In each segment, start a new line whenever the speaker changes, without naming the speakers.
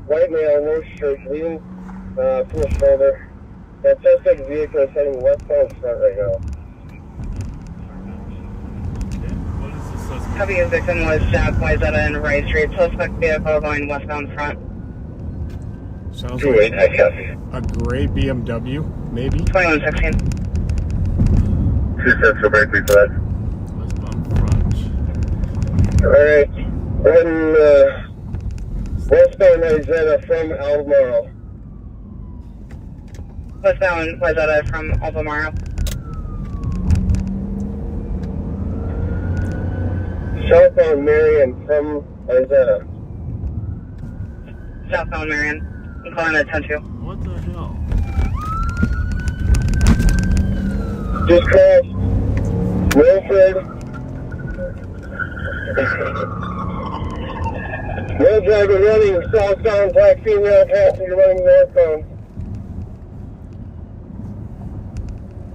white male, no shirt, leading from the shoulder. That suspect vehicle is heading westbound front right now.
Okay, what is the suspect?
Copy, a victim was stopped Wayzata and Rice Street. Suspect vehicle going westbound front.
Sounds
2-8,
like
I copy.
a gray BMW, maybe.
2116.
2-6, go back, please, for that.
Westbound front.
Alright, we're heading westbound Wayzata from Albemarle.
Westbound Wayzata from Albemarle.
Southbound Marion from Wayzata.
Southbound Marion. I'm calling at 10-2.
What the hell?
Just crossed Wilfred. Male driver running southbound, black female passenger running northbound.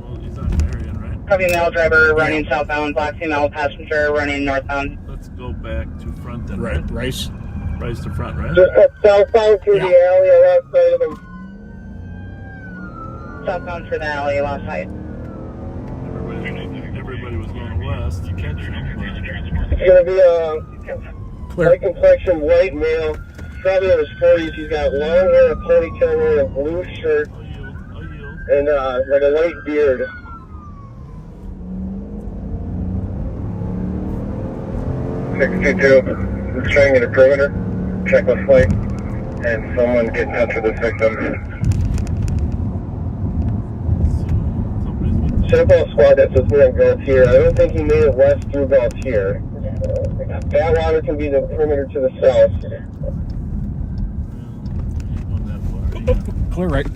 Well, he's on Marion, right?
Copy, male driver running southbound, black female passenger running northbound.
Let's go back to front then,
Right,
right?
Rice.
Rice to front, right?
Just cut southbound through the alley on left side of them.
Southbound through the alley, left side.
Everybody was going west. You catch him.
It's gonna be a
Clear.
light complexion, white male, probably in his 40s. He's got long hair, a ponytail, wearing a blue shirt,
I'll yield.
and like a white beard. 622, let's try and get a perimeter, check with flight, and someone get in touch with this victim. Circle squad that says we're in Gaultier. I don't think he made it west through Gaultier. That water can be the perimeter to the south.
Clear right.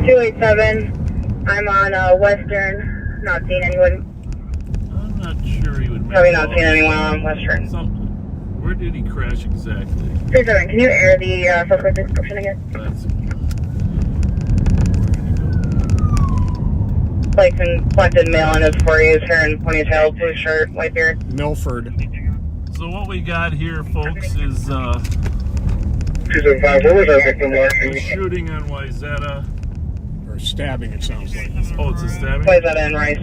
287. I'm on Western. Not seeing anyone.
I'm not sure he would make
Probably not seeing anyone on Western.
Where did he crash exactly?
37. Can you air the suspect description again?
That's
Like collected male in his 40s, hair and ponytail, blue shirt, white beard.
Milford.
So what we got here, folks, is
275, what was our victim marking?
shooting on Wayzata.
Or stabbing, it sounds like.
Oh, it's a stabbing?
Wayzata and Rice.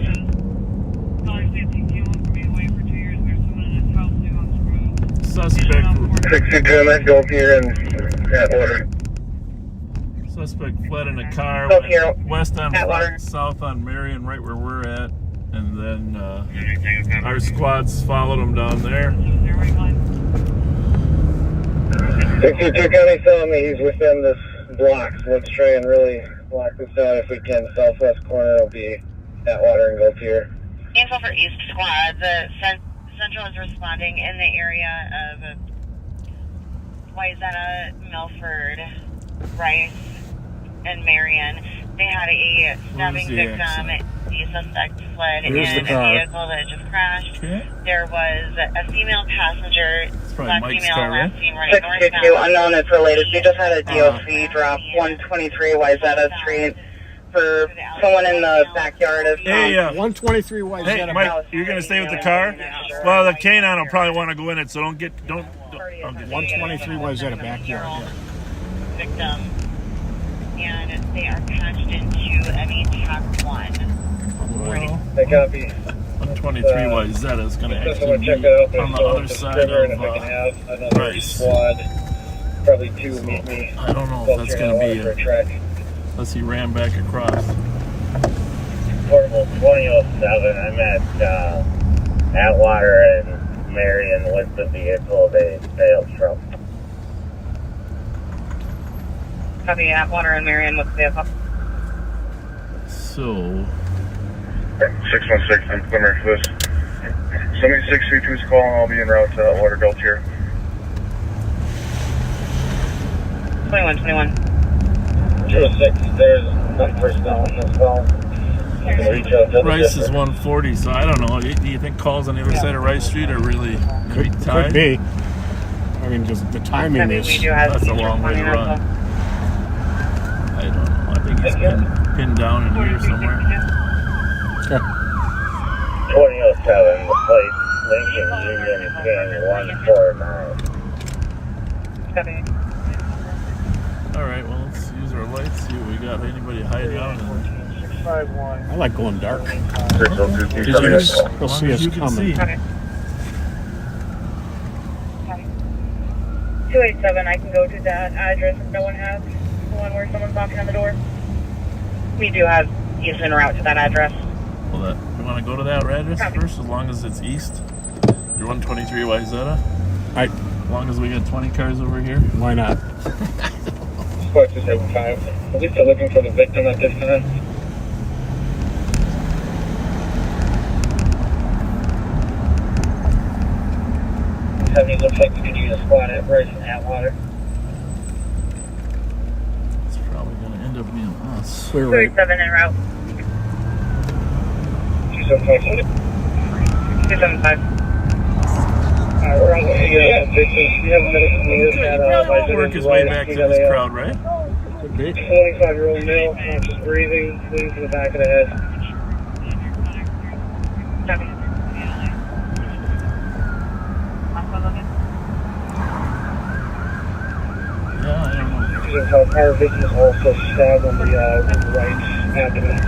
Suspect
622, let's go here in that order.
Suspect fled in a car,
Go here.
west on
Atwater.
Front, south on Marion, right where we're at. And then our squads followed him down there.
62 County telling me he's within this block, so let's try and really block this out if we can. Southwest corner will be Atwater and Gaultier.
Info for East Squad. The Central is responding in the area of Wayzata, Milford, Rice, and Marion. They had a stabbing victim. The suspect fled in a vehicle that just crashed.
Okay.
There was a female passenger, black
Mike's
female,
car, right?
last seen running northbound. Unknown is related. We just had a DOC drop 123 Wayzata Street for someone in the backyard of
Hey,
123 White.
hey, Mike, you're gonna stay with the car? Well, the canine will probably want to go in it, so don't.
123 was at a backyard. Yeah.
Victim, and they are patched into ME Tap 1.
Well,
I copy.
123 Wayzata is going to
Just
actually
want to check
be
that out.
on the other side of
and if I can have another
Rice.
squad, probably two meet me.
I don't know if that's going to be
for a track.
unless he ran back across.
Portable 2007. I'm at Atwater and Marion with the vehicle they failed from.
Copy, Atwater and Marion with the vehicle.
So
616, I'm Plymouth for this. 7632's calling, I'll be en route to Atwater Gaultier.
2121.
06, there's one personnel on this call. You can reach out to the
Rice is
district.
140, so I don't know. Do you think calls on the other side of Rice Street are really
Could
tied?
be. I mean, just the timing
Copy,
is.
we do have
That's a long way to
responding
run.
info.
I don't know. I think he's pinned down in here somewhere.
Okay.
2007, the place, Lincoln Union King 149.
Copy.
All right, well, let's use our lights, see what we got. Anybody hiding out?
I like going dark.
As
They'll see us coming.
Okay. 287, I can go to that address if no one has. The one where someone's knocking on the door. We do have easement route to that address.
Well, you want to go to that address first, as long as it's east? You're 123 Wayzata?
Right.
As long as we got 20 cars over here?
Why not?
Squad 275. At least they're looking for the victim at this time. Heavy looks like we could use a squad at Bryce and Atwater.
It's probably going to end up being us.
Clear right.
287 en route.
275.
275.
We're on the way. We have a minute to leave at
Probably won't work his way back to this crowd, right?
Could be.
25-year-old male, conscious breathing, bleeding from the back of the head.
Copy.
Yeah, I don't know.
Our victim is also stabbed on the right abdomen.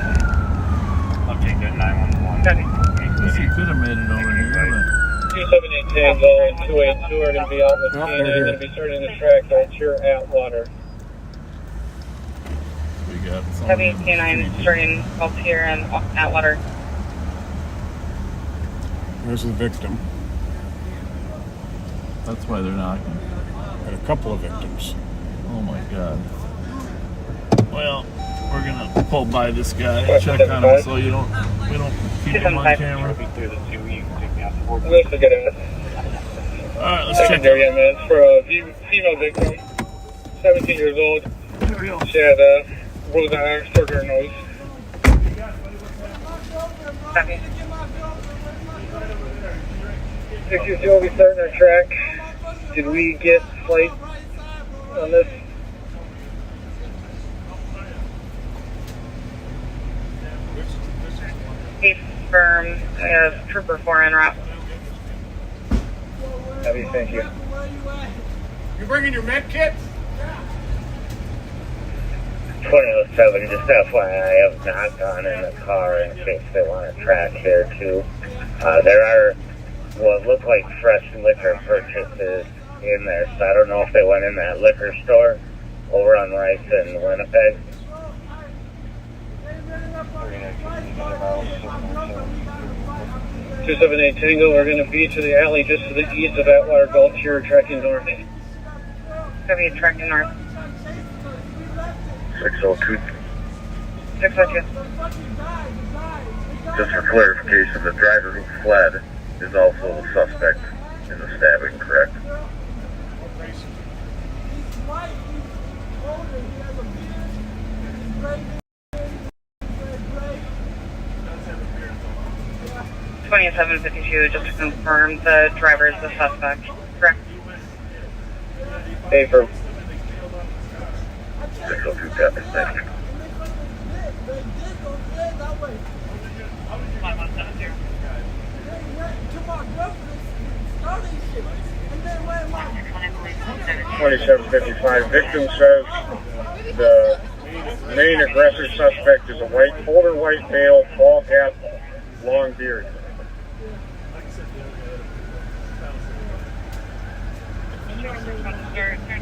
I'll take that 911.
I guess he could have made it over here, but
278 Tango and 282 are going to be out with
Oh,
Tina.
they're
They're
here.
going to be starting the track Fletcher Atwater.
we got some.
Heavy canine starting up here and Atwater.
There's the victim.
That's why they're knocking.
Got a couple of victims.
Oh my god. Well, we're gonna pull by this guy, check on him so we don't keep him on camera.
We'll forget it.
Alright, let's check
Secondary
it.
ambulance for a female victim, 17 years old. She had bruised arms toward her nose.
Copy.
62 will be starting our track. Did we get flight on this?
Confirm. I have Trooper 4 en route.
Heavy, thank you.
You bringing your med kit?
2007, just FYI, I have knocked on in the car in case they want to track here too. There are what look like fresh liquor purchases in there, so I don't know if they went in that liquor store over on Rice in Winnipeg. 278 Tango, we're going to be to the alley just to the east of Atwater Gulch here, tracking north.
Heavy tracking north.
602.
602.
Just for clarification, the driver who fled is also the suspect in the stabbing, correct?
$27.52, just to confirm the driver is the suspect. Correct.
Hey, for 602 Captain, thank you. 2755. Victim says the main aggressor suspect is a older white male, ball cap, long beard.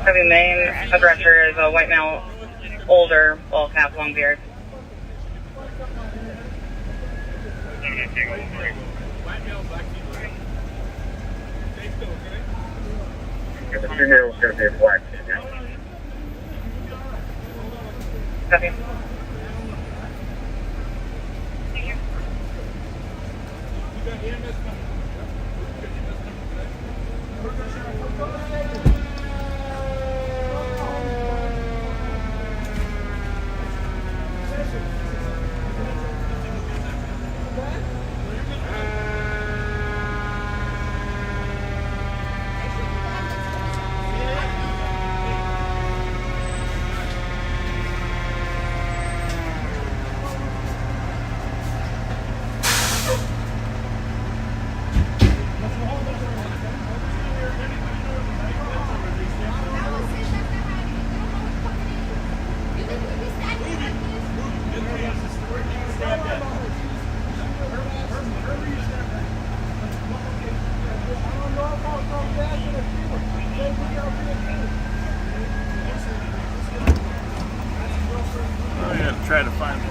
The main aggressor is a white male, older, ball cap, long beard.
And the female is going to be a black female.
Copy.
try to find it.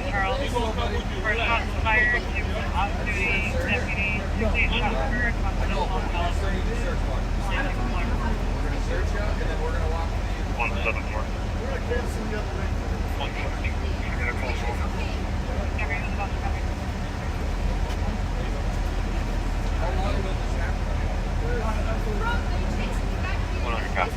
Charles, for shots fired to off-duty deputy, 68 shots fired, confidential health.
174. 140. You're gonna call over.
Everyone's about to come in.
One on your cop.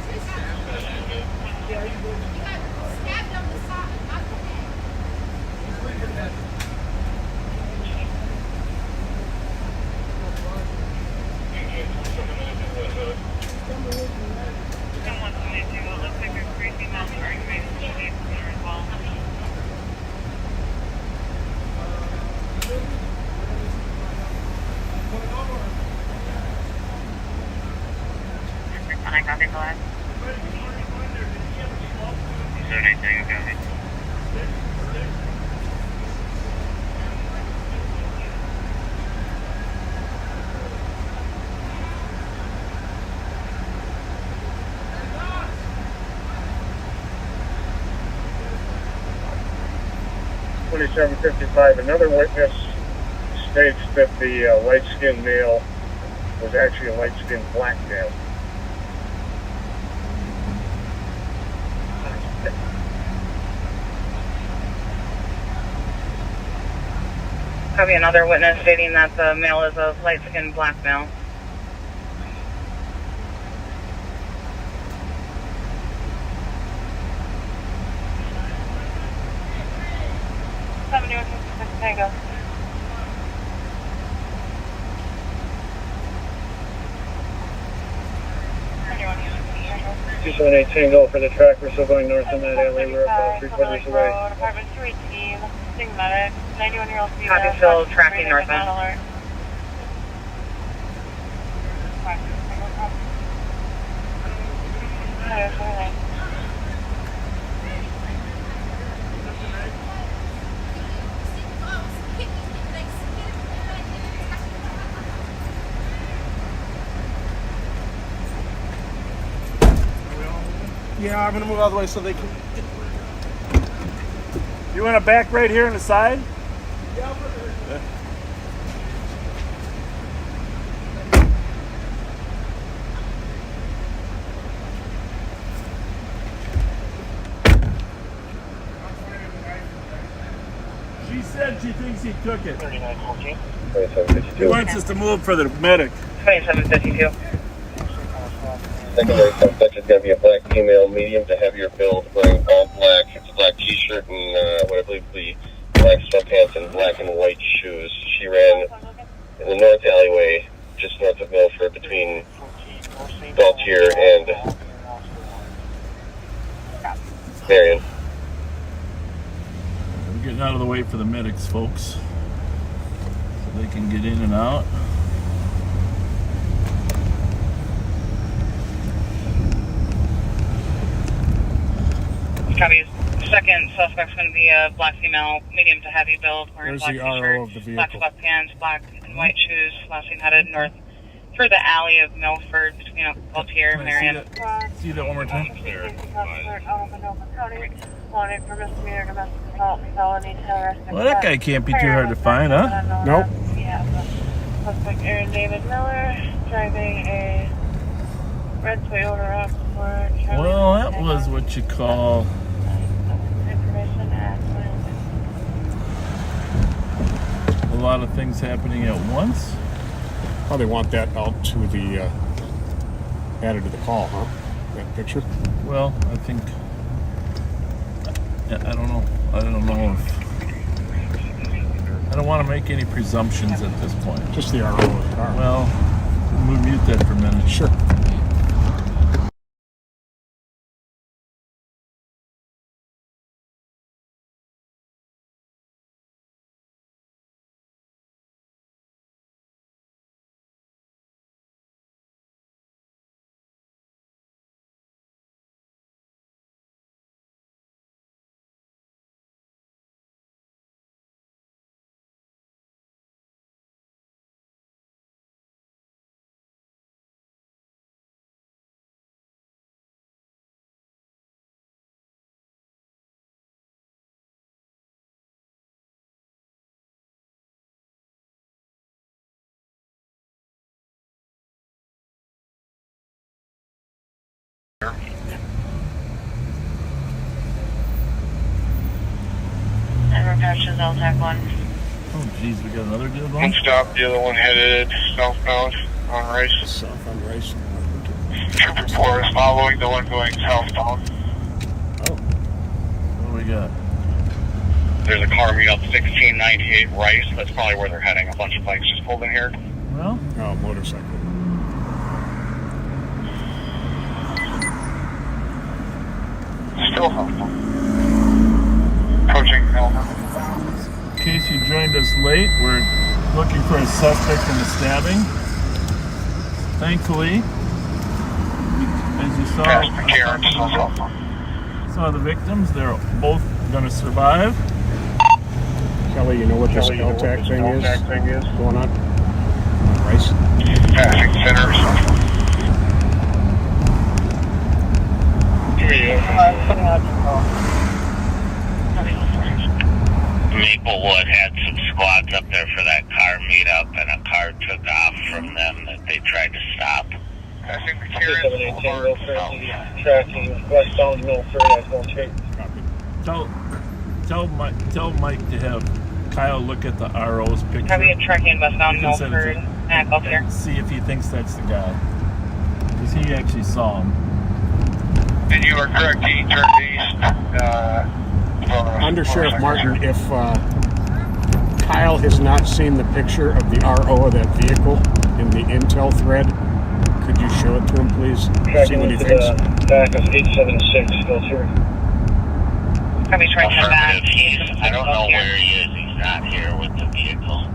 I copy flag.
Is there anything you got me?
Another witness states that the light-skinned male was actually a light-skinned black male.
Copy another witness stating that the male is a light-skinned black male. Tango.
278 Tango for the track. We're still going north in that alley. We're about 3/4 away.
Apartment 218, Sting Medic, 91-year-old female. Copy, still tracking northbound.
Yeah, I'm gonna move out of the way so they can. You want to back right here on the side? Yeah. She said she thinks he took it.
2752.
He wants us to move for the medic.
2752.
Secondary suspect is going to be a black female, medium to heavier build, wearing all black. It's a black t-shirt and what I believe the black sweatpants and black and white shoes. She ran in the north alleyway, just north of Milford, between Beltier and Marion.
We're getting out of the way for the medics, folks, so they can get in and out.
Copy. Second suspect's going to be a black female, medium to heavy build, wearing
There's
black
the
t-shirt,
RO of the
black
vehicle.
sweatpants, black and white shoes, last seen headed north through the alley of Milford between Beltier and Marion.
See that one more time? Well, that guy can't be too hard to find, huh?
Nope.
Suspect Aaron David Miller, driving a red Toyota RAV4.
Well, that was what you call
Information accident.
a lot of things happening at once.
Oh, they want that out to the added to the call, huh? That picture.
Well, I think I don't know. I don't know if I don't want to make any presumptions at this point.
Just the RO of the car.
Well, we'll mute that for a minute.
Sure.
patch to Delta 1.
Oh, geez, we got another good one.
One stop, the other one headed southbound on Rice.
South on Rice.
Trooper 4 is following the one going southbound.
Oh,
What do we got?
There's a car meet up 1698 Rice. That's probably where they're heading. A bunch of bikes just pulled in here.
Well,
oh, motorcycle.
Still southbound. Approaching Elmer.
in case you joined us late, we're looking for a suspect in the stabbing. Thankfully, as you saw the victims, they're both going to survive.
Kelly, you know what this LTAC thing is going on? Rice?
Passing center.
Maplewood had some squads up there for that car meetup, and a car took off from them that they tried to stop.
Passing the Karen.
Tracking westbound Milford as going straight.
Tell Mike to have Kyle look at the RO's picture.
Probably a tracking westbound
You can send it
Milford. Up here.
See if he thinks that's the guy, because he actually saw him.
And you are correct, he turned east.
Under Sheriff Martin, if Kyle has not seen the picture of the RO of that vehicle in the intel thread, could you show it to him, please? See what he thinks.
Back of 876 goes here.
Probably trying to back.
I don't know where he is. He's not here with the vehicle.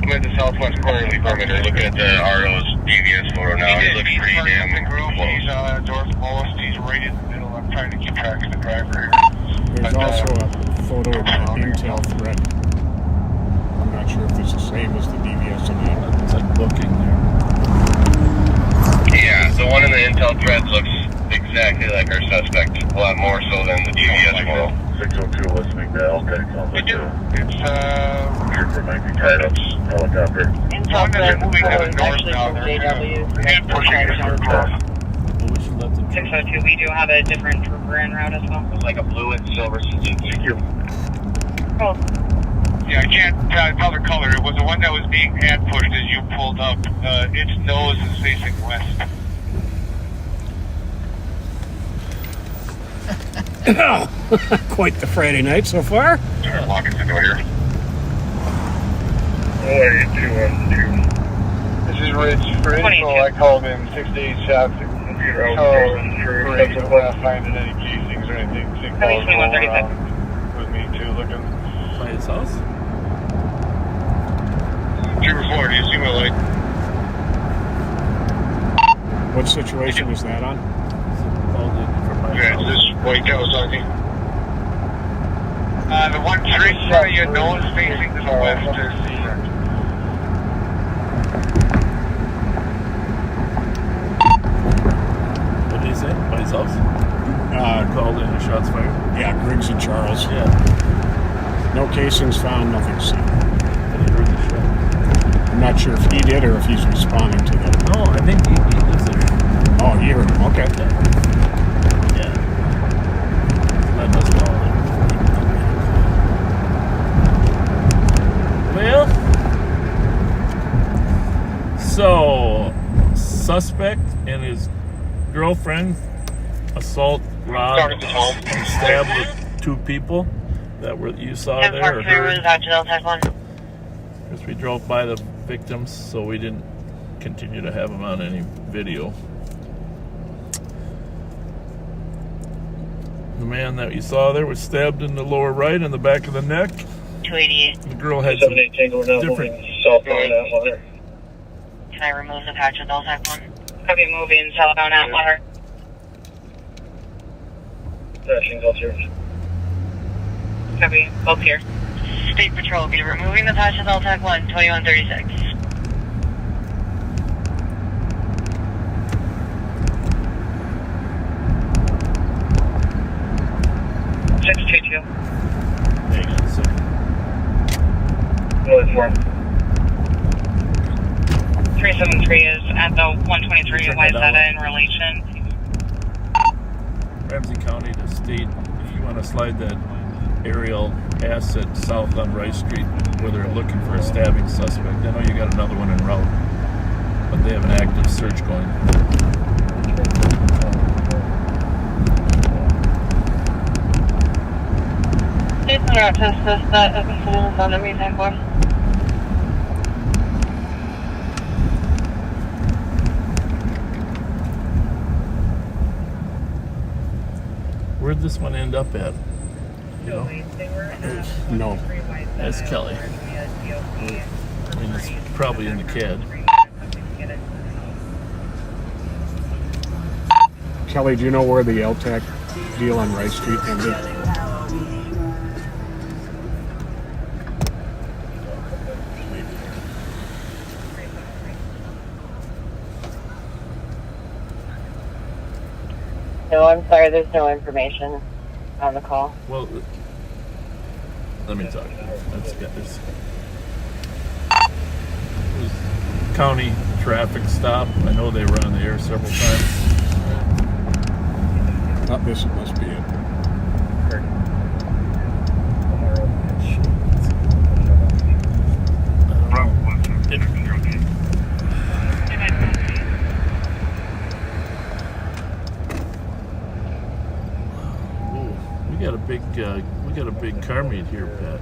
I'm at the southwest corner of the perimeter looking at the RO's DVS photo now. He looks pretty damn close. He's north most. He's right in the middle. I'm trying to keep track of the driver here.
There's also a photo of the intel thread. I'm not sure if it's the same as the DVS or not.
It's like looking there.
Yeah, the one in the intel thread looks exactly like our suspect, a lot more so than the DVS photo.
602 listening to LTAC. It's
Trooper might be tied up, helicopter.
one that's moving headed north now. And pushing it across.
Well, we should let them.
602, we do have a different trooper en route as well.
It's like a blue and silver Suzuki.
Oh,
Yeah, I can't tell the color. It was the one that was being hand pushed as you pulled up. Its nose is facing west.
Quite the Friday night so far.
Locking the door here.
212.
This is Rich. For info, I called in 6-8 shots. Not finding any casings or anything. Sick calls going around with me too, looking.
By his house?
Trooper 4, do you see my light?
What situation is that on?
Called in from my
Yeah,
house.
it's this white Kawasaki. The one straight in front of your nose facing to the west is
What did he say? By his house? Called in, shots fired.
Yeah, Griggs and Charles.
Yeah.
No casings found, nothing seen.
But he heard the shot.
I'm not sure if he did or if he's responding to them.
No, I think he lives there.
Oh, he heard him. Okay.
Yeah. That does well. So, suspect and his girlfriend assault robbed and stabbed with two people that you saw
and
there.
Park
Or
Clear
heard.
was out to Delta 1.
Because we drove by the victims, so we didn't continue to have them on any video. The man that you saw there was stabbed in the lower right in the back of the neck.
288.
The girl had some
78 Tango, we're now
different.
moving southbound Atwater.
Can I remove the patch of Delta 1? Copy, moving southbound Atwater.
Crashing goes here.
Copy, both here. State Patrol, be removing the patch of Delta 1, 2136.
Hang on a second.
North 4.
373 is at the 123.
Check
Why is
that
that
out.
in relation?
Ramsey County to state, if you want to slide that aerial asset south on Rice Street where they're looking for a stabbing suspect. I know you got another one en route, but they have an active search going.
Jason Route to assist that incident on the meantime, boy.
Where'd this one end up at? You know?
No.
That's Kelly. I mean, it's probably in the CAD.
Kelly, do you know where the LTAC deal on Rice Street ended?
No, I'm sorry, there's no information on the call.
Well, let me talk. Let's get this. It was county traffic stop. I know they were on the air several times.
This must be it.
We got a big car meet here, Pat.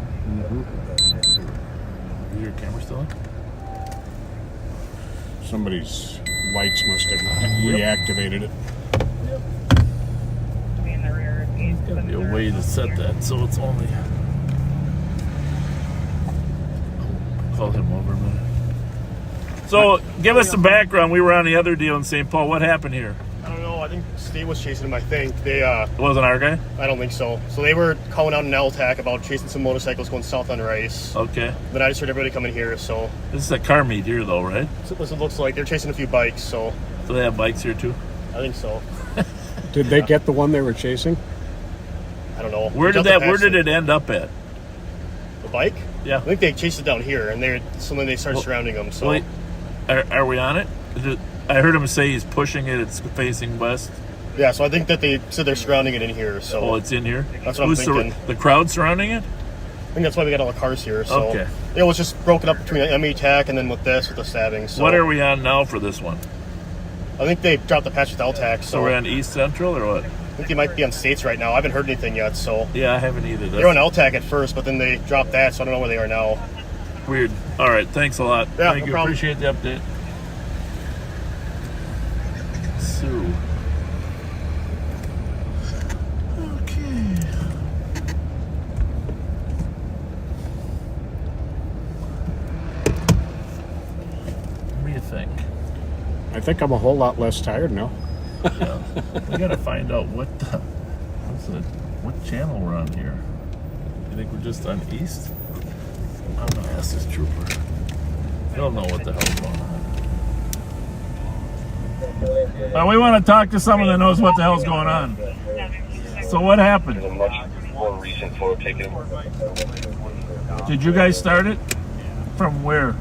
Is your camera still on?
Somebody's lights must have reactivated it.
There's got to be a way to set that so it's only. Call him over a minute. So, give us some background. We were on the other deal in St. Paul. What happened here?
I don't know. I think State was chasing him. I think they.
It wasn't our guy?
I don't think so. So they were calling out an LTAC about chasing some motorcycles going south on Rice.
Okay.
Then I just heard everybody coming here. So
this is a car meet here, though, right?
So it looks like they're chasing a few bikes. So
they have bikes here too?
I think so.
Did they get the one they were chasing?
I don't know.
Where did it end up at?
The bike?
Yeah.
I think they chased it down here, and they started surrounding them. So
are we on it? I heard him say he's pushing it. It's facing west.
Yeah, so I think that they said they're surrounding it in here. So
it's in here.
That's what I'm thinking.
The crowd surrounding it?
I think that's why we got all the cars here. So
okay.
It was just broken up between the ME TAC and then with the stabbing. So
what are we on now for this one?
I think they dropped the patch with LTAC.
So we're on East Central or what?
I think they might be on States right now. I haven't heard anything yet. So
yeah, I haven't either.
They were on LTAC at first, but then they dropped that, so I don't know where they are now.
Weird. All right, thanks a lot.
Yeah,
Thank you.
Problem.
Appreciate the update. Sue. Okay. What do you think?
I think I'm a whole lot less tired now.
Yeah. We gotta find out what channel we're on here. You think we're just on East? I'm gonna ask this trooper. He'll know what the hell's going on. We want to talk to someone that knows what the hell's going on. So what happened?
A much more recent photo taken.
Did you guys start it? From where?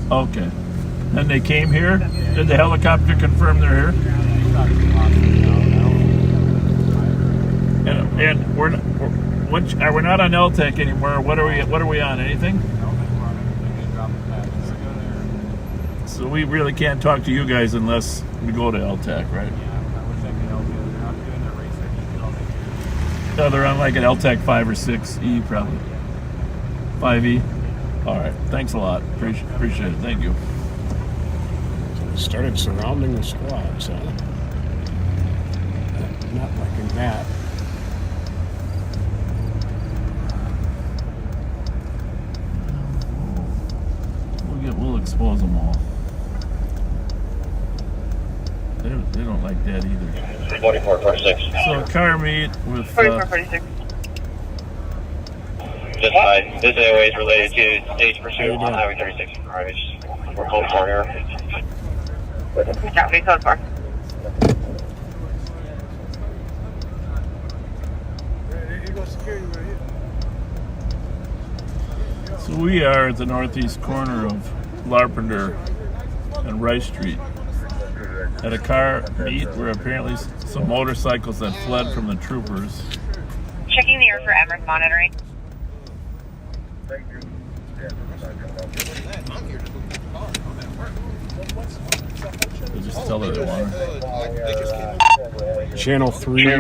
Okay. Then they came here? Did the helicopter confirm they're here? And we're not on LTAC anymore. What are we on? Anything? So we really can't talk to you guys unless we go to LTAC, right? No, they're on like an LTAC 5 or 6E probably. 5E. All right. Thanks a lot. Appreciate it. Thank you.
Started surrounding the squads, huh? Not liking that.
We'll expose them all. They don't like that either.
4446.
So car meet with
4446.
Just fine. This AOA is related to stage pursuit on Highway 36. We're code 4 here.
Copy, code 4.
So we are at the northeast corner of Larpenter and Rice Street. at a car meet where apparently some motorcycles that fled from the troopers.
Checking the air for Emmerich monitoring.
They just tell her they want her.
Channel 3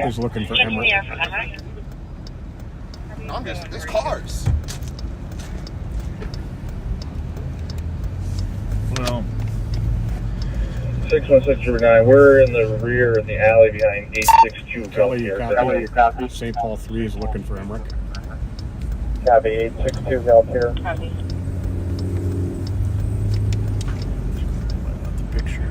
is looking for
Checking the
Emmerich.
air for Emmerich.
There's cars.
Well,
61609, we're in the rear in the alley behind 862
Kelly, you
Valtier.
copy? St. Paul 3 is looking for Emmerich.
Copy, 862 Valtier.
Copy.
the picture.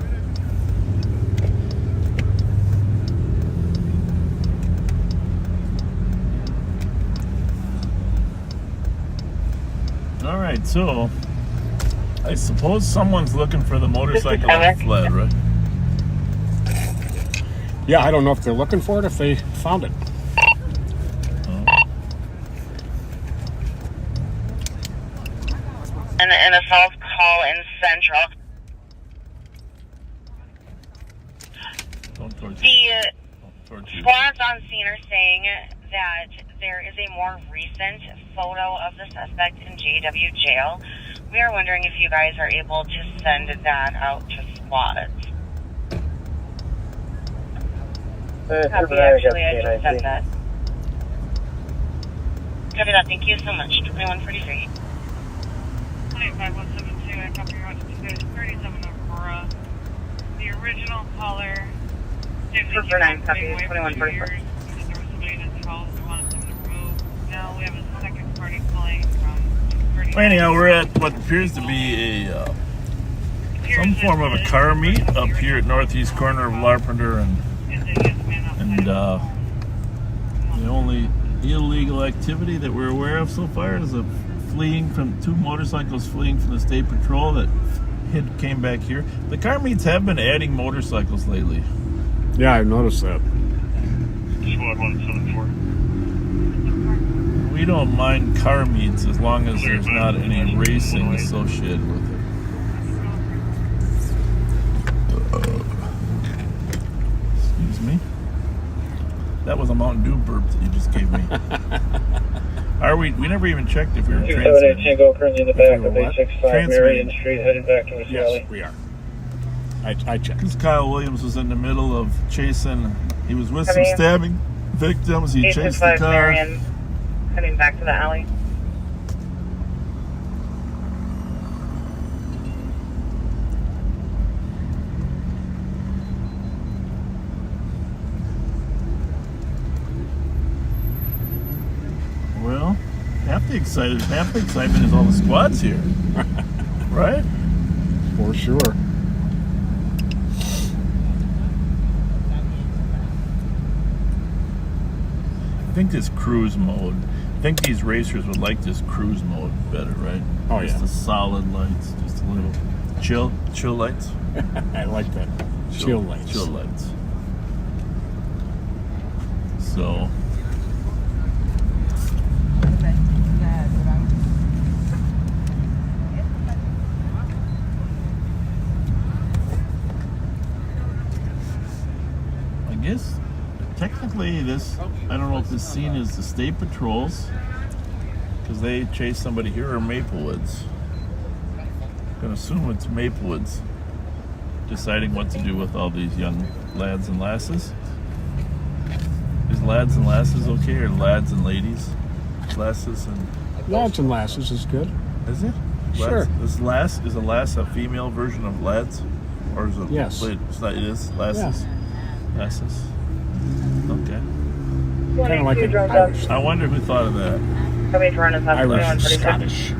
All right, so I suppose someone's looking for the motorcycle that fled, right?
Yeah, I don't know if they're looking for it, if they found it.
An assault call in Central.
Don't torture.
The
Torture.
squads on scene are saying that there is a more recent photo of the suspect in JW jail. We are wondering if you guys are able to send that out to squads. Copy, actually, I just sent that. Copy that, thank you so much. 2143.
25172, I copy your 37 Aurora. The original caller.
Trooper 9, copy, 2144.
There was somebody in his house who wanted them to move. Now we have a second party calling from 239.
Well, anyhow, we're at what appears to be a some form of a car meet up here at northeast corner of Larpenteur and the only illegal activity that we're aware of so far is two motorcycles fleeing from the state patrol that came back here. The car meets have been adding motorcycles lately.
Yeah, I've noticed that.
Squad 174.
We don't mind car meets as long as there's not any racing associated with it. Excuse me. That was a Mountain Dew burp that you just gave me. We never even checked if we were
278
transmitting.
Tango, currently in the back
we
of
were what?
865 Marion Street, headed back to the
Yes,
alley.
we are. I checked.
Because Kyle Williams was in the middle of chasing. He was with some stabbing victims. He chased the
865
car.
Marion, heading back to the alley.
Well, half the excitement is all the squads here, right?
For sure.
I think this cruise mode. I think these racers would like this cruise mode better, right?
Oh,
just
yeah.
the solid lights, just a little chill lights.
I like that. Chill lights.
Chill lights. So. I guess technically this, I don't know if this scene is the state patrols because they chased somebody here or Maplewoods. I'm gonna assume it's Maplewoods deciding what to do with all these young lads and lasses. Is lads and lasses okay, or lads and ladies? Lasses and...
Lads and lasses is good.
Is it?
Sure.
Is a lass a female version of lads? Or is it...
Yes.
It is lasses?
Yeah.
Lasses? Okay.
Kind of like an Irish.
I wonder who thought of that.
Copy to run us up
Irish,
2146.
Scottish.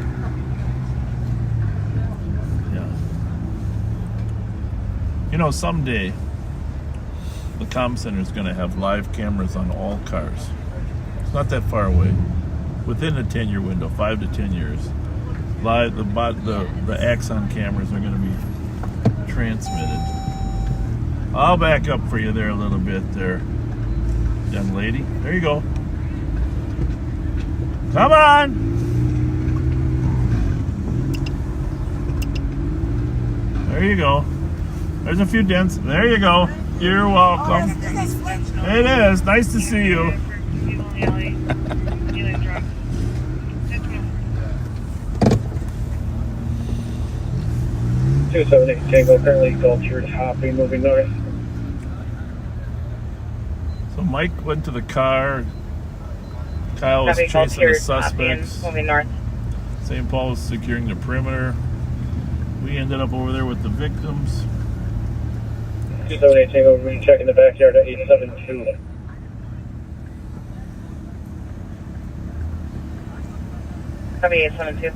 Yeah. You know, someday the comm center is going to have live cameras on all cars. It's not that far away. Within a 10-year window, 5 to 10 years, live the Axon cameras are going to be transmitted. I'll back up for you there a little bit, there, young lady. There you go. Come on. There you go. There's a few dents. There you go. You're welcome. It is. Nice to see you.
278 Tango, currently Gulford, hopping, moving north.
So Mike went to the car. Kyle was
Copy,
chasing the
Gulford,
suspects.
moving north.
St. Paul was securing the perimeter. We ended up over there with the victims.
278 Tango, we're checking the backyard at 872.
Copy 872.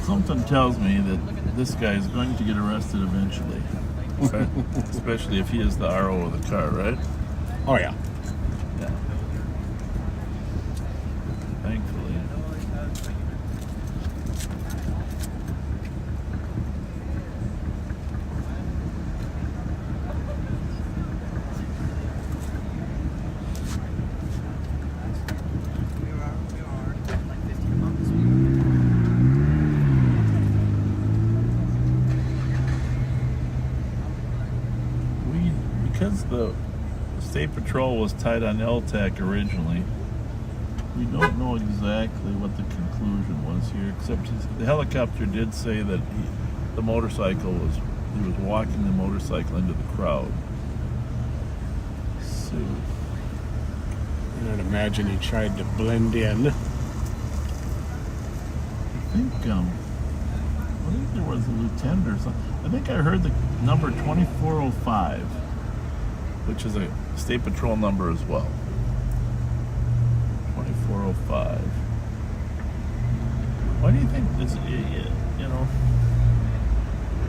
Something tells me that this guy is going to get arrested eventually. Especially if he is the RO of the car, right?
Oh, yeah.
Yeah. Thankfully. Because the State Patrol was tied on LTAC originally, we don't know exactly what the conclusion was here, except the helicopter did say that he was walking the motorcycle into the crowd. So
I'd imagine he tried to blend in.
I think there was a lieutenant or something. I think I heard the number 2405, which is a State Patrol number as well. 2405. Why do you think this?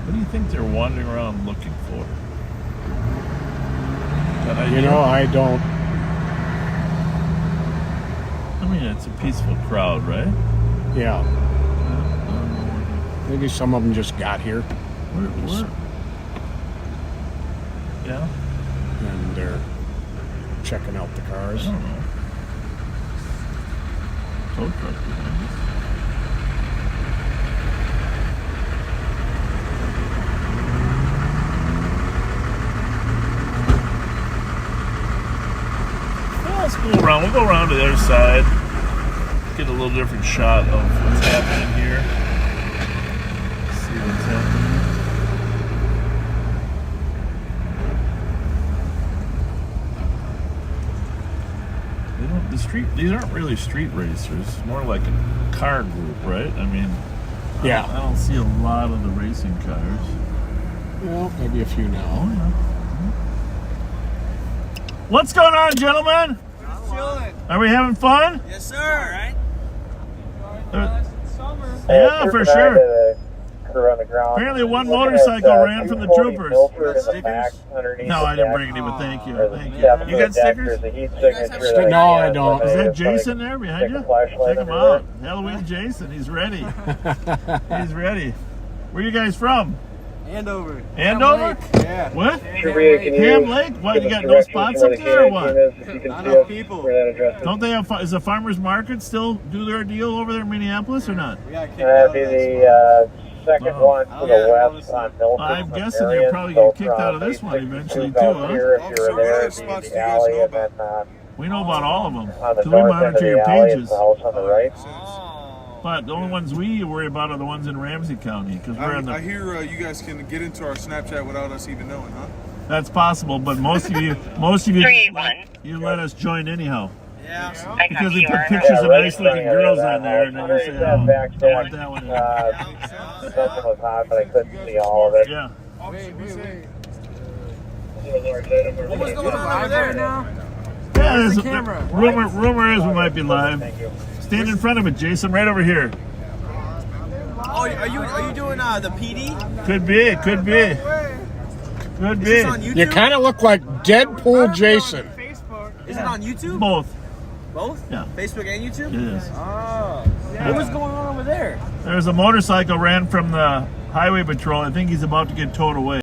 What do you think they're wandering around looking for?
I don't.
I mean, it's a peaceful crowd, right?
Yeah. Maybe some of them just got here.
Where? Yeah.
And they're checking out the cars.
I don't know. Tow truck behind us. Well, let's go around. We'll go around to the other side. Get a little different shot of what's happening here. See what's happening. These aren't really street racers. More like a car group, right? I mean,
Yeah.
I don't see a lot of the racing cars.
Well, maybe a few now.
Oh, yeah. What's going on, gentlemen?
Chilling.
Are we having fun?
Yes, sir.
Yeah, for sure.
Crew on the ground.
Apparently one
Looking
motorcycle
at,
ran from the
240
troopers.
Milford in the back underneath
No,
the
I didn't
deck.
bring any, but thank you.
There's a
Thank you.
step
You
to
got
the deck.
stickers?
There's a heat
guys
signature
have
that
stickers?
No,
I
I don't.
can't
Is that
say.
Jason there behind
Stick
you?
a flashlight
Check him
under
out. Halloween Jason, he's ready. He's ready. Where you guys from?
Andover.
Andover?
Yeah.
What?
Trivia, can
Ham
you
Lake? What,
give
you
us
got no
directions
spots
where
up
the
there or
canine
what?
team is, if you can
Not
see
enough
us,
people.
where that address is?
Don't they have, is the farmer's market still do their deal over there in Minneapolis or not?
We got kicked
That'd
out
be
of that
the second
Oh.
one to the west on Milford.
I'm guessing
Marion.
you'll probably
So
get kicked out of
from
this one
862
eventually too,
south
huh?
here, if
Oh,
you're
so
in
what
there,
other
it'd be
spots do
the
you guys
alley,
know
and then
We know about all of them.
on the
Because we
north end of
monitor your
the alley is
pages.
the house on the right.
Oh.
But the only ones we worry about are the ones in Ramsey County because we're in
I
the.
hear you guys can get into our Snapchat without us even knowing, huh?
That's possible, but most of you just
381.
you let us join anyhow
Yeah.
I
because
copy
we
you
put
are.
pictures of
right
nice
in front
looking
of you,
girls
that
on there, and then you say,
house.
"Oh, I
Back
want that one."
something was hot, but I couldn't see all of it.
Yeah.
Wait.
What
What's going on over there now?
Yeah,
Where's the
there's a-
camera?
Rumor is we might be live. Stand in front of it, Jason, right over here.
Oh, are you doing the PD?
Could be, could be, could
Is this on
be.
YouTube?
You kind of look like Deadpool Jason.
Is it on YouTube?
Both.
Both?
Yeah.
Facebook and YouTube?
It is.
Oh. What was going on over there?
There's a motorcycle ran from the highway patrol. I think he's about to get towed away.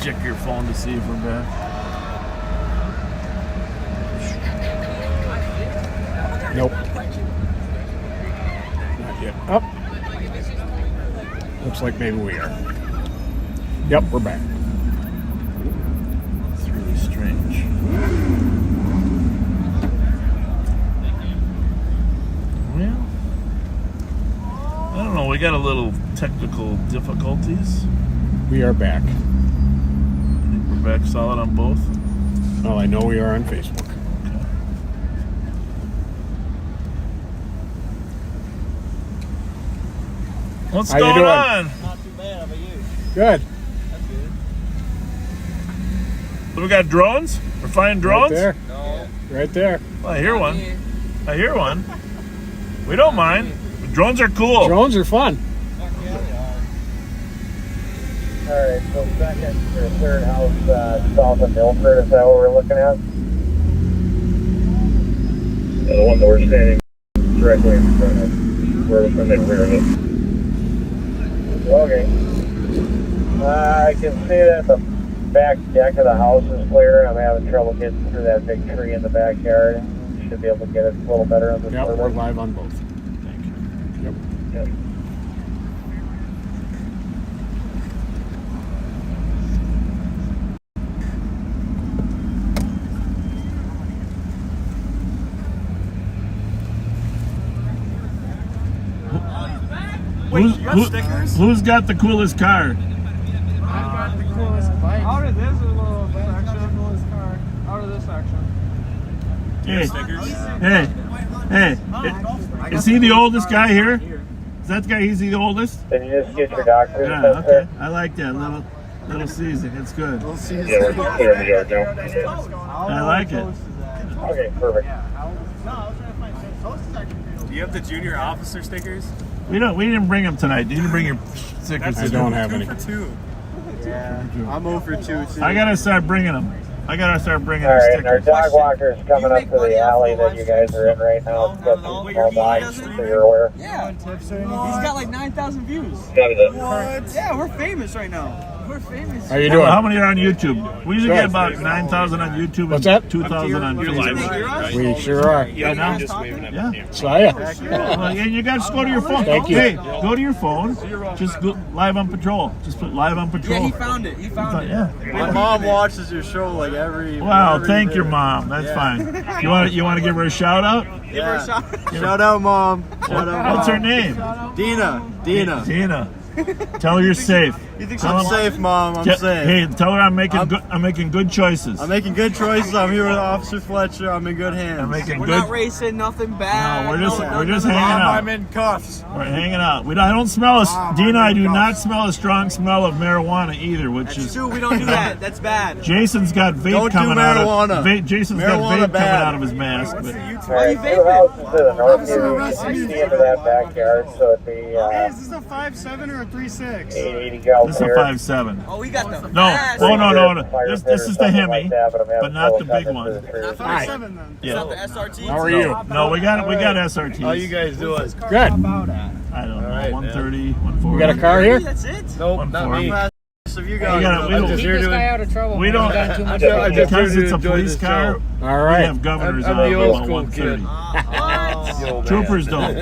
check your phone to see if we're back.
Nope. Not yet. Up. Looks like maybe we are. Yep, we're back.
It's really strange. Well, I don't know. We got a little technical difficulties.
We are back.
I think we're back solid on both.
Well, I know we are on Facebook.
What's
How you
going
doing?
on?
Not too bad. How about you?
Good.
That's good.
So we got drones? We're flying drones?
Right there.
No.
Right there.
Well, I hear one. I hear one. We don't mind. Drones are cool.
Drones are fun.
Fuck yeah, they are.
Alright, so second or third house south of Milford, is that what we're looking at? Yeah, the one that we're standing directly in front of. We're in the rear of it. Okay. I can see that the back deck of the house is clear. I'm having trouble getting through that big tree in the backyard. Should be able to get it a little better on this
Yep,
one.
we're live on both.
Thank you.
Yep.
Yep.
Who's got the coolest car?
I've got the coolest bike. Out of this little section. Coolest car. Out of this section.
Hey, is he the oldest guy here? Is that the guy? He's the oldest?
Did you just get your doctor's
Yeah,
test
okay.
there?
I like that little season. It's good.
Yeah, we're just clear in the yard now.
I like it.
Okay, perfect.
Do you have the junior officer stickers?
We didn't bring them tonight. You didn't bring your stickers.
I don't have any.
2 for 2.
Yeah. I'm 0 for 2 too.
I gotta start bringing them. I gotta start bringing
All
our
right, and our
stickers.
dog walker is coming up to the alley that you guys are in right now. It's got some small dogs, so you're aware.
Yeah. He's got like 9,000 views.
Copy that.
What? Yeah, we're famous right now. We're famous.
How you doing?
How many are on YouTube? We usually
Good.
get about 9,000 on YouTube
What's
and
that?
2,000 on Facebook.
We sure are.
Yeah, now? Yeah.
So yeah.
Well, and you guys go to your phone.
Thank you.
Hey, go to your phone. Just go live on patrol. Just put live on patrol.
Yeah, he found it. He found it.
Yeah.
My mom watches your show like every.
Wow, thank your mom. That's fine. You want to give her a shout out?
Give her a shout. Shout out, mom. Shout out.
What's her name?
Dina.
Dina. Tell her you're safe.
You think I'm safe, Mom? I'm safe.
Hey, tell her I'm making good choices.
I'm making good choices. I'm here with Officer Fletcher. I'm in good hands.
We're
not racing, nothing bad.
No, we're just hanging out.
I'm in cuffs.
We're hanging out. I don't smell Dina, I do not smell a strong smell of marijuana either, which is
true. We don't do that. That's bad.
Jason's got vape coming out of Jason's got vape coming out of his mask.
All right, two houses to the north here. You can see into that backyard, so it'd be
Is this a 5.7 or a 3.6?
880 gallons
This is a
here.
5.7.
Oh, we got them.
No. This is the Hemi, but not the big one.
Not
5.7 then.
It's not the SRT.
How are you?
No, we got SRTs.
How you guys doing?
Good.
I don't know, 130, 140.
You got a car here?
That's it.
Nope, not me.
Of you
We
guys.
don't
Keep this guy out of trouble.
we don't because it's a police car.
All
We
right.
have governors
I'm
on
the
them
old
on
school
130. Troopers don't.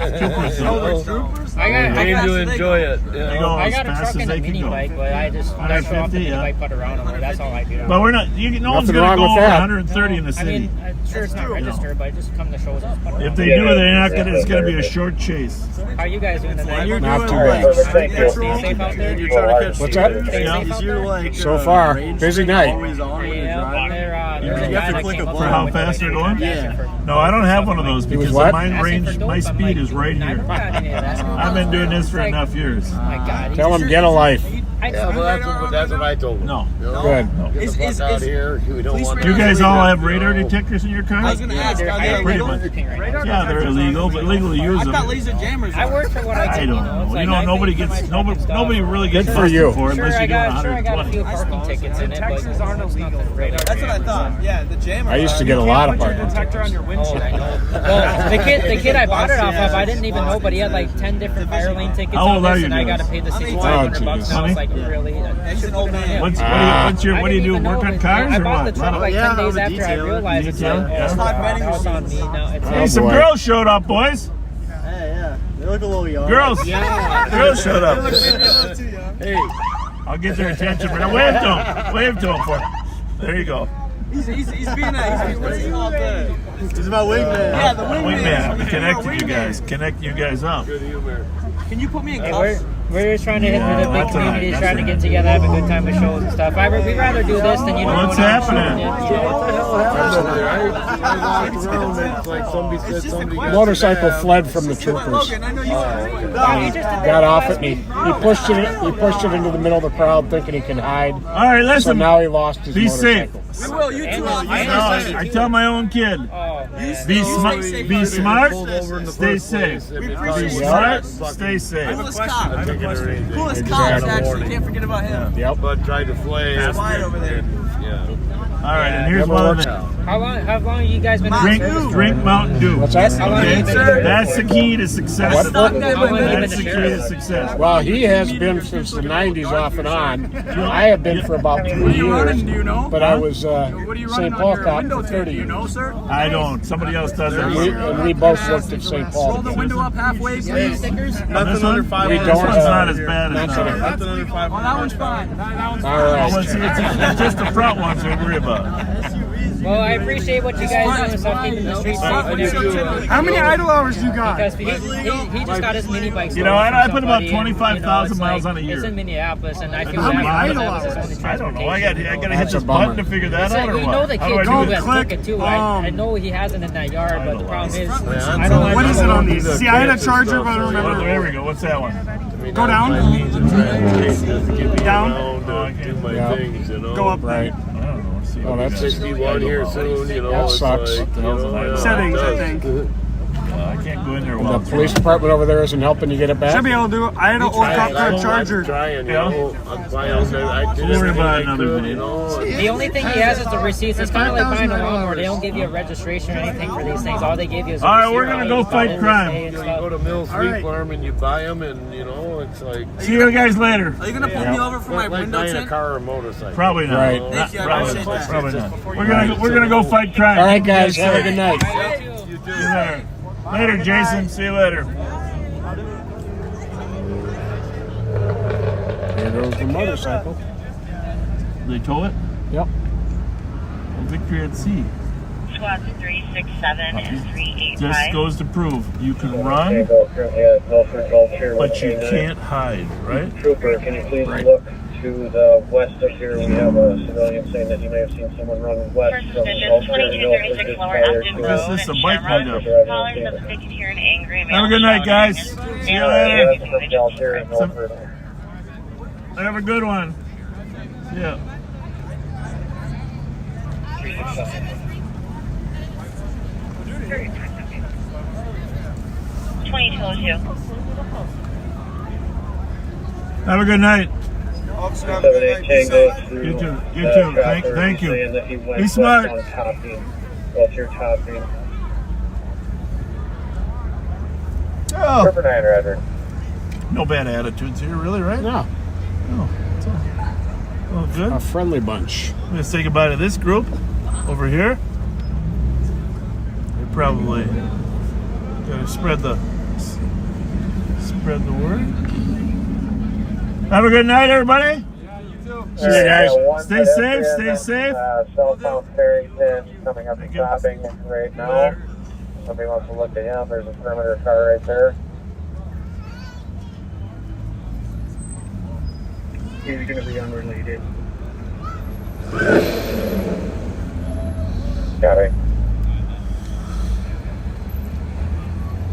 I
Aim to enjoy it.
They
Yeah.
go
I
as
got a
fast
truck
as
and a
they can
mini
go.
bike, but I just show up
150,
the mini
yeah.
bike, put around them. That's all I do.
But we're not. No one's
Nothing
gonna
wrong
go
with
over
that.
130 in the
I
city.
mean, I'm sure it's not registered, but I just come to shows. Just put
If
around.
they do, they're not gonna. It's gonna be a short chase.
How you guys doing today?
Not too
All right,
bad.
perfect. Thank you.
Stay safe out there.
You're trying to catch.
What's that?
Is your like
So far, busy night.
always on when you're
Yeah,
driving?
there's a
You have
guy
to
that
click
came
a
up
button.
with
For how
me
fast they're going?
Yeah.
No, I don't have one of those because
what?
my speed is right here. I've been doing this for enough years.
Oh my God.
Tell him get a life.
Yeah, well,
That's what I told him.
No.
Good.
Is
out here. We don't want
You guys all have radar detectors in your
I
car?
was gonna ask. Are they
Pretty
illegal?
much. Yeah, they're illegal, but legally use
I've
them.
got laser jammers.
I work for what I
I
do.
don't know. You know, nobody really gets
Good for
busted
you.
for it
Sure,
unless
I
you're doing
got a few
120.
parking tickets in it, but
Texas aren't illegal.
radar.
That's what I thought. Yeah, the jammers.
I used to get a lot of parking
detector on your windshield.
Oh, I know. Well, The kid I bought it off of, I didn't even know, but he had like 10 different fire lane tickets
How
on
old are
this,
you
and I got to
guys?
pay the $6,500. And I was like, really?
He's an old man.
What do you do? Work on cars
I
or
bought
what?
the truck like 10 days after I realized it's like,
Detailer,
now it's on me. Now it's
Hey, some girls showed up, boys.
Yeah. They look a little young.
Girls.
Yeah.
Girls showed up.
They look maybe a little too young.
Hey, I'll get their attention. But wave to them. Wave to them for it. There you go.
He's being what's he called? He's about wingman. Yeah, the
Wingman. I'm connecting you guys. Connect you guys up.
Can you put me in
Hey,
cuffs?
we're just trying to hit the big community, trying to get together, have a good time with shows and stuff. We'd rather do this than,
What's happening?
Motorcycle fled from the troopers. Got off it and he pushed it into the middle of the crowd thinking he can hide.
All right, listen.
So now he lost his
Be
motorcycle.
safe.
We will. You too.
I tell my own kid. Be smart. Stay safe. Be smart. Stay safe.
Coolest cops, actually. Can't forget about him.
Yep.
But tried to flay.
He's wide over there.
Yeah.
All right, and here's one of the
How long have you guys been in service?
drink Mountain Dew.
What's that?
How long have you been in
That's the key to success.
How long have you been
That's the key to success.
Well, he has been since the 90s off and on. I have been for about 3 years. But I was St. Paul cop for 30 years.
I don't. Somebody else does it.
And we both worked at St. Paul.
Roll the window up halfway, please.
Nothing under 5.
This one's not as bad as that.
Nothing under 5.
Oh, that one's fine. That one's
All
Oh,
right.
well, see, it's just the front ones we worry about.
Well, I appreciate what you guys do and stuff, keeping the streets safe and everything.
How many idle hours you got?
Because he just got his mini bike.
You know, I put about
somebody,
25,000
it's
miles
like,
on a year.
It's in Minneapolis, and I feel
How
like
many idle
that was his only
I don't know.
transportation.
I got to hit this button to figure that
It's
out
like,
or
you
what?
know the
How do
kid
I do
who
this?
took it too. I know he has it in that yard, but the problem is, I don't know.
What is it on these? See, I had a charger, but I don't
Oh,
remember.
there we go. What's that one?
Go down. Down. Go up.
Right.
I don't know. Let's see.
Oh, that's
61 here soon, you know.
That
it's
sucks.
like, you know,
Settings,
it
I
does.
think.
I can't go in there
the
well.
police department over there isn't helping you get it back.
Should be able to do it. I had an old cop car charger.
I'm trying, you
Yeah.
know. I'm trying. I did
Don't worry
everything
about
I
another
could,
day.
you know.
The only thing he has is the receipts. It's kind of like buying a lawnmower. They don't give you a registration or anything for these things. All they give you is a
All right,
receipt
we're gonna
on
go
it.
fight crime.
And
You
stuff.
go to Mill
All right.
Street Farm and you buy them, and you know it's like
See you guys later.
Are you gonna pull me over for my
like
window
buying a
tint?
car or motorcycle.
Probably not.
Right.
Not-
Thank you, I
probably,
appreciate that.
probably not. We're gonna go fight crime.
All right, guys. Have a good night.
See you later. Later, Jason. See you later.
There goes the motorcycle.
They tow it?
Yep.
Victory at sea.
Squads 367 and 385.
Just goes to prove you can run, but you can't hide, right?
Trooper, can you please look to the west of here? We have a civilian saying that you may have seen someone run west
First
from
position,
Gulf Shore
2236 Lower Upton
This
Road.
is a bike
Shamrock.
window.
Callers doesn't think you hear an angry male
Have a good night, guys.
shouting.
See you
Male
later.
is
From Galtier and Milford.
Have a good one. Yeah.
2202.
Have a good night.
78 Tango through
You too. You
the
too.
trapper,
Thank you.
saying that he went
Be smart.
west on topping. Galtier topping.
Oh,
Trooper 9 Roger.
no bad attitudes here, really, right?
No,
Oh, it's all good.
a friendly bunch.
I'm gonna say goodbye to this group over here. They probably gotta spread the word. Have a good night, everybody.
See you guys.
Stay safe. Stay safe.
Southbound Farrington coming up and stopping right now. Somebody wants to look at him. There's a perimeter car right there.
He's gonna be unrelated.
Got it.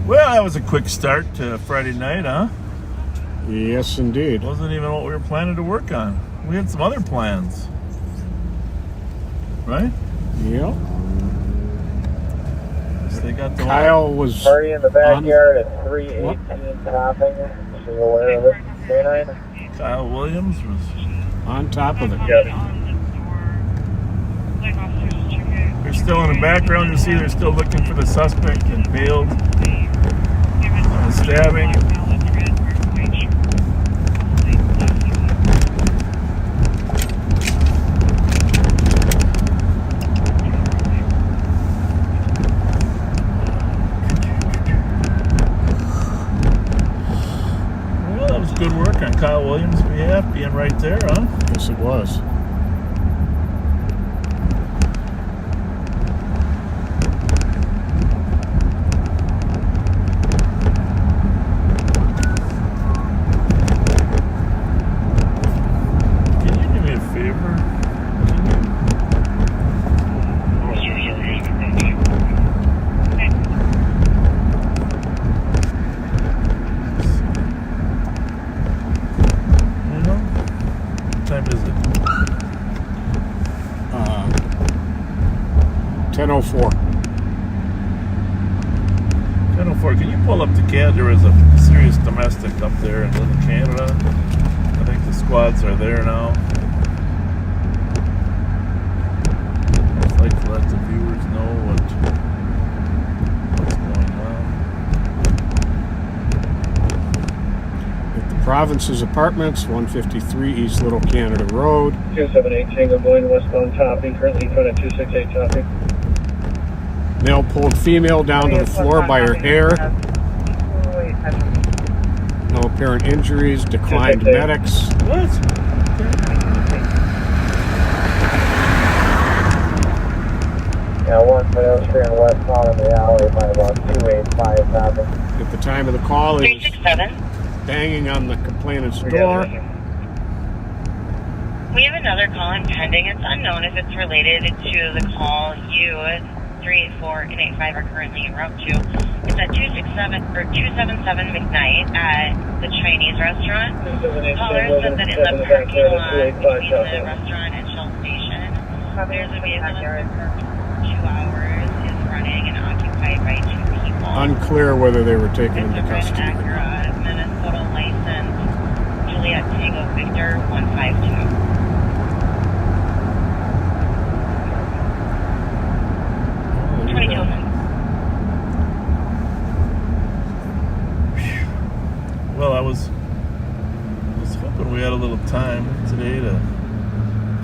Well, that was a quick start to Friday night, huh?
Yes, indeed.
Wasn't even what we were planning to work on. We had some other plans, right?
Yep.
So they got the
Kyle was
Party in the backyard at 318 topping. So you're aware of it, K9?
Kyle Williams was
on top of it.
Yep.
Like officers check it.
They're still in the background. You see they're still looking for the suspect and bailed on a stabbing. Well, that was good work on Kyle Williams' behalf, being right there, huh?
Yes, it was.
What time is it?
10:04.
10:04. Can you pull up the CAD? There is a serious domestic up there in Little Canada. I think the squads are there now. I'd like to let the viewers know what's going on.
At the Province's Apartments, 153 East Little Canada Road.
278 Tango going westbound topping, currently in front of 268 topping.
Male pulled female down to the floor by her hair. No apparent injuries, declined medics.
What?
Yeah, 1.03 on westbound in the alley by about 285 topping.
At the time of the call, he was
367.
banging on the complainant's door.
We have another call pending. It's unknown if it's related to the call U384 and 85 are currently en route to. It's at 277 McKnight at the Chinese restaurant. Caller said that in the parking lot between the restaurant and Shell Station, there's a vehicle that's been parked for 2 hours, is running and occupied by 2 people.
Unclear whether they were taken into
It's a red
custody.
Acura, Minnesota license, Juliet Tango Victor 152.
Well, I was hoping we had a little time today to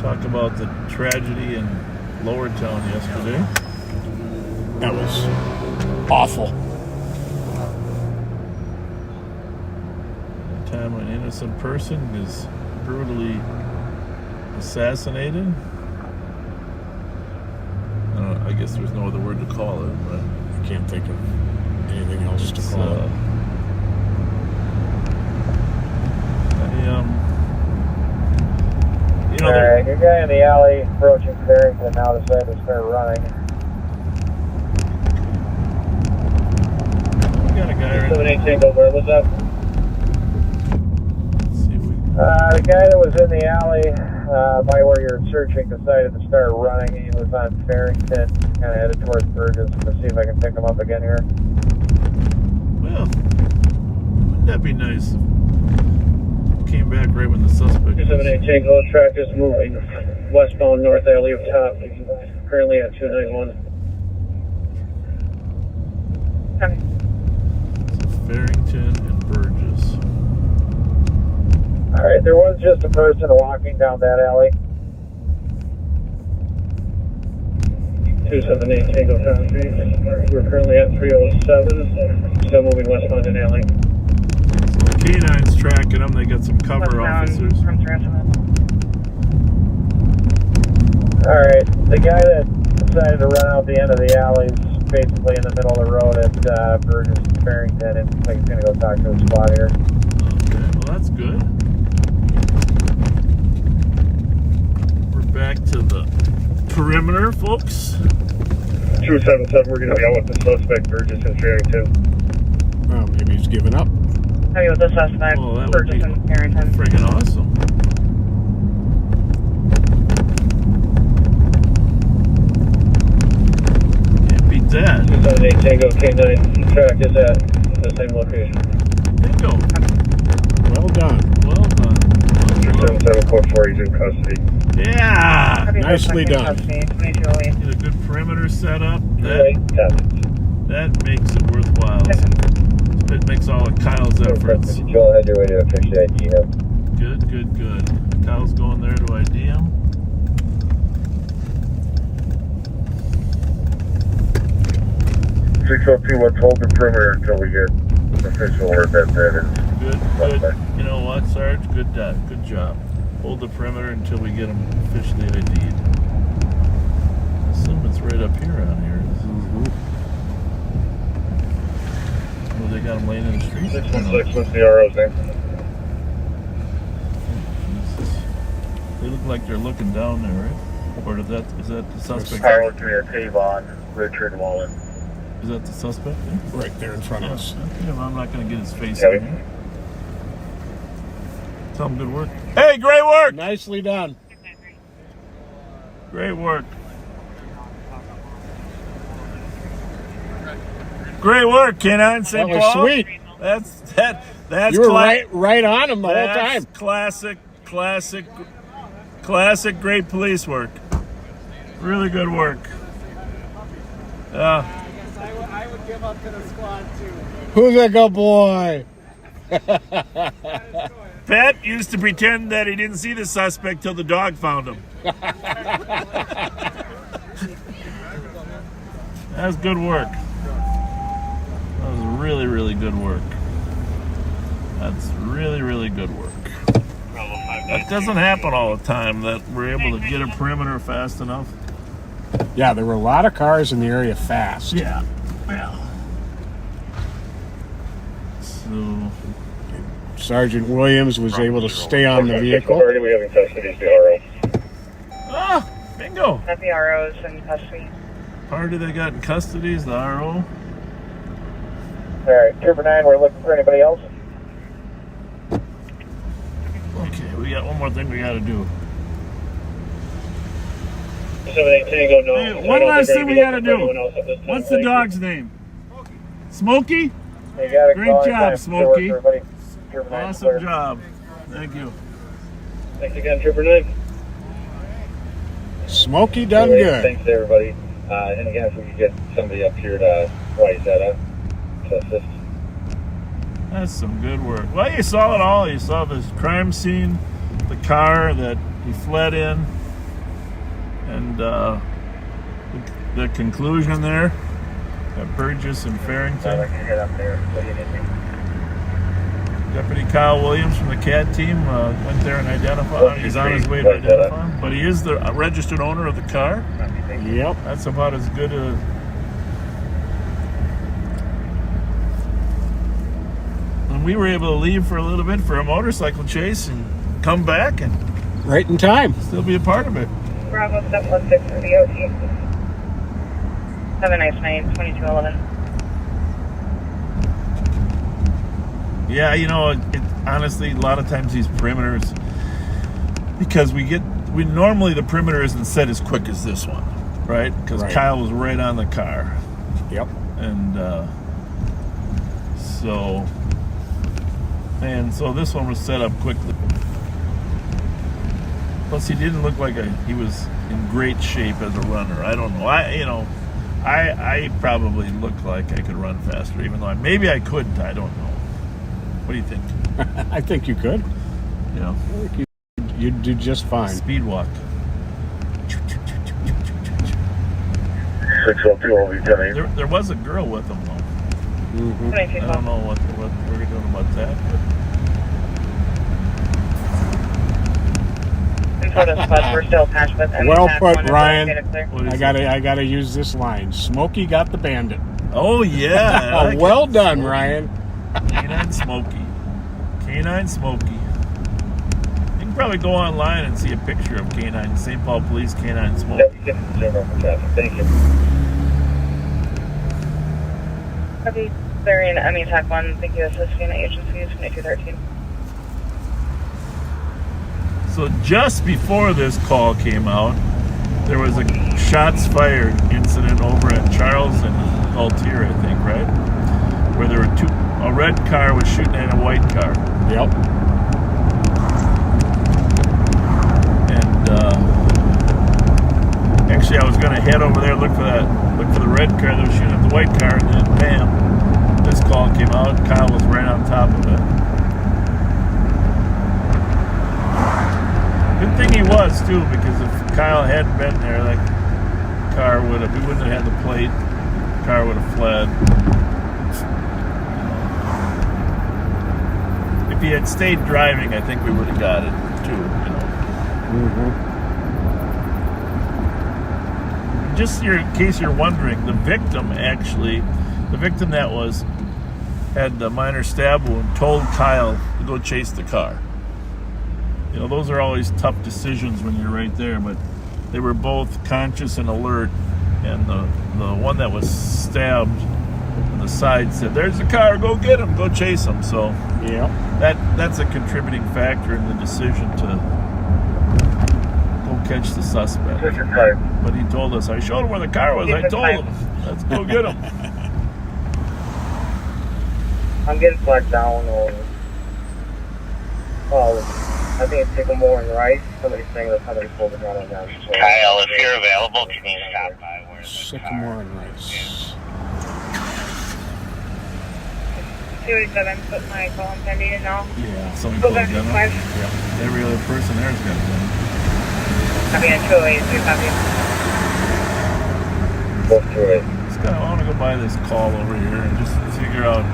talk about the tragedy in Lower Town yesterday.
That was awful.
The time an innocent person is brutally assassinated. I guess there's no other word to call it, but
I can't think of anything else to call it.
Alright, your guy in the alley approaching Barrington now decided to start running.
We got a guy right
78 Tango, where was that?
Let's see if we
The guy that was in the alley by where you're searching decided to start running. He was on Barrington, kind of headed towards Burgess. Let's see if I can pick him up again here.
Well, wouldn't that be nice? Came back right when the suspect
278 Tango, track is moving westbound north alley of top, currently at 291.
Okay.
So Farrington and Burgess.
Alright, there was just a person walking down that alley. 278 Tango Concrete. We're currently at 307, still moving westbound in alley.
So the K9's tracking them. They got some cover officers.
Alright, the guy that decided to run out the end of the alley is basically in the middle of the road at Burgess and Farrington, and I think he's going to go talk to his squad here.
Okay, well that's good. We're back to the perimeter, folks.
277, we're going to be out with the suspect, Burgess and Farrington.
Well, maybe he's given up.
Are you with the suspect?
Oh, that would be
Burgess and Farrington.
friggin' awesome. Can't beat that.
278 Tango K9, track is at the same location.
Bingo.
Well done.
Well done.
277 code 4, he's in custody.
Yeah!
Nicely done.
Get a good perimeter set up. That makes it worthwhile. It makes all of Kyle's efforts.
Joel had your way to officially ID him.
Good, good, good. Kyle's going there to ID him.
Let's hold the perimeter until we get official word that that is.
Good, good. You know what, Sarge? Good job. Hold the perimeter until we get them officially ID'd. I assume it's right up here on here. Well, they got them laying in the street.
616, what's the RO's name?
They look like they're looking down there, right? Or is that the suspect?
Carl Tavon, Richard Wallen.
Is that the suspect? Yeah?
Right there in front of us.
Yeah, I'm not going to get his face in here. Tell him good work. Hey, great work!
Nicely done.
Great work. Great work, K9 St.
That was
Paul.
sweet.
That's
you were right on him the whole time.
Classic great police work. Really good work.
I would give up to the squad too.
Who's a good boy?
Pat used to pretend that he didn't see the suspect till the dog found him. That's good work. That was really, really good work. That's really, really good work. That doesn't happen all the time, that we're able to get a perimeter fast enough.
Yeah, there were a lot of cars in the area fast.
Yeah. So
Sergeant Williams was able to stay on the vehicle.
Where do we have in custody? The RO.
Ah, bingo.
Got the ROs in custody.
Party they got in custody is the RO.
All right, Trooper 9, we're looking for anybody else.
Okay, we got one more thing we got to do.
No.
One last thing we got to do. What's the dog's name? Smokey? Great job, Smokey. Awesome job. Thank you.
Thanks again, Trooper 9.
Smokey done good.
Thanks to everybody. And again, if we could get somebody up here to wise that up to assist.
That's some good work. Well, you saw it all. You saw this crime scene, the car that he fled in, and the conclusion there at Burgess and Farrington.
Get up there. What do you need me?
Deputy Kyle Williams from the CAD team went there and identified him. He's on his way to identify him. But he is the registered owner of the car.
Yep.
That's about as good a... And we were able to leave for a little bit for a motorcycle chase and come back and...
Right in time.
Still be a part of it.
Bravo 716 for the OT. Have a nice night, 2211.
Yeah, you know, honestly, a lot of times these perimeters, because we normally the perimeter isn't set as quick as this one, right? Because Kyle was right on the car.
Yep.
And so this one was set up quickly. Plus, he didn't look like he was in great shape as a runner. I don't know. I probably looked like I could run faster, even though maybe I couldn't. I don't know. What do you think?
I think you could.
Yeah.
I think you'd do just fine.
Speed walk.
602 will be coming.
There was a girl with him, though.
Mm-hmm.
I don't know what we're doing about that.
We're still patched with
Well put, Ryan.
I
gotta use this line. Smokey got the bandit.
Oh yeah. Like
well done, Smokey. Ryan.
K9 Smokey. K9 Smokey. You can probably go online and see a picture of K9 St. Paul Police K9 Smokey.
Thank you.
Copy. Clearing ME TAC 1. Thank you, assisting agencies 2213.
So just before this call came out, there was a shots fired incident over at Charles and Altier, I think, right? Where there were a red car was shooting at a white car.
Yep.
And Actually, I was going to head over there, look for the red car that was shooting at the white car, and then bam, this call came out. Kyle was right on top of it. Good thing he was too, because if Kyle hadn't been there, that car we wouldn't have had the plate. The car would have fled. If he had stayed driving, I think we would have got it too. Just in case you're wondering, the victim that had the minor stab wound told Kyle to go chase the car. Those are always tough decisions when you're right there, but they were both conscious and alert, and the one that was stabbed on the side said, "There's the car, go get him, go chase him." So
yeah,
that's a contributing factor in the decision to go catch the suspect. But he told us, I showed him where the car was, I told him, let's go get him.
I'm getting flagged down on, I think it's Sycamore and Rice. Somebody's saying that somebody pulled it on them.
Kyle, if you're available, can you stop by where the
Sycamore and Rice.
287, put my call pending in now.
Yeah, somebody pulled a gun. Yeah, every other person there's got a gun.
Copy on 282, copy.
Both 282.
I want to go by this call over here and just figure out.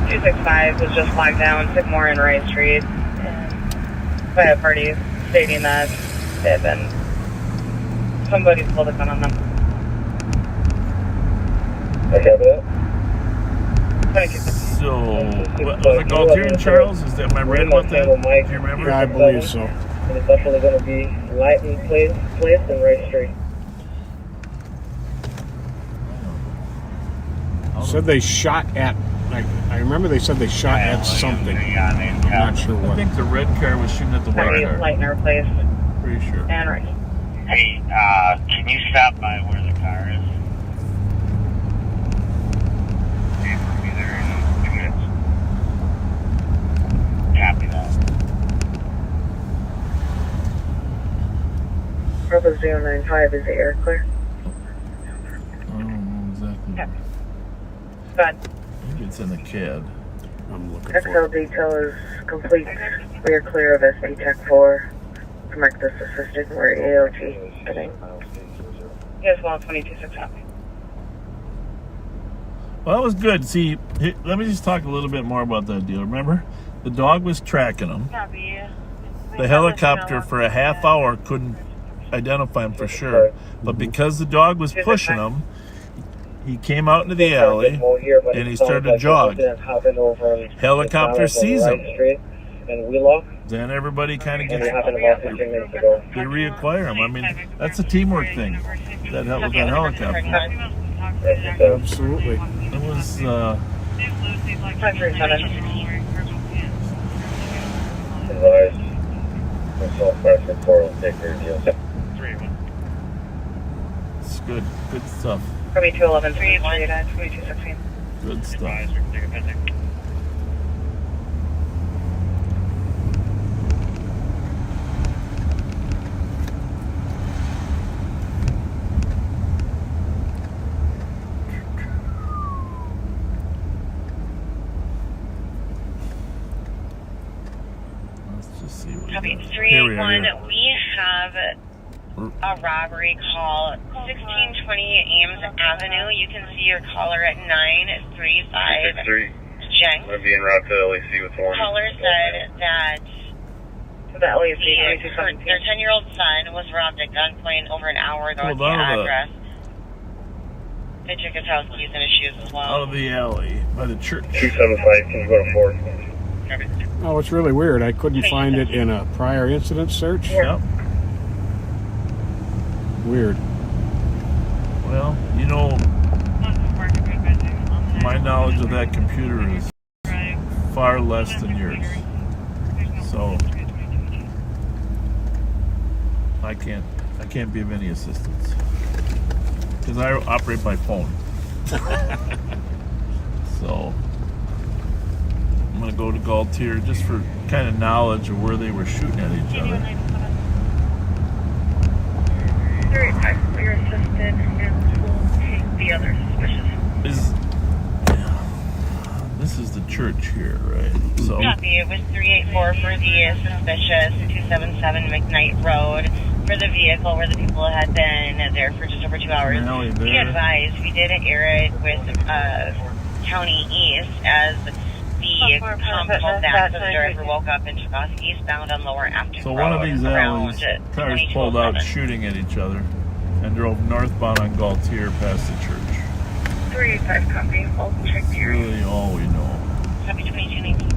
265 was just flagged down Sycamore and Rice Street by a party stating that they had been, somebody pulled a gun on them.
I have that.
So, was it Galtier, Charles? Am I right about that? Do you remember?
Yeah, I believe so.
And it's definitely going to be Lighton Place and Rice Street.
Said they shot at, I remember they said they shot at something. I'm not sure what.
I think the red car was shooting at the white car.
Lightner Place.
Pretty sure.
And Rice.
Hey, can you stop by where the car is? Okay, we'll be there in 2 minutes. Copy that.
Bravo 095, is the air clear?
I don't know exactly.
Yeah. Go ahead.
Maybe it's in the CAD.
I'm looking
XL
for.
detail is complete. We are clear of SP Tech 4. Mark this assisted. We're AOT today. Yes, well, 22.6 copy.
Well, that was good. See, let me just talk a little bit more about that deal. Remember, the dog was tracking him.
Copy.
The helicopter for a half hour couldn't identify him for sure. But because the dog was pushing him, he came out into the alley and he started to jog. Helicopter sees him. Then everybody kind of gets they reacquire him. I mean, that's a teamwork thing. That helped with that helicopter.
Absolutely.
It was it's good stuff.
Copy 211, 2216.
Good stuff.
Copy 381, we have a robbery call, 1620 Ames Avenue. You can see your caller at 935 Jen.
I'm being route to LAC with one.
Caller said that their 10-year-old son was robbed at gunpoint over an hour ago at the address. They took his house keys and his shoes as well.
Out of the alley by the church.
275, can you go to 4?
Oh, it's really weird. I couldn't find it in a prior incident search.
Yep.
Weird.
Well, you know, my knowledge of that computer is far less than yours. So I can't be of any assistance because I operate by phone. So I'm gonna go to Galtier just for kind of knowledge of where they were shooting at each other.
385, we are assisted and we'll take the other suspicious.
This is the church here, right? So
Copy. It was 384 for the suspicious 277 McKnight Road for the vehicle where the people had been there for just over 2 hours. Be advised, we did air it with County East as the pump called back, so the driver woke up and took off eastbound on Lower Afton
So
Road.
one of these alleys, cars pulled out shooting at each other and drove northbound on Gaultier past the church.
385 copy. I'll check here.
Really all we know.
Copy 2219.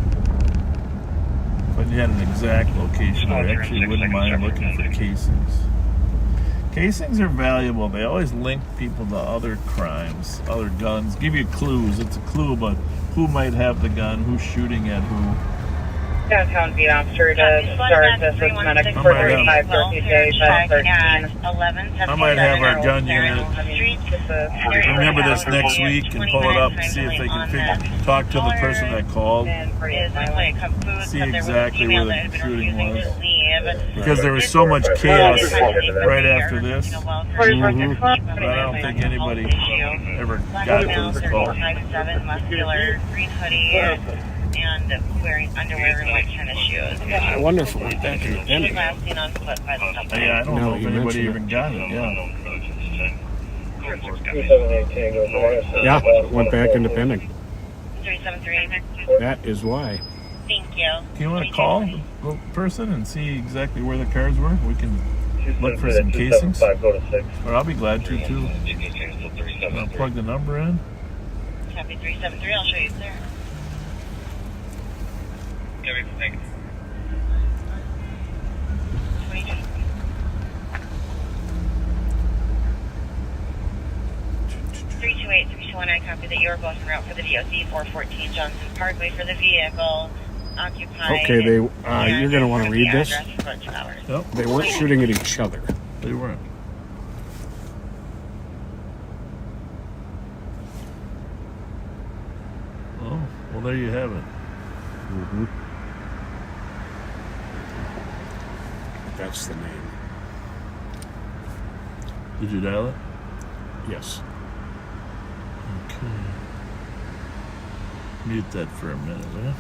If I had an exact location, I actually wouldn't mind looking for casings. Casings are valuable. They always link people to other crimes, other guns. Give you clues. It's a clue about who might have the gun, who's shooting at who.
Downtown beat officer to start this with medic for 35 birthday, 1213.
I might have our gun unit remember this next week and pull it up and see if they can talk to the person that called. See exactly where the shooting was. Because there was so much chaos right after this. But I don't think anybody ever got to this call.
5'7", muscular, green hoodie, and wearing underwear and white tennis shoes.
I wonder if it went back in the pending.
Last seen on foot by the company.
Yeah, I don't know if anybody even got it. Yeah.
Yeah, it went back into pending.
373.
That is why.
Thank you.
Can you want to call the person and see exactly where the cars were? We can look for some casings. Or I'll be glad to, too. I'll plug the number in.
Copy 373. I'll show you there.
Thanks.
328-321, I copy that you're both en route for the DOC 414 Johnson Parkway for the vehicle occupied.
Okay, you're going to want to read this.
Yep.
They weren't shooting at each other.
They weren't. Oh, well, there you have it.
Mm-hmm. That's the name.
Did you dial it?
Yes.
Okay. Mute that for a minute, will you?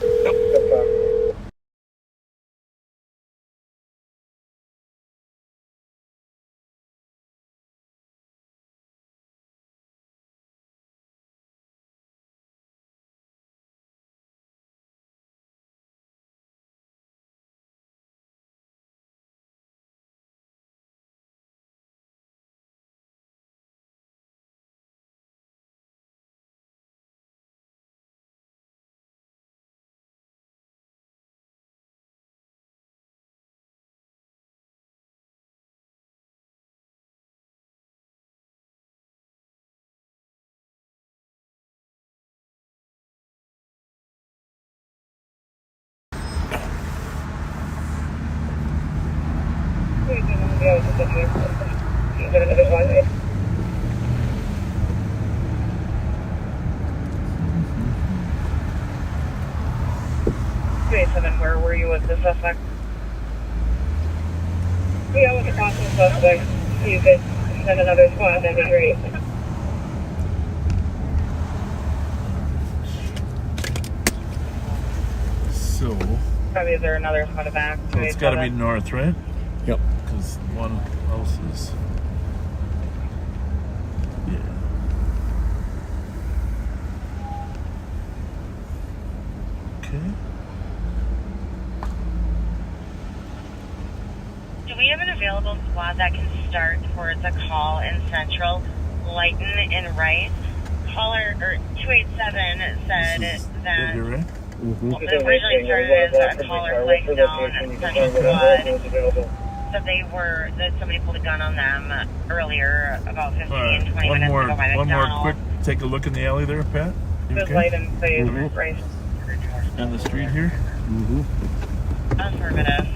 Where were you with the suspect?
Yeah, with the possible suspect. You could send another squad, that'd be great.
So,
Probably is there another squad of back?
so it's got to be north, right?
Yep.
Because one else is. Yeah. Okay.
Do we have an available squad that can start towards a call in Central, Lighton, and Rice? Caller, or 287 said that
Right?
Mm-hmm.
it originally started as a caller flight zone Central squad. So that somebody pulled a gun on them earlier, about 15, 20 minutes ago by
One more
McDonald's.
quick, take a look in the alley there, Pat. You
It was
okay?
Lighton, say
Mhm.
Rice.
And the street here.
Mm-hmm.
Affirmative.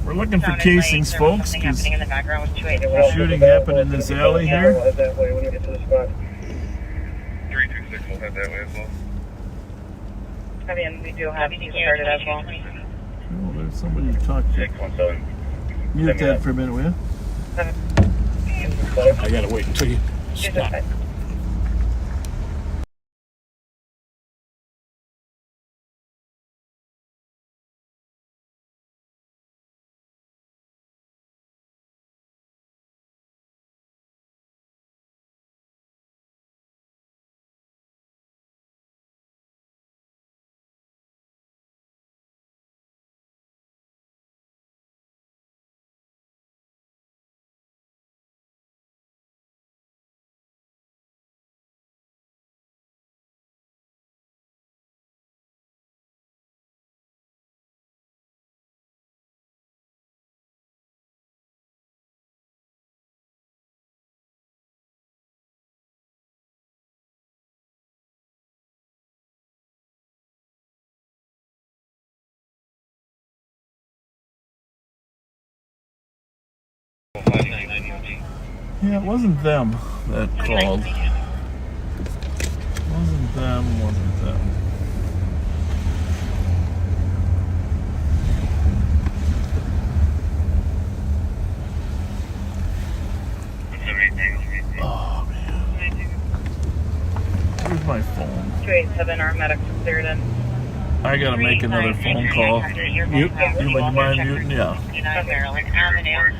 We're looking for
Sounded
casings,
like there was
folks.
something
'Cause
happening in the background with 287.
the shooting happened in this alley here.
326 will head that way as well.
I mean, we do have to start it as well.
Oh, there's somebody to talk to.
Jake 17.
Mute that for a minute, will you?
I gotta wait until you stop.
Yeah, it wasn't them that called. Wasn't them. Oh, man. Where's my phone?
287, our medics are cleared in.
I gotta make another phone call. You would you mind muting? Yeah.
59 Maryland Avenue.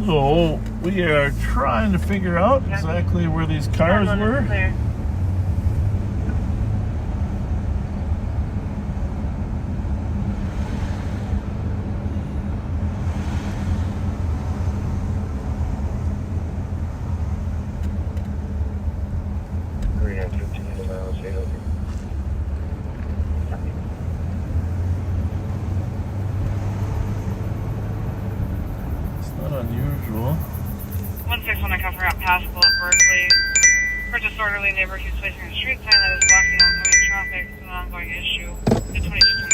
So we are trying to figure out exactly where these cars were. Unusual.
161 I cover out Pascal at Berkeley. For disorderly neighbor who's placing a street sign that is blocking oncoming traffic. It's an ongoing issue. The 2220.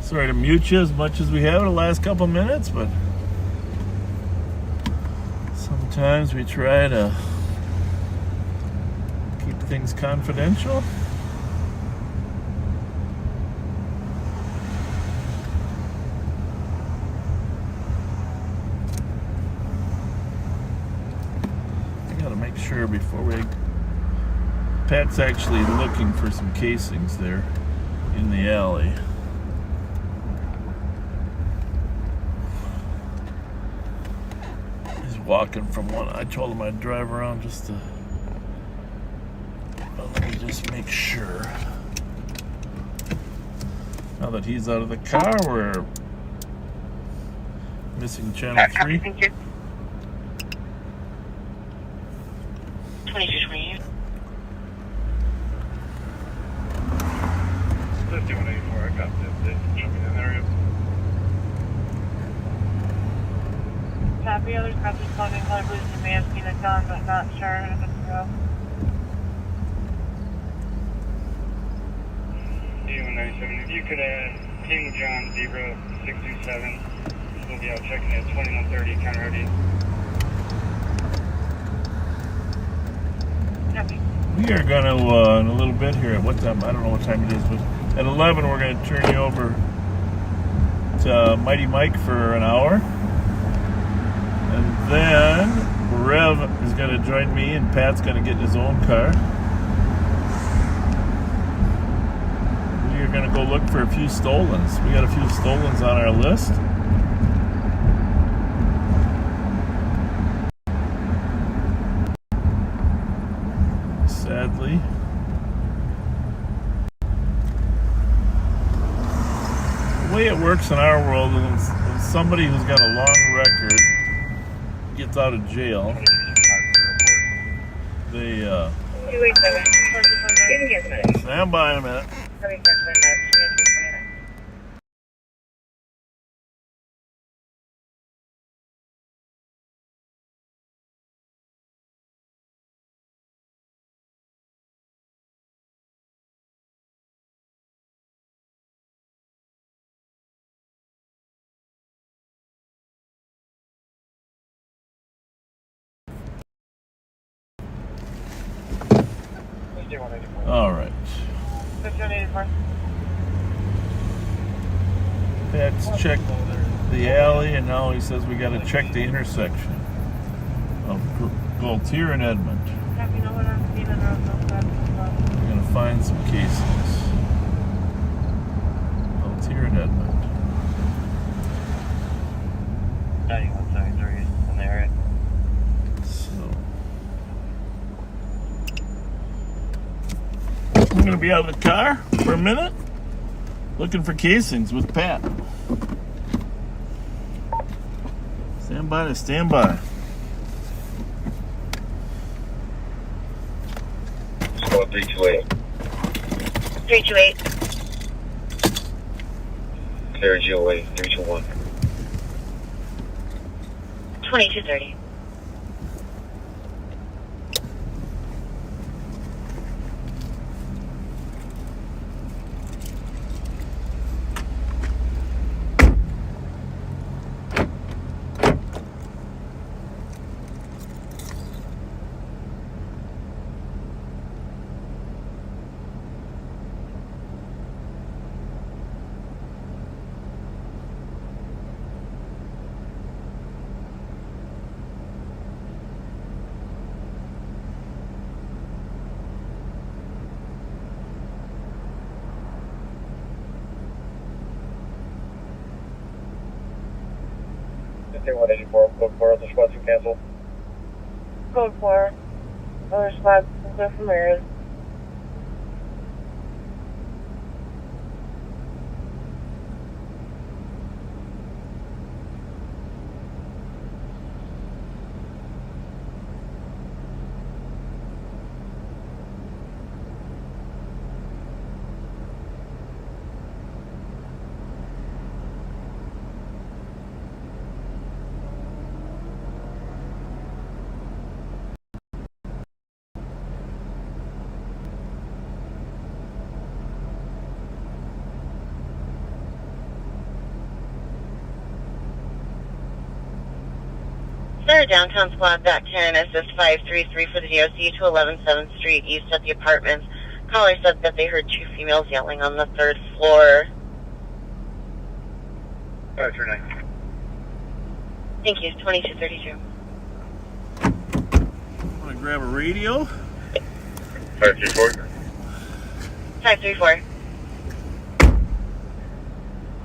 Sorry to mute you as much as we have in the last couple minutes, but sometimes we try to keep things confidential. I gotta make sure before we... Pat's actually looking for some casings there in the alley. Walking from one. I told him I'd drive around just to... Well, let me just make sure. Now that he's out of the car, we're missing channel 3.
Thank you. 2228.
5184, I got this. Jumping in there.
Copy. Others cops responding. Color blues may have seen a gun, but not sure if it's real.
D197, if you could King John Zebra 627, we'll be out checking at 2130, counter ready.
Copy.
We are going to, in a little bit here, at what time? I don't know what time it is, but at 11 we're going to turn you over to Mighty Mike for an hour. And then Rev is going to join me and Pat's going to get in his own car. We are going to go look for a few stolens. We got a few stolens on our list. Sadly. The way it works in our world is when somebody who's got a long record gets out of jail, they
287.
stand by a minute. All right.
5184.
Pat's checked the alley, and now he says we got to check the intersection of Gaultier and Edmond.
Copy. No one on Stephen Road. No traffic.
We're going to find some cases. Gaultier and Edmond.
9173 in the area.
I'm going to be out of the car for a minute looking for casings with Pat. Stand by to stand by.
Squad 328.
328.
Clear GOA 321.
2230.
Clear 184. Code 4. Other squads can cancel.
Code 4. Other squads can clear from areas.
Sir, downtown squad, back 10, assist 533 for the DOC to 11 7th Street East at the apartments. Caller said that they heard two females yelling on the 3rd floor.
539.
Thank you, 2232.
I'm going to grab a radio.
534.
534.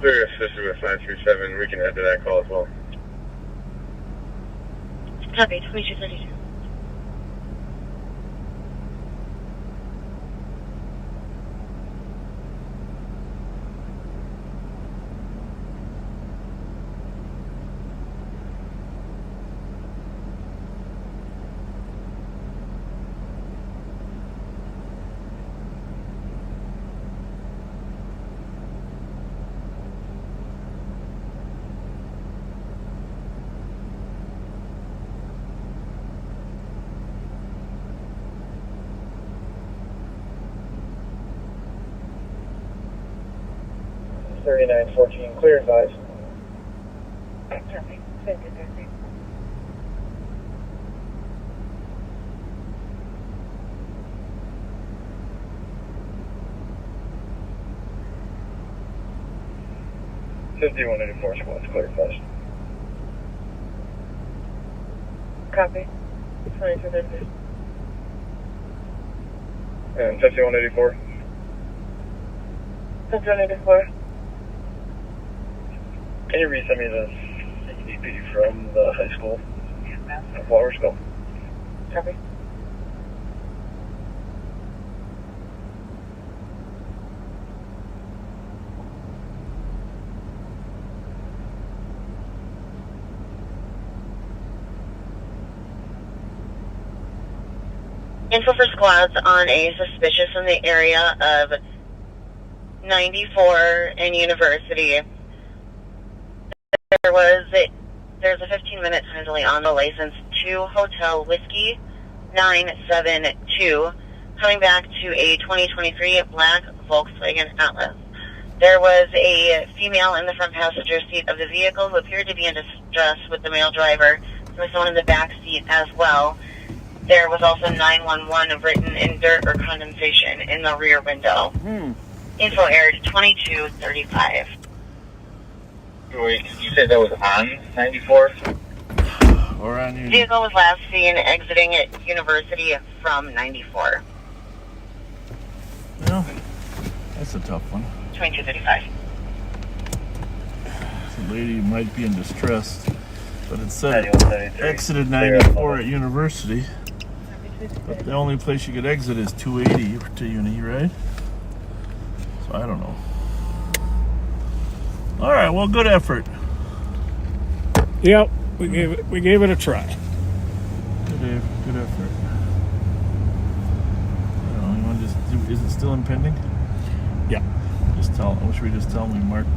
Clear assisted with 537. We can add to that call as well.
Copy, 2232.
3914, clear advice.
Copy. Thank you, Thursday.
$5184 squad's clear advice.
Copy. 2236.
And 5184.
5184.
Can you resend me the CDP from the high school? Flowers go.
Copy.
Info for squads on a suspicious in the area of 94 and University. There's a 15-minute time delay on the license to Hotel Whiskey 972, coming back to a 2023 black Volkswagen Atlas. There was a female in the front passenger seat of the vehicle who appeared to be in distress with the male driver. There was someone in the back seat as well. There was also 911 written in dirt or condensation in the rear window. Info aired 2235.
Wait, you said that was on 94?
Or on
The vehicle was last seen exiting at University from 94.
Well, that's a tough one.
2235.
The lady might be in distress, but it said exited 94 at University. But the only place you could exit is 280 to Uni, right? So I don't know. All right, well, good effort.
Yep, we gave it a try.
Good effort. I don't know, you want to just do, is it still impending?
Yeah.
Just tell, or should we just tell me mark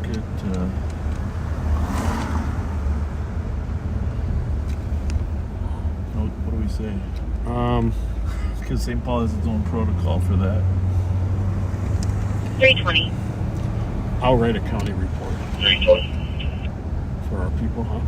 it, what do we say? Because St. Paul has its own protocol for that.
320.
I'll write a county report.
320.
For our people, huh?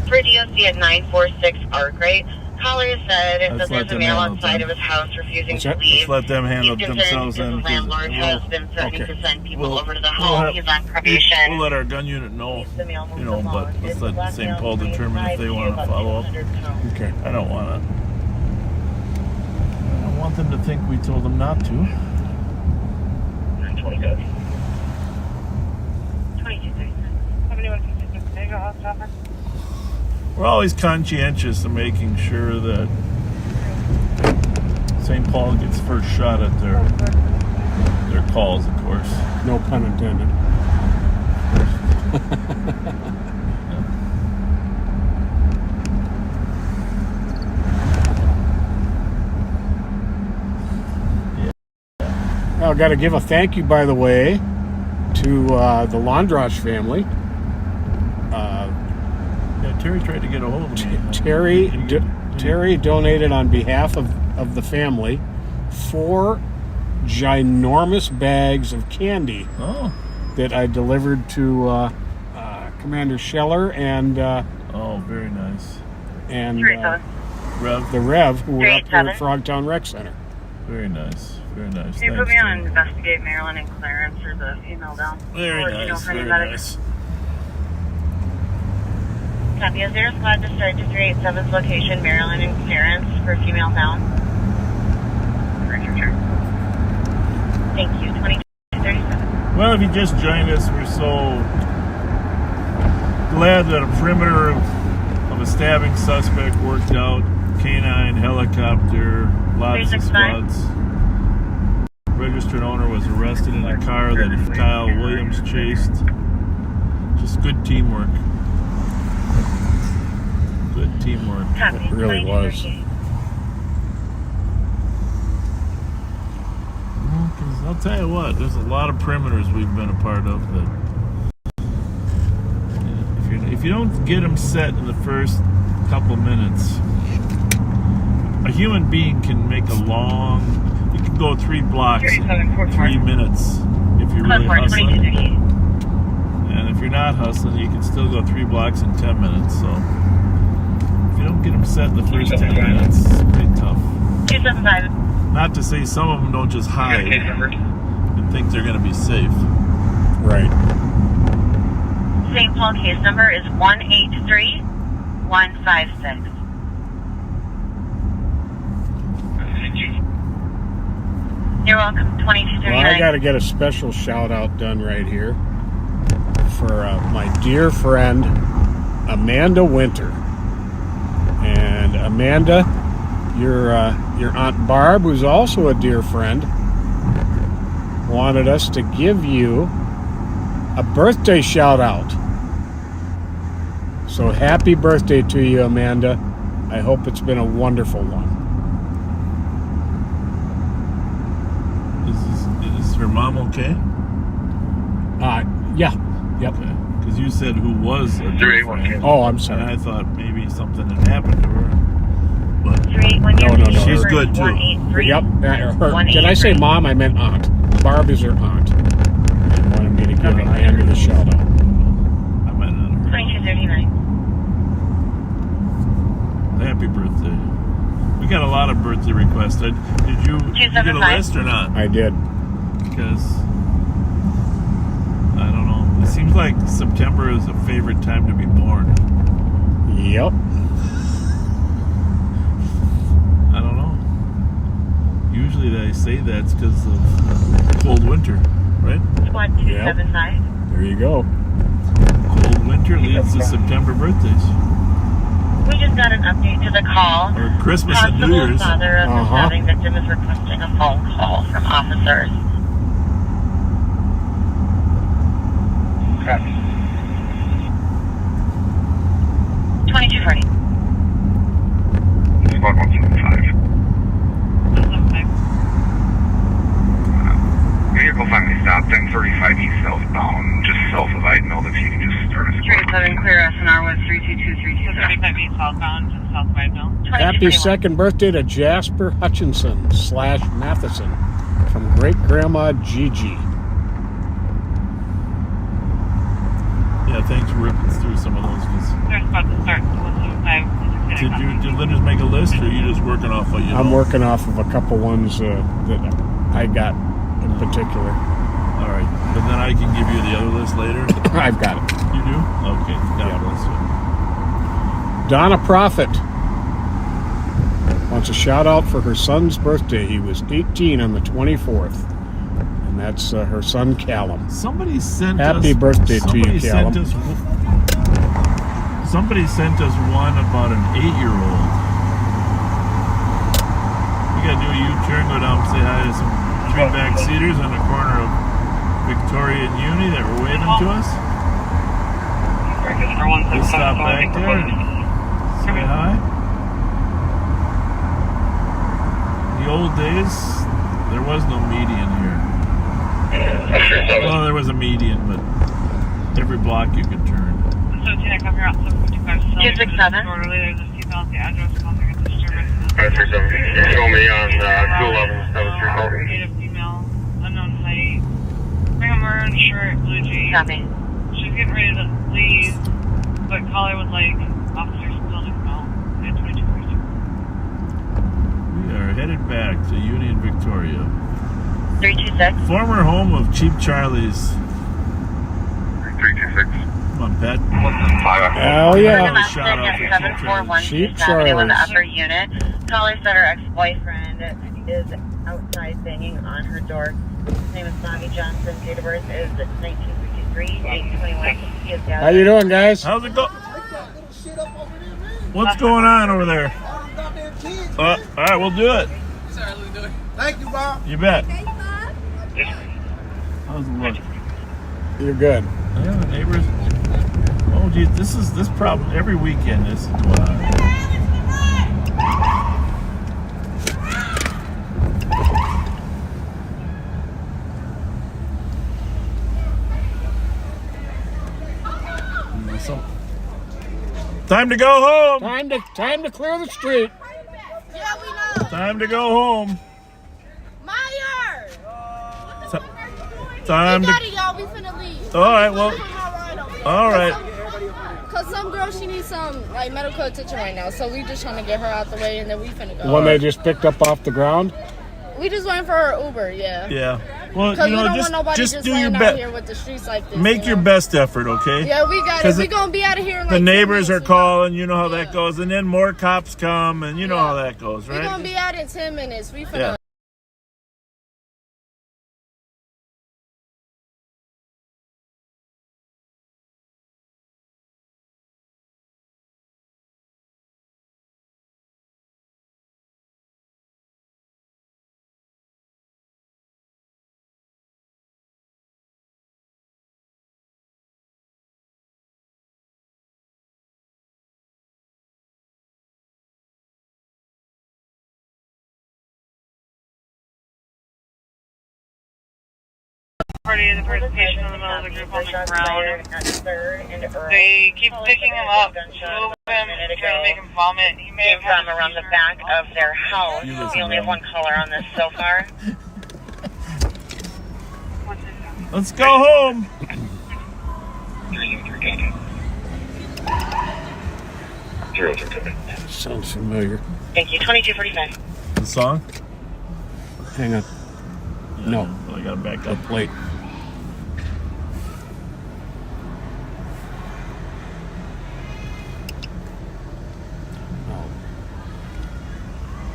For DOC at 946 Arkwright, caller said that there's a male outside of his house refusing to leave.
Let's let them handle
He's
themselves
concerned
in.
because the landlord has been threatening to send people over to the home. He's on probation.
We'll let our gun unit know, you know, but let's let St. Paul determine if they want to follow up.
Okay.
I don't want them to think we told them not to.
320 guys.
2236.
We're always conscientious of making sure that St. Paul gets first shot at their calls, of course.
No pun intended. I've got to give a thank you, by the way, to the Londrash family.
Terry tried to get a hold of me.
Terry donated on behalf of the family 4 ginormous bags of candy that I delivered to Commander Scheller and
oh, very nice.
And
Rev.
The Rev, who were up here at Frogtown Rec Center.
Very nice. Very nice.
Can you put me on investigate Maryland and Clarence for the female down?
Very nice. Very nice.
Copy. Is there a squad to start to 387's location, Maryland and Clarence, for female down? Roger. Thank you. 2237.
Well, if you just joined us, we're so glad that a perimeter of a stabbing suspect worked out. Canine, helicopter, lots of squads. Registered owner was arrested in a car that Kyle Williams chased. Just good teamwork. Good teamwork.
It really was.
I'll tell you what, there's a lot of perimeters we've been a part of that if you don't get them set in the first couple minutes, a human being can make a long, go 3 blocks in 3 minutes if you're really hustling. And if you're not hustling, you can still go 3 blocks in 10 minutes. So if you don't get them set in the first 10 minutes, it's pretty tough.
275.
Not to say some of them don't just hide and think they're going to be safe.
Right.
St. Paul case number is 183156. You're welcome. 2239.
Well, I got to get a special shout out done right here for my dear friend Amanda Winter. And Amanda, your Aunt Barb, who's also a dear friend, wanted us to give you a birthday shout out. So happy birthday to you, Amanda. I hope it's been a wonderful one.
Is her mom okay?
Yeah. Yep.
Okay. Because you said who was a dear friend.
Oh, I'm sorry.
And I thought maybe something had happened to her. But
No.
She's good too.
Yep. Did I say mom? I meant aunt. Barb is her aunt. She wanted me to give Amanda the shout out.
I meant not her.
2239.
Happy birthday. We got a lot of birthday requests. Did you get a list or not?
I did.
Because I don't know. It seems like September is a favorite time to be born.
Yep.
I don't know. Usually they say that's because of cold winter, right?
Squad 275.
There you go.
Cold winter leads to September birthdays.
We just got an update to the call.
Or Christmas and New Year's.
The father of the stabbing victim is requesting a phone call from officers. 2240.
Squad 175. Vehicle finally stopped, 1035 east southbound, just south of Idemeld. If you can just start a squad.
37 clear SNR was 32232. 35 east southbound, just south of Idemeld.
Happy second birthday to Jasper Hutchinson / Matheson from Great Grandma Gigi.
Yeah, thanks for ripping through some of those.
They're about to start 175.
Did Linda's make a list, or are you just working off what you know?
I'm working off of a couple ones that I got in particular.
All right, but then I can give you the other list later.
I've got it.
You do? Okay, God bless you.
Donna Prophet wants a shout out for her son's birthday. He was 18 on the 24th. And that's her son, Callum.
Somebody sent
Happy birthday to you, Callum.
Somebody sent us one about an 8-year-old. We gotta do a U-turn, go down and say hi to some 3 backseaters on the corner of Victoria and Uni that were waving to us. We'll stop back there and say hi. In the old days, there was no median here. Well, there was a median, but every block you could turn.
267.
There's a seatbelt, the address, calling a disturbances.
537. You show me on 211 7th Street.
Female, unknown height. Bring a maroon shirt, blue jeans.
Copy.
She's getting ready to leave, but caller would like officers still to come out at 2242.
We are headed back to Union, Victoria.
326.
Former home of Cheap Charlie's.
326.
Come on, Pat.
Hell yeah.
Shout out to
741
Cheap
Avenue in the
Charlie's.
upper unit. Caller said her ex-boyfriend is outside banging on her door. His name is Bobby Johnson. Date of birth is 1953, 821. He is
How you doing, guys?
How's it go? What's going on over there? All right, we'll do it.
Thank you, Bob.
You bet. How's it look?
You're good.
Yeah, the neighbors. Oh, geez, this problem every weekend. This is going on. Time to go home.
Time to clear the street.
Yeah, we know.
Time to go home.
Maya!
Time
We
to.
got it, y'all. We finna leave.
All right, well. All right.
Cause some girl, she needs some like medical attention right now, so we just trying to get her out the way, and then we finna go.
The one they just picked up off the ground?
We just waiting for her Uber, yeah.
Yeah. Well,
Cause
you know,
we don't want nobody
just
just
do your
laying out
best.
here with the streets like this.
Make your best effort, okay?
Yeah, we got it. We gonna be out of here in like
the
10
neighbors
minutes,
are calling, you know how that goes, and then more cops come, and you know how that goes,
We
right?
gonna be out in 10 minutes. We finna.
Yeah.
Party the first patient in the middle of the group on the ground. They keep picking him up, move him, trying to make him vomit. He may have
From around the back of their house. We only have one caller on this so far.
Let's go home.
Sounds familiar.
Thank you. 2245.
The song?
Hang on. No.
I gotta back up.
Plate.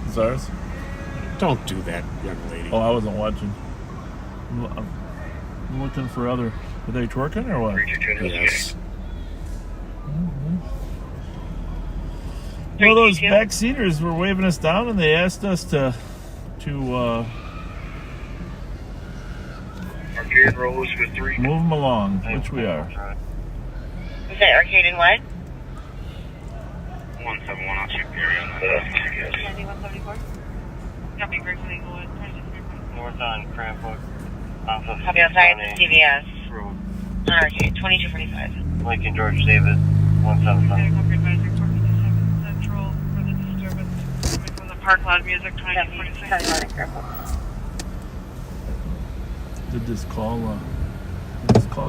Is ours?
Don't do that, young lady.
Oh, I wasn't watching. I'm looking for other. Are they twerking or what?
Yes.
Well, those backseaters were waving us down, and they asked us to
Arcade Rose with 3.
move them along, which we are.
Is that arcade in what?
171 on Chick area on the
Candy 174. Copy, Gregson Inglewood.
north on Cranbrook.
Copy outside CVS.
Road.
Arcade 2245.
Lincoln George David 175.
Central for the disturbance coming from the park loud music 2246.
Did this call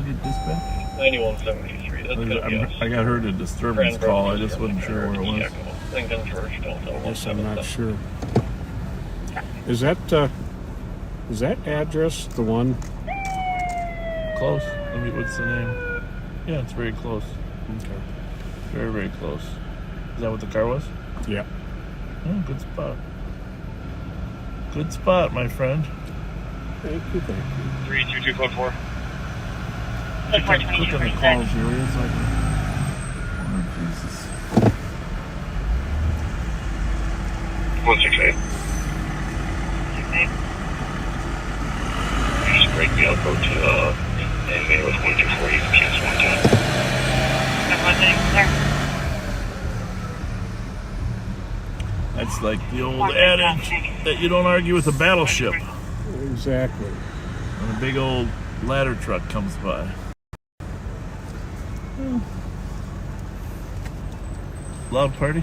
get dispatched?
9173. That's good.
I got heard a disturbance call. I just wasn't sure where it was.
Lincoln George Delta.
Yes, I'm not sure. Is that address the one?
Close. What's the name? Yeah, it's very close.
Okay.
Very, very close. Is that what the car was?
Yeah.
Oh, good spot. Good spot, my friend.
Thank you.
32244.
Click on the calls here, so I can... Oh, Jesus.
168. Just break me out, go to and main with 1240 PS 110.
That's like the old adage that you don't argue with a battleship.
Exactly.
When a big old ladder truck comes by. Loud party?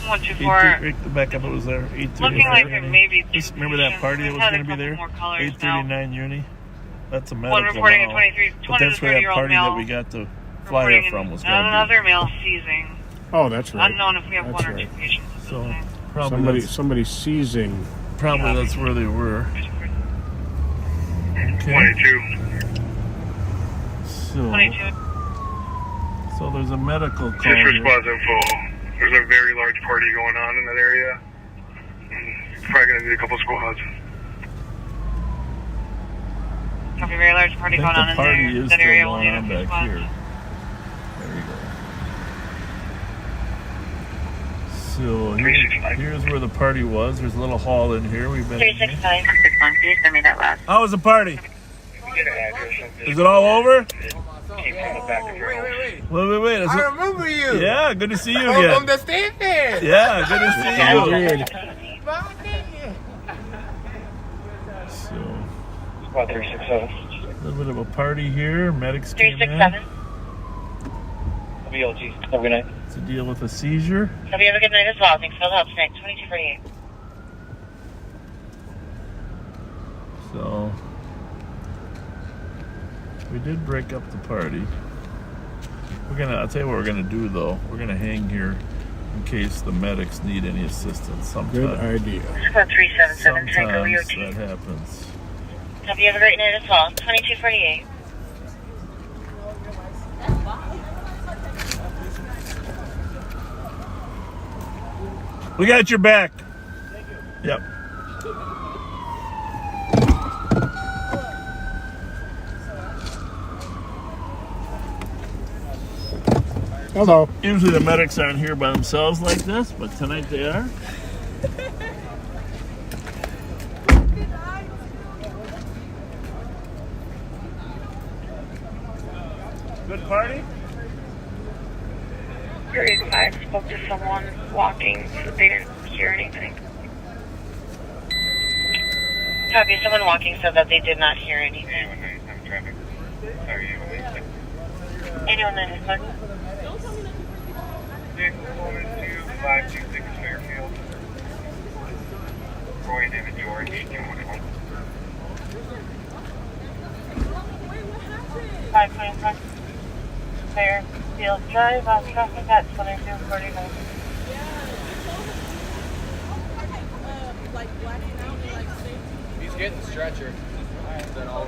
124.
Back up, it was there. 8:30.
Looking like there may be
Just remember that party that was
Had a
going to be there?
couple more callers now.
839 Uni. That's a
One
medical
reporting
now.
a 23
But that's where that
20-year-old
party
male
that we got the flyer
reporting
from was going to
another male seizing.
Oh, that's right.
Unknown if we have
That's
one or
right.
two patients.
be. So probably
Somebody seizing.
Probably that's where they were. Okay.
22.
So,
22.
so there's a medical call
Just for
here.
squads info, there's a very large party going on in that area. Probably going to need a couple squads.
Copy, very large party
I think
going on
the
in
party
there.
is
That
still
area will
going
need a
on
few
back
spots.
here. There you go. So here's where the party was. There's a little hall in here. We've been.
365. 61. Can you send me that last?
How was the party?
Get an address.
Is it all over?
Came from the back of your house.
Wait. Is
I
it...
remember you.
Yeah, good to see you
From
again.
the station.
Yeah, good to see you. So,
Squad 367.
a little bit of a party here. Medics came in.
367.
BLG. Have a good night.
To deal with a seizure.
Hope you have a good night as well. Thanks for the help tonight. 2248.
So did break up the party. I'll tell you what we're gonna do though. We're gonna hang here in case the medics need any assistance.
Good idea.
377 Tango
Sometimes
UT.
that happens.
Hope you have a great night as well. 2248.
We got your back. Yep.
Hello.
Usually the medics aren't here by themselves like this, but tonight they are. Good party?
Period 5 spoke to someone walking, so they didn't hear anything. Copy, someone walking said that they did not hear anything. 8196.
526 Fairfield. Roy David George, 211.
525 Fairfield Drive, on traffic at 2249.
He's getting the stretcher. Then I'll...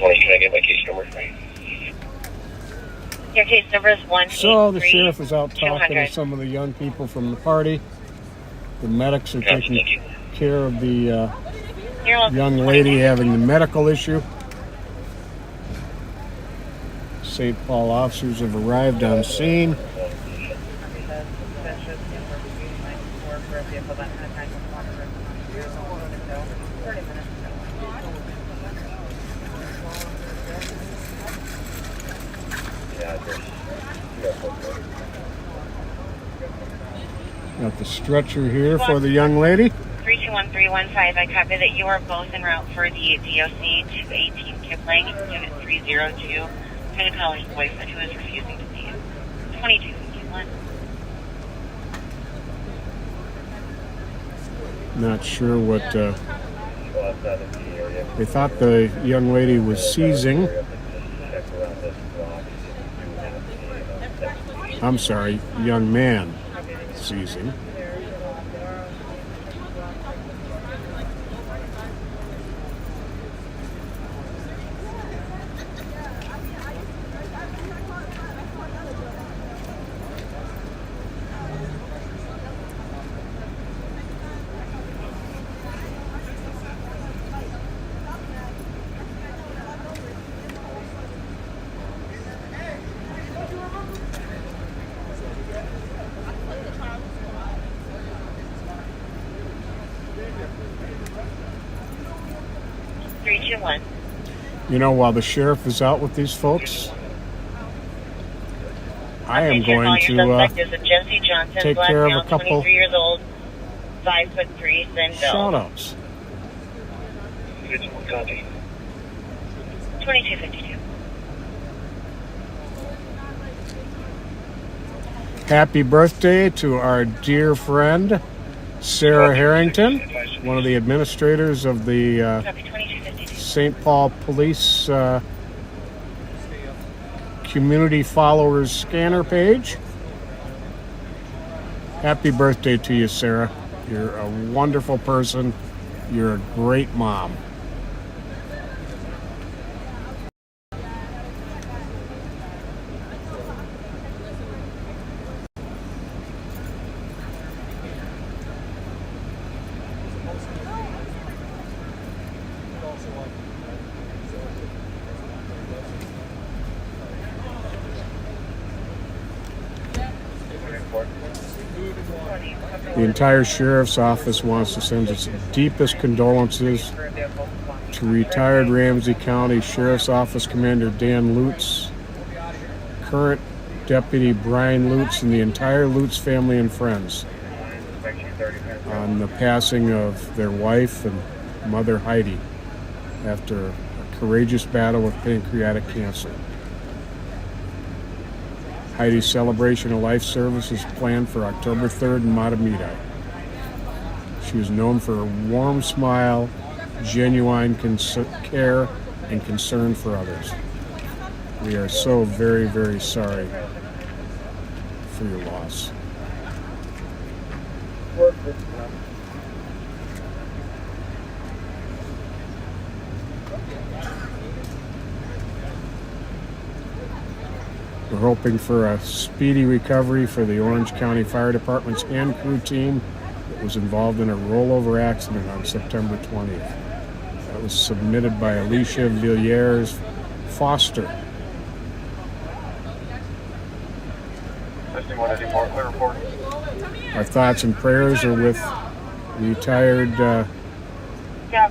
Can I get my case number?
Your case number is 183.
So the sheriff is out talking
200.
to some of the young people from the party. The medics are taking care of the young lady having the medical issue. St. Paul officers have arrived on scene. Got the stretcher here for the young lady.
321315, I copy that you are both en route for the DOC 218 Kipling, Unit 302, for the college boyfriend who is refusing to see you. 2251.
Not sure what they thought the young lady was seizing. I'm sorry, young man seizing. You know, while the sheriff is out with these folks, I am going to take care of a couple
23 years old, 5'3", thin build.
shout-outs.
2252.
Happy birthday to our dear friend, Sarah Harrington, one of the administrators of the St. Paul Police Community Followers Scanner page. Happy birthday to you, Sarah. You're a wonderful person. You're a great mom. The entire sheriff's office wants to send its deepest condolences to retired Ramsey County Sheriff's Office Commander Dan Lutz, current Deputy Brian Lutz, and the entire Lutz family and friends on the passing of their wife and mother Heidi after a courageous battle with pancreatic cancer. Heidi's celebration of life service is planned for October 3rd in Matamidi. She was known for her warm smile, genuine care, and concern for others. We are so very, very sorry for your loss. We're hoping for a speedy recovery for the Orange County Fire Department's hand crew team that was involved in a rollover accident on September 20th. That was submitted by Alicia Villiers Foster. Our thoughts and prayers are with retired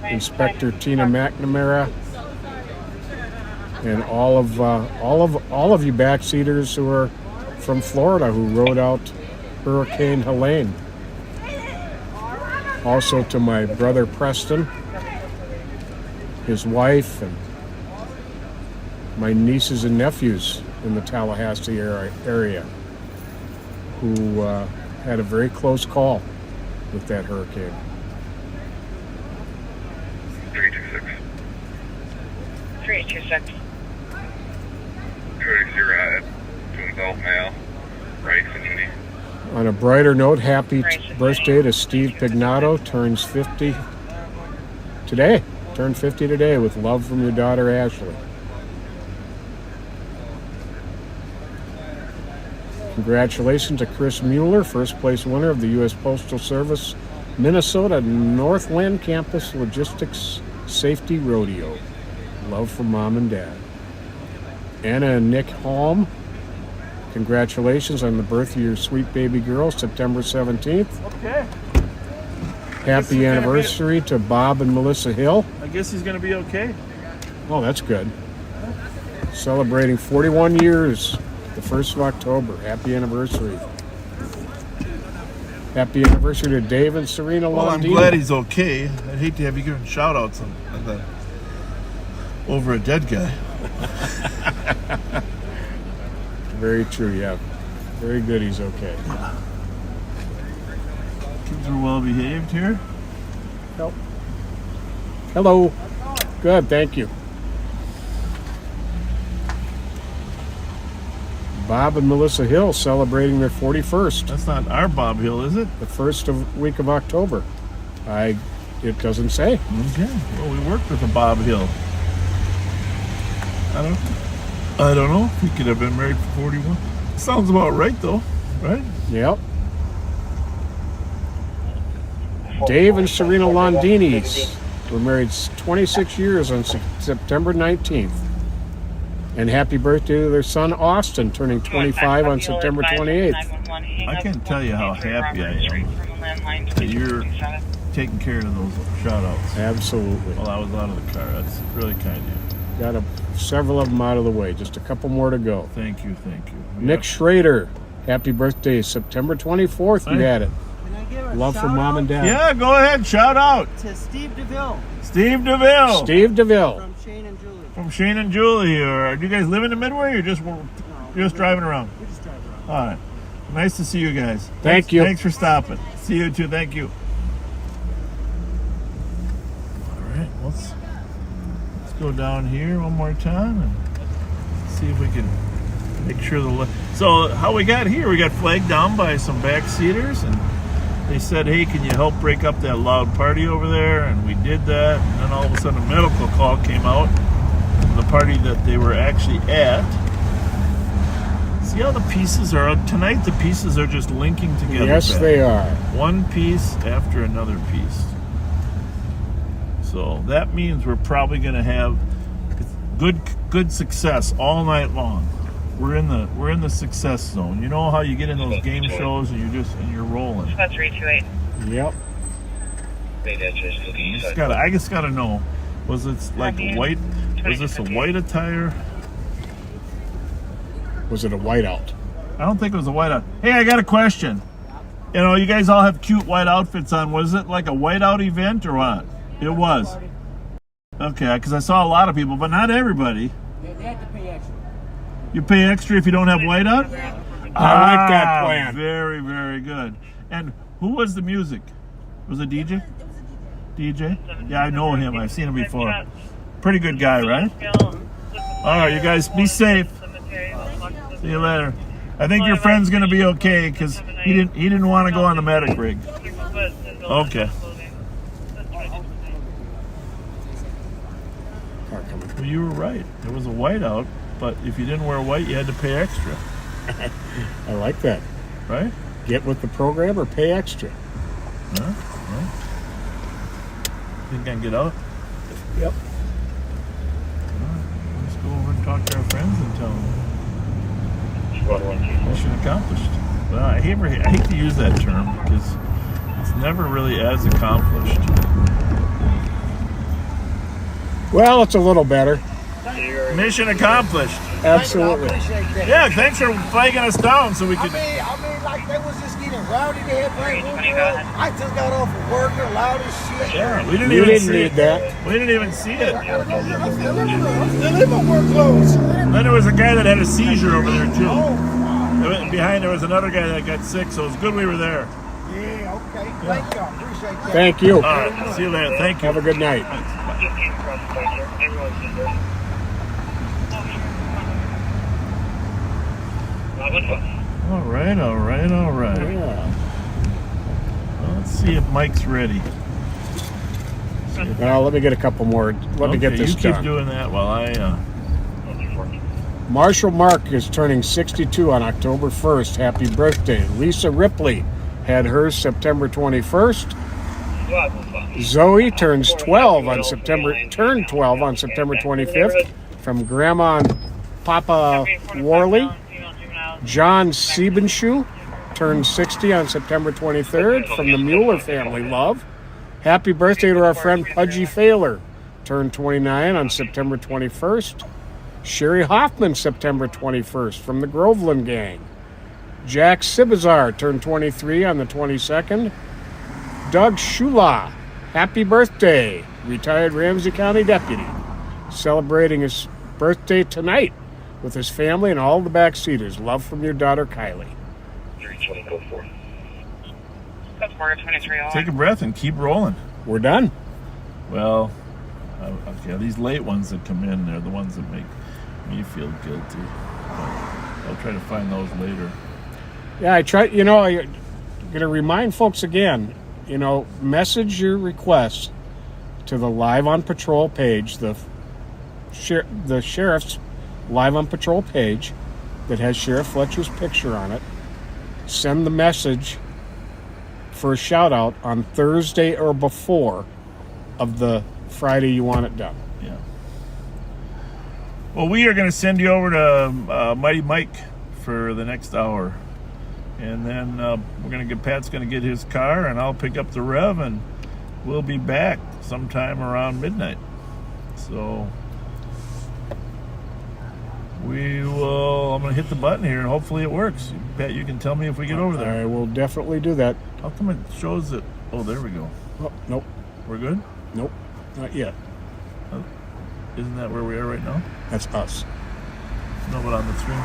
Inspector Tina McNamara and all of you backseaters who are from Florida who rode out Hurricane Helene. Also to my brother Preston, his wife, and my nieces and nephews in the Tallahassee area who had a very close call with that hurricane.
326.
326.
Courtesy ride to adult male, Bryce and Indy.
On a brighter note, happy birthday to Steve Pignato, turns 50 today. Turned 50 today, with love from your daughter Ashley. Congratulations to Chris Mueller, first place winner of the U.S. Postal Service Minnesota Northland Campus Logistics Safety Rodeo. Love from Mom and Dad. Anna and Nick Holm, congratulations on the birth of your sweet baby girl, September 17th.
Okay.
Happy anniversary to Bob and Melissa Hill.
I guess he's going to be okay.
Oh, that's good. Celebrating 41 years, the 1st of October. Happy anniversary. Happy anniversary to Dave and Serena Londini.
Well, I'm glad he's okay. I'd hate to have you giving shout-outs over a dead guy.
Very true, yeah. Very good, he's okay.
Kids are well behaved here.
Help. Hello. Good, thank you. Bob and Melissa Hill celebrating their 41st.
That's not our Bob Hill, is it?
The first week of October. It doesn't say.
Okay. Well, we worked with a Bob Hill. I don't know. He could have been married for 41. Sounds about right, though. Right?
Yep. Dave and Serena Londini were married 26 years on September 19th. And happy birthday to their son Austin, turning 25 on September 28th.
I can't tell you how happy I am that you're taking care of those shout-outs.
Absolutely.
While I was out of the car. That's really kind of you.
Got several of them out of the way. Just a couple more to go.
Thank you.
Nick Schrader, happy birthday, September 24th. You had it.
Can I give a
love from Mom and Dad.
Yeah, go ahead. Shout out
to Steve DeVille.
Steve DeVille.
From Shane and Julie.
From Shane and Julie. Or do you guys live in the Midway, or just driving around?
We just drive around.
All right. Nice to see you guys.
Thank you.
Thanks for stopping. See you too. Thank you. All right. Let's go down here one more time and see if we can make sure so how we got here, we got flagged down by some backseaters, and they said, hey, can you help break up that loud party over there? And we did that, and then all of a sudden a medical call came out from the party that they were actually at. See how the pieces are tonight? The pieces are just linking together.
Yes, they are.
One piece after another piece. So that means we're probably going to have good success all night long. we're in the success zone. You know how you get in those game shows and you're rolling.
That's 328.
Yep.
I just gotta know, was it like a white? Was this a white attire?
Was it a whiteout?
I don't think it was a whiteout. Hey, I got a question. You know, you guys all have cute white outfits on. Was it like a whiteout event or what? It was. Okay, because I saw a lot of people, but not everybody.
They had to pay extra.
You pay extra if you don't have whiteout?
I like that plan.
Very, very good. And who was the music? Was it DJ? DJ? Yeah, I know him. I've seen him before. Pretty good guy, right? All right, you guys be safe. See you later. I think your friend's gonna be okay because he didn't want to go on the medic rig. Okay. Well, you were right. It was a whiteout, but if you didn't wear white, you had to pay extra.
I like that.
Right?
Get with the program or pay extra.
Huh? Think I can get out?
Yep.
Let's go over and talk to our friends and tell them. Mission accomplished. Well, I hate to use that term because it's never really as accomplished.
Well, it's a little better.
Mission accomplished.
Absolutely.
Yeah, thanks for flagging us down so we could.
I mean, like they was just getting rowdy. They had playing I just got off of work. They're loud as shit.
Yeah, we didn't
You
even
didn't
see
need
it.
that.
We didn't even see it.
I'm still in my work clothes.
Then there was a guy that had a seizure over there too. Behind there was another guy that got sick, so it's good we were there.
Yeah, okay. Thank you. I appreciate that.
Thank you.
All right, see you later. Thank you.
Have a good night.
All right.
Yeah.
Well, let's see if Mike's ready.
Well, let me get a couple more. Let me get this
you keep
done.
doing that while I.
Marshall Mark is turning 62 on October 1st. Happy birthday. Lisa Ripley had hers September 21st. Zoe turns 12 on September 25th from Grandma and Papa Worley. John Siebenschuh turned 60 on September 23rd from the Mueller family. Love. Happy birthday to our friend Pudgy Failer. Turned 29 on September 21st. Sherry Hoffman, September 21st, from the Groveland gang. Jack Sibazar turned 23 on the 22nd. Doug Shula, happy birthday, retired Ramsey County deputy, celebrating his birthday tonight with his family and all the backseaters. Love from your daughter, Kylie.
Take a breath and keep rolling.
We're done.
Well, yeah, these late ones that come in, they're the ones that make me feel guilty. But I'll try to find those later.
Yeah, I try. I'm going to remind folks again. Message your requests to the Live on Patrol page, the sheriff's Live on Patrol page that has Sheriff Fletcher's picture on it. Send the message for a shout out on Thursday or before of the Friday you want it done.
Yeah. Well, we are going to send you over to Mighty Mike for the next hour. And then Pat's going to get his car, and I'll pick up the Rev, and we'll be back sometime around midnight. So I'm going to hit the button here, and hopefully it works. Pat, you can tell me if we get over there.
I will definitely do that.
How come it shows that? Oh, there we go.
Oh, nope.
We're good?
Nope, not yet.
Oh, isn't that where we are right now?
That's us.
No, but on the screen.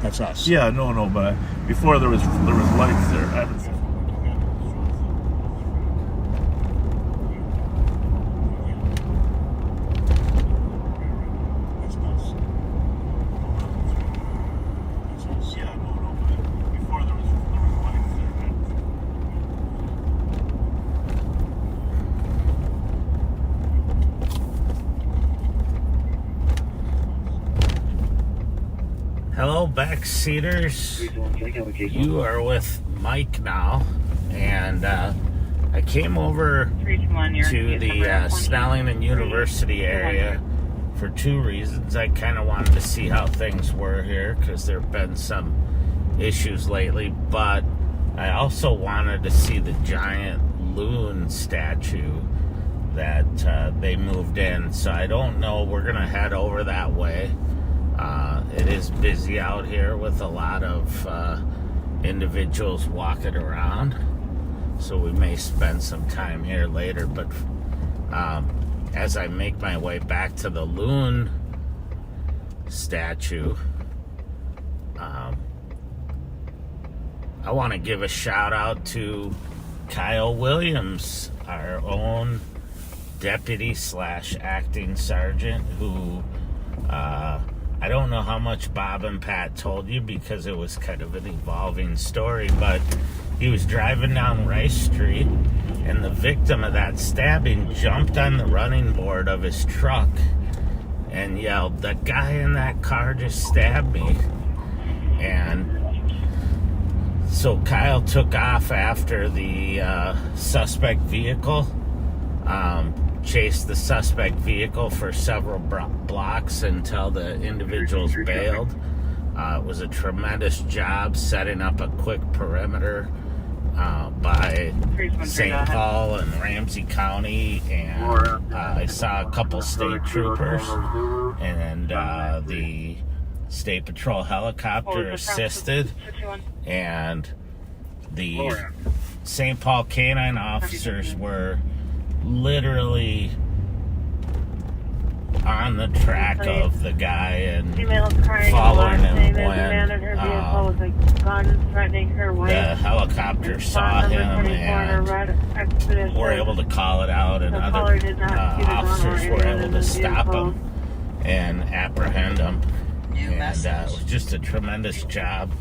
That's us.
Yeah, no, but before there was lights there. I haven't seen.
Hello, backseaters. You are with Mike now, and I came over to the Snellington University area for two reasons. I kind of wanted to see how things were here because there have been some issues lately, but I also wanted to see the giant loon statue that they moved in. So I don't know. We're going to head over that way. It is busy out here with a lot of individuals walking around. So we may spend some time here later. But as I make my way back to the loon statue, I want to give a shout out to Kyle Williams, our own deputy / acting sergeant, who I don't know how much Bob and Pat told you because it was kind of an evolving story, but he was driving down Rice Street and the victim of that stabbing jumped on the running board of his truck and yelled, "The guy in that car just stabbed me." And so Kyle took off after the suspect vehicle, chased the suspect vehicle for several blocks until the individuals bailed. It was a tremendous job setting up a quick perimeter by St. Paul and Ramsey County, and I saw a couple state troopers, and the State Patrol helicopter assisted, and the St. Paul canine officers were literally on the track of the guy and following him when the helicopter saw him and were able to call it out, and other officers were able to stop him and apprehend him. And it was just a tremendous job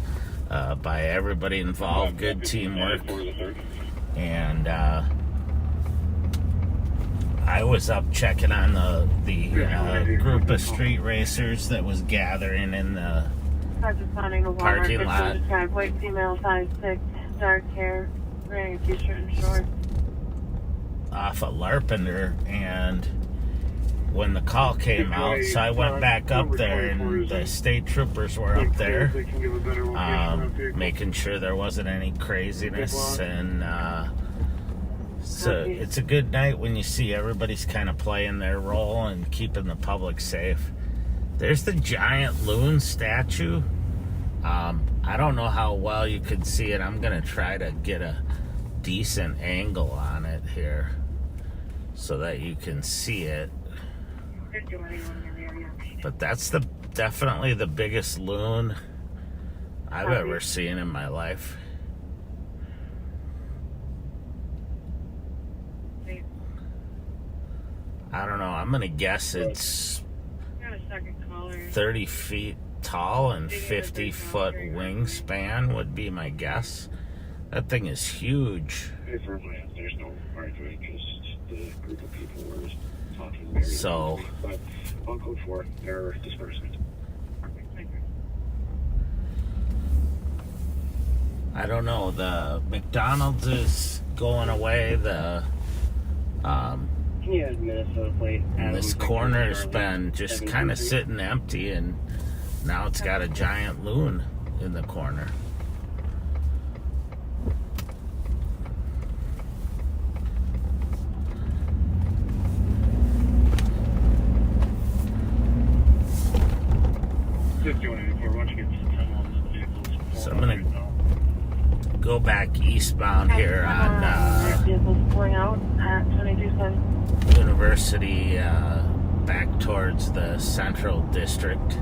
by everybody involved, good teamwork. And I was up checking on the group of street racers that was gathering in the parking lot.
White female, 5'6", dark hair, wearing a t-shirt and shorts.
Off of Larpenter, and when the call came out, so I went back up there, and the state troopers were up there, making sure there wasn't any craziness, and so it's a good night when you see everybody's kind of playing their role and keeping the public safe. There's the giant loon statue. I don't know how well you could see it. I'm going to try to get a decent angle on it here so that you can see it. But that's definitely the biggest loon I've ever seen in my life. I don't know. I'm going to guess it's 30 feet tall and 50-foot wingspan would be my guess. That thing is huge.
There's no arguing, just the group of people were talking very
so,
but I'll go for their disbursement.
I don't know. The McDonald's is going away. The this corner's been just kind of sitting empty, and now it's got a giant loon in the corner. So I'm gonna go back eastbound here on University, back towards the Central District.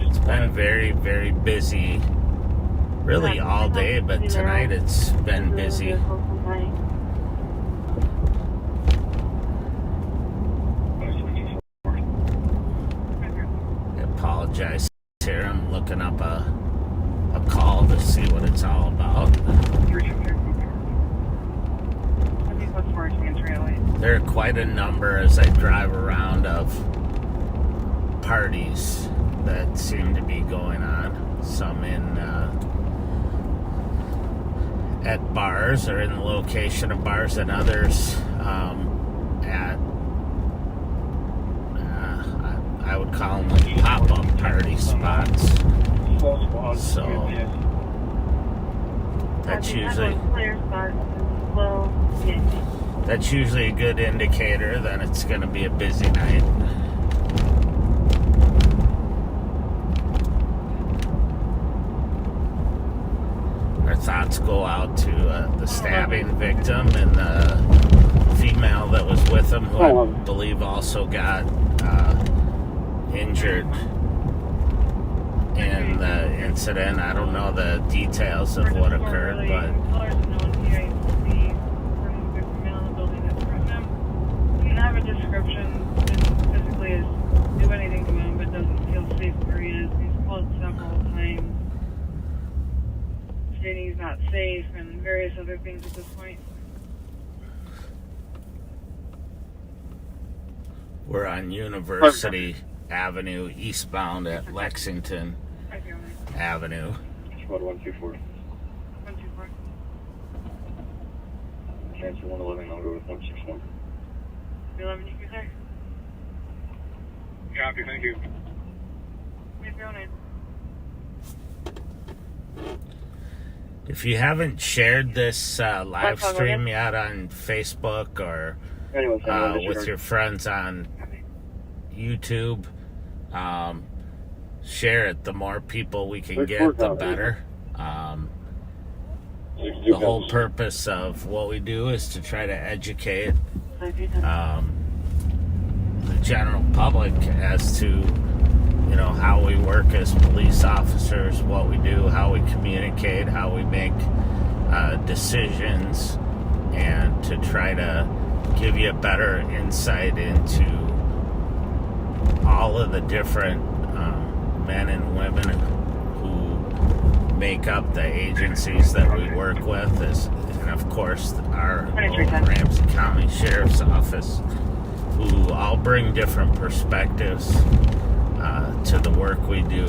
It's been very, very busy, really all day, but tonight it's been busy. I apologize here. I'm looking up a call to see what it's all about. There are quite a number as I drive around of parties that seem to be going on. Some in at bars or in the location of bars, and others at would call them like pop-up party spots. So that's usually a good indicator that it's going to be a busy night. Our thoughts go out to the stabbing victim and the female that was with him, who I believe also got injured in the incident. I don't know the details of what occurred, but
you can have a description that physically is do anything to him, but doesn't feel safe where he is. He's called several times, stating he's not safe and various other things at this point.
we're on University Avenue eastbound at Lexington Avenue.
124.
124.
Cancel 111, I'll go with 161.
11, you can say?
Copy, thank you.
Make your own name.
If you haven't shared this live stream yet on Facebook or with your friends on YouTube, share it. The more people we can get, the better. The whole purpose of what we do is to try to educate the general public as to how we work as police officers, what we do, how we communicate, how we make decisions, and to try to give you a better insight into all of the different men and women who make up the agencies that we work with, and of course our Ramsey County Sheriff's Office, who all bring different perspectives to the work we do.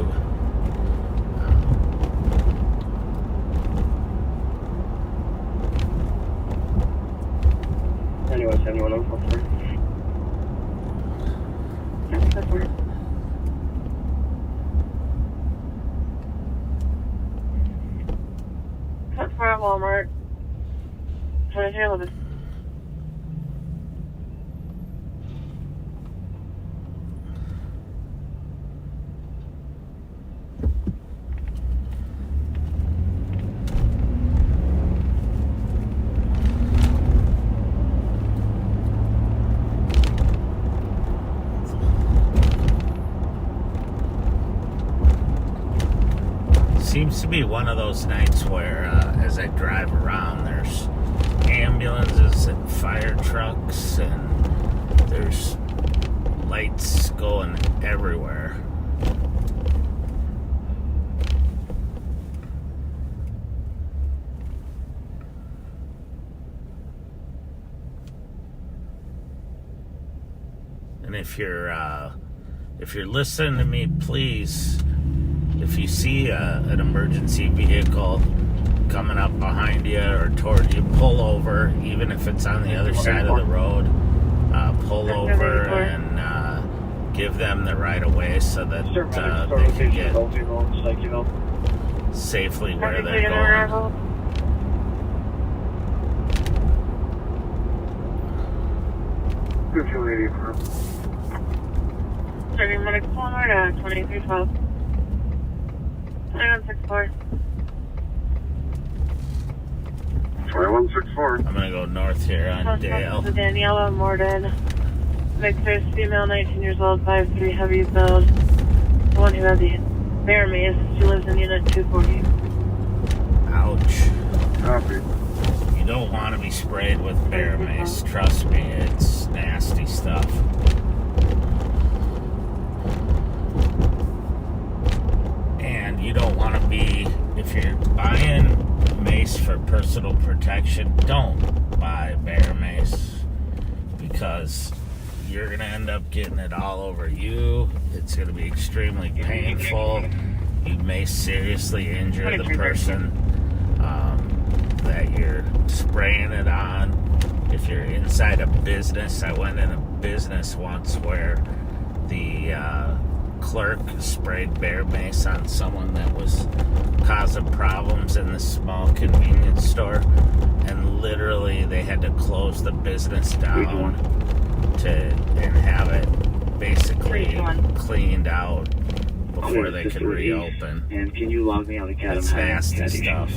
Anyone else?
That's for at Walmart. 2211.
Seems to be one of those nights where, as I drive around, there's ambulances and fire trucks, and there's lights going everywhere. And if you're listening to me, please, if you see an emergency vehicle coming up behind you or toward you, pull over, even if it's on the other side of the road. Pull over and give them the right of way so that they can get safely where they're going.
Starting medical forward at 2312. 2164.
2164.
I'm gonna go north here on Dale.
Daniela Morden. Victor's female, 19 years old, 5'3", heavy build. The one who had the bear mace. She lives in unit 240.
Ouch.
Copy.
You don't want to be sprayed with bear mace. Trust me, it's nasty stuff. And you don't want to be, if you're buying mace for personal protection, don't buy bear mace, because you're going to end up getting it all over you. It's going to be extremely painful. You may seriously injure the person that you're spraying it on. If you're inside a business, I went in a business once where the clerk sprayed bear mace on someone that was causing problems in the small convenience store, and literally they had to close the business down and have it basically cleaned out before they could reopen.
And can you log me on the cat?
It's nasty stuff.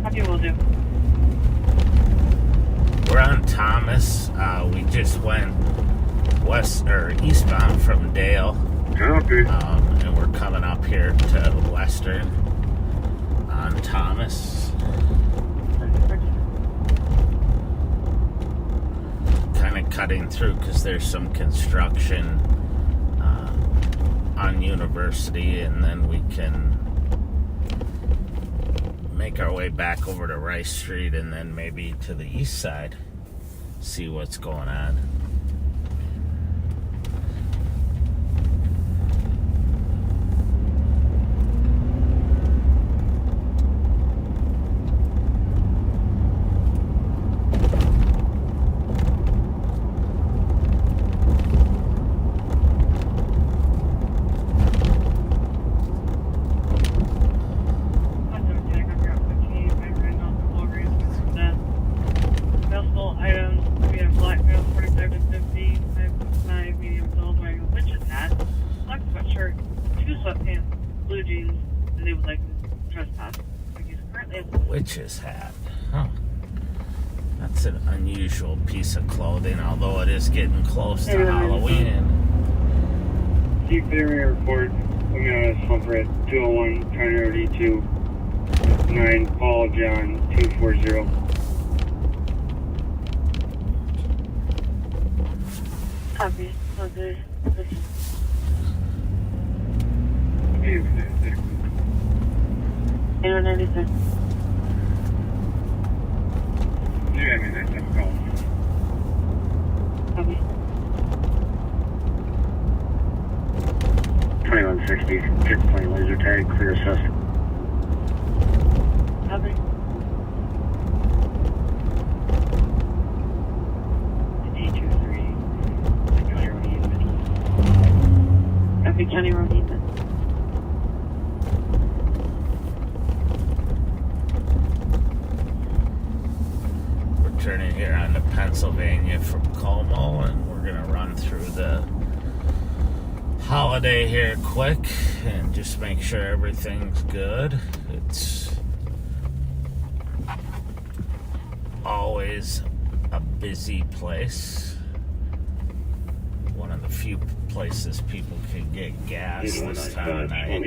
Copy, will do.
We're on Thomas. We just went eastbound from Dale. And we're coming up here to Western on Thomas. Kind of cutting through because there's some construction on University, and then we can make our way back over to Rice Street and then maybe to the east side, see what's going on. Witch's hat. Huh. That's an unusual piece of clothing, although it is getting close to Halloween.
Chief Ferry Report, coming out of Humper at 201, Priority 2, 9, Paul John 240.
Copy. Okay.
8196. Yeah, I mean, that's a call.
Copy.
2160, kick plane laser tag, clear assessment.
Copy.
D23, County Road Eastman.
Copy, County Road Eastman.
Turning here onto Pennsylvania from Como, and we're gonna run through the holiday here quick and just make sure everything's good. It's always a busy place. One of the few places people can get gas this time of night.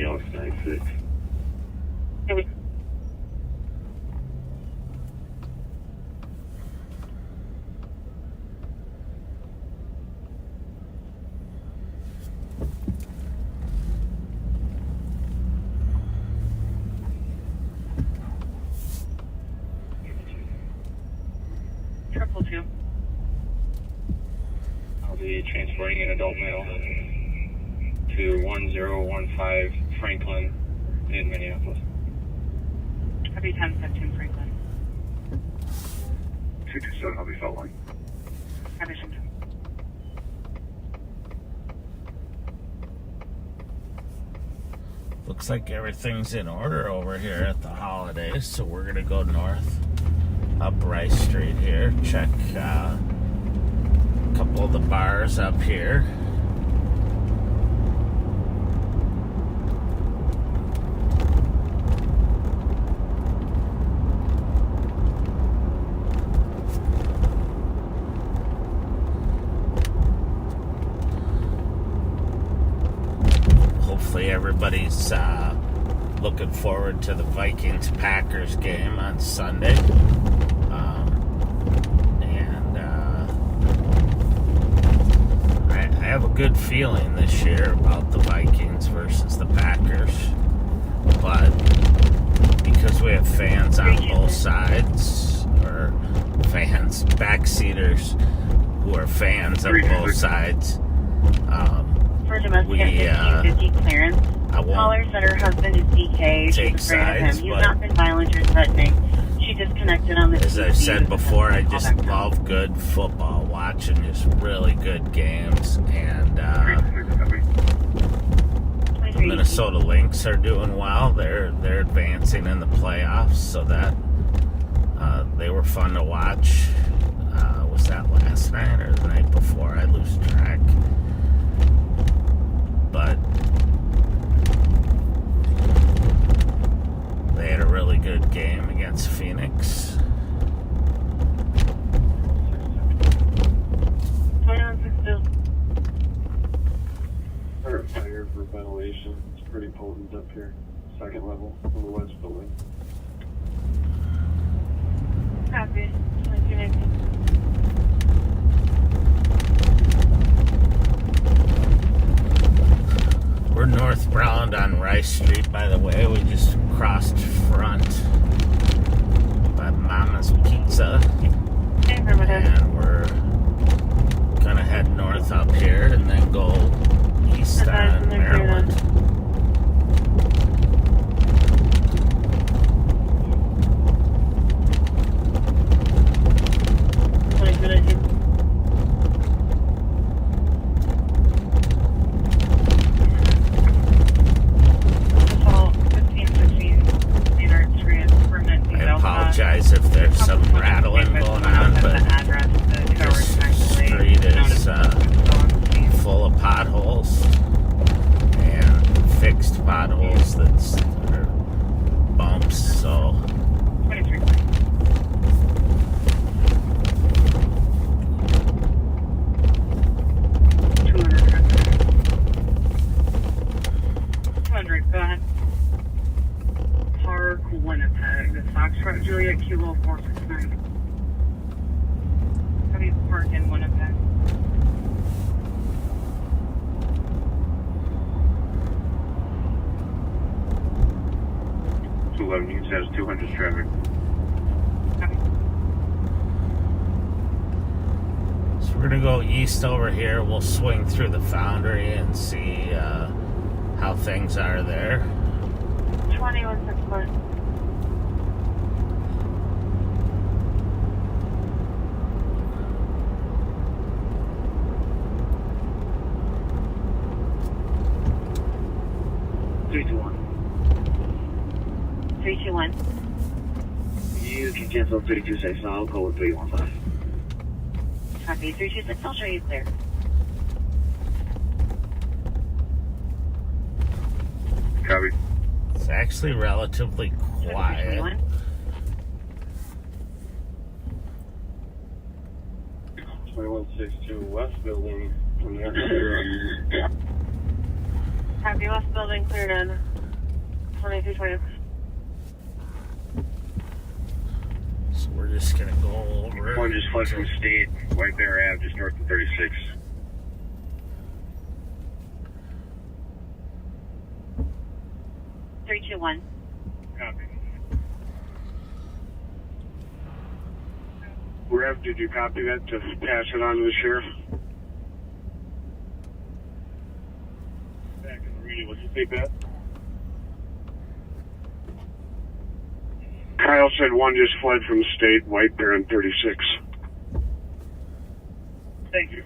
I'll be transporting an adult male to 1015 Franklin in Minneapolis.
Copy, 1015 Franklin.
227, I'll be following.
Copy, 10.
Looks like everything's in order over here at the holidays, so we're gonna go north up Rice Street here, check a couple of the bars up here. Hopefully everybody's looking forward to the Vikings-Packers game on Sunday. I have a good feeling this year about the Vikings versus the Packers, but because we have fans on both sides, or fans, backseaters who are fans of both sides,
for domestic 1550 clearance. Caller said her husband is DK. She's afraid of him. He's not been violent or threatening. She disconnected on the
As I've said before, I just love good football. watching just really good games, and the Minnesota Lynx are doing well. They're advancing in the playoffs, so that they were fun to watch. Was that last night or the night before? I lose track. But they had a really good game against Phoenix.
Fire for ventilation. It's pretty potent up here. Second level on the west building.
Copy. 1919.
We're northbound on Rice Street, by the way. We just crossed front by Mama's Pizza. And we're gonna head north up here and then go east on Maryland. I apologize if there's some rattling going on, but this street is full of potholes and fixed potholes are bumps, so
Go ahead. Park, Winnipeg. Foxtrot Juliet, Kilo 469. How do you park in Winnipeg?
News has 200 traffic.
So we're gonna go east over here. We'll swing through the Foundry and see how things are there.
2164.
You can cancel 326, I'll go with 315.
Copy. 326, I'll show you clear.
Copy.
It's actually relatively quiet.
2162 West Building.
Copy. West Building cleared in. 2220.
So we're just gonna go over.
One just fled from State, White Bear Ave, just north of 36.
One.
Copy. Rev, did you copy that to pass it on to the sheriff? Back in the reading, what'd you say, Beth? Kyle said one just fled from State, White Bear on 36. Thank you.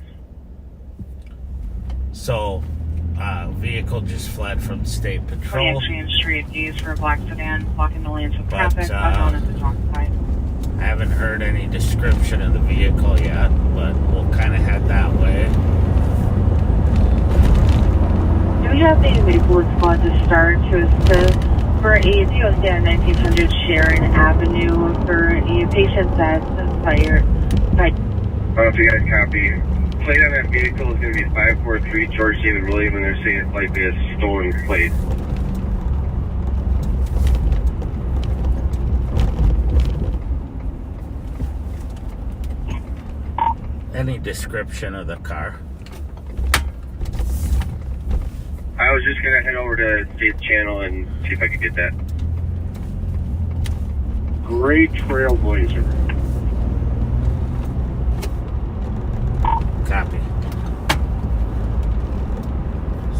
So, vehicle just fled from State Patrol.
Exchange Street, used for a black sedan, blocking the lanes with traffic, on at the top side.
I haven't heard any description of the vehicle yet, but we'll kind of head that way.
Do we have the Maplewood squad to start to assist for a DOC on 1900 Sharon Avenue for a patient that's fired?
I don't know if you guys copy. Plate on that vehicle is going to be 543 George David William, and they're saying it might be a stolen plate.
Any description of the car?
I was just going to head over to State Channel and see if I could get that. Gray Trailblazer.
Copy.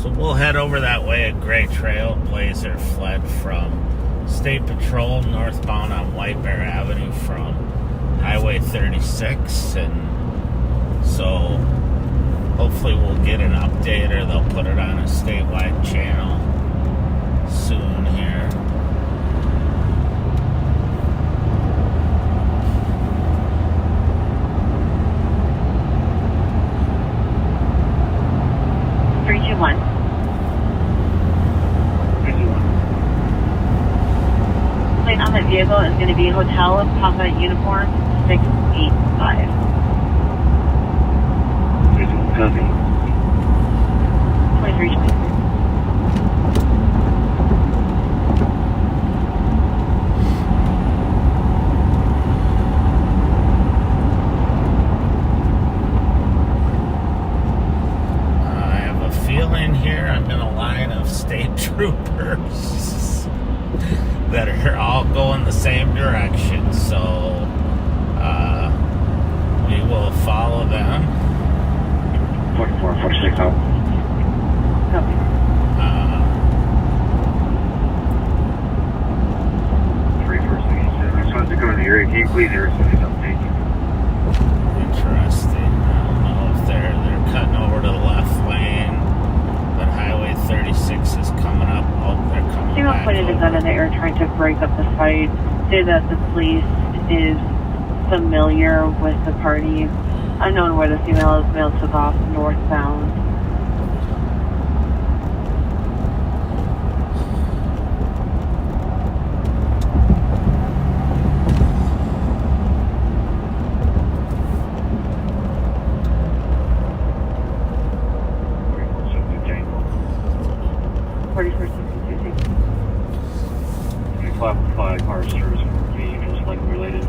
So we'll head over that way. A gray Trailblazer fled from State Patrol northbound on White Bear Avenue from Highway 36 and So hopefully we'll get an update, or they'll put it on a statewide channel soon here.
Plate on that vehicle is going to be Hotel Papa Uniform 685.
Copy.
2320.
I have a feeling here I'm in a line of state troopers that are all going the same direction, so we will follow them.
44, 46 out.
Copy.
3467. I'm supposed to go in the area. Can you please hear something update?
Interesting. I don't know if they're cutting over to the left lane, but Highway 36 is coming up. Oh, they're coming
Female
back
pointed a gun
over.
in the air trying to break up the fight. Say that the police is familiar with the party. Unknown where the female is. Male took off northbound.
Classified cars service vehicles like related.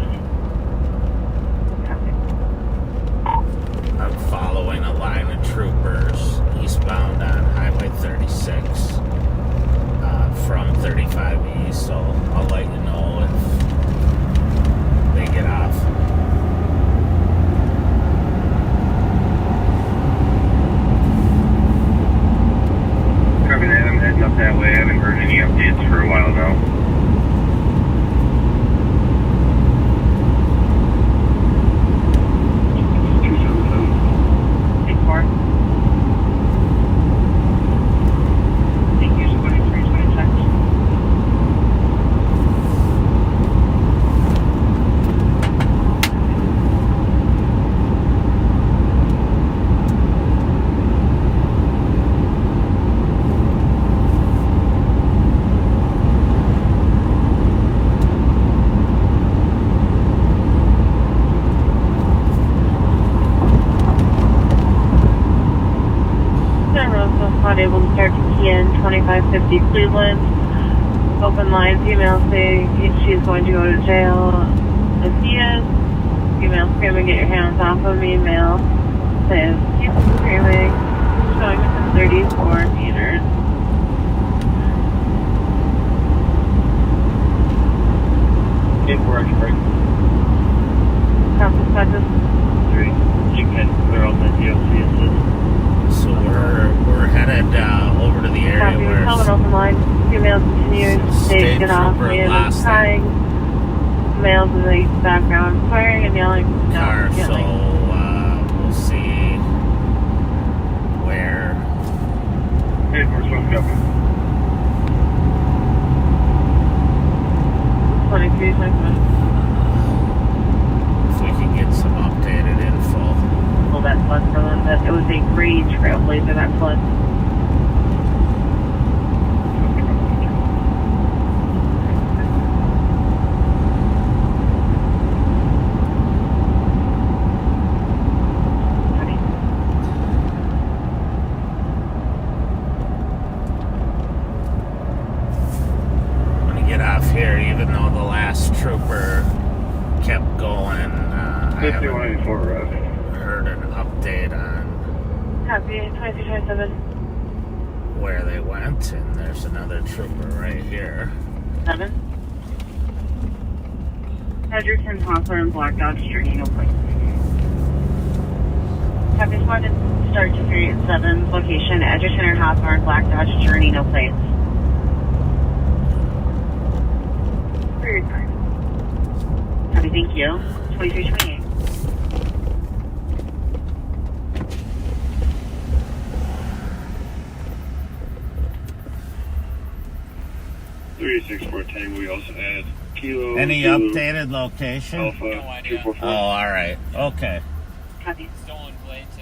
I'm following a line of troopers eastbound on Highway 36 from 35 East, so I'll let you know if they get off.
Copy that. I'm heading up that way. I haven't heard any updates for a while now.
Not able to start to key in 2550 Cleveland. Open line, female say she's going to go to jail. As he is. Female screaming, get your hands off of me. Male says, keep screaming. Showing within 34 meters.
Incorrect break.
Copy, dispatches.
3. You can clear out that DLC assist.
So we're headed over to the area
Copy,
where
common open line. Female continues to
State
get off
trooper
me and
lost
is crying. Males in the background swearing and yelling.
car,
No,
so
yelling.
we'll see where.
Hey, we're supposed to go.
23, 25.
If we can get some updated info.
Well, that flood for them. That it was a great trailblazer, that flood.
I'm gonna get off here, even though the last trooper kept going. I haven't
5184
heard an update on
Copy, 2327.
where they went, and there's another trooper right here.
7. Edgerton, Hawthorne, and Black Dodge Journey, no place. Copy, spotted start to period 7. Location, Edgerton or Hawthorne, Black Dodge Journey, no place. Period 5. Copy, thank you. 2328.
36 Tango. We also add Kilo.
Any
Kilo,
updated location?
Alpha 244.
Oh, all right. Okay.
Copy.
Stolen plate too.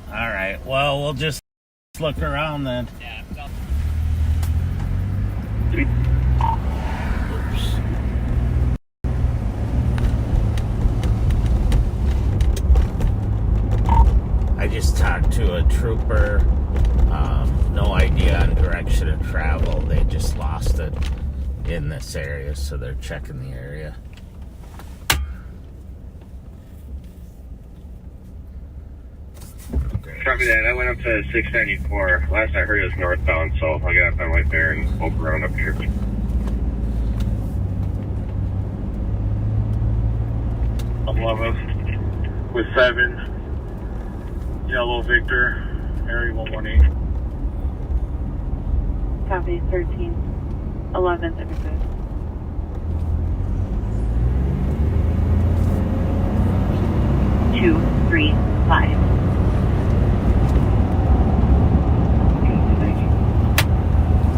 All right. Well, we'll just look around then.
Yeah.
Oops. I just talked to a trooper. No idea on direction of travel. They just lost it in this area, so they're checking the area.
Copy that. I went up to 694. Last I heard it was northbound, so I got up on right there and poke around up here. With 7. Yellow Victor, area 118.
Copy, 13. 11th, everything.
Two, 3, 5.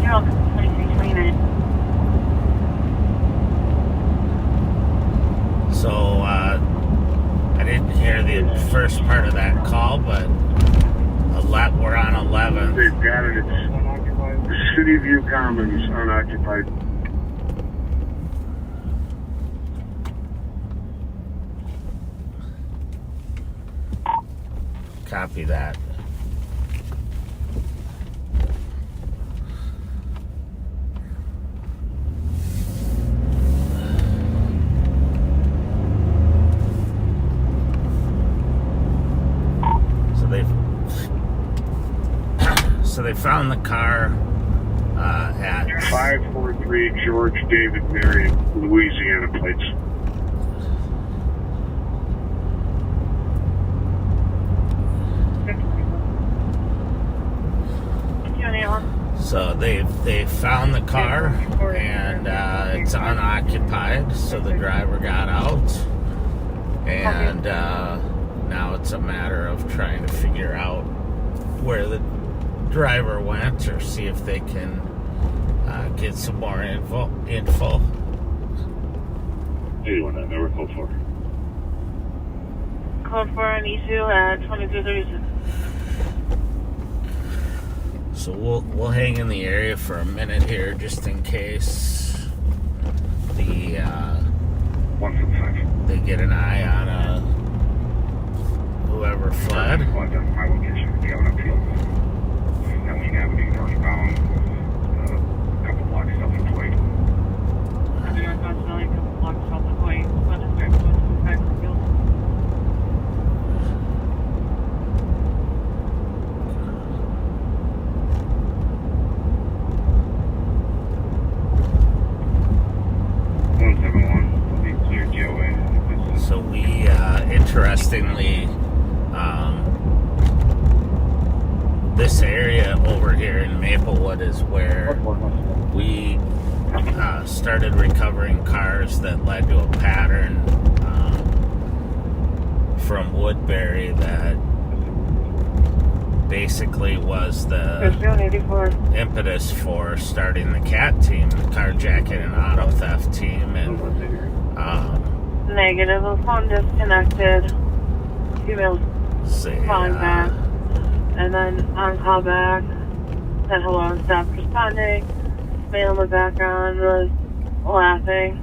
You're welcome. 2329.
So, I didn't hear the first part of that call, but we're on 11.
They've got it. It's the City View Commons unoccupied.
Copy that. So they found the car at
543 George David Mary, Louisiana plates.
So they found the car and it's unoccupied. So the driver got out, and now it's a matter of trying to figure out where the driver went, or see if they can get some more info.
81, that number, code 4.
Code 4 on E2 at 2336.
So we'll hang in the area for a minute here, just in case the
155.
they get an eye on whoever fled.
My location, Gavin Upfield. Elling Avenue, northbound, a couple blocks south of Hawaii.
Northbound Valley, a couple blocks south of Hawaii. What is that? 125 for field.
So we, interestingly, this area over here in Maplewood is where we started recovering cars that led to a pattern from Woodbury that basically was the impetus for starting the CAT team, the carjacking and auto theft team, and
negative. The phone disconnected. Female calling back. And then on call back. Said hello and stopped responding. Male in the background was laughing.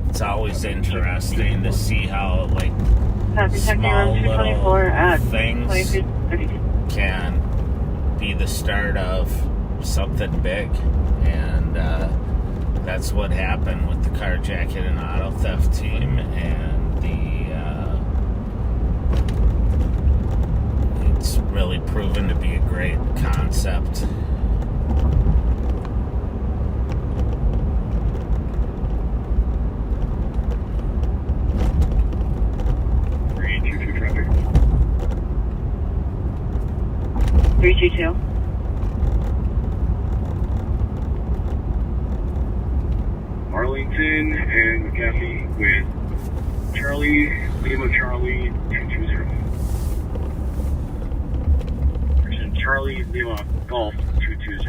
It's always interesting to see how, like, small little things can be the start of something big. And that's what happened with the carjacking and auto theft team, and it's really proven to be a great concept.
Traffic.
322.
Arlington and McAfee with Charlie, Lima Charlie 220. Charlie, Lima Golf 220.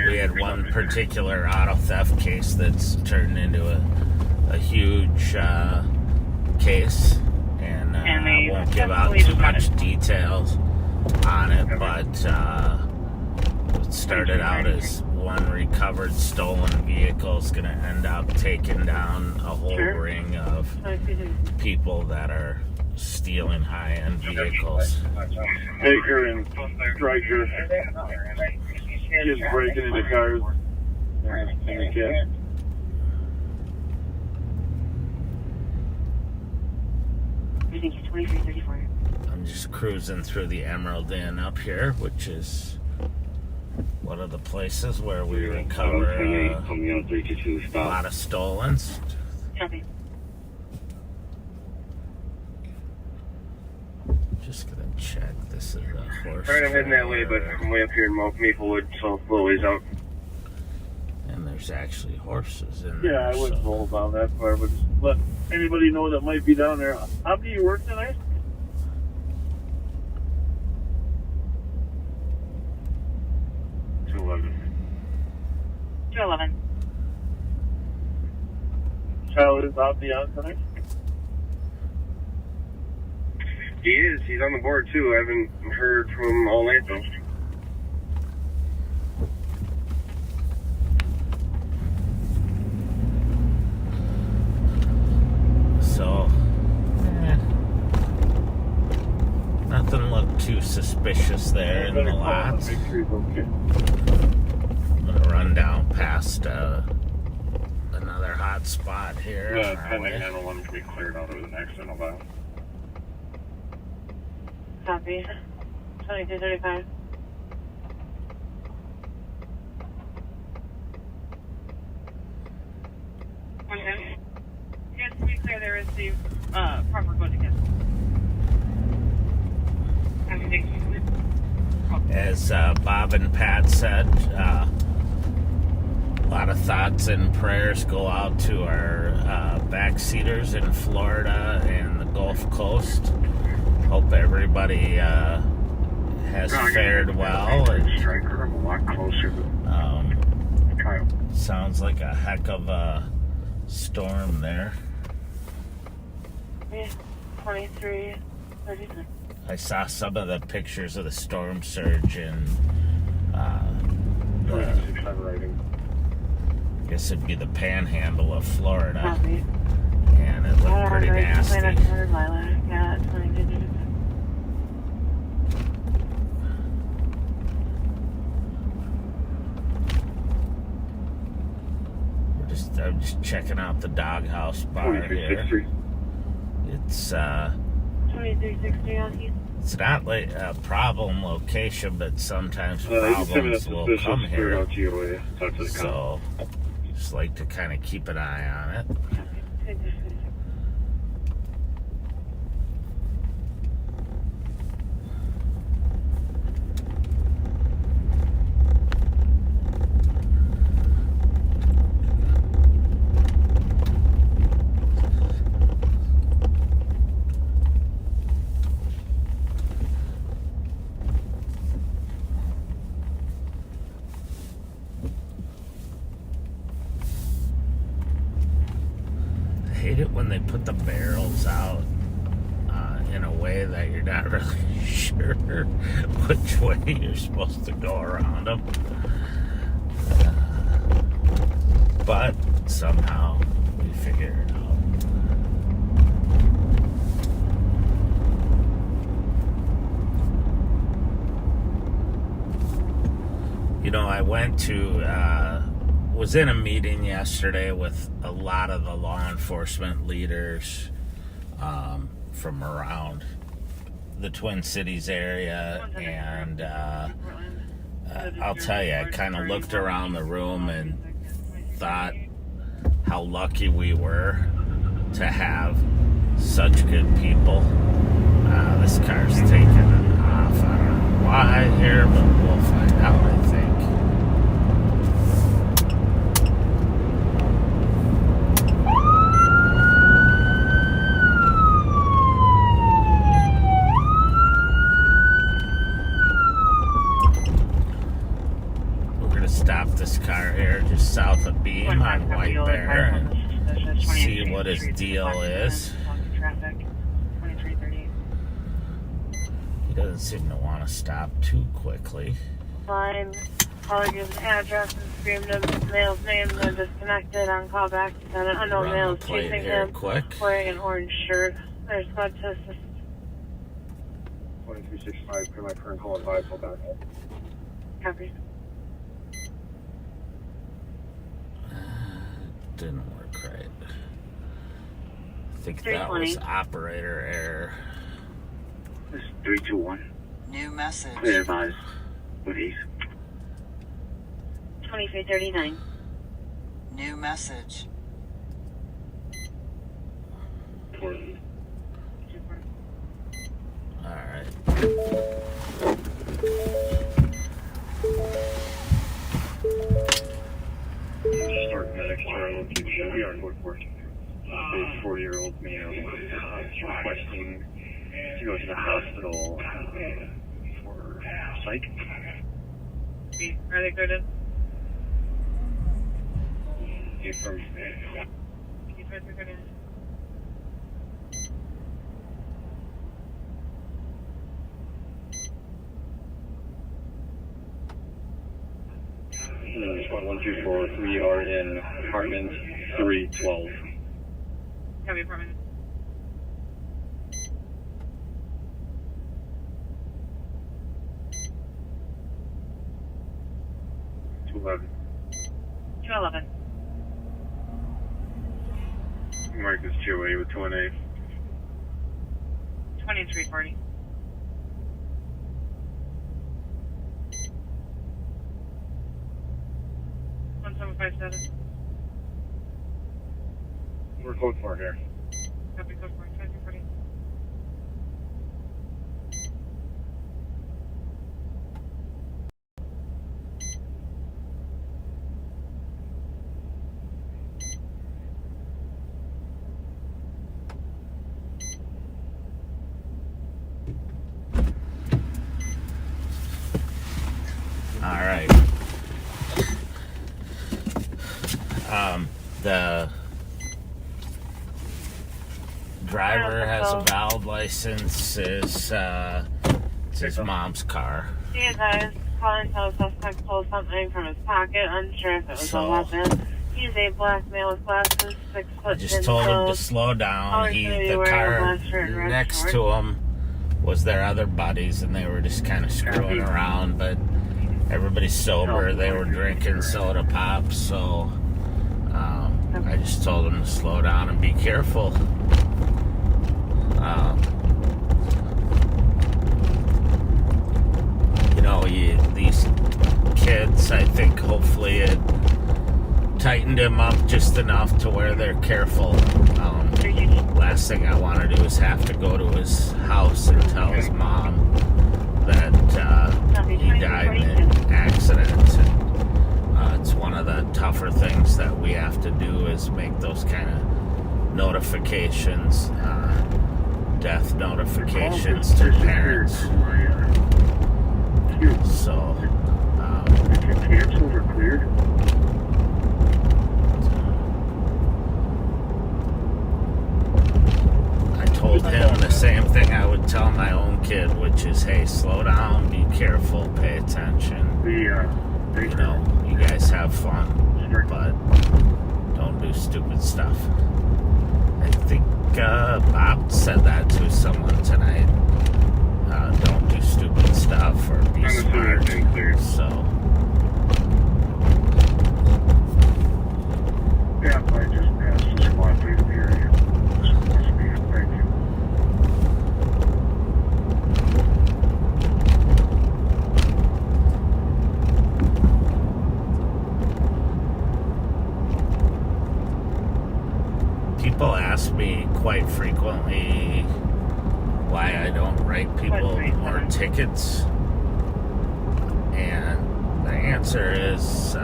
we had one particular auto theft case that's turned into a huge case, and I won't give out too much details on it, but it started out as one recovered stolen vehicle is going to end up taking down a whole ring of people that are stealing high-end vehicles.
Baker and Stryker just breaking into cars in the cab.
I'm just cruising through the Emerald Inn up here, which is one of the places where we recover a lot of stolens. Just gonna check. This is a horse.
Alright, I'm heading that way, but I'm way up here in Maplewood, so a little ways out.
And there's actually horses in there.
Yeah, I wouldn't know about that part, but let anybody know that might be down there. How do you work tonight?
To 11.
Child is out beyond tonight?
He is. He's on the board, too. I haven't heard from him all night, though.
So, nothing looked too suspicious there in the lots. I'm gonna run down past another hot spot here.
Pending 911 to be cleared out of the accident about.
Copy. 2235.
Okay. Yes, to be clear, there is the proper code again.
As Bob and Pat said, a lot of thoughts and prayers go out to our backseaters in Florida and the Gulf Coast. Hope everybody has fared well. And, sounds like a heck of a storm there.
2336.
I saw some of the pictures of the storm surge in I guess it'd be the panhandle of Florida.
Copy.
And it looked pretty nasty.
Yeah, 2236.
I'm just checking out the doghouse bar here. It's
2360 on East.
it's not like a problem location, but sometimes problems will come here. So just like to kind of keep an eye on it. I hate it when they put the barrels out in a way that you're not really sure which way you're supposed to go around them. But somehow we figure it out. You know, I went to was in a meeting yesterday with a lot of the law enforcement leaders from around the Twin Cities area, and I'll tell you, I kind of looked around the room and thought how lucky we were to have such good people. This car's taking off. I don't know why here, but we'll find out, I think. south of Beam on White Bear and see what his deal is. He doesn't seem to want to stop too quickly.
Fine. Caller gives an address and screamed the male's name, then disconnected on callback. Then an unknown male is chasing him, wearing an orange shirt. There's squad to assist.
2365, clear my current call advice, hold back.
Copy.
Didn't work right. I think that was operator error.
This is 321.
New message.
Clear advise. With ease.
2339.
New message.
Alright.
Start medic Charlie, we are code 40-year-old male requesting to go to the hospital for psych.
Are they good?
From Squad 124, we are in apartment 312.
Copy, apartment.
Two
11.
Marcus Joey with 218.
2340.
We're code 4 here.
Copy, code 4, 2340.
Alright. The driver has a valid license. It's his mom's car.
He advised calling so suspect pulled something from his pocket, unsure if it was a weapon. He's a black male with glasses, 6 foot.
I just told him to slow down. The car next to him was their other buddies, and they were just kind of screwing around, but everybody's sober. They were drinking soda pop, so I just told them to slow down and be careful. These kids, I think hopefully it tightened him up just enough to where they're careful. Last thing I want to do is have to go to his house and tell his mom that he died in an accident. It's one of the tougher things that we have to do is make those kind of notifications, death notifications to parents. So,
cancels are cleared.
I told him the same thing I would tell my own kid, which is, hey, slow down, be careful, pay attention. You guys have fun, but don't do stupid stuff. I think Bob said that to someone tonight. Don't do stupid stuff or be smart. So.
Yeah, I just passed the squad through the area. Thank you.
People ask me quite frequently why I don't write people more tickets, and the answer is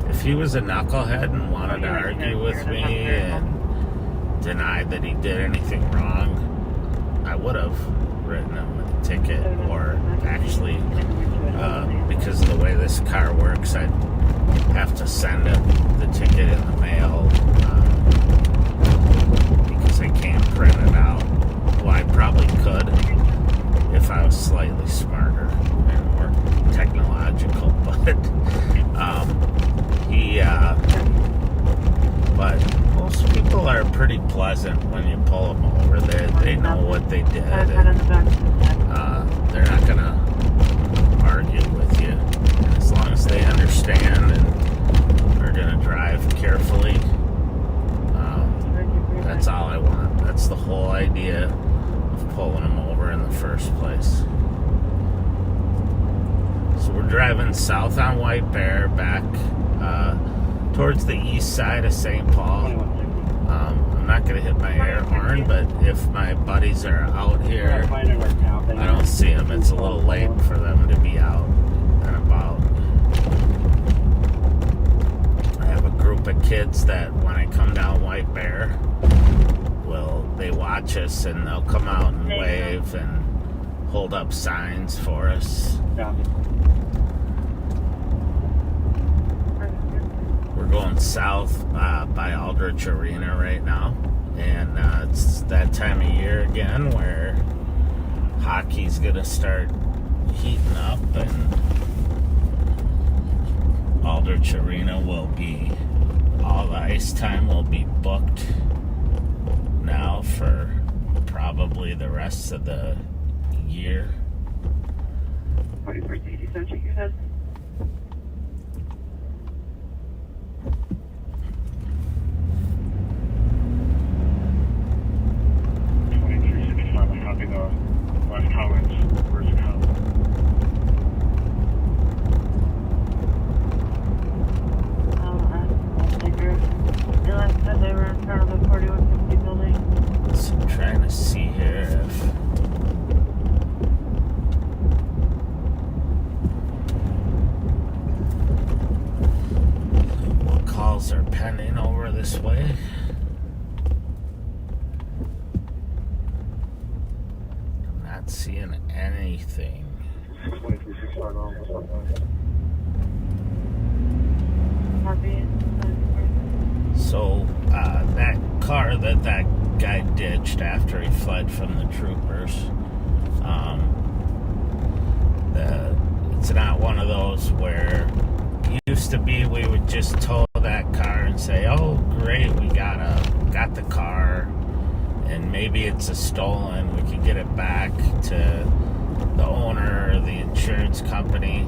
if he was a knucklehead and wanted to argue with me and denied that he did anything wrong, I would have written him a ticket, or actually because of the way this car works, I'd have to send the ticket in the mail because I can't print it out. Well, I probably could if I was slightly smarter and more technological, but most people are pretty pleasant when you pull them over. They know what they did, and they're not gonna argue with you as long as they understand and are gonna drive carefully. That's all I want. That's the whole idea of pulling them over in the first place. So we're driving south on White Bear back towards the east side of St. Paul. I'm not going to hit my air horn, but if my buddies are out here, I don't see them. It's a little late for them to be out and about. I have a group of kids that when I come down White Bear, they watch us and they'll come out and wave and hold up signs for us. We're going south by Aldrich Arena right now, and it's that time of year again where hockey's gonna start heating up, and Aldrich Arena will be, all the ice time will be booked now for probably the rest of the year.
4180, so check your head.
Copy the West Collins. Where's the Collins?
They last said they were in front of the 4150 building.
So I'm trying to see here if what calls are pending over this way. I'm not seeing anything. So that car that guy ditched after he fled from the troopers, it's not one of those where it used to be we would just tow that car and say, oh great, we got the car, and maybe it's a stolen, we could get it back to the owner or the insurance company.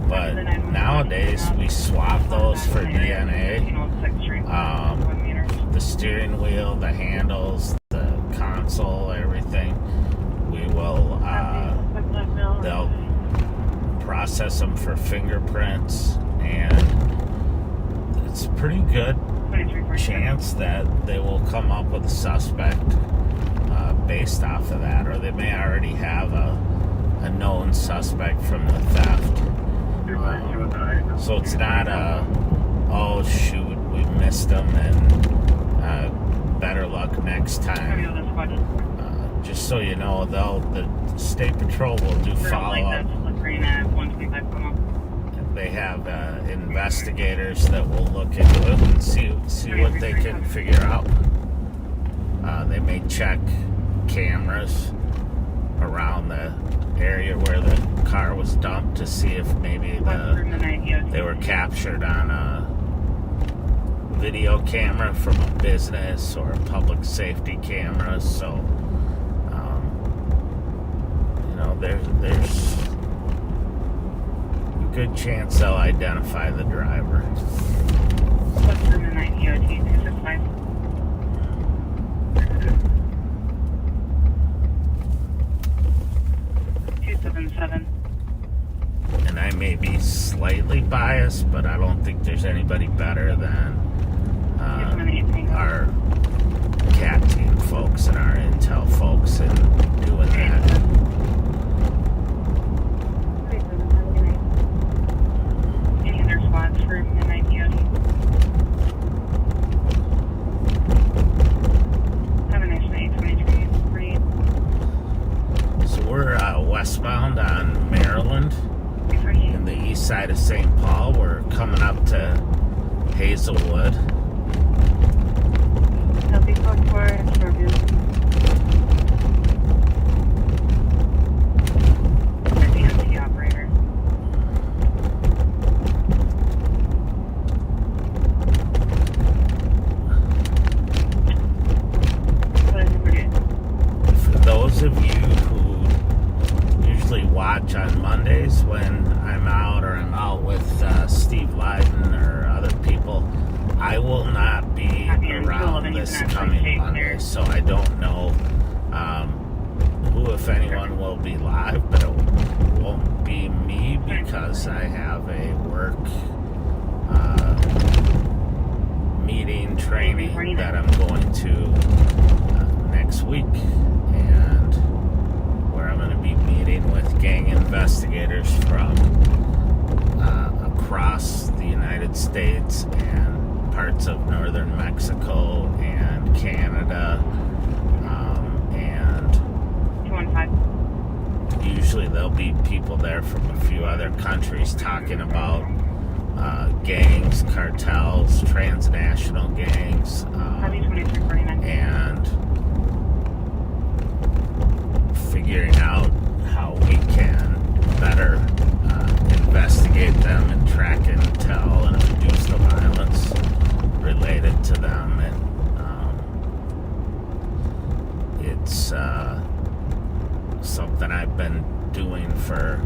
But nowadays we swap those for DNA. The steering wheel, the handles, the console, everything. We will, they'll process them for fingerprints, and it's a pretty good chance that they will come up with a suspect based off of that, or they may already have a known suspect from the theft. So it's not oh shoot, we missed them and better luck next time. Just so you know, the State Patrol will do follow-up. They have investigators that will look into it and see what they can figure out. They may check cameras around the area where the car was dumped to see if maybe they were captured on a video camera from a business or a public safety camera. So there's a good chance they'll identify the driver.
What's in the 9 EOT 265?
And I may be slightly biased, but I don't think there's anybody better than our CAT team folks and our intel folks in doing that.
Any other spots for midnight EOT? Have a nice night, 2023.
So we're westbound on Maryland, in the east side of St. Paul. We're coming up to Hazelwood.
Copy, code 4, interview.
DMT operator.
For those of you who usually watch on Mondays when I'm out or I'm out with Steve Leiden or other people, I will not be around this coming Monday, so I don't know who, if anyone, will be live, but it won't be me because I have a work meeting training that I'm going to next week, and where I'm going to be meeting with gang investigators from across the United States and parts of northern Mexico and Canada, and
215.
usually there'll be people there from a few other countries talking about gangs, cartels, transnational gangs, and figuring out how we can better investigate them and track intel and reduce the violence related to them. And it's something I've been doing for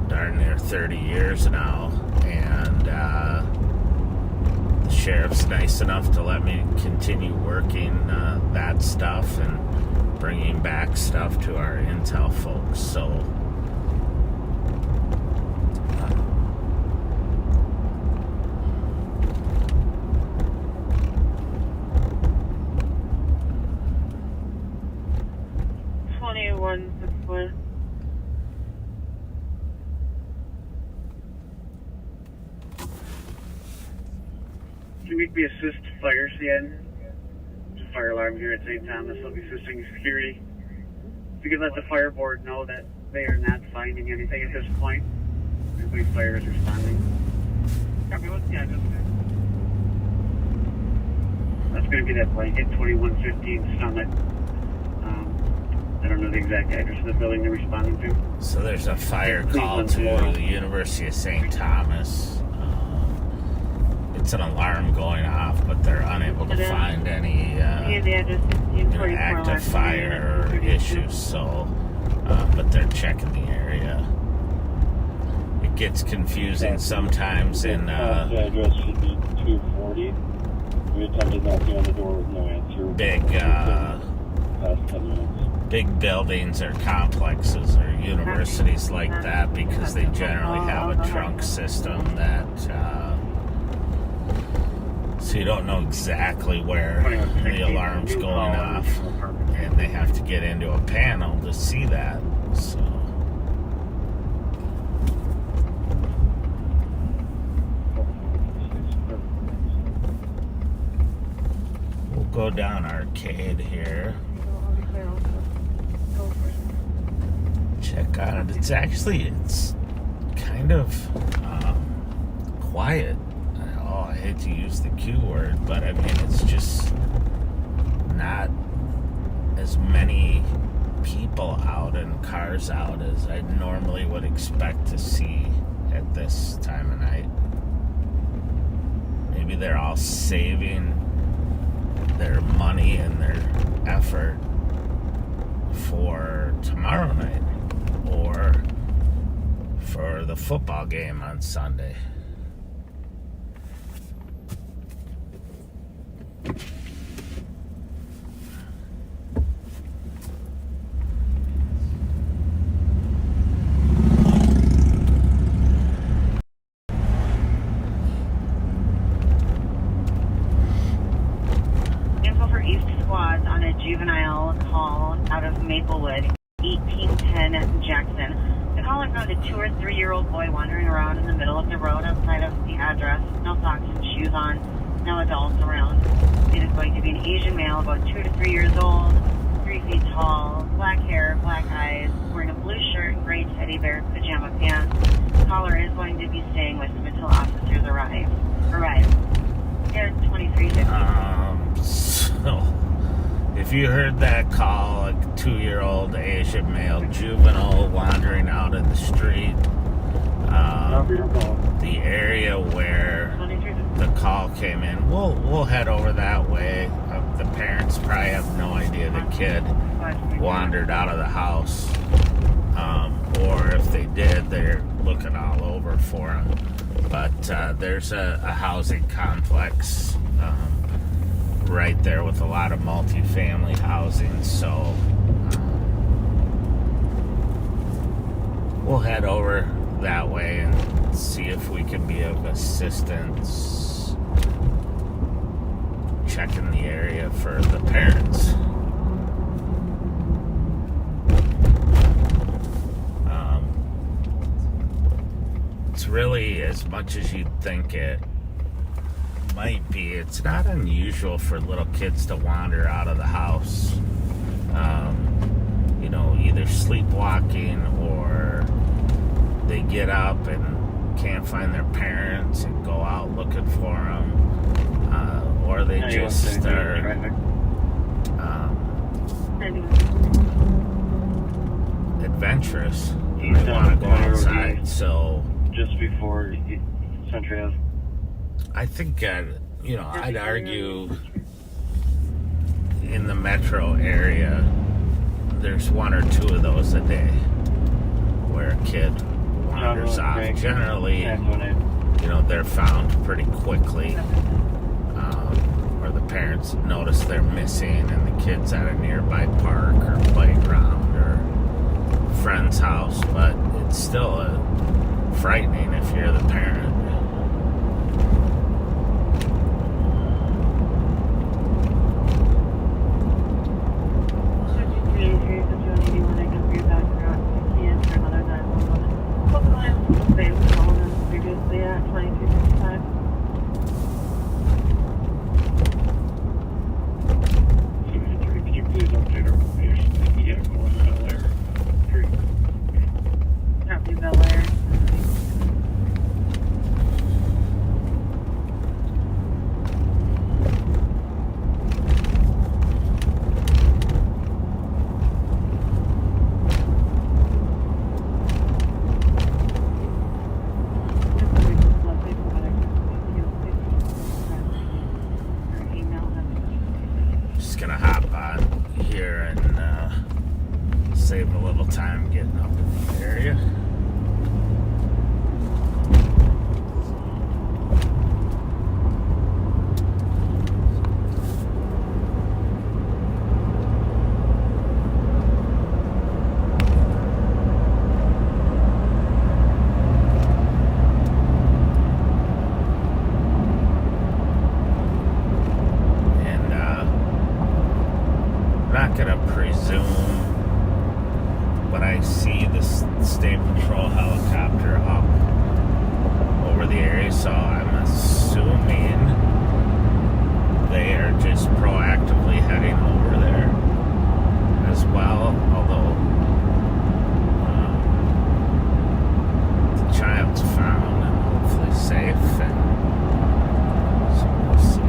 darn near 30 years now, and the sheriff's nice enough to let me continue working that stuff and bringing back stuff to our intel folks. So
Can we assist fire CN? Just fire alarm here at St. Thomas. I'll be assisting security. If you could let the fire board know that they are not finding anything at this point. I believe fire is responding. Copy, what's the address there? That's going to be that blanket, 2115 Summit. I don't know the exact address of the building they're responding to.
So there's a fire call to the University of St. Thomas. It's an alarm going off, but they're unable to find any active fire or issues. So, but they're checking the area. It gets confusing sometimes in.
The address should be 240. We attempted knocking on the door with no answer.
Past 10 minutes. Big buildings or complexes or universities like that, because they generally have a trunk system that so you don't know exactly where the alarm's going off, and they have to get into a panel to see that. So we'll go down Arcade here. Check on it. It's kind of quiet. I hate to use the Q word, but I mean, it's just not as many people out and cars out as I normally would expect to see at this time of night. Maybe they're all saving their money and their effort for tomorrow night or for the football game on Sunday.
Info for East Squads on a juvenile call out of Maplewood, 1810 Jackson. The caller found a 2 or 3-year-old boy wandering around in the middle of the road outside of the address. No socks and shoes on. No adults around. It is going to be an Asian male, about 2 to 3 years old, 3 feet tall, black hair, black eyes, wearing a blue shirt short gray teddy bear pajama pants. Caller is going to be staying with him until officers arrive. Yeah, 2350.
So, if you heard that call, a 2-year-old Asian male juvenile wandering out in the street, the area where the call came in, we'll head over that way. The parents probably have no idea the kid wandered out of the house, or if they did, they're looking all over for him. But there's a housing complex right there with a lot of multifamily housing, so we'll head over that way and see if we can be of assistance checking the area for the parents. It's really, as much as you'd think it might be, it's not unusual for little kids to wander out of the house, either sleepwalking, or they get up and can't find their parents and go out looking for them, or they just are adventurous. They want to go outside. So
just before Century Ave.
I think, I'd argue in the metro area, there's 1 or 2 of those a day where a kid wanders off. Generally, they're found pretty quickly, or the parents notice they're missing and the kid's at a nearby park or playground or friend's house, but it's still frightening if you're the parent. Gonna hop on here and save a little time getting up in the area. Not gonna presume, but I see the State Patrol helicopter up over the area, so I'm assuming they are just proactively heading over there as well, although the child's found and hopefully safe, and so we'll see.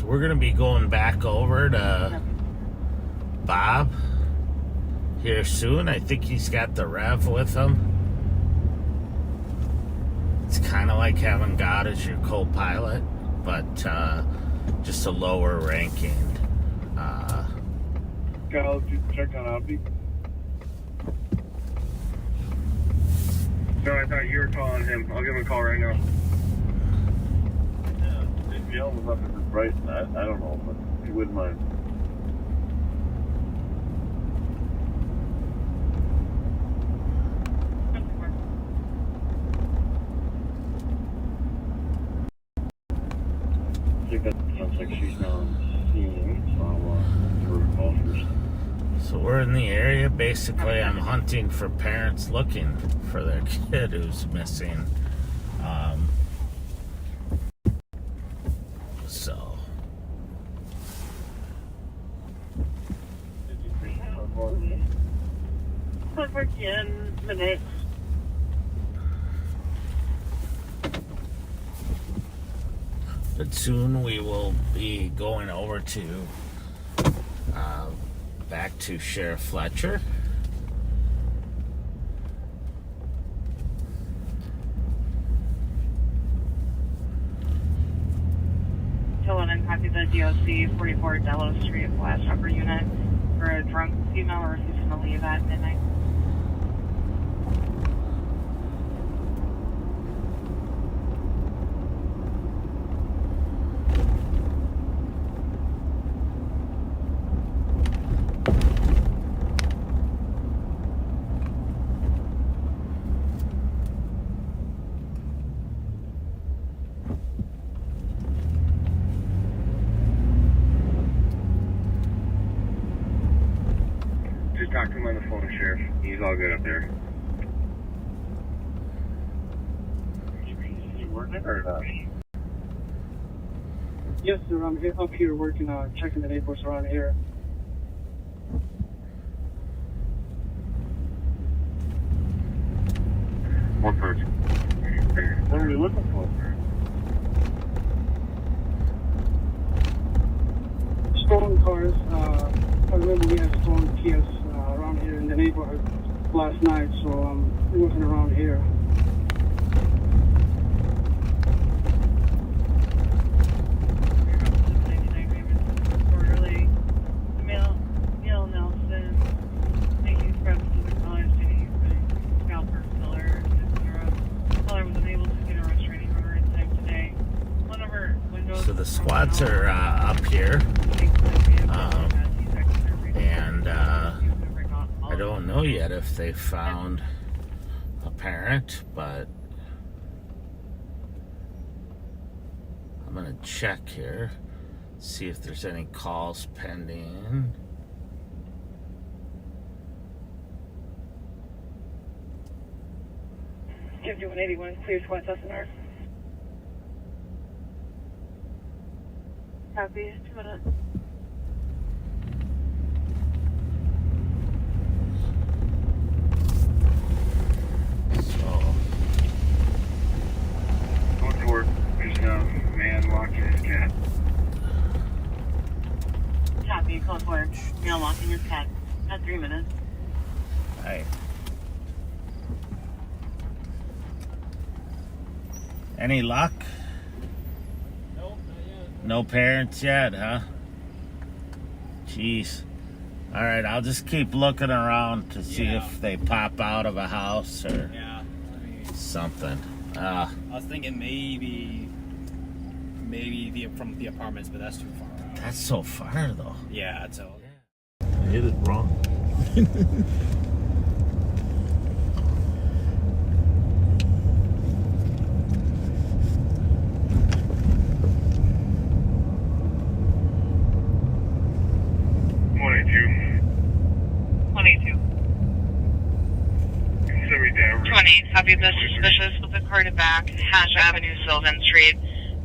we're going to be going back over to Bob here soon. I think he's got the Rev with him. It's kind of like having God as your co-pilot, but just a lower ranking.
Kyle, did you check on Abby?
No, I thought you were calling him. I'll give him a call right now.
Yeah, maybe I was up at the bright. I don't know, but he wouldn't mind. I think that sounds like she's now on scene, so I'll give her a call first.
So we're in the area. Basically, I'm hunting for parents looking for their kid who's missing. So.
For 10 minutes.
But soon we will be going over to back to Sheriff Fletcher.
And copy the DOC 44 Delos Street Flash Upper Unit for a drunk female refusing to leave at midnight.
Just talk to him on the phone, Sheriff. He's all good up there.
You working or not?
Yes, sir. I'm up here working, checking the neighbors around here.
One person.
What are you looking for?
Stolen cars. I remember we had stolen Kias around here in the neighborhood last night, so I'm looking around here.
Neil Nelson, making scrubs to the college, scalper, filler, etc. Caller was unable to get a restraining order in time today. One of her windows.
So the squads are up here. And I don't know yet if they found a parent, but I'm going to check here, see if there's any calls pending.
Give you 181, clear squad SNR. Copy, 2 minutes.
Going to work. There's a man walking his cat.
Copy, call for male walking his cat. At 3 minutes.
Alright. Any luck?
Nope, not yet.
No parents yet, huh? Jeez. Alright, I'll just keep looking around to see if they pop out of a house or something.
I was thinking maybe from the apartments, but that's too far out.
That's so far, though.
Yeah, so.
I hit it wrong.
Copy the suspicious with a car to back, Hash Avenue, Sylvan Street,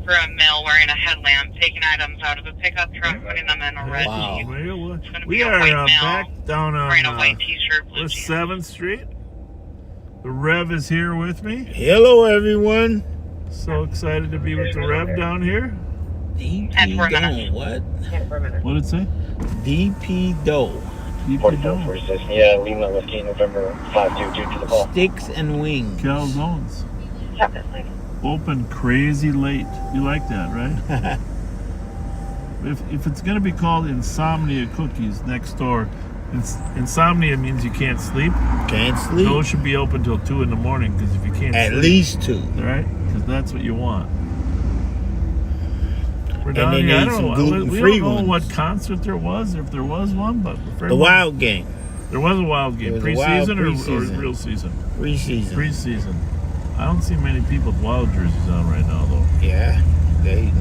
for a male wearing a headlamp, taking items out of a pickup truck, putting them in a red Jeep.
We are back down on
wearing a white t-shirt, blue
West 7th Street. The Rev is here with me.
Hello, everyone.
So excited to be with the Rev down here.
DP Doe, what?
What did it say?
DP Doe.
DP Doe.
Yeah, Lima Whiskey, November 522 to the call.
Sticks and wings.
Calzones. Open crazy late. You like that, right? if it's going to be called Insomnia Cookies next door, insomnia means you can't sleep.
Can't sleep.
Those should be open till 2 in the morning, because if you can't
At
sleep,
least 2.
right? Because that's what you want. We're
And
down
they
here. I
need
don't
some
know.
gluten-free
We don't know
ones.
what concert there was, if there was one, but
The Wild Game.
There was a Wild Game. Preseason or
preseason.
real season?
Preseason.
Preseason. I don't see many people with Wild jerseys on right now, though.
Yeah, they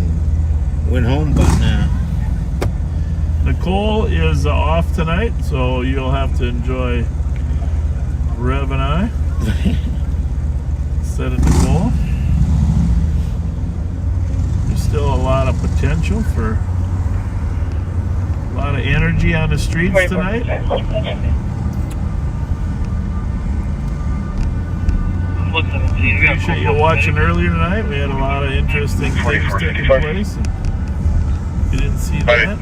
went home by now.
Nicole is off tonight, so you'll have to enjoy Rev and I instead of Nicole. There's still a lot of potential for a lot of energy on the streets tonight. Appreciate you watching earlier tonight. We had a lot of interesting things taking place. And you didn't see that?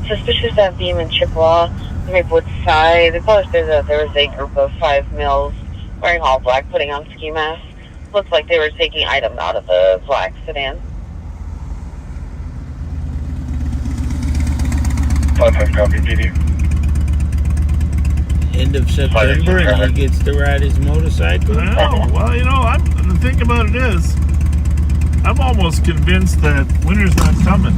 Suspicious of beam in Chippewa, the Maplewood side. The caller said that there was a group of 5 males wearing all black, putting on ski masks. Looks like they were taking items out of the black sedan.
5-5 copy, PD.
End of September, and he gets to ride his motorcycle.
I know. Well, you know, the thing about it is, I'm almost convinced that winter's not coming.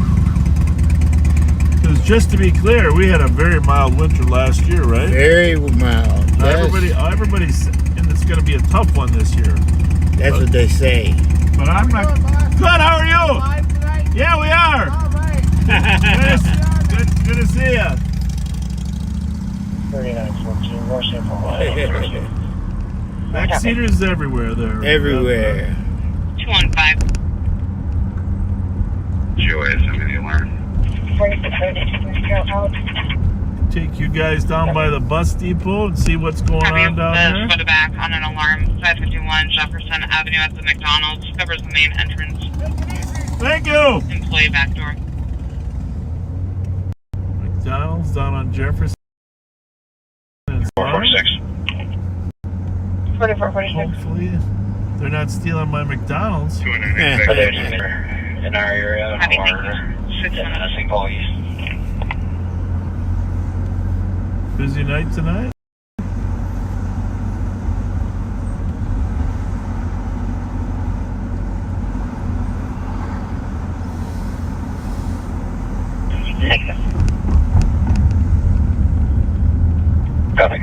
Because just to be clear, we had a very mild winter last year, right?
Very mild.
Now everybody's saying it's going to be a tough one this year.
That's what they say.
But I'm not. Good. How are you? Yeah, we are. Good to see you.
3914, more simple.
Backseaters everywhere there.
Everywhere.
215.
GOA, send me the alarm.
Take you guys down by the bus depot and see what's going on down there.
Put it back on an alarm. 551 Jefferson Avenue at the McDonald's. Covers the main entrance.
Thank you.
Employee back door.
McDonald's down on Jefferson.
446.
4446.
Hopefully they're not stealing my McDonald's.
In our area, or St. Paul East.
Busy night tonight?
Copy.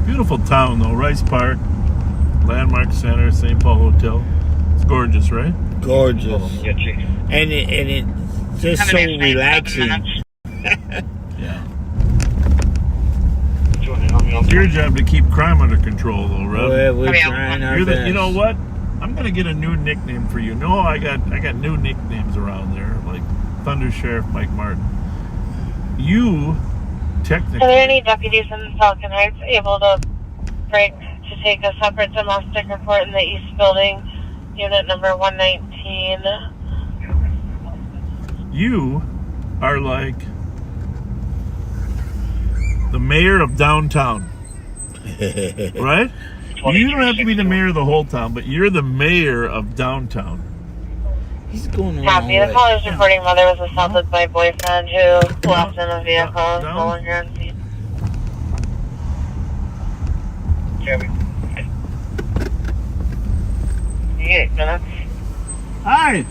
Beautiful town though, Rice Park, Landmark Center, St. Paul Hotel. It's gorgeous, right?
Gorgeous. And it's just so relaxing.
Yeah. It's your job to keep crime under control though, Rev.
Well, we're trying our best.
You know what? I'm gonna get a new nickname for you. No, I got new nicknames around there, like Thunder Sheriff Mike Martin. You technically.
Are there any deputies in Falcon Heights able to break to take a separate domestic report in the East Building, unit number 119?
You are like the mayor of downtown, right? You don't have to be the mayor of the whole town, but you're the mayor of downtown.
He's going
Copy. The caller's reporting mother was assaulted by boyfriend who left in a vehicle. No longer on scene.
Hi.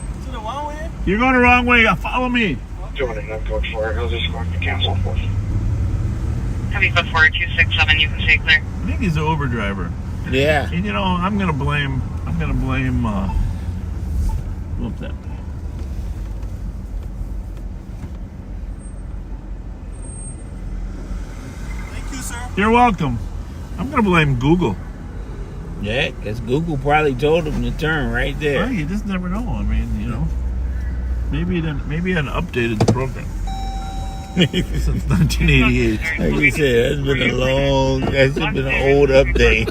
You're going the wrong way. Follow me.
Doing it, not code 4. I'll just going to cancel.
Heavy code 4267, you can stay clear.
I think he's an Uber driver.
Yeah.
And you know, I'm gonna blame whoop that.
Thank you, sir.
You're welcome. I'm gonna blame Google.
Yeah, because Google probably told him to turn right there.
Well, you just never know. I mean, you know, maybe it hadn't updated the program since 1988.
Like you said, that's been an old update.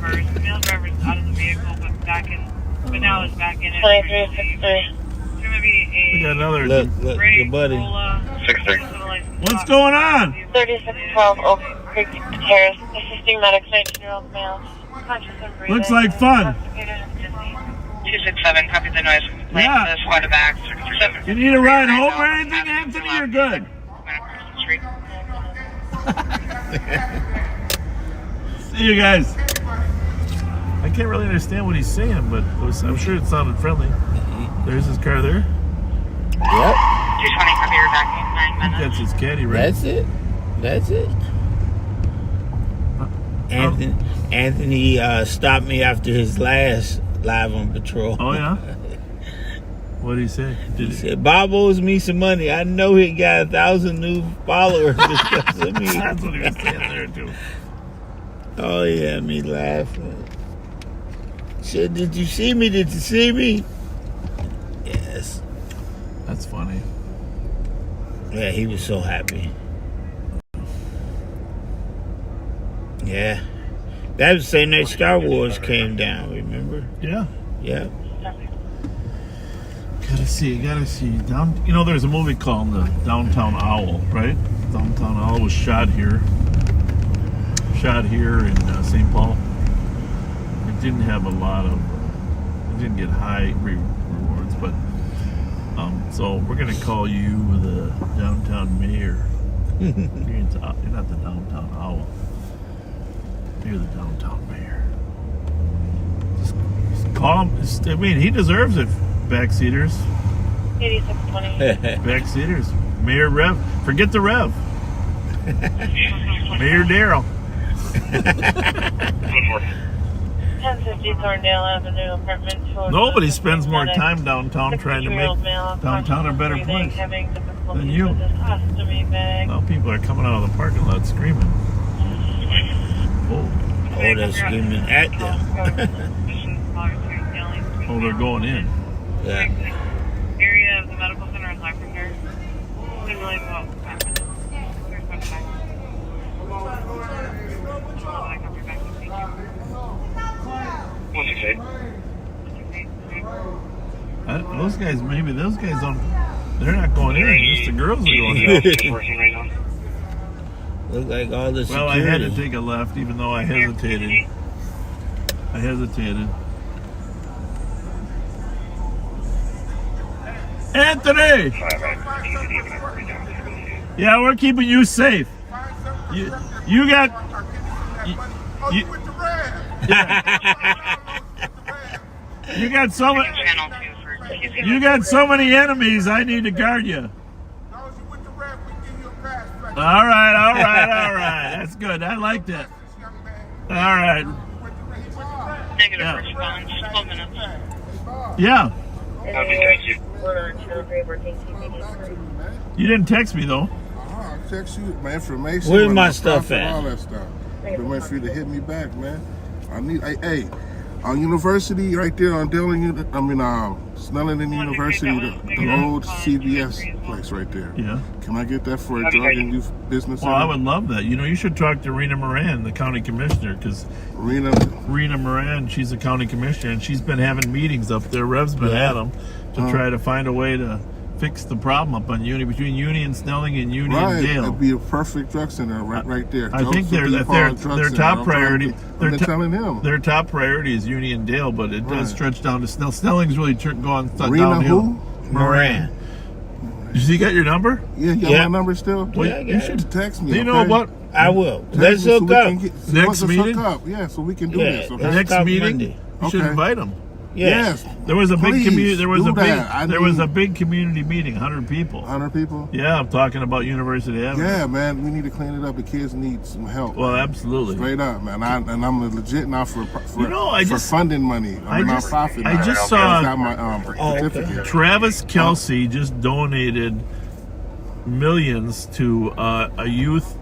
back in, but now it's back in it.
2363.
It's gonna be
We got another.
Look, your buddy.
6-3.
What's going on?
3612 Oak Creek Terrace. Assisting medics, 19-year-old male. Conscious and breathing.
Looks like fun.
267, copy the noise complaint.
Yeah.
The squad back.
You need a ride home or anything, Anthony? You're good. See you guys. I can't really understand what he's saying, but I'm sure it sounded friendly. There's his car there.
Yep.
220, copy your back. 9 minutes.
That's his caddy, right?
That's it. That's it. Anthony stopped me after his last live on patrol.
Oh, yeah? What did he say?
He said, Bob owes me some money. I know he got 1,000 new followers because of me.
That's what he was saying there, too.
Oh, yeah, me laughing. Said, did you see me? Did you see me? Yes.
That's funny.
Yeah, he was so happy. Yeah. That was the same night Star Wars came down, remember?
Yeah.
Yeah.
Gotta see. You know, there's a movie called The Downtown Owl, right? Downtown Owl was shot here in St. Paul. It didn't have a lot of, it didn't get high rewards, but so we're gonna call you the downtown mayor. You're not the downtown owl. You're the downtown mayor. Just call him. I mean, he deserves it. Backseaters.
8620.
Backseaters. Mayor Rev. Forget the Rev. Mayor Darrell.
1050 Thorndale Avenue, apartment 4.
Nobody spends more time downtown trying to make downtown a better place than you. Well, people are coming out of the parking lot screaming.
Oh, they're screaming at them.
Oh, they're going in.
Yeah.
Area of the medical center is life repair. Didn't really go out.
Those guys don't. They're not going in. Just the girls are going in.
Look like all the security.
Well, I had to take a left, even though I hesitated. Anthony! Yeah, we're keeping you safe. You got... You got so many... You got so many enemies, I need to guard you. All right. That's good. I like that. All right.
Negative response. 12 minutes.
Yeah.
Thank you.
You didn't text me, though.
I'll text you my information.
Where's my stuff at?
All that stuff. Been waiting for you to hit me back, man. Hey, on University, right there on Snellington University, the old CVS place right there.
Yeah.
Can I get that for a drug and youth business?
Well, I would love that. You know, you should talk to Rena Moran, the county commissioner, because Rena Moran, she's a county commissioner, and she's been having meetings up there. Rev's been at them to try to find a way to fix the problem up on between Uni and Snelling and Uni and Dale.
It'd be a perfect drug center right there.
I think their top priority.
Telling him
their top priority is Uni and Dale, but it does stretch down to Snelling. Snelling's really going
Rena
downhill.
Who?
Moran. You got your number?
Yeah, you got my number still?
Well,
you should text me.
You know what?
I will. Let's hook up.
Next meeting?
Yeah, so we can do this. Okay?
Next meeting?
Monday.
You should invite them.
Yes.
There was a big community. There was a big community meeting. 100 people.
100 people.
Yeah, I'm talking about University Avenue.
Yeah, man, we need to clean it up. The kids need some help.
Well, absolutely.
Straight up, man. I'm legit now for funding money. I'm a nonprofit.
I just saw
got my certificate.
Travis Kelsey just donated millions to a youth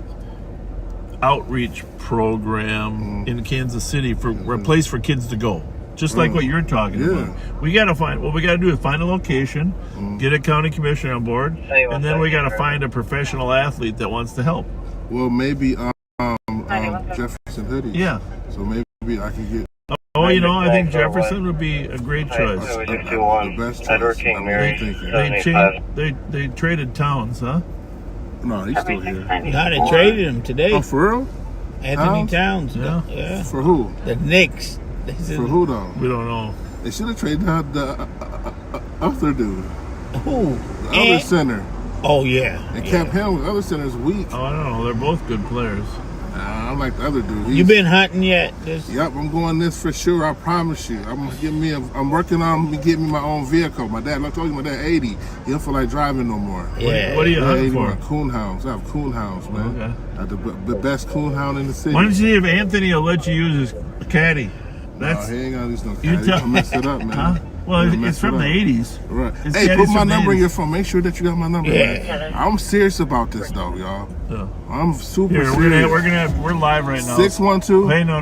outreach program in Kansas City for a place for kids to go. Just like what you're talking about. We got to what we got to do is find a location, get a county commissioner on board, and then we got to find a professional athlete that wants to help.
Well, maybe Jefferson Hoodie.
Yeah.
So maybe I can get
Oh, you know, I think Jefferson would be a great choice.
The best choice.
They traded Towns, huh?
No, he's still here.
No, they traded him today.
Oh, for real?
Anthony Towns.
Yeah.
For who?
The Knicks.
For who though?
We don't know.
They should have traded the other dude.
Who?
The other center.
Oh yeah.
And kept him. The other center's weak.
Oh, I don't know. They're both good players.
I like the other dude.
You been hunting yet?
Yep, I'm going this for sure. I promise you. I'm working on getting me my own vehicle. My dad, I told you, my dad 80. He don't feel like driving no more.
Yeah. What are you hunting for?
Coon hounds. I have coon hounds, man.
Okay.
I have the best coon hound in the city.
Why don't you see if Anthony will let you use his caddy?
That's, no, he ain't gonna use no caddy. He's gonna mess it up, man.
Huh? Well, it's from the 80s.
Right.
His
hey, put my number in
80s.
your phone. Make sure that you got my number. Man. I'm serious about this, though, y'all.
Yeah.
I'm super
Here,
serious.
We're live right now.
612.
Hey, no.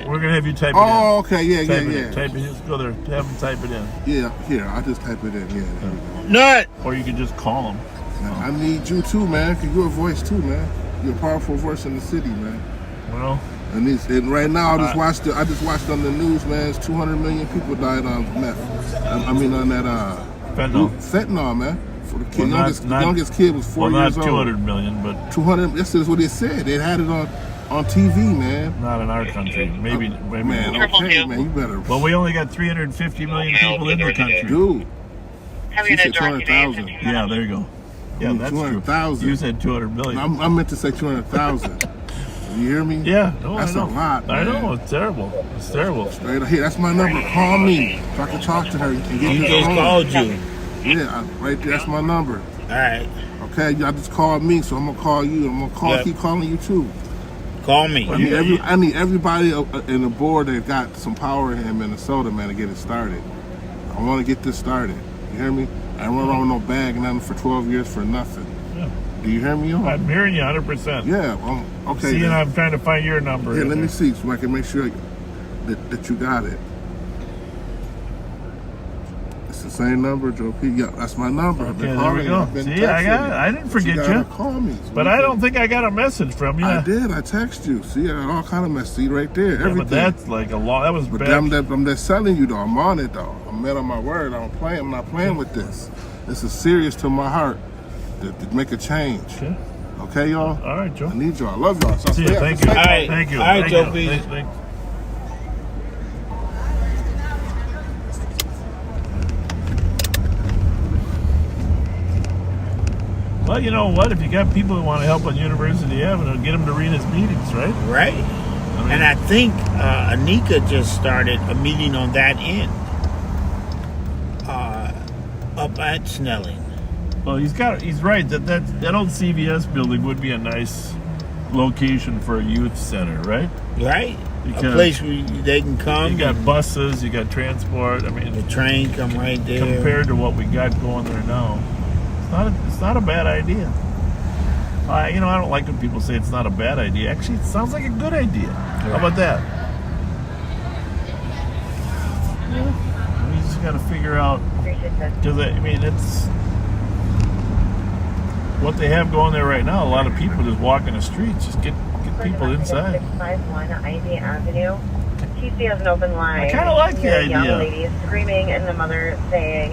We're gonna have you type it in.
Oh, okay, yeah.
Type it. Just go there. Have him type it in.
Yeah, here. I'll just type it in. Yeah.
Nut.
Or you can just call him.
Man, I need you too, man. Cause you're a voice too, man. You're a powerful voice in the city, man.
Well.
And right now, I just watched on the news, man. It's 200 million people died on meth. I mean, on that fentanyl, man. For the kid, youngest kid was 4 years old.
Well, not 200 million, but
200. This is what they said. They had it on TV, man.
Not in our country. Maybe.
Man, okay, man. You better.
Well, we only got 350 million people in the country.
Dude. She said 200,000.
Yeah, there you go. Yeah, that's
200,000.
You said 200 million.
I meant to say 200,000. You hear me?
Yeah.
That's a lot, man.
I know. It's terrible. It's terrible.
Straight up. Hey, that's my number. Call me so I can talk to her and get
you just called you.
Yeah, right there. That's my number.
All right.
Okay, y'all just called me, so I'm gonna call you. I'm gonna keep calling you too.
Call me.
I need everybody in the board that got some power in Minnesota, man, to get it started. I want to get this started. You hear me? I don't run around with no bag and nothing for 12 years for nothing.
Yeah.
Do you hear me?
I'm hearing you 100%.
Yeah. Okay.
See, and I'm trying to find your number.
Here, let me see so I can make sure that you got it. It's the same number, Joe P. Yeah, that's my number.
Okay, there we go. See, I got it. I didn't forget you.
Call me.
But I don't think I got a message from you.
I did. I text you. See, I got all kind of messages right there.
Yeah,
everything.
but that's like a lot. That was bad.
I'm just telling you, though. I'm on it, though. I'm man on my word. I'm not playing with this. This is serious to my heart to make a change. Okay, y'all?
All right, Joe.
I need y'all. I love y'all. So
see you. Thank you.
All right.
Thank you.
All right, Joe B.
Well, you know what? If you got people who want to help on University Avenue, get them to read his meetings, right?
Right. And I think Anika just started a meeting on that end up at Snelling.
Well, he's right. That old CVS building would be a nice location for a youth center, right?
Right.
Because
a place where they can come.
You got buses, you got transport. I mean,
the train come right there.
Compared to what we got going there now, it's not a bad idea. I don't like when people say it's not a bad idea. Actually, it sounds like a good idea. Yeah. How about that? Yeah. We just got to figure out, because it's what they have going there right now. A lot of people just walking the streets. Just get people inside.
651 Ivy Avenue. TC has an open line.
I kind of like the idea.
Young lady screaming and the mother saying,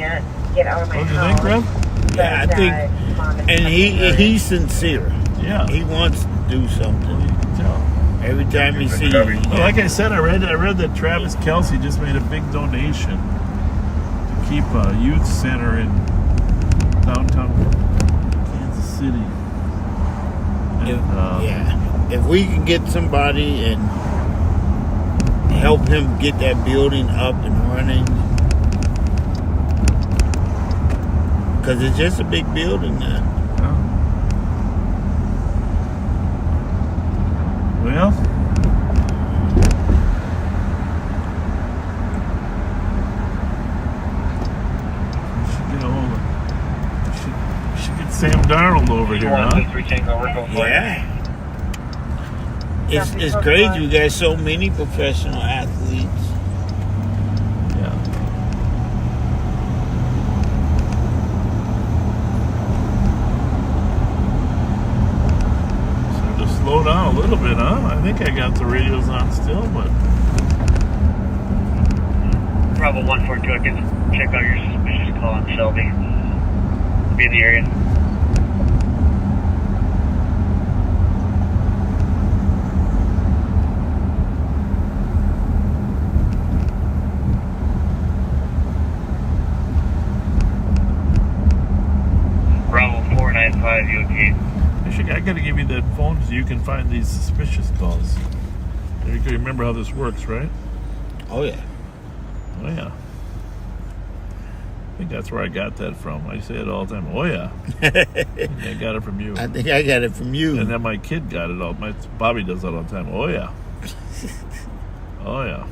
"Get out of my house."
What do you think, Greg?
Yeah, I think, and he's sincere.
Yeah,
he wants to do something.
You can tell.
Every time you see him.
Well, like I said, I read that Travis Kelce just made a big donation to keep a youth center in downtown Kansas City. And,
if we can get somebody and help him get that building up and running. Because it's just a big building now.
Well, we should get Sam Darnold over here, huh?
Yeah. It's crazy. We got so many professional athletes.
Slow down a little bit, huh? I think I got the radios on still, but
Bravo 142, I can check out your suspicious call on Shelby. Be in the area. Bravo 495, you okay?
Actually, I gotta give you that phone so you can find these suspicious calls. You can remember how this works, right?
Oh, yeah.
Oh, yeah. I think that's where I got that from. I say it all the time. Oh, yeah. I got it from you.
I think I got it from you.
And then my kid got it all. Bobby does that all the time. Oh, yeah. Oh, yeah.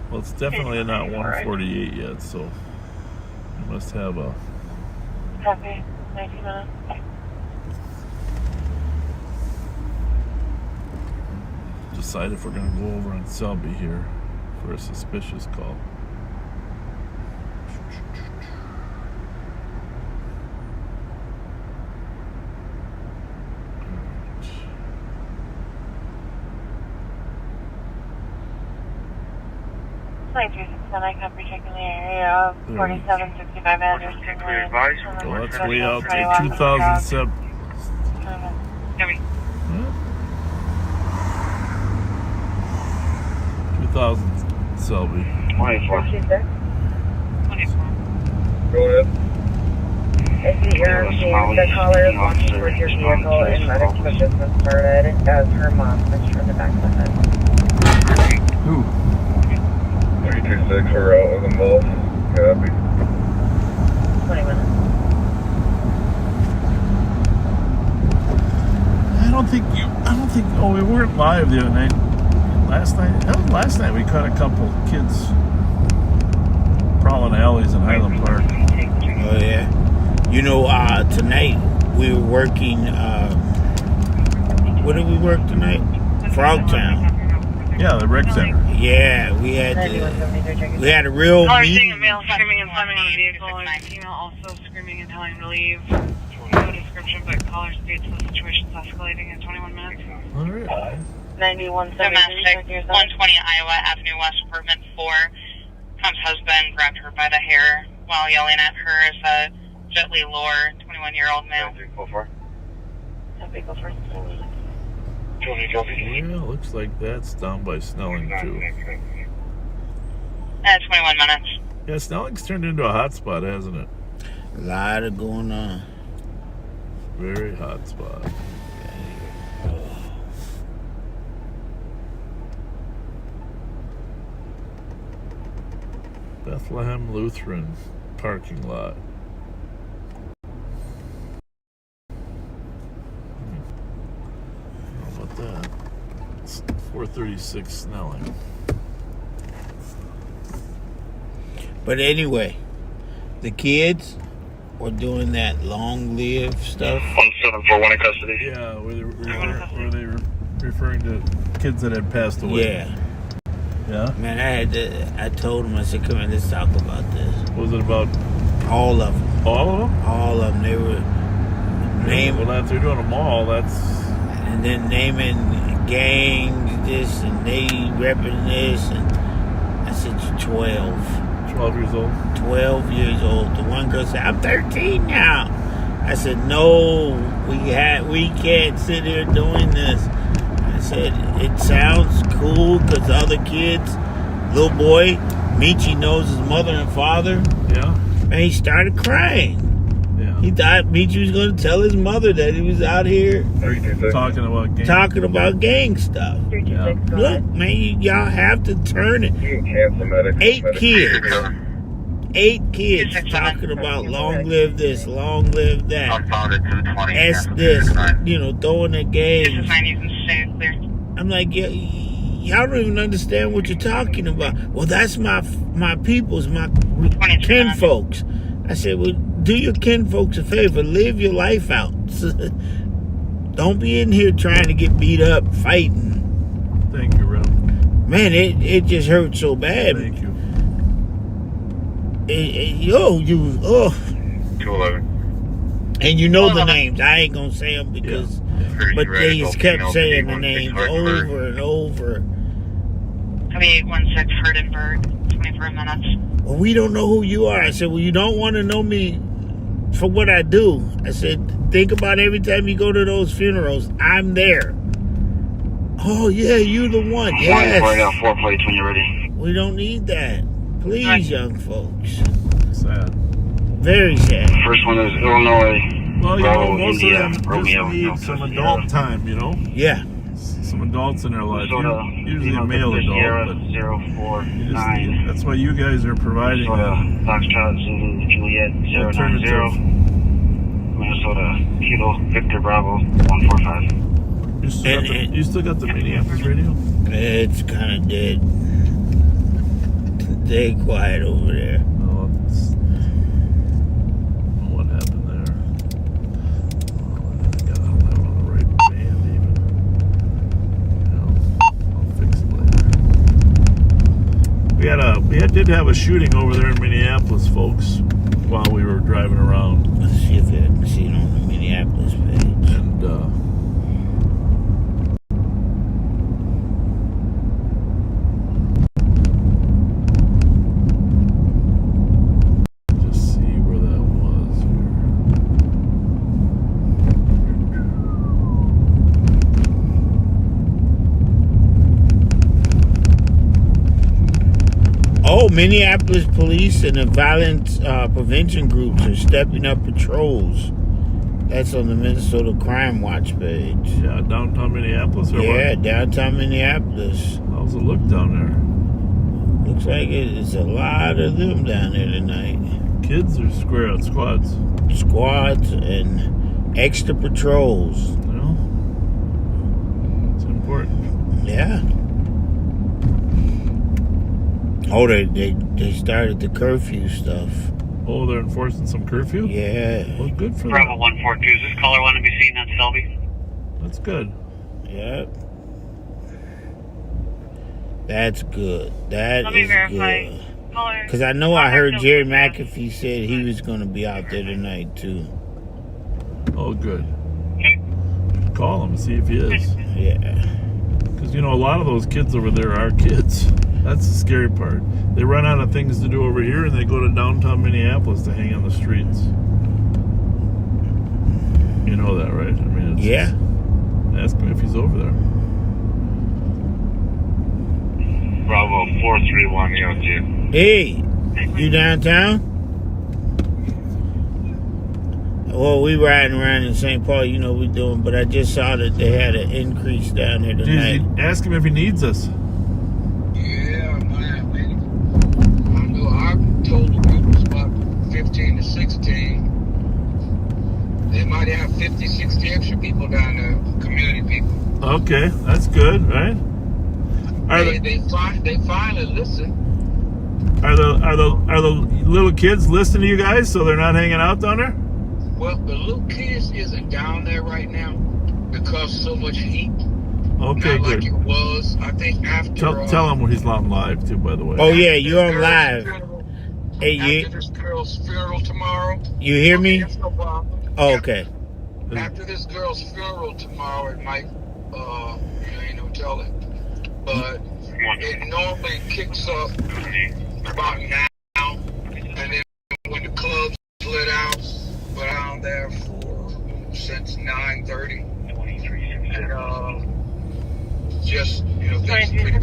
Well, it's definitely not 148 yet, so you must have a...
Copy. 19 minutes.
Decide if we're going to go over on Selby here for a suspicious call.
I can protect the area of 4765 Anderson.
Well, that's way out there. 2007. 2000 Selby.
24.
24.
Go ahead.
If you're the caller is walking towards your vehicle and medic pushes has started as her mom pushed from the back of the head.
Who?
326, we're out with them both. Copy.
20 minutes.
I don't think, oh, we weren't live the other night. Last night we caught a couple kids prowling alleys in Highland Park.
Oh, yeah. You know, tonight we were working, what did we work tonight? Frogtown.
Yeah, the rec center.
Yeah, we had a real
Seeing a male screaming and slamming on the vehicle, and a female also screaming and telling him to leave. No description, but caller states the situation's escalating in 21 minutes.
All right.
9173, 120 Iowa Avenue West, apartment 4. Tom's husband grabbed her by the hair while yelling at her as a gently lower 21-year-old male.
Go for it.
Yeah, looks like that's down by Snelling, too.
21 minutes.
Yeah, Snelling's turned into a hot spot, hasn't it?
A lot of going on.
Very hot spot. Bethlehem Lutheran parking lot. How about that? It's 436 Snelling.
But anyway, the kids were doing that long-lived stuff.
1741 in custody.
Yeah, were they referring to kids that had passed away?
Yeah.
Yeah?
Man, I told them, I said, come on, let's talk about this.
What was it about?
All of them.
All of them?
All of them. They were naming.
Well, if they're doing them all, that's...
And then naming gangs, this, and they repping this, and I said, you're 12.
12 years old?
12 years old. The one girl said, I'm 13 now. I said, no, we can't sit here doing this. I said, it sounds cool because the other kids, little boy, Michi knows his mother and father.
Yeah.
And he started crying.
Yeah.
He thought Michi was going to tell his mother that he was out here
talking about
gang stuff.
Yeah.
Look, man, y'all have to turn it. 8 kids talking about long live this, long live that. S this, throwing at gangs. I'm like, y'all don't even understand what you're talking about. Well, that's my peoples, my kin folks. I said, well, do your kin folks a favor, live your life out. Don't be in here trying to get beat up, fighting.
Thank you, Ralph.
Man, it just hurt so bad.
Thank you.
211.
And you know the names. I ain't gonna say them because, but they just kept saying the names over and over.
Heavy 816 Hardenberg, 23 minutes.
Well, we don't know who you are. I said, well, you don't want to know me for what I do. I said, think about every time you go to those funerals, I'm there. Oh, yeah, you're the one. Yes.
Right now, 4 plates when you're ready.
We don't need that. Please, young folks.
Sad.
Very sad.
First one is Illinois.
Well, you know, most
India,
of them just
Romeo,
need some adult time, you know?
Yeah.
Some adults in their life. Usually
Lima,
a male
Sierra,
adult, but
049.
that's why you guys are providing
Foxtrot, Zulu, Juliet, 090.
alternative.
Minnesota, Kilo, Victor, Bravo, 145.
You still got the Minneapolis radio?
It's kind of dead. Stay quiet over there.
Oh, what happened there? I don't have it on the right band even. I'll fix it later. We did have a shooting over there in Minneapolis, folks, while we were driving around.
Let's see if I can see it on the Minneapolis page.
And just see where that was
here. Oh, Minneapolis police and the violence prevention groups are stepping up patrols. That's on the Minnesota Crime Watch page.
Yeah, downtown Minneapolis or
Yeah,
what?
downtown Minneapolis.
How's it look down there?
Looks like it's a lot of them down there tonight.
Kids or squads?
Squads and extra patrols.
Well, it's important.
Yeah. Oh, they started the curfew stuff.
Oh, they're enforcing some curfew?
Yeah.
Well, good for them.
Bravo 142. Is this caller want to be seen on Selby?
That's good.
Yep. That's good. That
Let me
is
verify.
good.
Caller.
Because I know I heard Jerry McAfee said he was going to be out there tonight, too.
Oh, good. Call him, see if he is.
Yeah.
Because, you know, a lot of those kids over there are kids. That's the scary part. They run out of things to do over here, and they go to downtown Minneapolis to hang on the streets. You know that, right? I mean,
yeah.
Ask him if he's over there.
Bravo 431, you.
Hey, you downtown? Well, we riding around in St. Paul, you know we doing, but I just saw that they had an increase down here tonight.
Jeez, ask him if he needs us.
Yeah, man. I know our total group was about 15 to 16. They might have 50, 60 extra people down there, community people.
Okay, that's good, right?
They finally listen.
Are the little kids listening to you guys, so they're not hanging out down there?
Well, the little kids isn't down there right now because so much heat.
Okay,
Not
good.
like it was. I think after.
Tell him he's on live too, by the way.
Oh yeah, you're on live. Hey,
After this girl's funeral tomorrow.
You hear me?
That's no problem.
Oh, okay.
After this girl's funeral tomorrow, it might, ain't no telling. But it normally kicks up about now, and then when the club's lit out, but I'm there since 9:30, and just things pretty.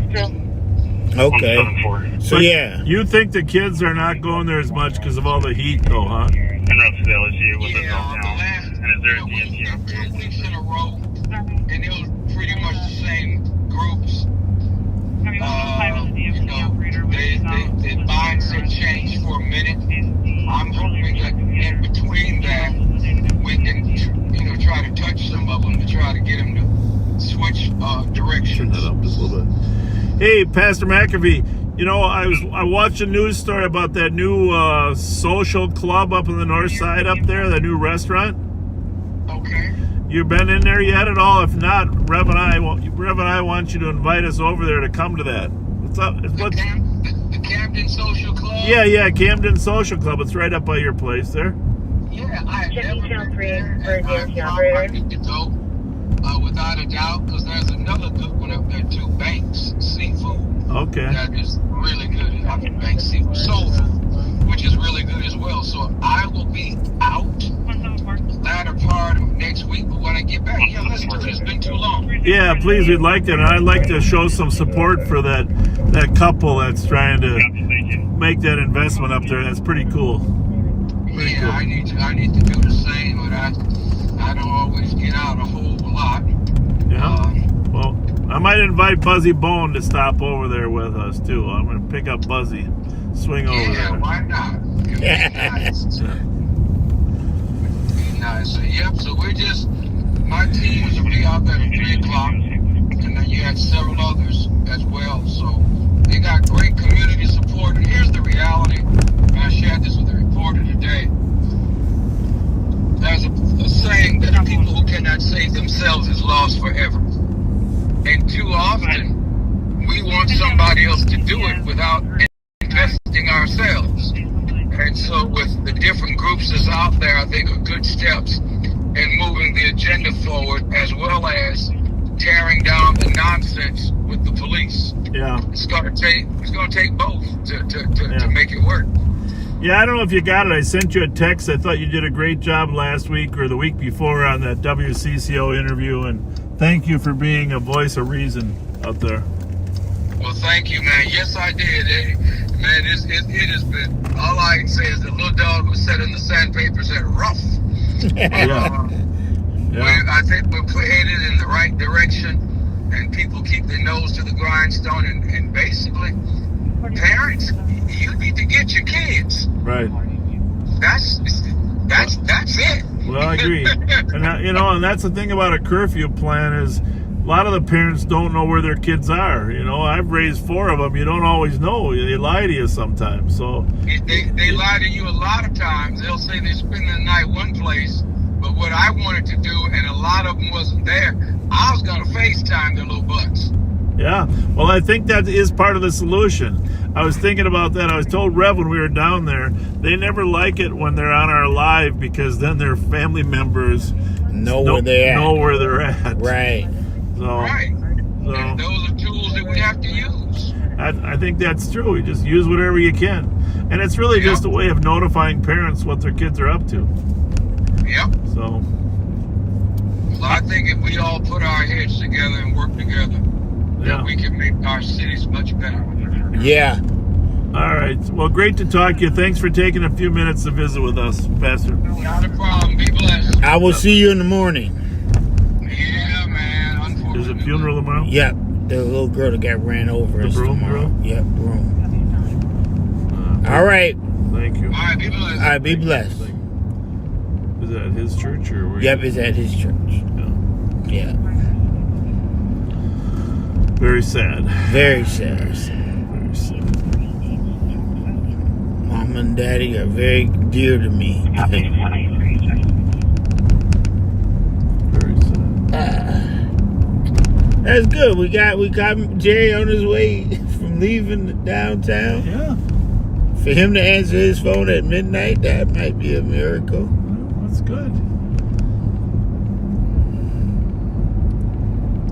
Okay. So yeah.
You think the kids are not going there as much because of all the heat, though, huh?
And Rosedale is here with us all now. And is there a DNC up
2 weeks in a row, and it was pretty much the same groups. The lines have changed for a minute. I'm hoping that in between that, we can, try to touch some of them to try to get them to switch directions.
Turn that up just a little bit. Hey, Pastor McAfee. You know, I watched a news story about that new social club up on the north side up there, the new restaurant.
Okay.
You been in there yet at all? If not, Rev and I want you to invite us over there to come to that. What's up?
The Camden Social Club?
Yeah, Camden Social Club. It's right up by your place there.
Yeah, I have never been there. I need to go. without a doubt, because there's another good one up there too, Banks Seafood.
Okay.
That is really good. I mean, Banks Seafood, Soul Food, which is really good as well. So I will be out latter part of next week, but when I get back, yeah, let's do it. It's been too long.
Yeah, please, we'd like that. And I'd like to show some support for that couple that's trying to make that investment up there. That's pretty cool.
Pretty cool. I need to do the same, but I don't always get out a whole lot.
Yeah. Well, I might invite Buzzy Bone to stop over there with us too. I'm gonna pick up Buzzy, swing over there.
Yeah, why not? It'd be nice. Nice. So, yep, so my team will be out there at 3 o'clock, and then you have several others as well. So they got great community support. And here's the reality, and I shared this with the reporter today. There's a saying that people who cannot save themselves is lost forever. And too often, we want somebody else to do it without investing ourselves. And so with the different groups that's out there, I think are good steps in moving the agenda forward, as well as tearing down the nonsense with the police.
Yeah.
It's gonna take both to make it work.
Yeah, I don't know if you got it. I sent you a text. I thought you did a great job last week or the week before on that WCCO interview, and thank you for being a voice of reason out there.
Well, thank you, man. Yes, I did. Man, it has been, all I can say is the little dog who sat in the sandpaper said rough.
Yeah.
I think we're headed in the right direction, and people keep their nose to the grindstone, and basically, parents, you need to get your kids.
Right.
That's it.
Well, I agree. And that's the thing about a curfew plan is a lot of the parents don't know where their kids are. I've raised 4 of them. You don't always know. They lie to you sometimes. So
they lie to you a lot of times. They'll say they spend the night one place, but what I wanted to do, and a lot of them wasn't there, I was going to FaceTime their little butts.
Yeah. Well, I think that is part of the solution. I was thinking about that. I was told Rev when we were down there, they never like it when they're on our live because then their family members
know where they're
at.
Right.
Right. And those are tools that we have to use.
I think that's true. You just use whatever you can. And it's really just a way of notifying parents what their kids are up to.
Yep.
So
I think if we all put our heads together and work together, then we can make our cities much better.
Yeah.
All right. Well, great to talk to you. Thanks for taking a few minutes to visit with us, Pastor.
Not a problem. Be blessed.
I will see you in the morning.
Yeah, man.
There's a funeral tomorrow?
Yep. The little girl that got ran over is tomorrow. Yep, broom. All right.
Thank you.
All right, be blessed.
All right, be blessed.
Is that at his church or where?
Yep, it's at his church. Yeah.
Very sad.
Very sad.
Very sad.
Mom and Daddy are very dear to me.
Very sad.
That's good. We got Jerry on his way from leaving downtown.
Yeah.
For him to answer his phone at midnight, that might be a miracle.
Well, that's good.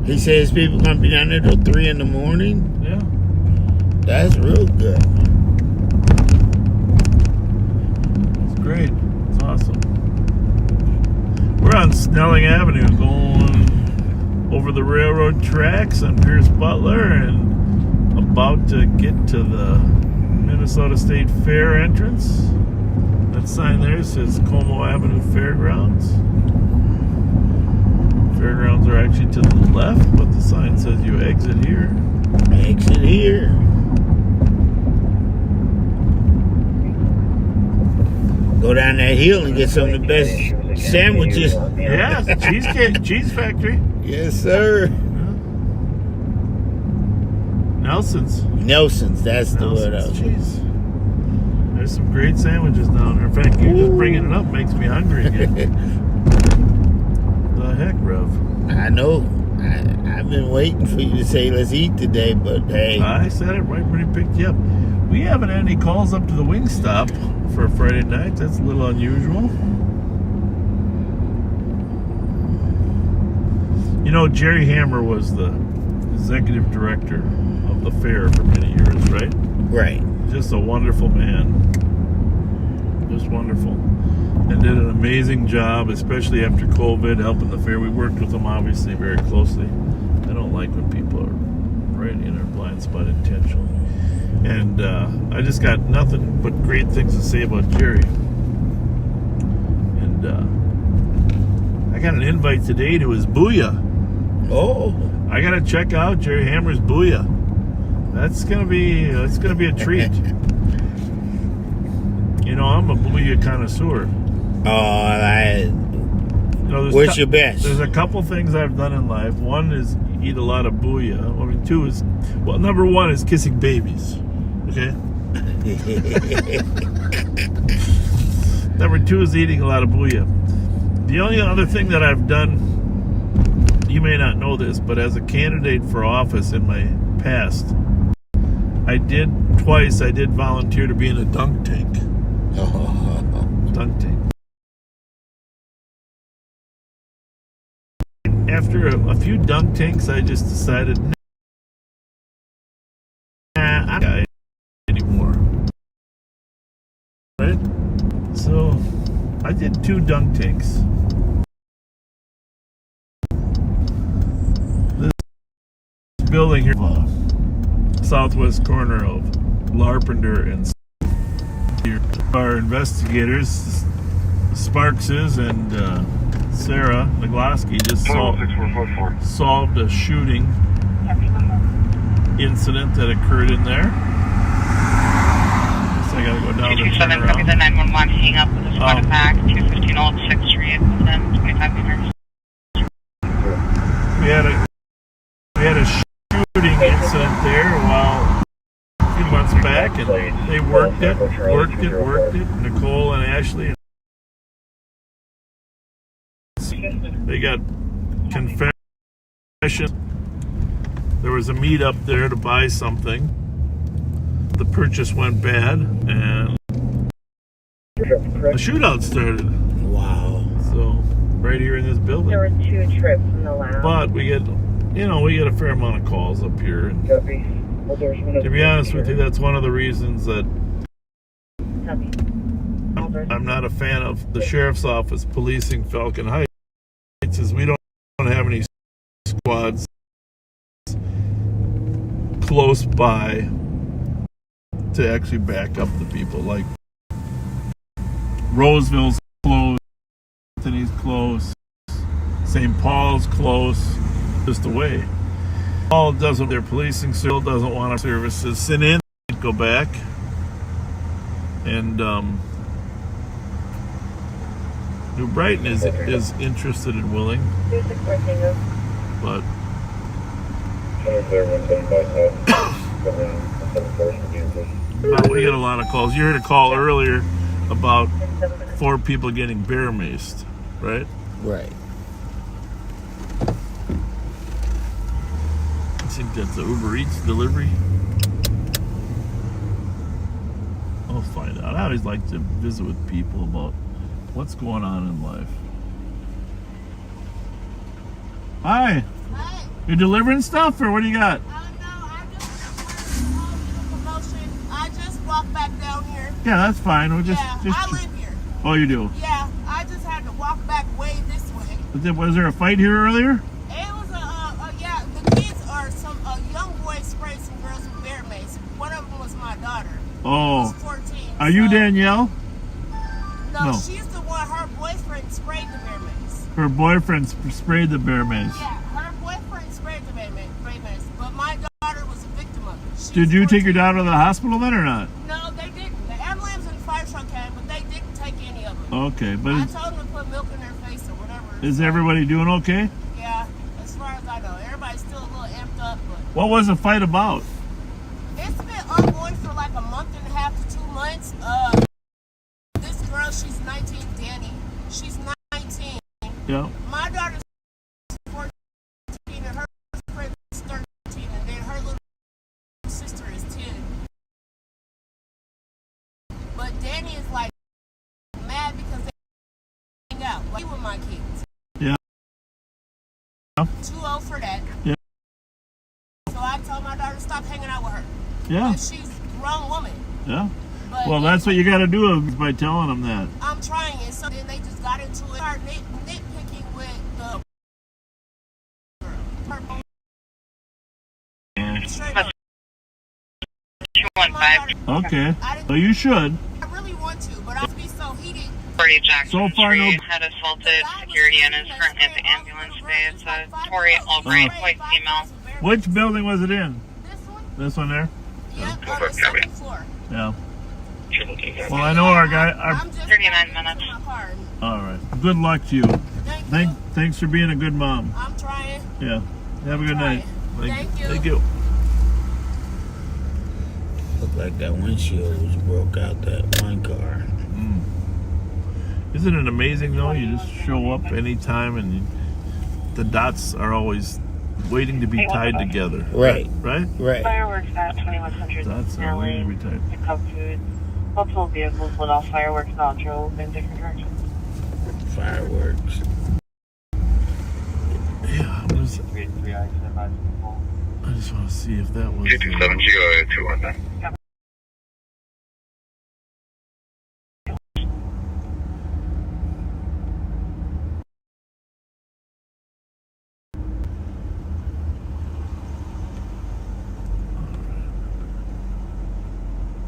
He says people gonna be down there till 3 in the morning.
Yeah.
That's real good.
It's great. It's awesome. We're on Snelling Avenue going over the railroad tracks on Pierce Butler and about to get to the Minnesota State Fair entrance. That sign there says Como Avenue Fairgrounds. Fairgrounds are actually to the left, but the sign says you exit here.
Exit here. Go down that hill and get some of the best sandwiches.
Yeah, cheese factory.
Yes, sir.
Nelson's,
that's the word I was
cheese. There's some great sandwiches down there. In fact, you just bringing it up makes me hungry again. The heck, Rev?
I know. I've been waiting for you to say let's eat today, but hey.
I said it right when he picked you up. We haven't had any calls up to the Wingstop for Friday night. That's a little unusual. Jerry Hammer was the executive director of the fair for many years, right?
Right.
Just a wonderful man. Just wonderful. And did an amazing job, especially after COVID, helping the fair. We worked with him, obviously, very closely. I don't like when people are right in their blind spot intentionally. And I just got nothing but great things to say about Jerry. And I got an invite today to his Booyah.
Oh.
I got to check out Jerry Hammer's Booyah. That's gonna be a treat. I'm a Booyah connoisseur.
What's your best?
There's a couple things I've done in life. One is eat a lot of Booyah. I mean, two is, number one is kissing babies. Okay? Number two is eating a lot of Booyah. The only other thing that I've done, you may not know this, but as a candidate for office in my past, I did volunteer to be in a dunk tank. Dunk tank. After a few dunk tanks, I just decided, I'm not anymore. Right? So, I did 2 dunk tanks. This building here, southwest corner of Larpenter and our investigators, Sparkses and Sarah McGlosky, just solved a shooting incident that occurred in there. So I gotta go down to turn around.
Copy the 911, hang up with the squad back, 215 Old 6th Street, within 25 meters.
We had a shooting incident there a few months back, and they worked it. Nicole and Ashley. They got confession. There was a meet up there to buy something. The purchase went bad, and the shootout started.
Wow.
So, right here in this building.
There were 2 trips in the lab.
But we get a fair amount of calls up here. And to be honest with you, that's one of the reasons that I'm not a fan of the sheriff's office policing Falcon Heights, is we don't have any squads close by to actually back up the people. Like Roseville's close, Anthony's close, St. Paul's close, just away. Paul doesn't, their policing still doesn't want our services. Send in, go back. And New Brighton is interested and willing, but we get a lot of calls. You heard a call earlier about 4 people getting bear maced, right?
Right.
I think that's the Uber Eats delivery. I'll find out. I always like to visit with people about what's going on in life. Hi.
Hi.
You delivering stuff, or what do you got?
No, I just walked back down here.
Yeah, that's fine. We'll just
I live here.
Oh, you do?
Yeah, I just had to walk back way this way.
Was there a fight here earlier?
It was the kids are a young boy sprayed some girls with bear mace. One of them was my daughter.
Oh.
She was 14.
Are you Danielle?
No, she's the one. Her boyfriend sprayed the bear mace.
Her boyfriend sprayed the bear mace.
Yeah, her boyfriend sprayed the bear mace, but my daughter was a victim of it.
Did you take your daughter to the hospital then, or not?
No, they didn't. The ambulance and the fire truck came, but they didn't take any of them.
Okay, but
I told them to put milk in their face or whatever.
Is everybody doing okay?
Yeah, as far as I know. Everybody's still a little amped up, but
what was the fight about?
it's been ongoing for like a month and a half to 2 months. This girl, she's 19, Danny. She's 19.
Yeah.
My daughter's 14 and her friend is 13, and then her little sister is 10. But Danny is like mad because they hang out like with my kids. too old for that.
Yeah.
So I told my daughter to stop hanging out with her.
Yeah.
Because she's a grown woman.
Yeah.
But
Well, that's what you got to do by telling them that.
I'm trying it. So then they just got into it. Started nitpicking with the girl. Straight up.
215.
Okay. Well, you should.
I really want to, but I'll be so heated.
40 Jackson
So far,
Street
no.
had assaulted security and is currently at the ambulance bay. It's a Tori Albright, white female.
Which building was it in? This one there?
Yep, on the second floor.
Yeah. Well, I know our guy.
39 minutes.
All right. Good luck to you. Thanks for being a good mom.
I'm trying.
Yeah. Have a good night.
Thank you.
Thank you.
Looked like that windshield was broke out that one car.
Isn't it amazing though? You just show up anytime and the dots are always waiting to be tied together.
Right.
Right?
Right.
Fireworks at 2100
Dots are waiting to be tied.
pick up food. Multiple vehicles lit off fireworks and all drove in different directions.
Fireworks.
Yeah, I just want to see if that was.
227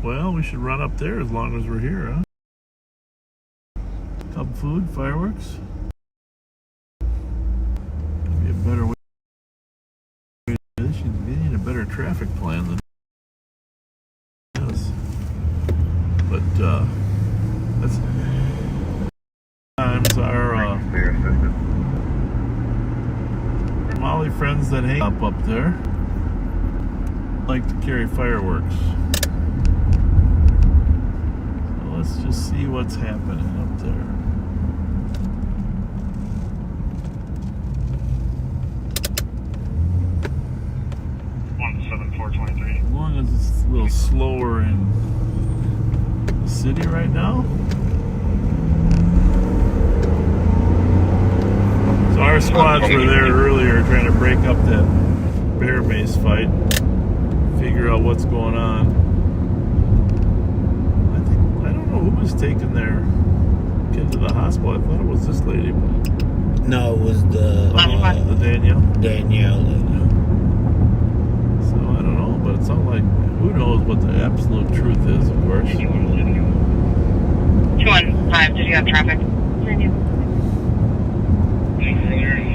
Well, we should run up there as long as we're here, huh? Cup food, fireworks. Maybe a better way. They need a better traffic plan than this. But that's times our Molly friends that hang up there like to carry fireworks. Let's just see what's happening up there. As long as it's a little slower in the city right now. So our squads were there earlier trying to break up that bear mace fight, figure out what's going on. Who was taking their kid to the hospital? I thought it was this lady. But
No, it was the
Danielle.
Danielle.
So I don't know, but it's not like who knows what the absolute truth is, of course.
215, did you have traffic?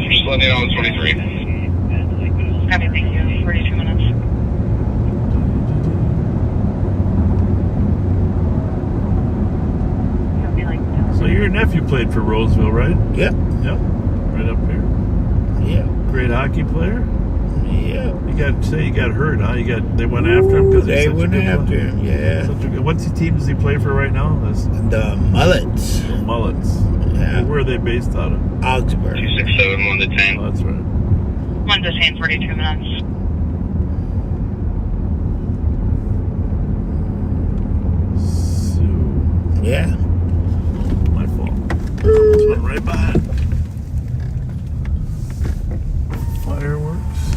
Just letting you know it's 23.
Copy, thank you. 42 minutes.
So your nephew played for Roseville, right?
Yep.
Yep. Right up here.
Yeah.
Great hockey player.
Yeah.
You got hurt, huh? They went after him because
they went after him. Yeah.
What's the team does he play for right now?
The Mullets.
The Mullets.
Yeah.
Where are they based out of?
Augsburg.
267 1 to 10.
Oh, that's right.
1 to 10, 42 minutes.
Yeah.
My fault. This one right behind. Fireworks.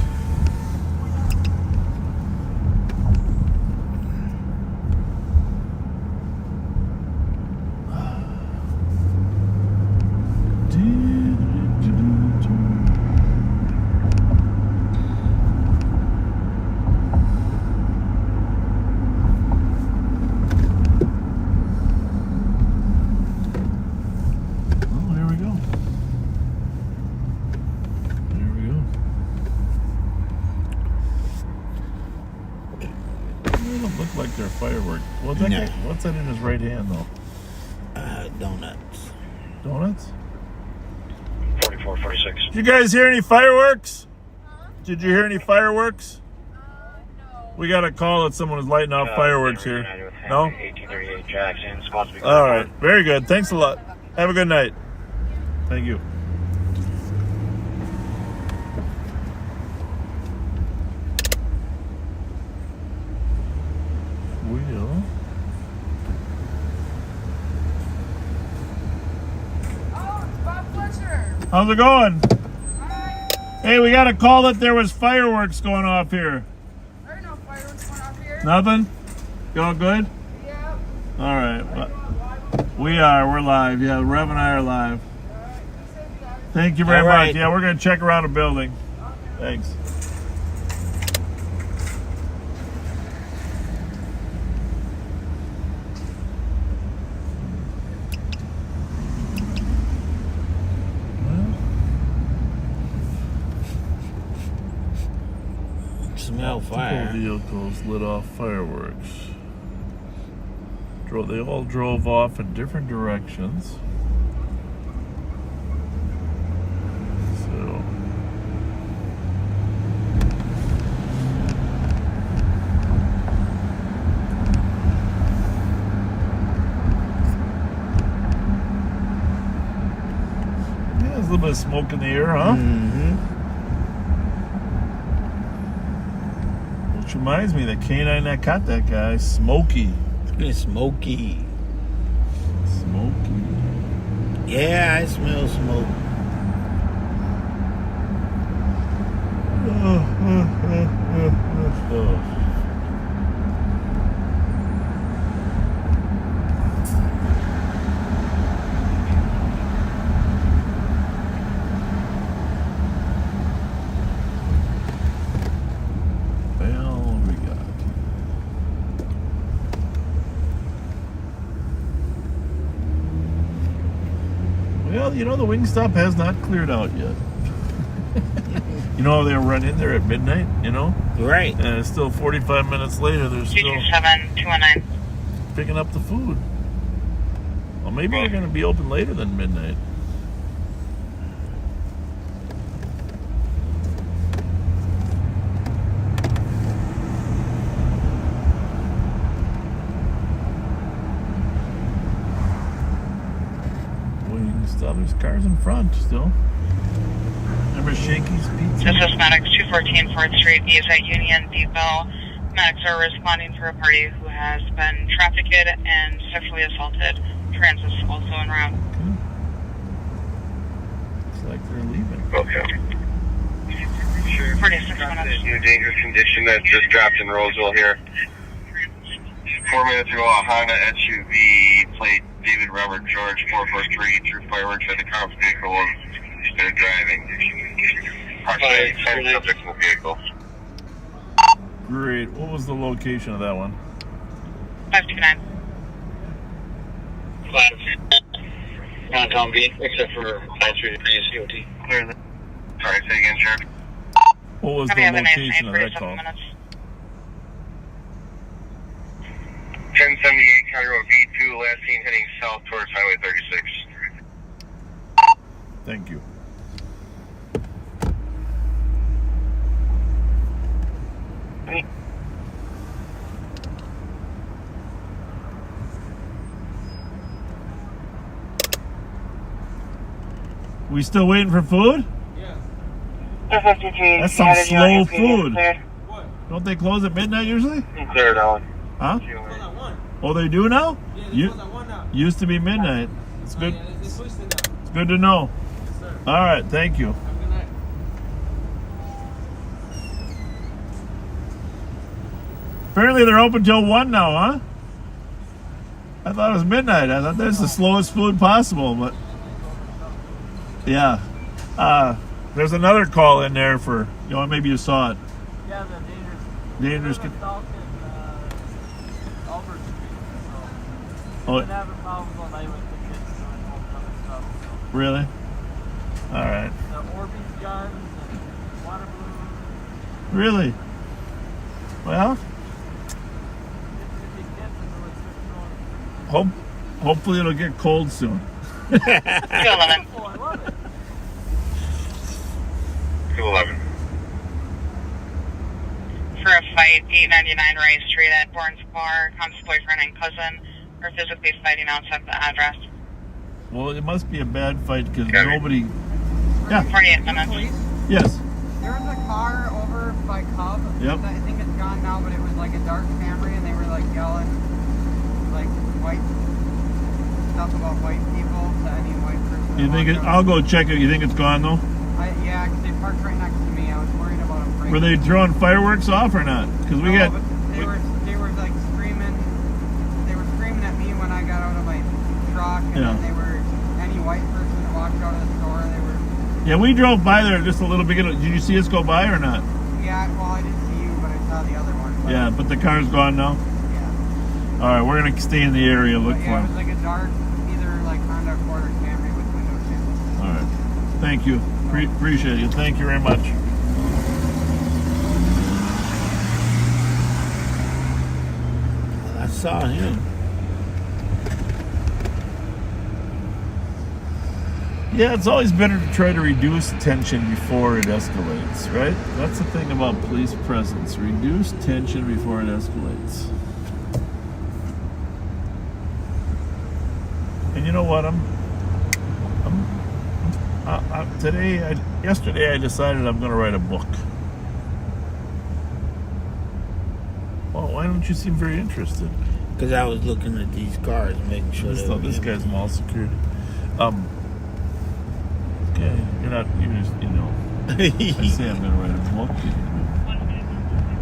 Like they're fireworks. What's that in his right hand though?
Donuts.
Donuts?
44, 46.
Did you guys hear any fireworks? Did you hear any fireworks? No. We got a call that someone was lighting off fireworks here. No?
1838 Jackson.
All right. Very good. Thanks a lot. Have a good night. Thank you.
Oh, it's Bob Fletcher.
How's it going? Hey, we got a call that there was fireworks going off here.
There are no fireworks going off here.
Nothing? You all good?
Yeah.
All right. Well, we're live. Yeah, Rev and I are live. Thank you very much. Yeah, we're going to check around the building. Thanks.
Smell fire.
Vehicles lit off fireworks. They all drove off in different directions. So yeah, there's a little bit of smoke in the air, huh?
Mm-hmm.
Which reminds me, the canine that caught that guy, Smokey.
Smoky.
Smoky.
Yeah, I smell smoke.
Well, you know, the Wingstop has not cleared out yet. You know, they'll run in there at midnight, you know?
Right.
And it's still 45 minutes later, they're still
227-219.
picking up the food. Well, maybe they're going to be open later than midnight. There's cars in front still. Remember Shakey's Pizza?
This is Medics 214 4th Street. He is at Union Depot. Medics are responding for a party who has been trafficked and sexually assaulted. Transit's also en route.
Okay. Looks like they're leaving.
Okay.
Sure. 46 minutes.
New dangerous condition that just dropped in Roseville here. 4 minutes ago, a Honda SUV plate David Robert George 443 threw fireworks at the cop's vehicle while they're driving. Approximately 10 subjects in the vehicle.
Great. What was the location of that one?
529.
Downtown B, except for 933 COT.
Clearly. Sorry, say again, Sheriff.
What was the location of that call?
1078 County Road B2, last seen heading south towards Highway 36.
Thank you. We still waiting for food?
Yeah.
That's some slow food.
What?
Don't they close at midnight usually?
Cleared out.
Huh?
Close at 1.
Oh, they do now?
Yeah, they close at 1 now.
Used to be midnight. It's good.
Yeah, they pushed it now.
It's good to know.
Yes, sir.
All right, thank you.
Have a good night.
Apparently they're open till 1 now, huh? I thought it was midnight. I thought that's the slowest food possible, but yeah. There's another call in there for, you know, maybe you saw it.
Yeah, the
Dangerous.
Albert Street.
Oh,
Been having problems all night with the kids doing homecoming stuff. So.
really? All right.
The Orbeez guns and water balloons.
Really? Well, hopefully it'll get cold soon.
211.
211.
For a fight, 899 Rice Street at Bourne's Bar. Comes boyfriend and cousin are physically fighting outside the address.
Well, it must be a bad fight because nobody. Yeah.
48 minutes.
Yes.
There was a car over by Cub.
Yep.
I think it's gone now, but it was like a dark Camry, and they were like yelling like white stuff about white people to any white person.
You think it? I'll go check it. You think it's gone though?
Yeah, because they parked right next to me. I was worried about them.
Were they throwing fireworks off or not? Because we got.
They were like screaming. They were screaming at me when I got out of my truck, and then they were any white person that walked out of the store. They were.
Yeah, we drove by there just a little bit. Did you see us go by or not?
Yeah, well, I didn't see you, but I saw the other one.
Yeah, but the car's gone now.
Yeah.
All right, we're gonna stay in the area, look for
Yeah, it
him.
was like a dark, either like Honda Accord or Camry with window tint.
All right, thank you. Appreciate you. Thank you very much.
I saw him.
Yeah, it's always better to try to reduce tension before it escalates, right? That's the thing about police presence. Reduce tension before it escalates. And you know what? Yesterday I decided I'm going to write a book. Well, why don't you seem very interested?
Because I was looking at these cars, making sure
this guy's mall security. Okay, you're not. You just, you know. I say I'm going to write a book.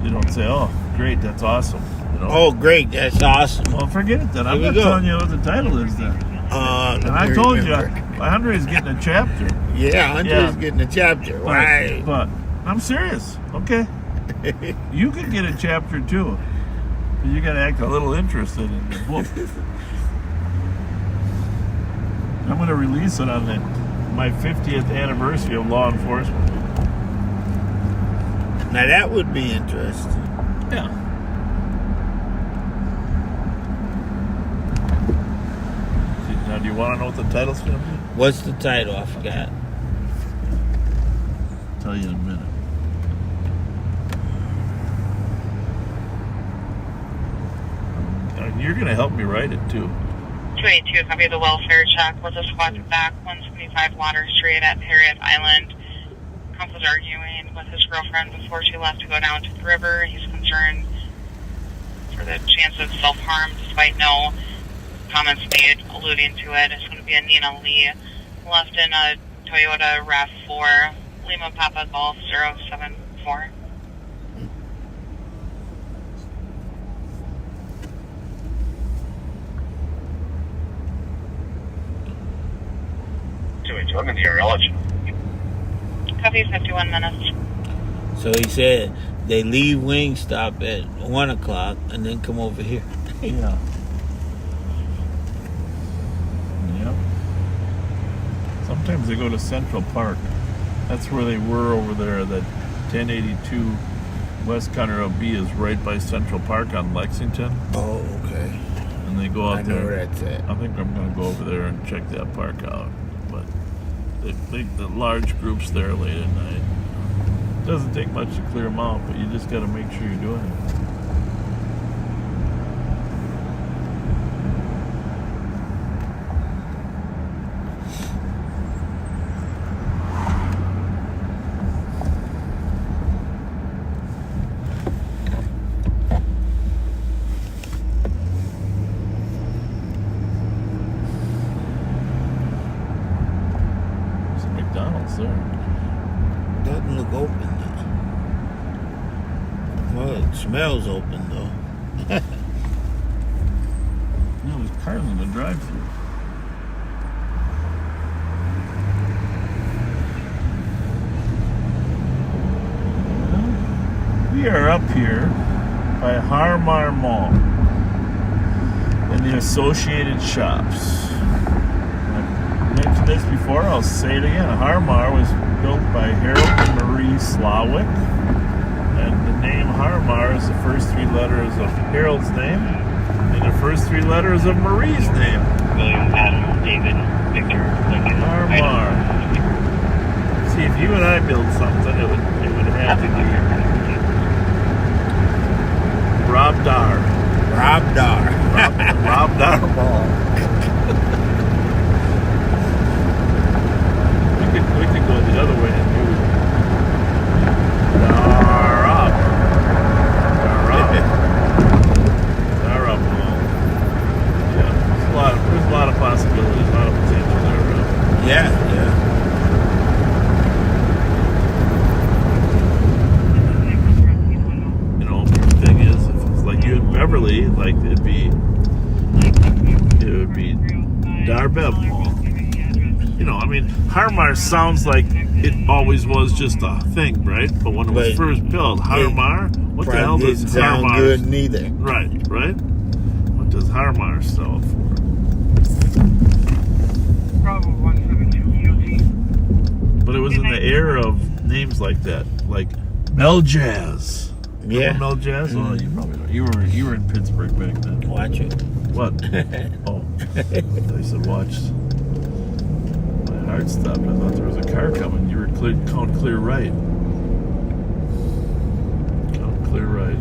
You don't say, "Oh, great, that's awesome." You know?
Oh, great, that's awesome.
Well, forget it then. I'm not telling you what the title is then. And I told you, Andre's getting a chapter.
Yeah, Andre's getting a chapter. Right.
But I'm serious. Okay. You could get a chapter too. But you got to act a little interested in the book. I'm going to release it on my 50th anniversary of law enforcement.
Now that would be interesting.
Yeah. Now, do you want to know what the title's going to be?
What's the title? I forgot.
I'll tell you in a minute. You're going to help me write it, too.
282, copy the welfare check with a squad back, 175 Water Street at Harriet Island. Comp was arguing with his girlfriend before she left to go down to the river. He's concerned for the chance of self-harm despite no comments made alluding to it. It's going to be a Nina Lee, left in a Toyota RAV4, Lima Papa Golf 074.
I'm in the area.
Copy, 51 minutes.
So he said they leave Wingstop at 1 o'clock and then come over here.
Yeah. Yep. Sometimes they go to Central Park. That's where they were over there. That 1082 West Conroe B is right by Central Park on Lexington.
Oh, okay.
And they go out there.
I know where that's at.
I think I'm going to go over there and check that park out. But the large groups there late at night. It doesn't take much to clear them out, but you just got to make sure you're doing it.
Doesn't look open though. Well, it smells open though.
No, there's cars in the drive-thru. We are up here by Harmar Mall and the associated shops. I've mentioned this before, I'll say it again. Harmar was built by Harold and Marie Slawick, and the name Harmar is the first three letters of Harold's name and the first three letters of Marie's name.
William, Adam, David, Victor, Lincoln.
Harmar. See, if you and I build something, it would have to be Rob Dar Mall. We could go the other way and do Dar Mall. Yeah, there's a lot of possibilities, a lot of potential there, Rob.
Yeah.
Harmar sounds like it always was just a thing, right? But when it was first built, Harmar, what the hell does
didn't sound
Harmar?
good neither.
Right. What does Harmar sell for?
Probably 172
But it was in the era of names like that, like Mel Jazz.
Yeah.
Mel Jazz? Oh, you probably don't. You were in Pittsburgh back then.
Watch it.
What? Oh. I said watch. My heart stopped. I thought there was a car coming. You were count clear right. Count clear right.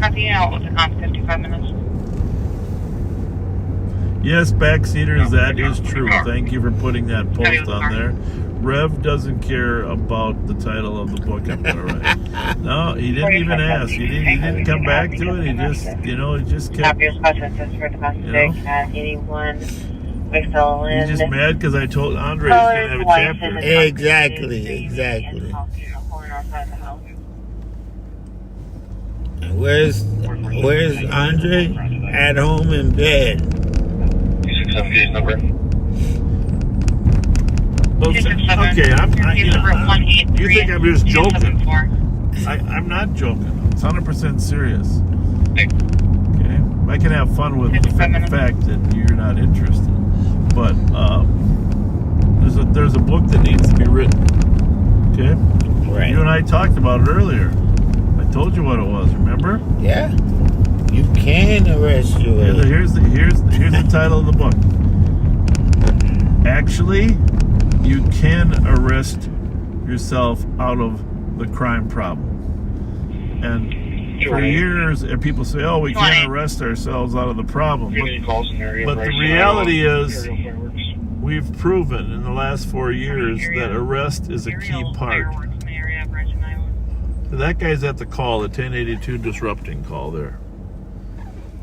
Copy out 55 minutes.
Yes, backseaters, that is true. Thank you for putting that post on there. Rev doesn't care about the title of the book I'm going to write. No, he didn't even ask. He didn't come back to it. He just, he just kept,
He's
just mad because I told Andre he's going to have a chapter.
Exactly. Where's Andre? At home in bed.
267 number.
Okay, you think I'm just joking. I'm not joking. It's 100% serious. Okay? I can have fun with the fact that you're not interested. But there's a book that needs to be written. Okay?
Right.
You and I talked about it earlier. I told you what it was, remember?
Yeah. You can arrest you.
Here's the title of the book. Actually, you can arrest yourself out of the crime problem. And for years, people say, "Oh, we can't arrest ourselves out of the problem." But the reality is, we've proven in the last 4 years that arrest is a key part. That guy's at the call, the 1082 disrupting call there.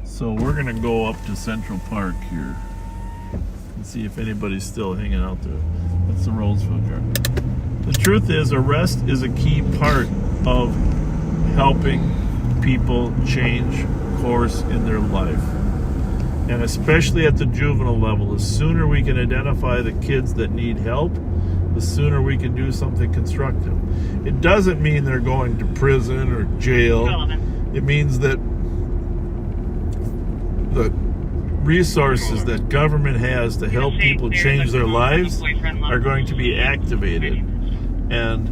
So we're going to go up to Central Park here and see if anybody's still hanging out there. That's the Roseville car. The truth is, arrest is a key part of helping people change course in their life. And especially at the juvenile level, the sooner we can identify the kids that need help, the sooner we can do something constructive. It doesn't mean they're going to prison or jail. It means that the resources that government has to help people change their lives are going to be activated. And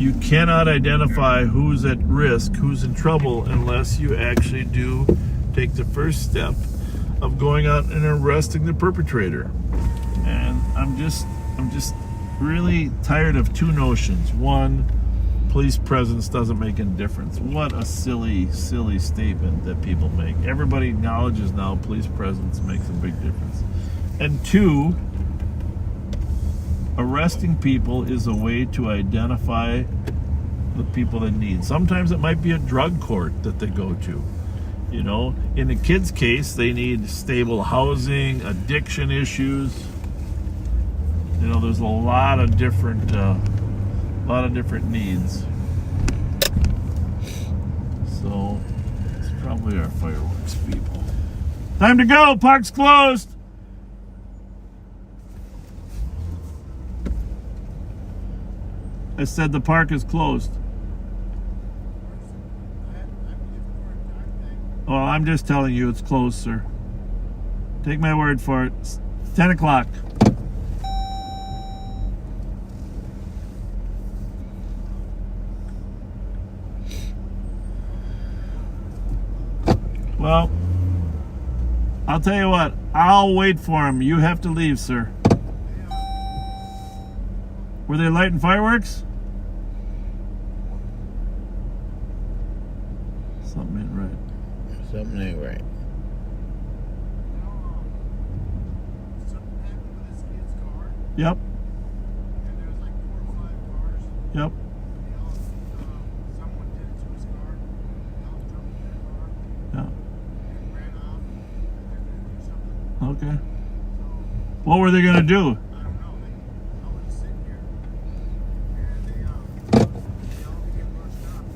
you cannot identify who's at risk, who's in trouble, unless you actually do take the first step of going out and arresting the perpetrator. And I'm just really tired of two notions. One, police presence doesn't make any difference. What a silly statement that people make. Everybody acknowledges now police presence makes a big difference. And two, arresting people is a way to identify the people that need. Sometimes it might be a drug court that they go to. You know, in the kids' case, they need stable housing, addiction issues. You know, there's a lot of different needs. So it's probably our fireworks people. Time to go. Park's closed. I said the park is closed. Well, I'm just telling you it's closed, sir. Take my word for it. It's 10 o'clock. Well, I'll tell you what. I'll wait for him. You have to leave, sir. Were they lighting fireworks? Something ain't right.
Something ain't right.
Yep. Yep. Yeah. Okay. What were they gonna do?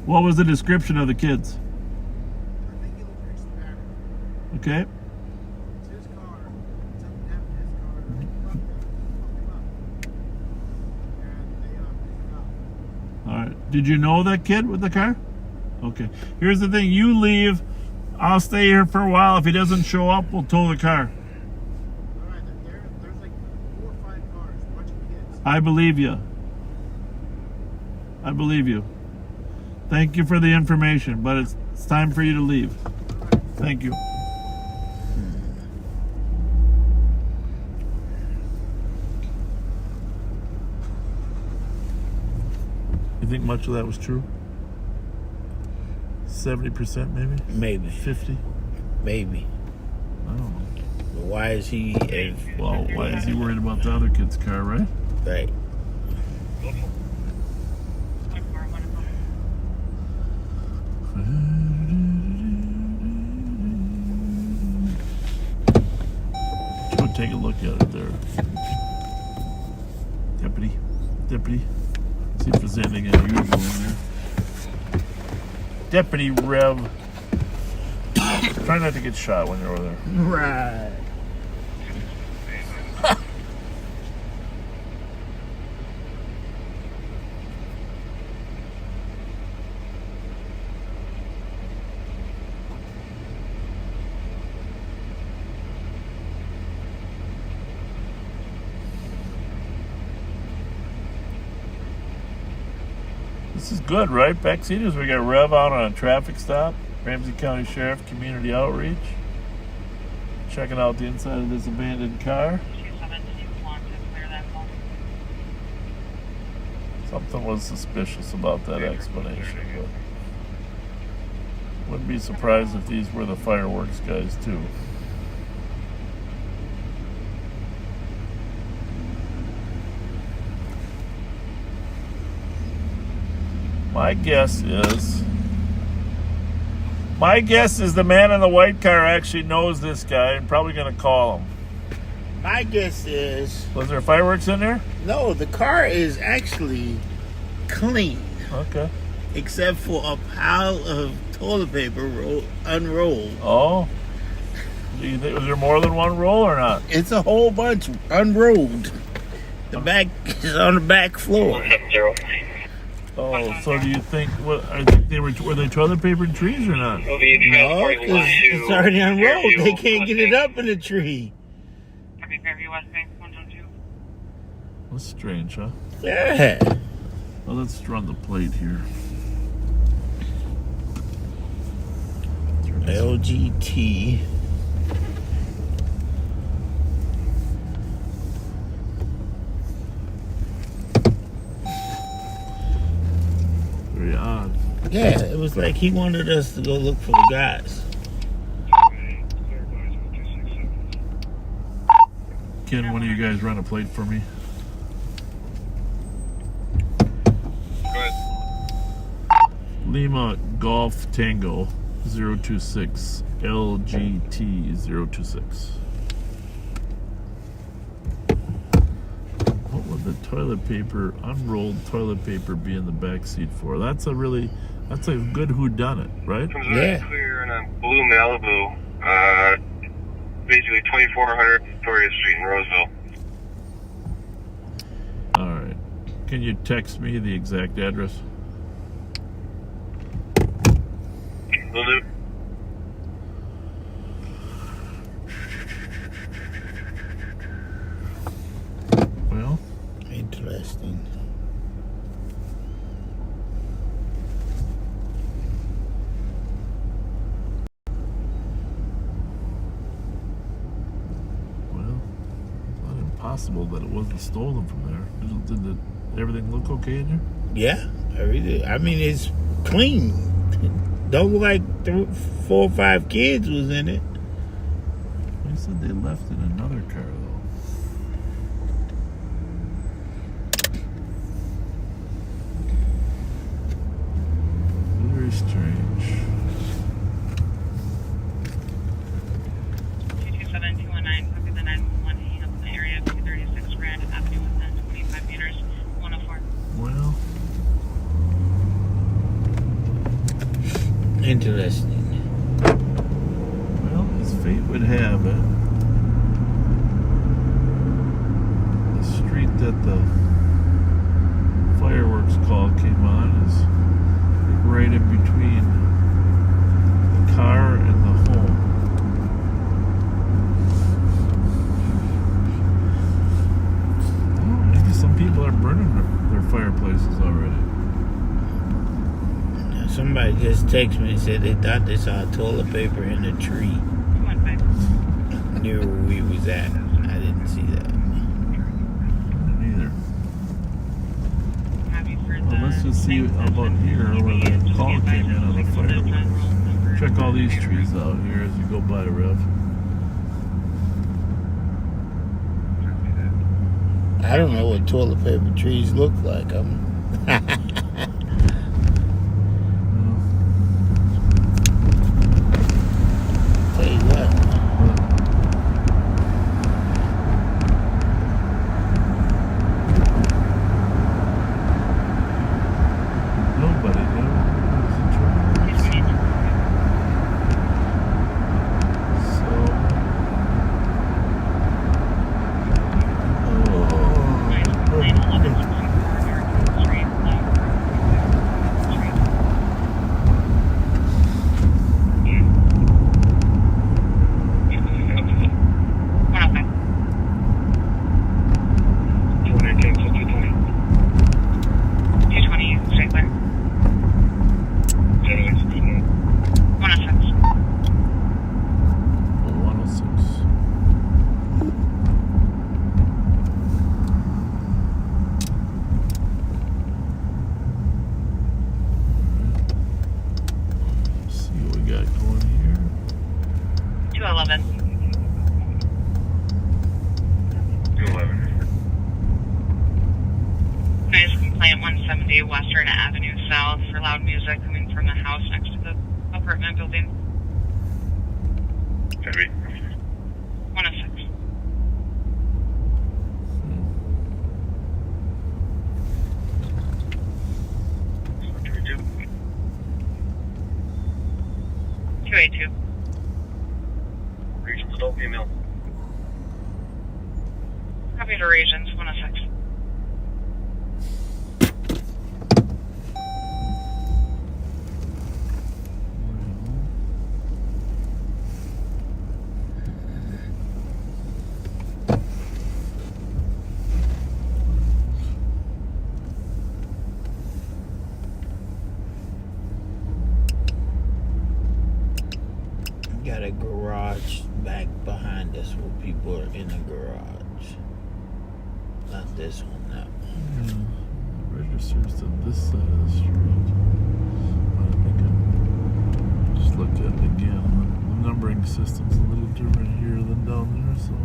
What was the description of the kids? Okay. All right. Did you know that kid with the car? Okay. Here's the thing. You leave. I'll stay here for a while. If he doesn't show up, we'll tow the car.
There's like 4 or 5 cars, a bunch of kids.
I believe you. I believe you. Thank you for the information, but it's time for you to leave. Thank you. You think much of that was true? 70% maybe?
Maybe.
50?
Maybe.
I don't know.
Well, why is he...
why is he worried about the other kid's car, right?
Right.
Go take a look at it there. Deputy. See if there's anything unusual in there. Deputy Rev. Try not to get shot when you're over there.
Right.
This is good, right? Backseaters, we got Rev out on a traffic stop. Ramsey County Sheriff Community Outreach. Checking out the inside of this abandoned car. Something was suspicious about that explanation, but wouldn't be surprised if these were the fireworks guys too. My guess is the man in the white car actually knows this guy and probably going to call him.
My guess is...
Was there fireworks in there?
No, the car is actually clean.
Okay.
Except for a pile of toilet paper unrolled.
Oh. Do you think, was there more than one roll or not?
It's a whole bunch unrolled. The back is on the back floor.
Oh, so do you think? I think were they toilet paper and trees or not?
No, it's already unrolled. They can't get it up in the tree.
That's strange, huh?
Yeah.
Well, let's run the plate here.
LGT.
Very odd.
Yeah, it was like he wanted us to go look for the guys.
Ken, one of you guys run a plate for me? Lima Golf Tango 026 LGT 026. What would the toilet paper, unrolled toilet paper, be in the back seat for? That's a good whodunit, right?
Comes very clear in a blue Malibu, basically 2400 Victoria Street in Roseville.
All right. Can you text me the exact address?
Will do.
Well,
interesting.
Well, it's not impossible that it wasn't stolen from there. Did everything look okay in here?
Yeah, I mean, it's clean. Don't look like 4 or 5 kids was in it.
They said they left in another car, though. Very strange.
227-219, copy the 911 hang up in the area of 236 Grand Avenue within 25 meters, 104.
Well,
Interesting.
Well, as fate would have it, the street that the fireworks call came on is right in between the car and the home. Well, I guess some people are burning their fireplaces already.
Somebody just texted me and said they thought they saw toilet paper in a tree near where we was at. I didn't see that.
Neither. Well, let's just see about here where the call came in on the fireworks. Check all these trees out here as you go by, Rev.
I don't know what toilet paper trees look like. Tell you what.
Nobody,
Western Avenue South for loud music coming from the house next to the apartment building.
Heavy.
106. Two.
Regions adult female.
Copy to Regions 106.
Got a garage back behind us where people are in the garage. Not this one, that one.
Yeah, the registers to this side of the street. I think I just looked at it again. The numbering system's a little different here than down there, so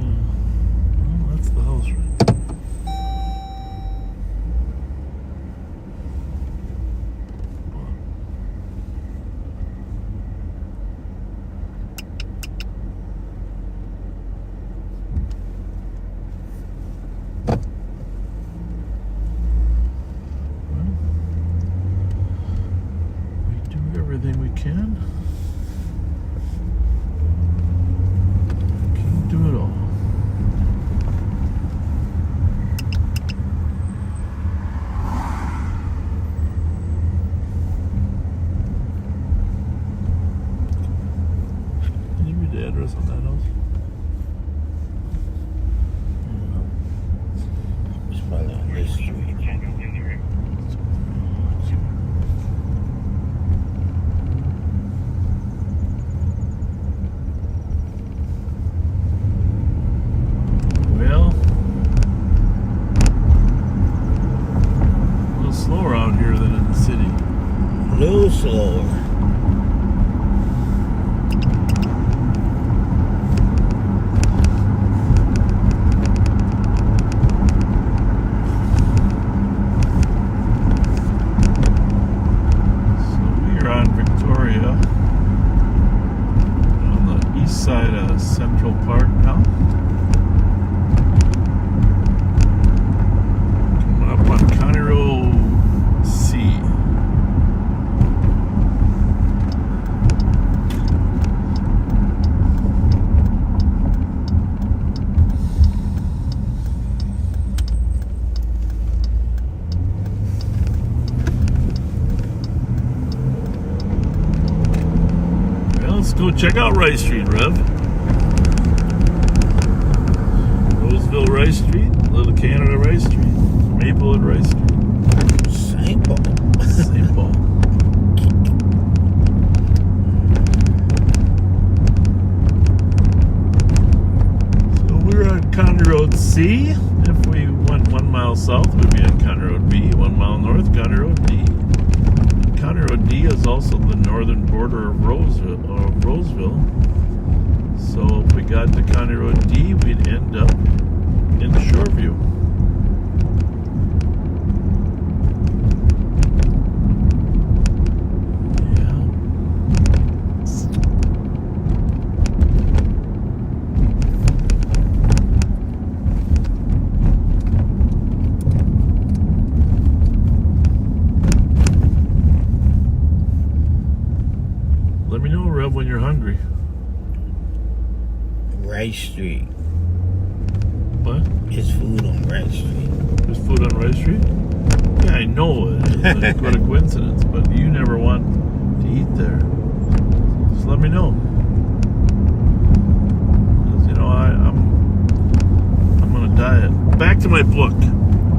well, that's the house right there. Everything we can. Can't do it all. Can you read the address on that house?
It's probably on this street.
Slower out here than in the city.
A little slower.
So we are on Victoria on the east side of Central Park now. Coming up on County Road C. go check out Rice Street, Rev. Roseville Rice Street, Little Canada Rice Street, Maplewood Rice Street.
St. Paul.
St. Paul. So we're on County Road C. If we went 1 mile south, we'd be on County Road B. 1 mile north, County Road D. County Road D is also the northern border of Roseville. So if we got to County Road D, we'd end up in Shoreview. Let me know, Rev, when you're hungry.
Rice Street.
What?
There's food on Rice Street.
There's food on Rice Street? Yeah, I know it. What a coincidence, but you never want to eat there. Just let me know. Because, you know, I'm on a diet. Back to my book.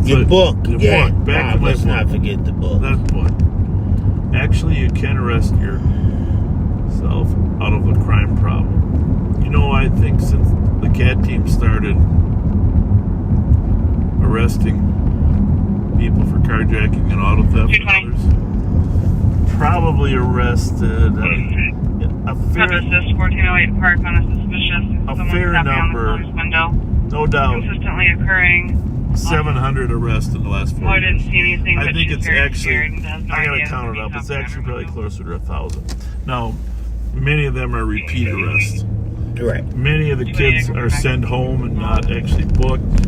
Your book.
Your
Yeah.
book. Back to my
let's
book.
not forget the book.
That book. Actually, you can arrest yourself out of a crime problem. You know, I think since the CAT team started arresting people for carjacking and auto theft and others, probably arrested a fair,
Premises 1408 Park on a suspicious. Someone
fair
tapping
number,
on the window.
no doubt,
Consistently occurring.
700 arrests in the last 4
I
years.
didn't see anything.
I
but
think
she's
it's
very
actually,
scared and has no
I gotta
idea
count it
who's
up, it's
being
actually probably closer to 1,000. Now, many of them are repeat arrests.
Right.
Many of the kids are sent home and not actually booked.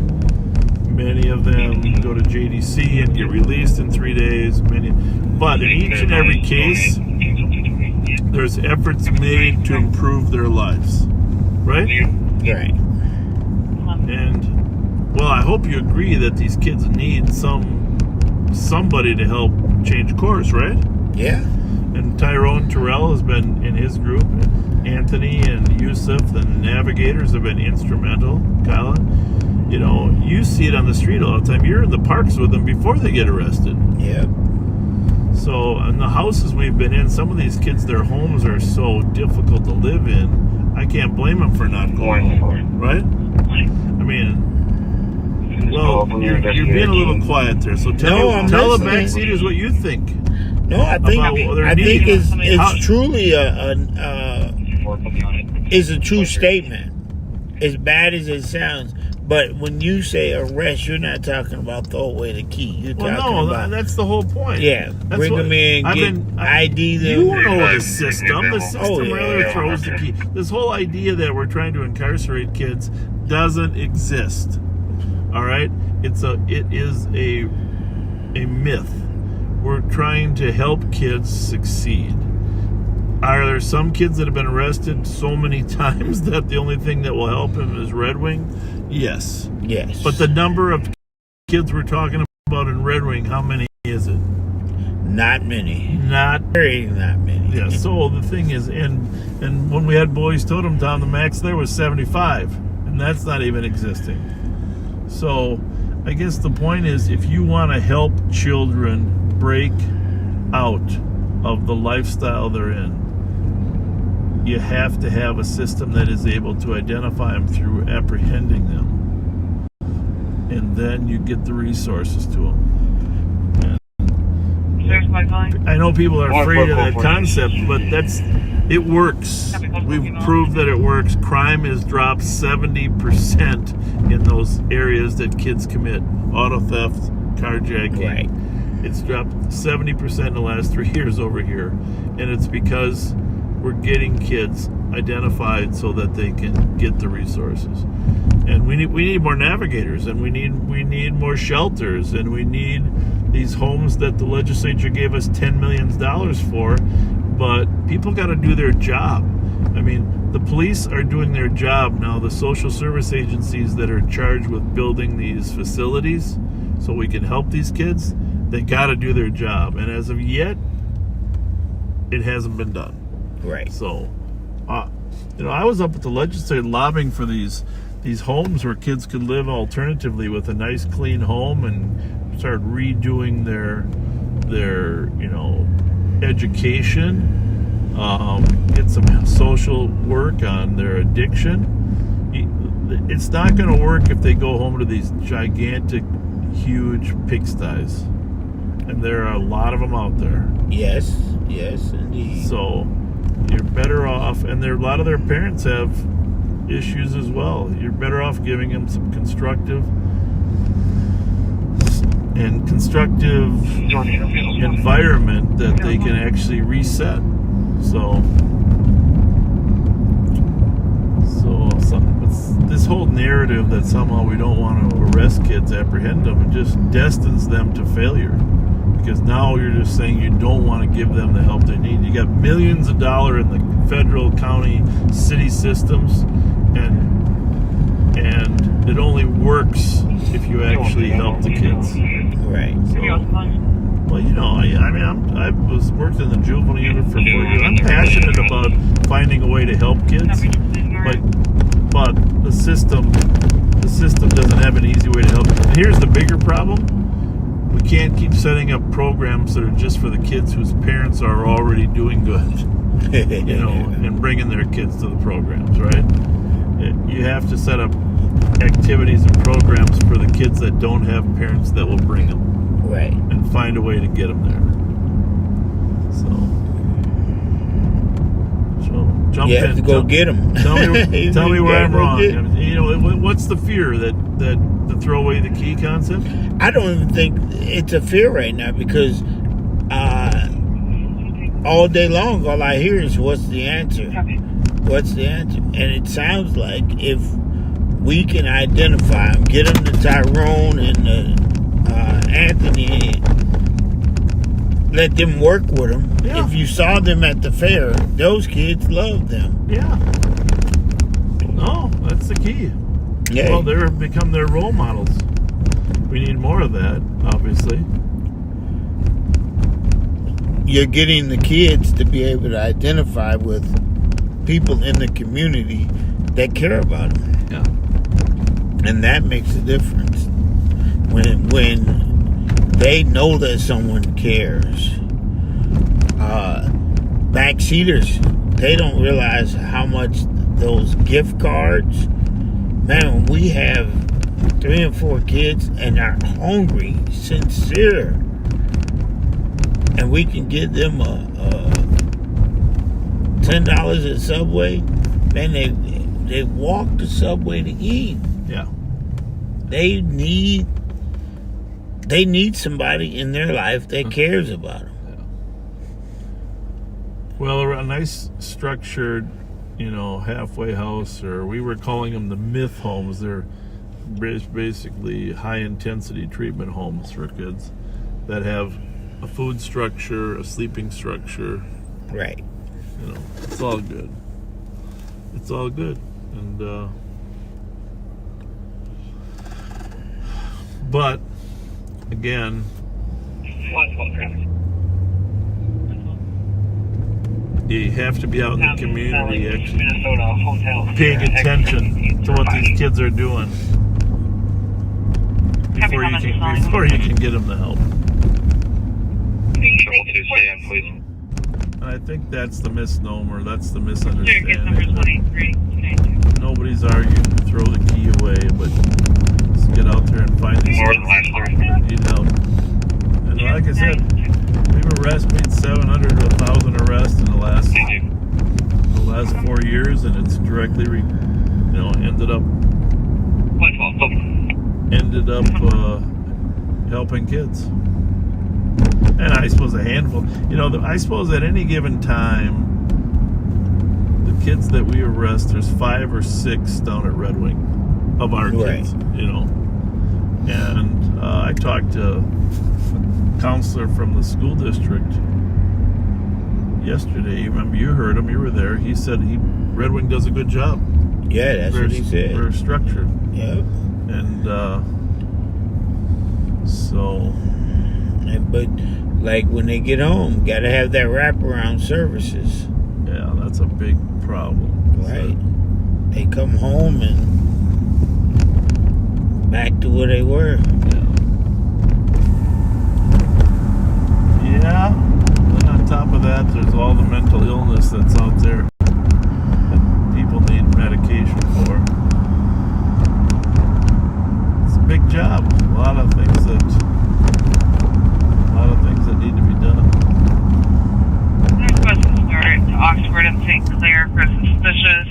Many of them go to JDC and get released in 3 days. But in each and every case, there's efforts made to improve their lives. Right?
Right.
And, well, I hope you agree that these kids need somebody to help change course, right?
Yeah.
And Tyrone Terrell has been in his group. Anthony and Yusuf and the Navigators have been instrumental. Kyla, you know, you see it on the street all the time. You're in the parks with them before they get arrested.
Yeah.
So in the houses we've been in, some of these kids, their homes are so difficult to live in. I can't blame them for not going home, right? I mean, well, you're being a little quiet there. So tell the backseaters what you think.
No, I think it's truly it's a true statement. As bad as it sounds, but when you say arrest, you're not talking about throw away the key. You're talking about
that's the whole point.
Yeah, bring them in, ID them.
You know the system. The system rather throws the key. This whole idea that we're trying to incarcerate kids doesn't exist. All right, it is a myth. We're trying to help kids succeed. Are there some kids that have been arrested so many times that the only thing that will help them is Red Wing? Yes.
Yes.
But the number of kids we're talking about in Red Wing, how many is it?
Not many.
Not
many.
Yeah, so the thing is, and when we had Boys Totem Town, the max there was 75, and that's not even existing. So I guess the point is, if you want to help children break out of the lifestyle they're in, you have to have a system that is able to identify them through apprehending them, and then you get the resources to them. I know people are afraid of that concept, but it works. We've proved that it works. Crime has dropped 70% in those areas that kids commit auto theft, carjacking.
Right.
It's dropped 70% in the last 3 years over here, and it's because we're getting kids identified so that they can get the resources. And we need more navigators, and we need more shelters, and we need these homes that the legislature gave us $10 million for. But people got to do their job. I mean, the police are doing their job now. The social service agencies that are charged with building these facilities so we can help these kids, they got to do their job. And as of yet, it hasn't been done.
Right.
So I was up at the legislature lobbying for these homes where kids could live alternatively with a nice clean home and start redoing their education, get some social work on their addiction. It's not going to work if they go home to these gigantic, huge pigsties, and there are a lot of them out there.
Yes, indeed.
So you're better off, and a lot of their parents have issues as well. You're better off giving them some constructive environment that they can actually reset. So this whole narrative that somehow we don't want to arrest kids, apprehend them, it just destines them to failure. Because now you're just saying you don't want to give them the help they need. You got millions of dollars in the federal, county, city systems, and it only works if you actually help the kids.
Right.
So, well, I was worked in the juvenile unit for 4 years. I'm passionate about finding a way to help kids, but the system doesn't have an easy way to help. And here's the bigger problem. We can't keep setting up programs that are just for the kids whose parents are already doing good, and bringing their kids to the programs, right? You have to set up activities and programs for the kids that don't have parents that will bring them,
right?
And find a way to get them there. So jump
you
in.
have to go get them.
Tell me where I'm wrong. What's the fear that the throw away the key concept?
I don't even think it's a fear right now, because all day long all I hear is what's the answer? What's the answer? And it sounds like if we can identify them, get them to Tyrone and Anthony, let them work with them. Yeah. If you saw them at the fair, those kids love them.
Yeah. No, that's the key.
Yeah.
Well, they've become their role models. We need more of that, obviously.
You're getting the kids to be able to identify with people in the community that care about them.
Yeah.
And that makes a difference. When they know that someone cares. Backseaters, they don't realize how much those gift cards, man, when we have 3 and 4 kids and are hungry, sincere, and we can give them a $10 at Subway, man, they walk to Subway to eat.
Yeah.
They need somebody in their life that cares about them.
Well, a nice structured, halfway house, or we were calling them the myth homes. They're basically high-intensity treatment homes for kids that have a food structure, a sleeping structure.
Right.
It's all good. It's all good. And, but, again, you have to be out in the community actually paying attention to what these kids are doing before you can get them the help. And I think that's the misnomer, that's the misunderstanding. Nobody's arguing to throw the key away, but just get out there and find these kids that need help. And like I said, we've made 700 to 1,000 arrests in the last 4 years, and it's directly, ended up helping kids. And I suppose a handful. I suppose at any given time, the kids that we arrest, there's 5 or 6 down at Red Wing of our kids. And I talked to a counselor from the school district yesterday. You heard him, you were there. He said Red Wing does a good job.
Yeah, that's what he said.
Very structured.
Yep.
And but
like when they get home, gotta have that wraparound services.
Yeah, That's a big problem.
Right. They come home and back to where they were.
Yeah. And on top of that, there's all the mental illness that's out there that people need medication for. It's a big job. A lot of things that need to be done.
There's supposed to start to Oxford and St. Clair for suspicious.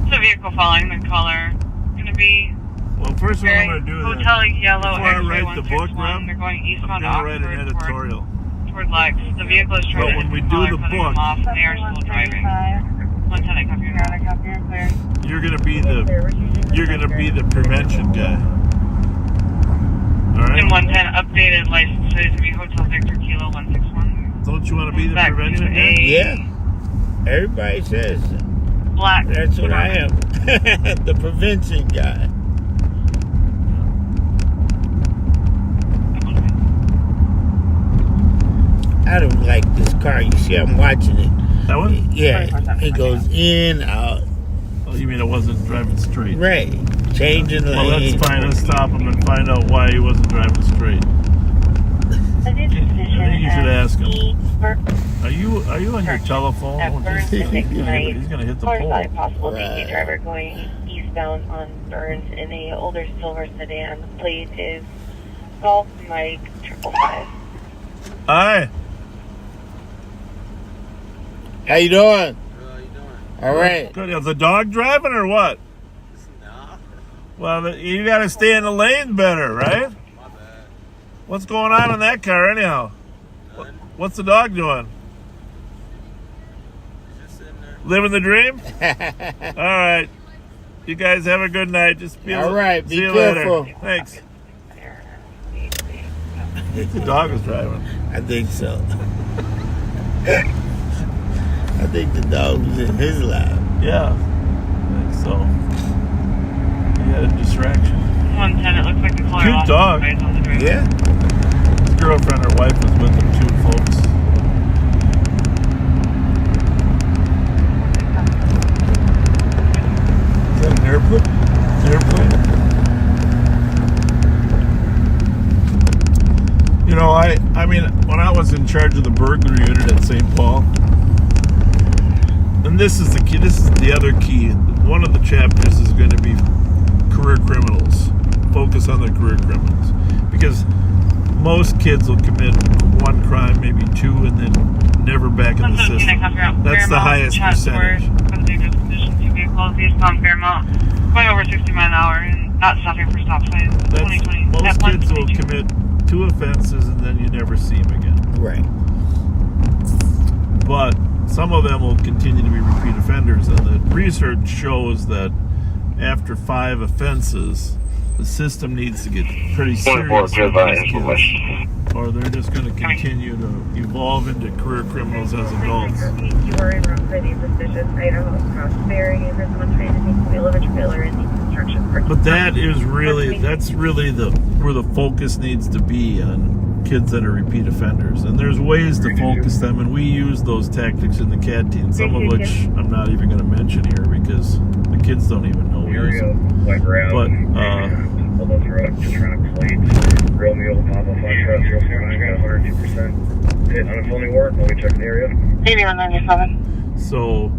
It's a vehicle following the color. Going to be.
Well, first what I'm going to do is
Hotel Yellow
before I write the book, Rob,
they're going eastbound
I'm going to write an editorial.
Toward Lex. The vehicle is trying
But when we do the book,
they are still driving. Lieutenant, copy your clear.
You're going to be the prevention guy. All right.
In 110 updated license to be Hotel Victor Kilo 161.
Don't you want to be the prevention guy?
Yeah. Everybody says
Black.
that's what I am. The prevention guy. I don't like this car. You see, I'm watching it.
That one?
Yeah. It goes in, out.
Oh, you mean it wasn't driving straight?
Right. Changing lanes.
Well, that's fine. Let's stop him and find out why he wasn't driving straight. I think you should ask him. Are you on your telephone? He's gonna hit the pole.
Possible DP driver going eastbound on Burns in a older silver sedan. The plate is Golf Mike 555.
Hi.
How you doing? All right.
Good. Is the dog driving or what? Well, you got to stay in the lane better, right? What's going on in that car anyhow? What's the dog doing? Living the dream? All right. You guys have a good night. Just be
all right.
See
be
you
careful.
Later. Thanks. The dog is driving.
I think so. I think the dog was in his lap.
Yeah, I think so. He had a distraction.
110, it looks like the color.
Cute dog.
Yeah.
His girlfriend or wife was with him too, folks. Is that an airplane? You know, I mean, when I was in charge of the burglary unit at St. Paul, and this is the key, this is the other key. One of the chapters is going to be career criminals. Focus on the career criminals. Because most kids will commit one crime, maybe two, and then never back in the system. That's the highest percentage.
Going over 60 miles an hour and not stopping for stop signs.
Most kids will commit 2 offenses and then you never see them again.
Right.
But some of them will continue to be repeat offenders, and the research shows that after 5 offenses, the system needs to get pretty serious with these kids, or they're just going to continue to evolve into career criminals as adults.
You are in room for the suspicious Idaho cross-bearing for someone trying to take the wheel of a trailer in the construction park.
But that's really where the focus needs to be on kids that are repeat offenders. And there's ways to focus them, and we use those tactics in the CAD team, some of which I'm not even going to mention here because the kids don't even know we use them. But,
Romeo, Papa, Foxtrot, 049, got 102%. Hit on its only work, let me check the area.
8197.
So,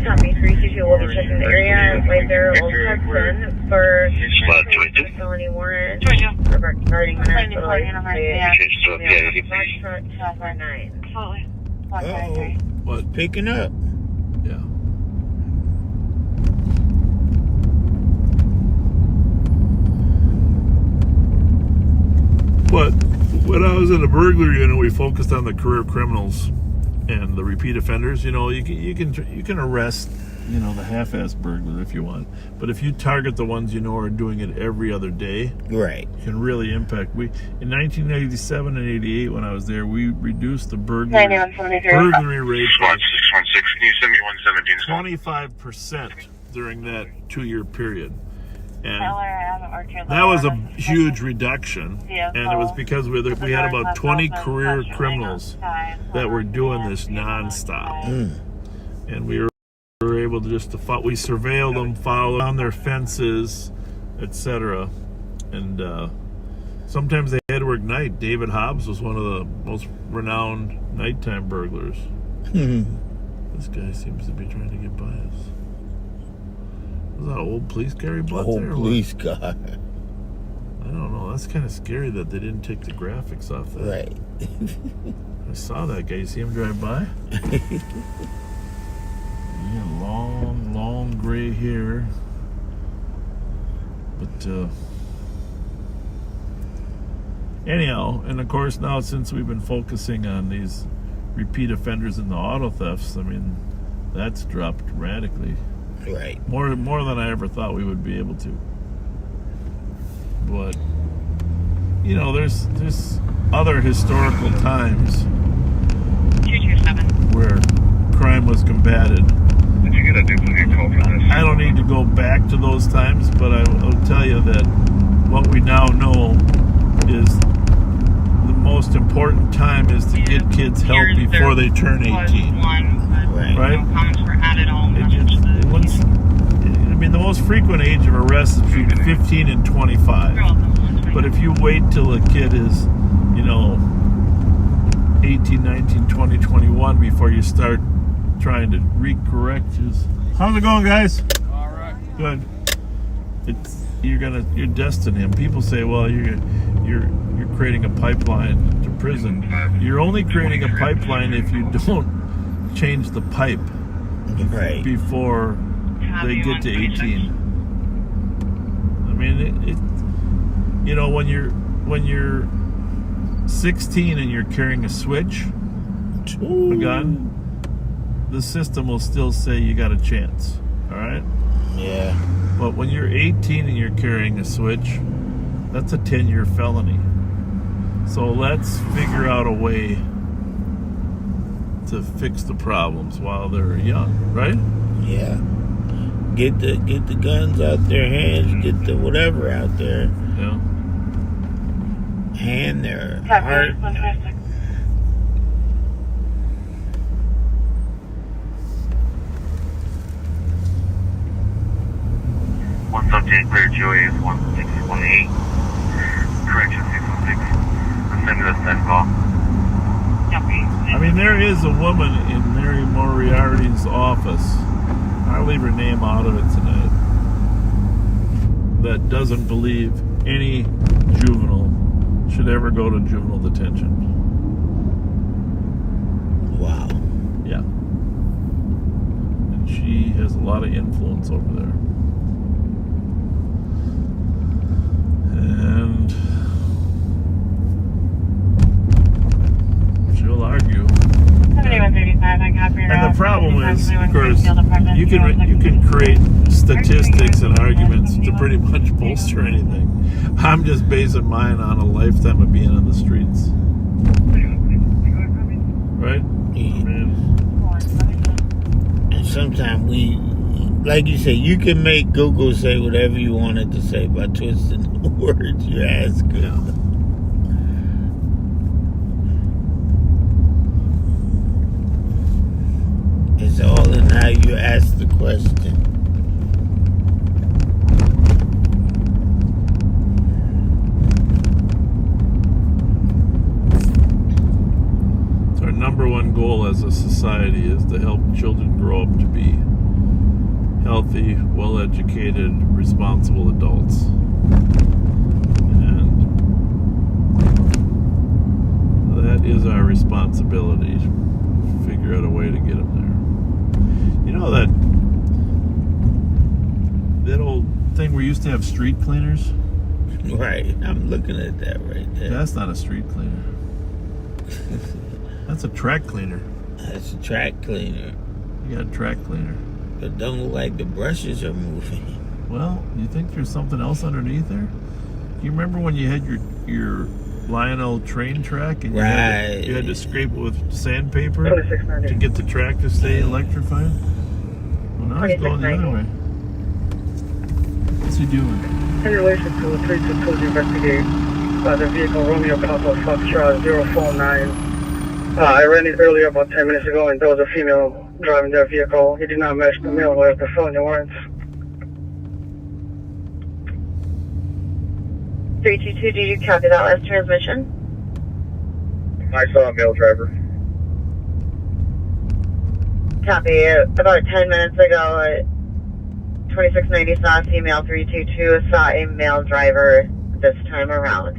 Tommy 322 will be checking the area. Right there, Old Hudson for felony warrant regarding
What? Picking up.
Yeah. But when I was in the burglary unit, we focused on the career criminals and the repeat offenders. You know, you can arrest, you know, the half-ass burglar if you want, but if you target the ones you know are doing it every other day,
right,
it can really impact. In 1987 and 88, when I was there, we reduced the burglary rate by 25% during that 2-year period. And that was a huge reduction, and it was because we had about 20 career criminals that were doing this nonstop. and we were able to we surveilled them, follow down their fences, etc. And sometimes they had to work night. David Hobbs was one of the most renowned nighttime burglars. This guy seems to be trying to get by us. Was that an old police car he bought there?
Old police car.
I don't know. That's kind of scary that they didn't take the graphics off that.
Right.
I saw that guy. You see him drive by? Yeah, long gray hair. But anyhow, and of course now since we've been focusing on these repeat offenders and the auto thefts, I mean, that's dropped dramatically.
Right.
More than I ever thought we would be able to. But you know, there's other historical times
227
where crime was combated.
Did you get a duplicate code for this?
I don't need to go back to those times, but I'll tell you that what we now know is the most important time is to get kids help before they turn 18. Right?
No comments were added all.
I mean, the most frequent age of arrest is between 15 and 25. But if you wait till a kid is, 18, 19, 20, 21 before you start trying to recorrect his... How's it going, guys?
All right.
Good. You're destined him. People say, well, you're creating a pipeline to prison. You're only creating a pipeline if you don't change the pipe before they get to 18. I mean, when you're 16 and you're carrying a switch, a gun, the system will still say you got a chance. All right?
Yeah.
But when you're 18 and you're carrying a switch, that's a 10-year felony. So let's figure out a way to fix the problems while they're young, right?
Yeah. Get the guns out their hands, get the whatever out there.
Yeah.
Hand their heart.
Fantastic.
One subject cleared GOA is 1618. Correction 616. Send me the send call.
I mean, there is a woman in Mary Moriarty's office, I'll leave her name out of it tonight, that doesn't believe any juvenile should ever go to juvenile detention.
Wow.
Yeah. And she has a lot of influence over there. And she'll argue. And the problem is, of course, you can create statistics and arguments to pretty much bolster anything. I'm just basing mine on a lifetime of being on the streets. Right?
And sometimes like you say, you can make Google say whatever you want it to say by twisting the words you ask it.
Yeah.
It's all in how you ask the question.
So our number one goal as a society is to help children grow up to be healthy, well-educated, responsible adults. And that is our responsibility, to figure out a way to get them there. You know that old thing we used to have street cleaners?
Right, I'm looking at that right there.
That's not a street cleaner. That's a track cleaner.
That's a track cleaner.
You got a track cleaner.
It don't look like the brushes are moving.
Well, you think there's something else underneath there? You remember when you had your Lionel train track and you had to scrape it with sandpaper to get the track to stay electrified? Well, now it's going the other way. What's he doing?
In relation to the 322 investigate the vehicle Romeo Papa Foxtrot 049 I ran it earlier about 10 minutes ago, and there was a female driving their vehicle. He did not match the male with the felony warrants.
322, did you copy that last transmission?
I saw a male driver.
Copy. About 10 minutes ago, 2690 saw a female, 322 saw a male driver this time around.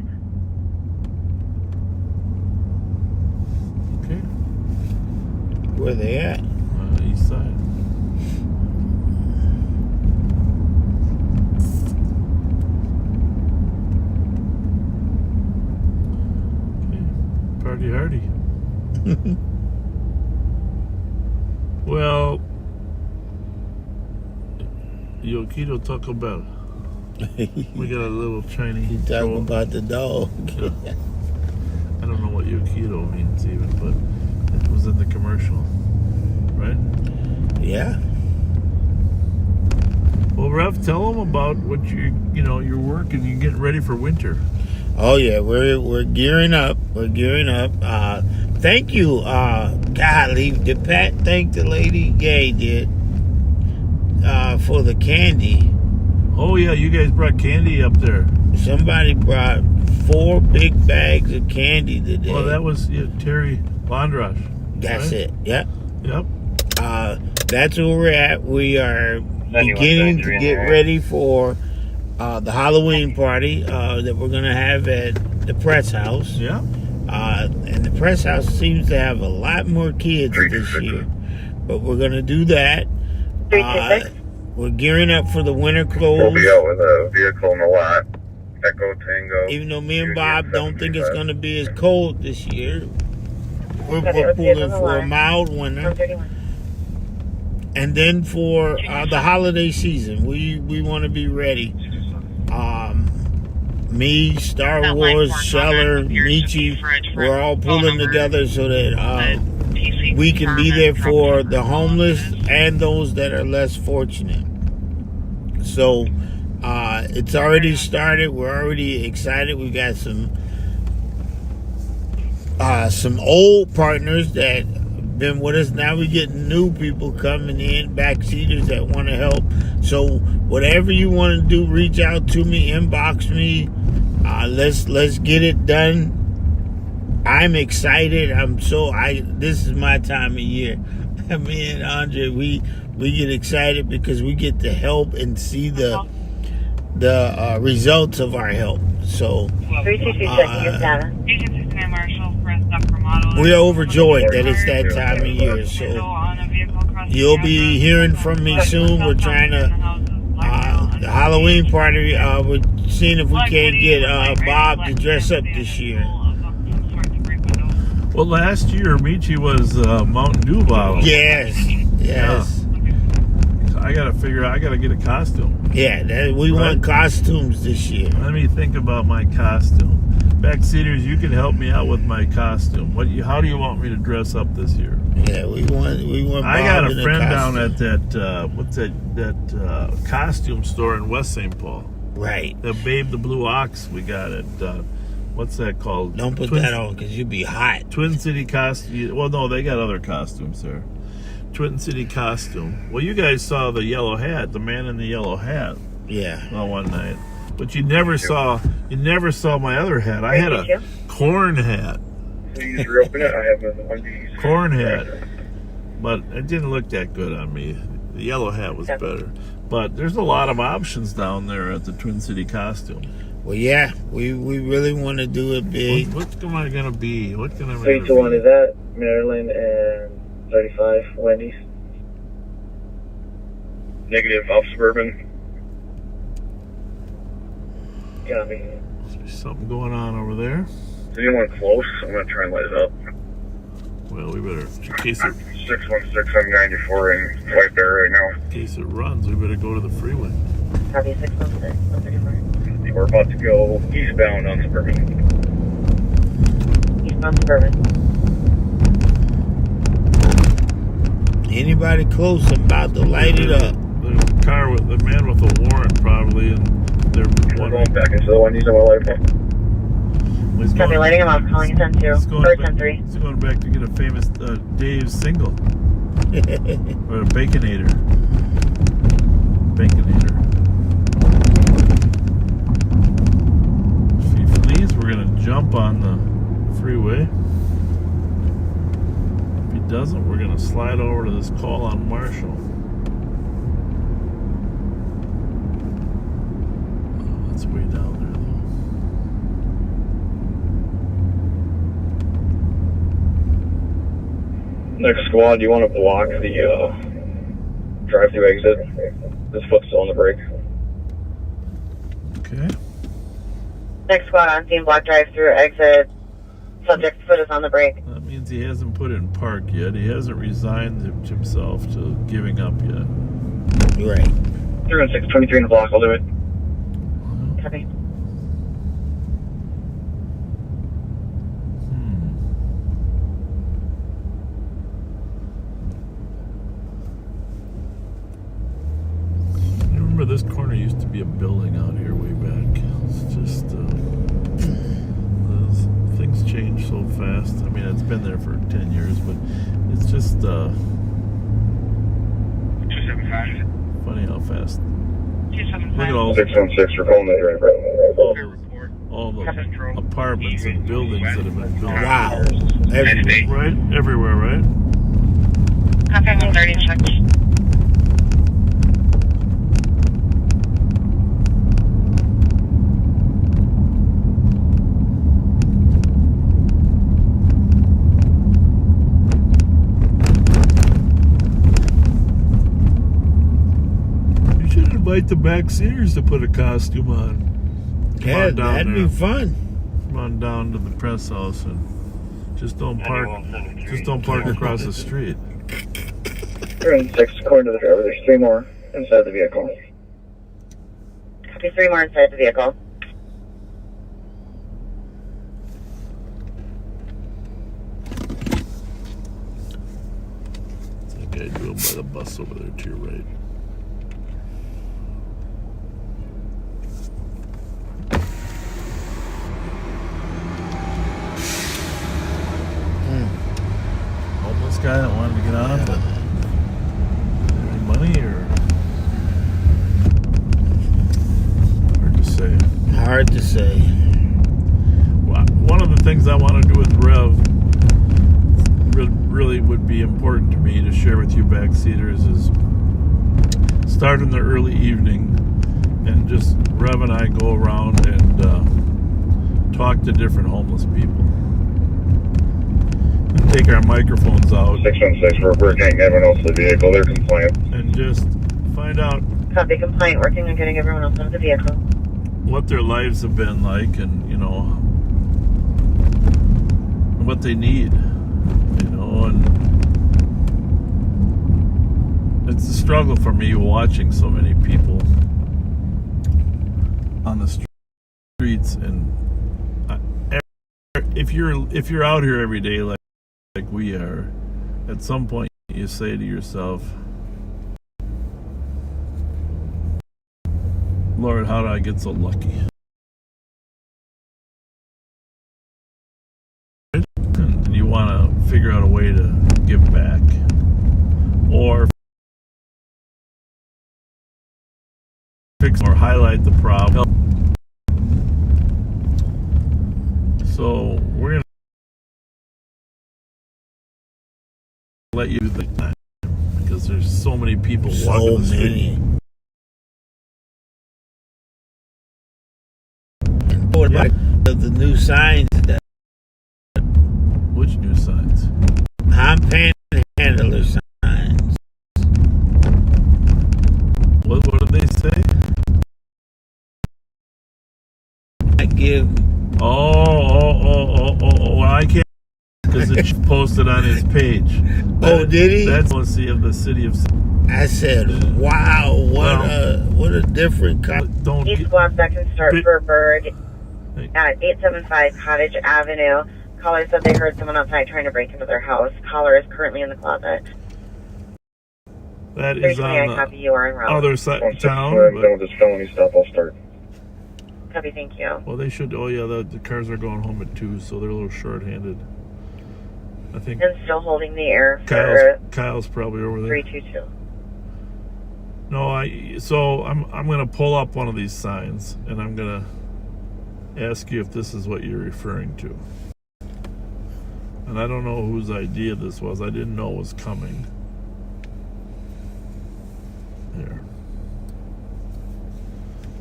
Okay.
Where they at?
East side. Okay. Party hardy. Well, Yokito Taco Bell. We got a little Chinese.
You talking about the dog?
I don't know what Yokito means even, but it was in the commercial, right?
Yeah.
Well, Rev, tell them about what your work and you're getting ready for winter.
Oh yeah, we're gearing up. We're gearing up. Thank you. Golly, did Pat thank the lady? Gay did. For the candy.
Oh yeah, you guys brought candy up there.
Somebody brought 4 big bags of candy today.
Well, that was Terry Bondrash.
That's
right?
it. Yep.
Yep.
That's where we're at. We are beginning to get ready for the Halloween party that we're going to have at the press house.
Yeah.
And the press house seems to have a lot more kids this year. But we're going to do that. We're gearing up for the winter clothes.
We'll be out with a vehicle in the lot. Echo Tango.
Even though me and Bob don't think it's going to be as cold this year, we're pulling for a mild winter. And then for the holiday season, we want to be ready. Me, Star Wars, Scheller, Michi, we're all pulling together so that we can be there for the homeless and those that are less fortunate. So it's already started. We're already excited. We've got some old partners that have been with us. Now we're getting new people coming in, backseaters that want to help. So whatever you want to do, reach out to me, inbox me. Let's get it done. I'm excited. This is my time of year. Me and Andre, we get excited because we get to help and see the results of our help. So we're overjoyed that it's that time of year. So you'll be hearing from me soon. We're trying to the Halloween party. We're seeing if we can't get Bob to dress up this year.
Well, last year Michi was Mountain Dew bottle.
Yes.
Yeah. So I gotta get a costume.
Yeah, we want costumes this year.
Let me think about my costume. Backseaters, you can help me out with my costume. How do you want me to dress up this year?
Yeah, we want.
I got a friend down at that costume store in West St. Paul.
Right.
The Babe the Blue Ox. We got it. What's that called?
Don't put that on because you'd be hot.
Twin City Costume. Well, no, they got other costumes there. Twin City Costume. Well, you guys saw the yellow hat, the man in the yellow hat.
Yeah.
One night, but you never saw my other hat. I had a corn hat.
Please reopen it. I have one of these.
Corn hat, but it didn't look that good on me. The yellow hat was better. But there's a lot of options down there at the Twin City Costume.
Well, yeah, we really want to do it big.
What am I going to be? What can I be?
321 is that? Maryland and 35 Wendy's.
Negative off Suburban.
Got me.
There's something going on over there.
Is anyone close? I'm going to try and light it up.
Well, we better, in case it...
616 on 94 in White Bear right now.
In case it runs, we better go to the freeway.
Copy 616, 134.
We're about to go eastbound on Suburban.
Eastbound Suburban.
Anybody close? I'm about to light it up.
The car with the man with a warrant probably, and they're
going back into the one using my light bulb.
Copy, lighting him up, calling 10-2, or 10-3.
He's going back to get a famous Dave single. Or a Baconator. Baconator. If he flees, we're going to jump on the freeway. If he doesn't, we're going to slide over to this call on Marshall. Oh, that's way down there, though.
Next squad, do you want to block the drive-through exit? This foot's still on the brake.
Okay.
Next squad on scene, block drive-through exit. Subject's foot is on the brake.
That means he hasn't put it in park yet. He hasn't resigned himself to giving up yet.
Right. 316-23 in the block, I'll do it.
Copy.
Remember, this corner used to be a building out here way back. It's just things change so fast. I mean, it's been there for 10 years, but it's just
275.
Funny how fast.
275.
Look at all
616, you're calling that
all the apartments and buildings that have been built.
Wow.
Everywhere, right?
Copy, I'm 30 checked.
Invite the backseaters to put a costume on.
Yeah, that'd be fun.
Come on down to the press house and just don't park across the street.
316, according to the driver, there's 3 more inside the vehicle.
Copy, 3 more inside the vehicle.
What's that guy doing by the bus over there to your right? Guy that wanted to get on, but any money or hard to say.
Hard to say.
Well, one of the things I want to do with Rev really would be important to me to share with you backseaters is start in the early evening and just Rev and I go around and talk to different homeless people. Take our microphones out.
616, we're getting everyone else in the vehicle. They're compliant.
And just find out.
Copy, compliant, working on getting everyone else out of the vehicle.
What their lives have been like, and what they need, and it's a struggle for me watching so many people on the streets, and if you're out here every day like we are, at some point you say to yourself, Lord, how did I get so lucky? And you want to figure out a way to give back or fix or highlight the problem. So we're going to let you do that because there's so many people walking the street.
What about the new signs?
Which new signs?
Panhandler signs.
What did they say?
I give.
Oh! I can't because it's posted on his page.
Oh, did he?
That's policy of the city of.
I said, "Wow, what a different."
Each squad second start for Bird at 875 Cottage Avenue. Caller said they heard someone outside trying to break into their house. Caller is currently in the closet.
That is on the
you are en route.
other side of town.
Done with this felony stuff, I'll start.
Copy, thank you.
Well, they should. Oh, yeah, the cars are going home at 2, so they're a little short-handed. I think.
And still holding the air for
Kyle's probably over there.
322.
No, I'm gonna pull up one of these signs, and I'm gonna ask you if this is what you're referring to. And I don't know whose idea this was. I didn't know it was coming. There.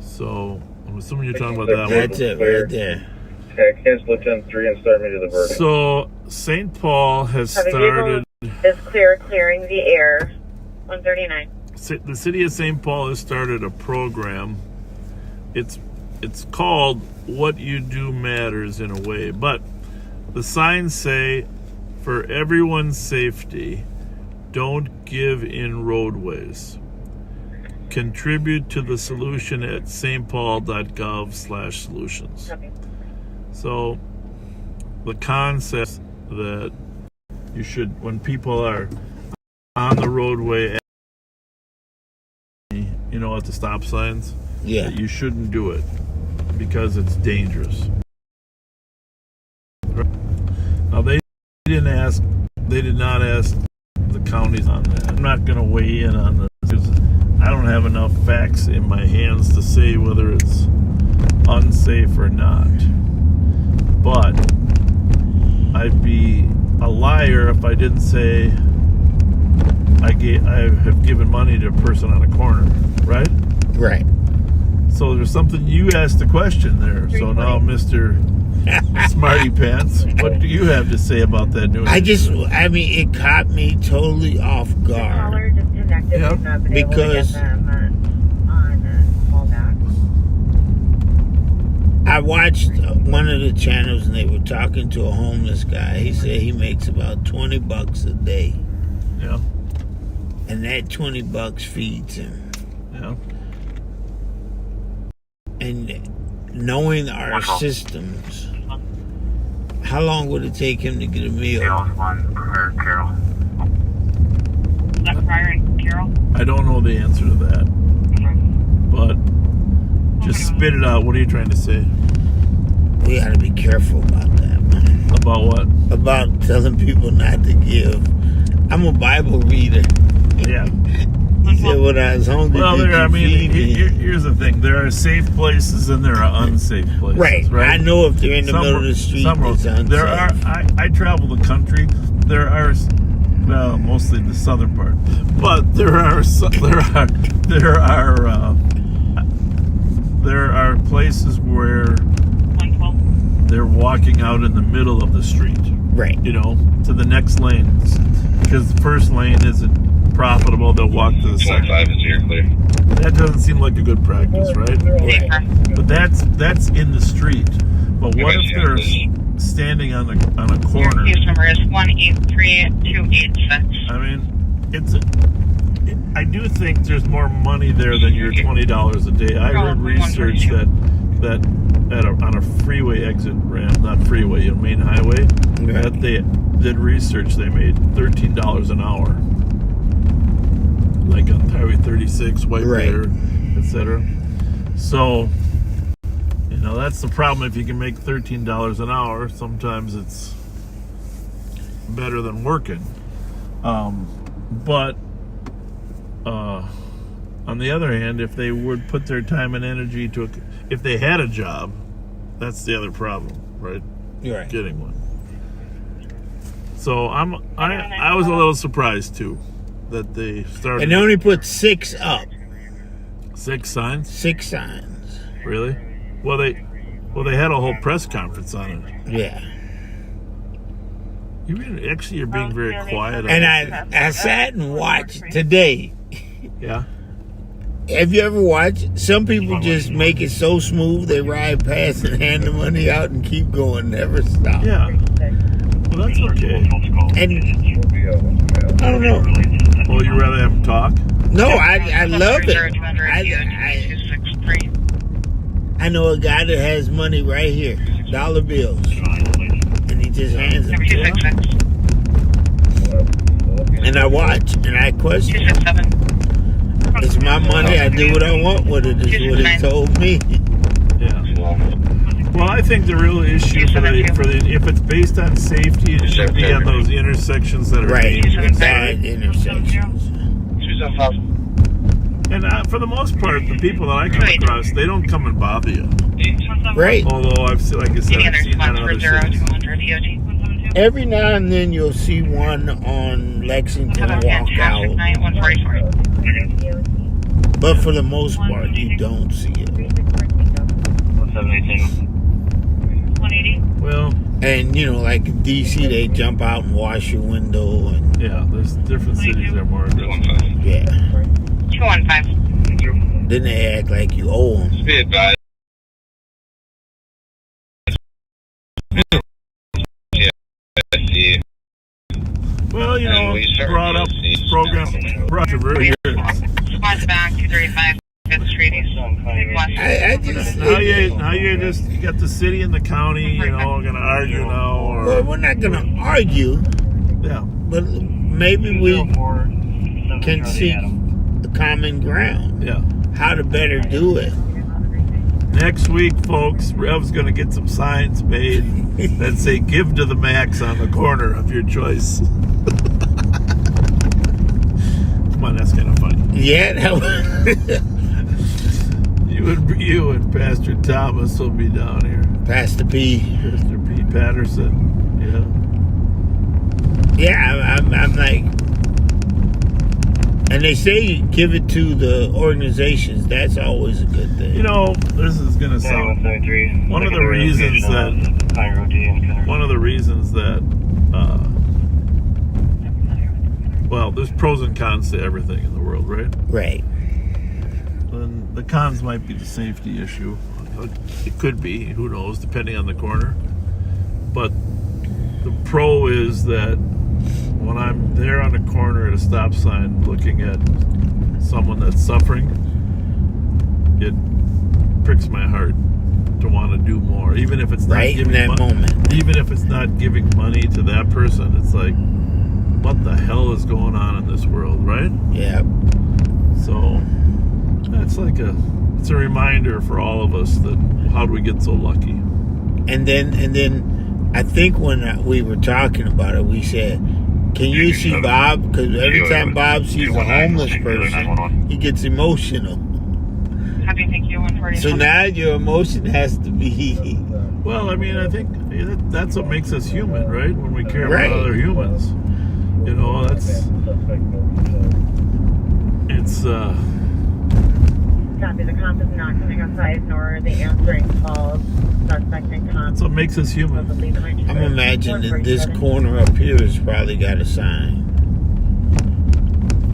So I'm assuming you're talking about that one.
That's it right there.
Okay, cancel Lieutenant 3 and start me to the verdict.
So St. Paul has started.
Is clearing the air. 139.
The city of St. Paul has started a program. It's called What You Do Matters in a way, but the signs say, for everyone's safety, don't give in roadways. Contribute to the solution at stpaul.gov/solutions.
Okay.
So the concept that you should, when people are on the roadway, you know, at the stop signs,
yeah,
that you shouldn't do it because it's dangerous. Now they did not ask the counties on that. I'm not going to weigh in on this because I don't have enough facts in my hands to say whether it's unsafe or not. But I'd be a liar if I didn't say I have given money to a person on a corner, right?
Right.
So there's something, you asked the question there. So now, Mr. Smarty Pants, what do you have to say about that news?
I mean, it caught me totally off guard.
Yeah.
Because I watched one of the channels and they were talking to a homeless guy. He said he makes about $20 a day.
Yeah.
And that $20 feeds him.
Yeah.
And knowing our systems, how long would it take him to get a meal?
Carol.
Is that Pryor and Carol?
I don't know the answer to that. But just spit it out. What are you trying to say?
We got to be careful about that, man.
About what?
About telling people not to give. I'm a Bible reader.
Yeah.
He said when I was hungry,
here's the thing. There are safe places and there are unsafe places.
Right. I know if they're in the middle of the street, it's unsafe.
There are. I travel the country. There are, well, mostly the southern part, but there are places where they're walking out in the middle of the street.
Right.
You know, to the next lane, because the first lane isn't profitable. They'll walk to the second.
25 is here, clear.
That doesn't seem like a good practice, right? But that's in the street. But what if they're standing on a corner?
Your case number is 183286.
I mean, I do think there's more money there than your $20 a day. I heard research that on a freeway exit ramp, not freeway, a main highway, that they did research. They made $13 an hour, like on Highway 36, White Bear, etc. So, you know, that's the problem. If you can make $13 an hour, sometimes it's better than working. But on the other hand, if they would put their time and energy to, if they had a job, that's the other problem, right?
You're right.
Getting one. So I was a little surprised too that they started.
And they only put 6 up.
6 signs?
6 signs.
Really? Well, they had a whole press conference on it.
Yeah.
You're being very quiet.
And I sat and watched today.
Yeah.
Have you ever watched? Some people just make it so smooth they ride past and hand the money out and keep going, never stop.
Yeah. Well, that's okay.
And I don't know.
Well, you rather have them talk?
No, I love it. I know a guy that has money right here, dollar bills, and he just hands them to him. And I watch and I question. It's my money. I do what I want with it. Is what he told me.
Yeah. Well, I think the real issue for the if it's based on safety, it should be on those intersections that are dangerous.
Bad intersections.
And for the most part, the people that I come across, they don't come and bother you.
Right.
Although I've seen, like I said, I've seen that in other cities.
Every now and then you'll see one on Lexington walk out. But for the most part, you don't see it.
180.
Well,
and you know, like in DC, they jump out and wash your window. And
yeah, there's different cities that are more aggressive.
Yeah.
215.
Then they act like you owe them.
Speed by.
Well, you know, brought up program here.
Squad's back, 235 5th Street.
I just
now you just got the city and the county, you know, are gonna argue now. Or,
well, we're not gonna argue.
Yeah.
But maybe we can seek the common ground.
Yeah.
How to better do it.
Next week, folks, Rev's going to get some signs made that say "Give to the max" on the corner of your choice. Come on, that's kind of funny.
Yeah.
You and Pastor Thomas will be down here.
Pastor P.
Patterson. Yeah.
Yeah, I'm like, and they say give it to the organizations. That's always a good thing.
You know, this is going to sound one of the reasons that well, there's pros and cons to everything in the world, right?
Right.
And the cons might be the safety issue. It could be, who knows, depending on the corner. But the pro is that when I'm there on a corner at a stop sign looking at someone that's suffering, it pricks my heart to want to do more, even if it's not
right
giving
in that moment.
Even if it's not giving money to that person, it's like, what the hell is going on in this world, right?
Yeah.
So it's a reminder for all of us that how do we get so lucky?
And then I think when we were talking about it, we said, can you see Bob? Because every time Bob sees a homeless person, he gets emotional.
How do you think you 140?
So now your emotion has to be.
Well, I mean, I think that's what makes us human, right? When we care
Right.
about other humans. You know, it's
Copy. The cop is not coming outside, nor the answering calls. Suspect and cop.
that's what makes us human.
I'm imagining this corner up here has probably got a sign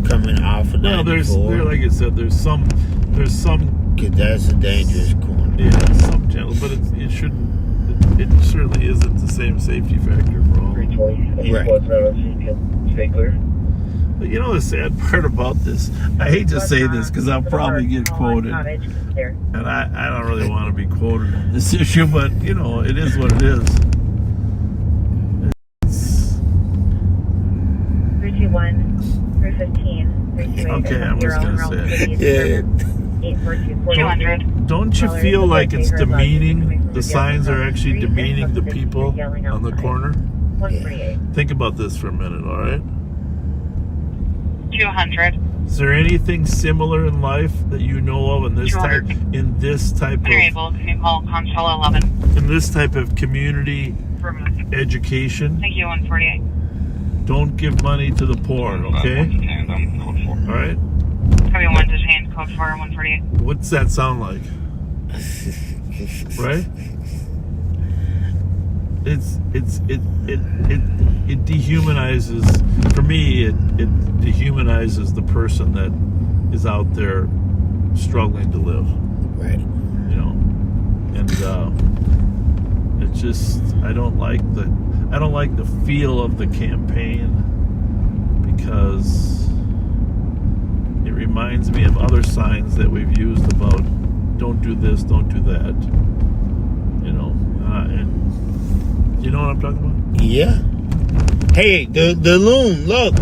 coming off of 94.
Like I said, there's some.
Cause that's a dangerous corner.
Yeah, some channels, but it shouldn't. It certainly isn't the same safety factor for all.
Right.
But you know the sad part about this, I hate to say this because I'll probably get quoted, and I don't really want to be quoted on this issue, but you know it is what it is.
321, 315,
Okay, I'm just gonna say it.
Yeah.
200.
Don't you feel like it's demeaning? The signs are actually demeaning the people on the corner.
148.
Think about this for a minute, all right?
200.
Is there anything similar in life that you know of in this type
When you're able, can you call console 11?
in this type of community education?
Thank you, 148.
Don't give money to the poor, okay? All right.
Copy 1 detained, code 4, 148.
What's that sound like? Right? It dehumanizes, for me, it dehumanizes the person that is out there struggling to live.
Right.
You know, and it's just I don't like the feel of the campaign because it reminds me of other signs that we've used about don't do this, don't do that. You know, and you know what I'm talking about?
Yeah. Hey, the loom, look.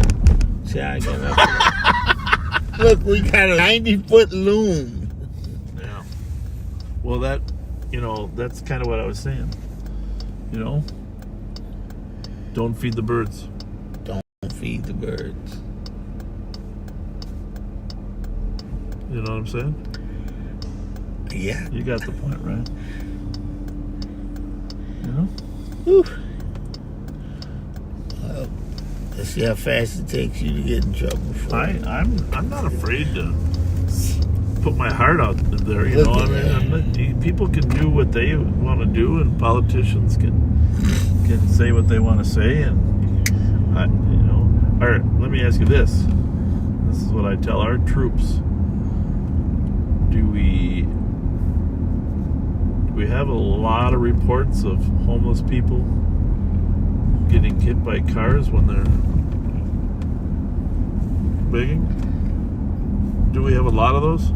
See how I got up. Look, we got a 90-foot loom.
Yeah. Well, that you know, that's kind of what I was saying. You know, don't feed the birds.
Don't feed the birds.
You know what I'm saying?
Yeah.
You got the point, right? You know?
Whew. Well, let's see how fast it takes you to get in trouble.
I'm not afraid to put my heart out there. You know, I mean, people can do what they want to do, and politicians can say what they want to say, and you know. All right, let me ask you this. This is what I tell our troops. Do we have a lot of reports of homeless people getting hit by cars when they're begging? Do we have a lot of those?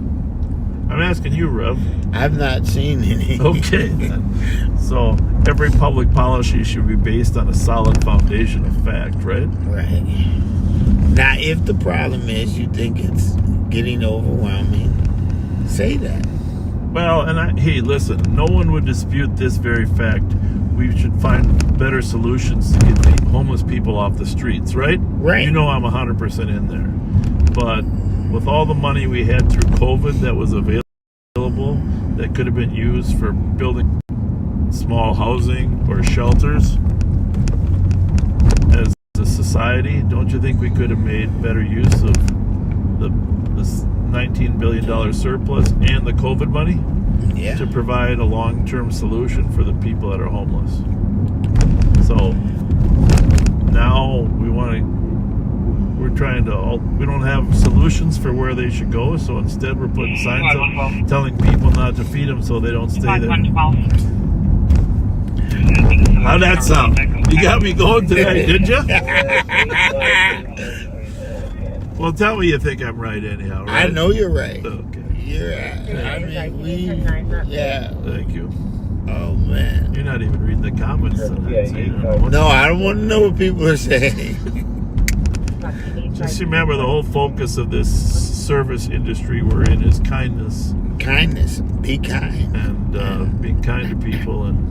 I'm asking you, Rev.
I've not seen any.
Okay, then. So every public policy should be based on a solid foundation of fact, right?
Right. Now, if the problem is you think it's getting overwhelming, say that.
Well, and hey, listen, no one would dispute this very fact. We should find better solutions to get the homeless people off the streets, right?
Right.
You know I'm 100% in there. But with all the money we had through COVID that was available, that could have been used for building small housing or shelters, as a society, don't you think we could have made better use of this $19 billion surplus and the COVID money to provide a long-term solution for the people that are homeless? So now we don't have solutions for where they should go, so instead we're putting signs up telling people not to feed them so they don't stay there. How'd that sound? You got me going today, did you? Well, tell me you think I'm right anyhow, right?
I know you're right.
Okay.
You're right. I mean, yeah.
Thank you.
Oh, man.
You're not even reading the comments.
No, I don't want to know what people are saying.
Just remember, the whole focus of this service industry we're in is kindness.
Kindness. Be kind.
And being kind to people and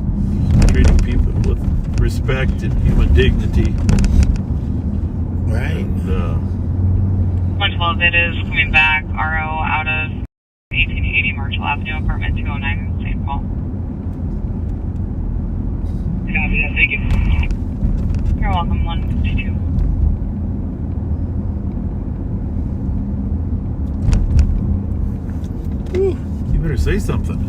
treating people with respect and human dignity.
Right.
And,
112, it is coming back, RO out of 1880 Marshall Avenue, apartment 209 in St. Paul.
Yeah, thank you.
You're welcome, 152.
You better say something.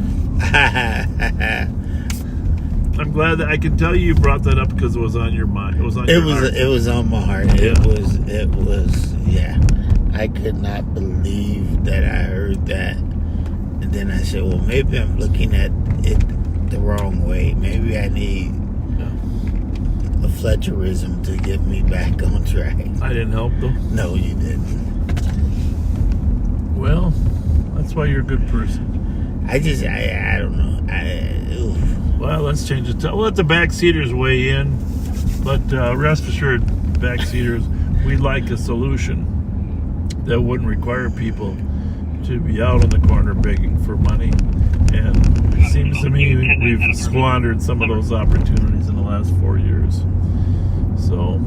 I'm glad that I can tell you brought that up because it was on your mind. It was on your heart.
It was on my heart.
Yeah.
It was, yeah. I could not believe that I heard that. And then I said, well, maybe I'm looking at it the wrong way. Maybe I need a Fletcherism to get me back on track.
I didn't help, though?
No, you didn't.
Well, that's why you're a good person.
I don't know.
Well, let's change it. We'll let the backseaters weigh in. But rest assured, backseaters, we'd like a solution that wouldn't require people to be out on the corner begging for money. And it seems to me we've squandered some of those opportunities in the last 4 years. So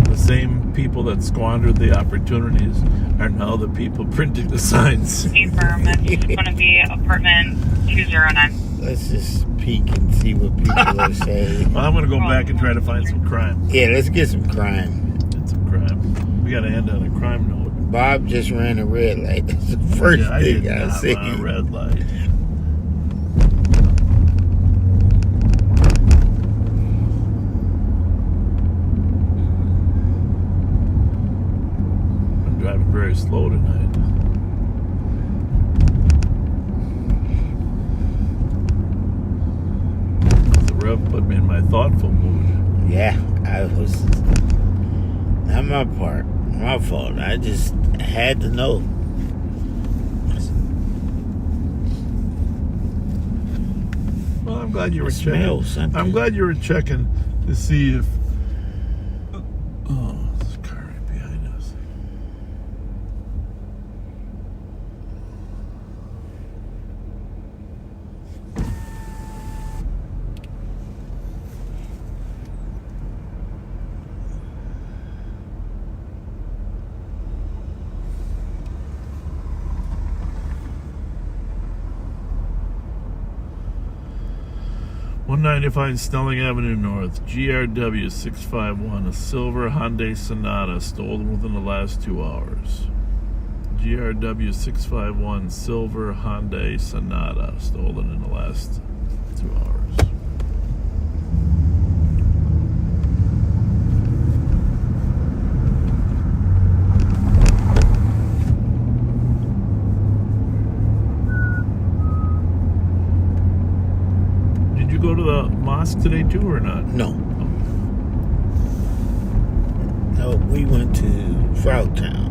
the same people that squandered the opportunities are now the people printing the signs.
Affirm, it's going to be apartment 209.
Let's just peek and see what people are saying.
Well, I'm going to go back and try to find some crime.
Yeah, let's get some crime.
Get some crime. We got to end on a crime note.
Bob just ran a red light. That's the first thing I see.
A red light. I'm driving very slow tonight. The Rev put me in my thoughtful mood.
Yeah, I was. Not my part. My fault. I just had to know.
Well, I'm glad you were checking. I'm glad you were checking to see if. Oh, this car right behind us. 195 Snelling Avenue North, GRW 651, a silver Hyundai Sonata stolen within the last 2 hours. GRW 651, silver Hyundai Sonata stolen in the last 2 hours. Go to the mosque today too, or not?
No. No, we went to Frogtown.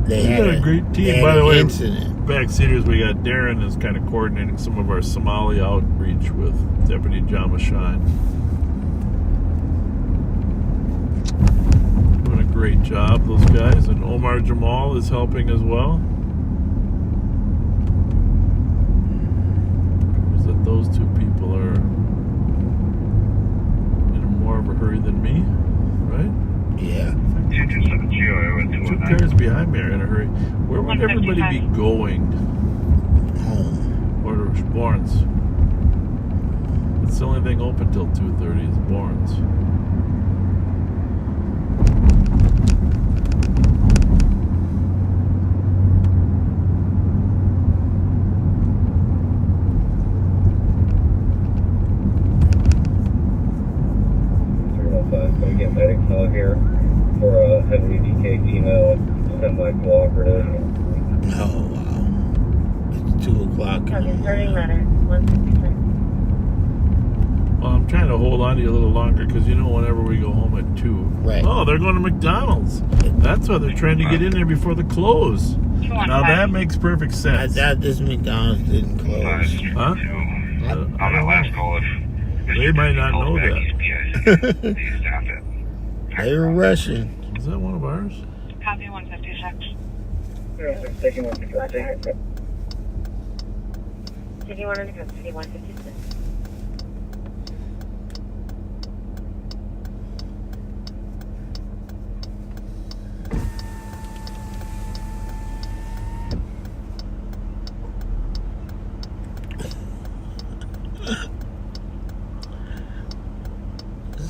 They had
a great team, by the way.
Incident.
Backseaters, we got Darren is kind of coordinating some of our Somali outreach with Deputy Jama Shine. Doing a great job, those guys, and Omar Jamal is helping as well. Those two people are in more of a hurry than me, right?
Yeah.
2 cars behind me are in a hurry. Where would everybody be going?
Home.
Or to Barnes? It's the only thing open till 2:30 is Barnes.
Get medics out here for a heavily DK female semi-cooperative.
Oh, wow. It's 2 o'clock.
Starting letter, 156.
Well, I'm trying to hold on to you a little longer because you know whenever we go home at 2.
Right.
Oh, they're going to McDonald's. That's why they're trying to get in there before the close. Now that makes perfect sense.
I thought this McDonald's didn't close.
Huh?
On that last call,
They might not know that.
They were rushing.
Is that one of ours?
Copy 156.
Taking 156.
City 100, City 156.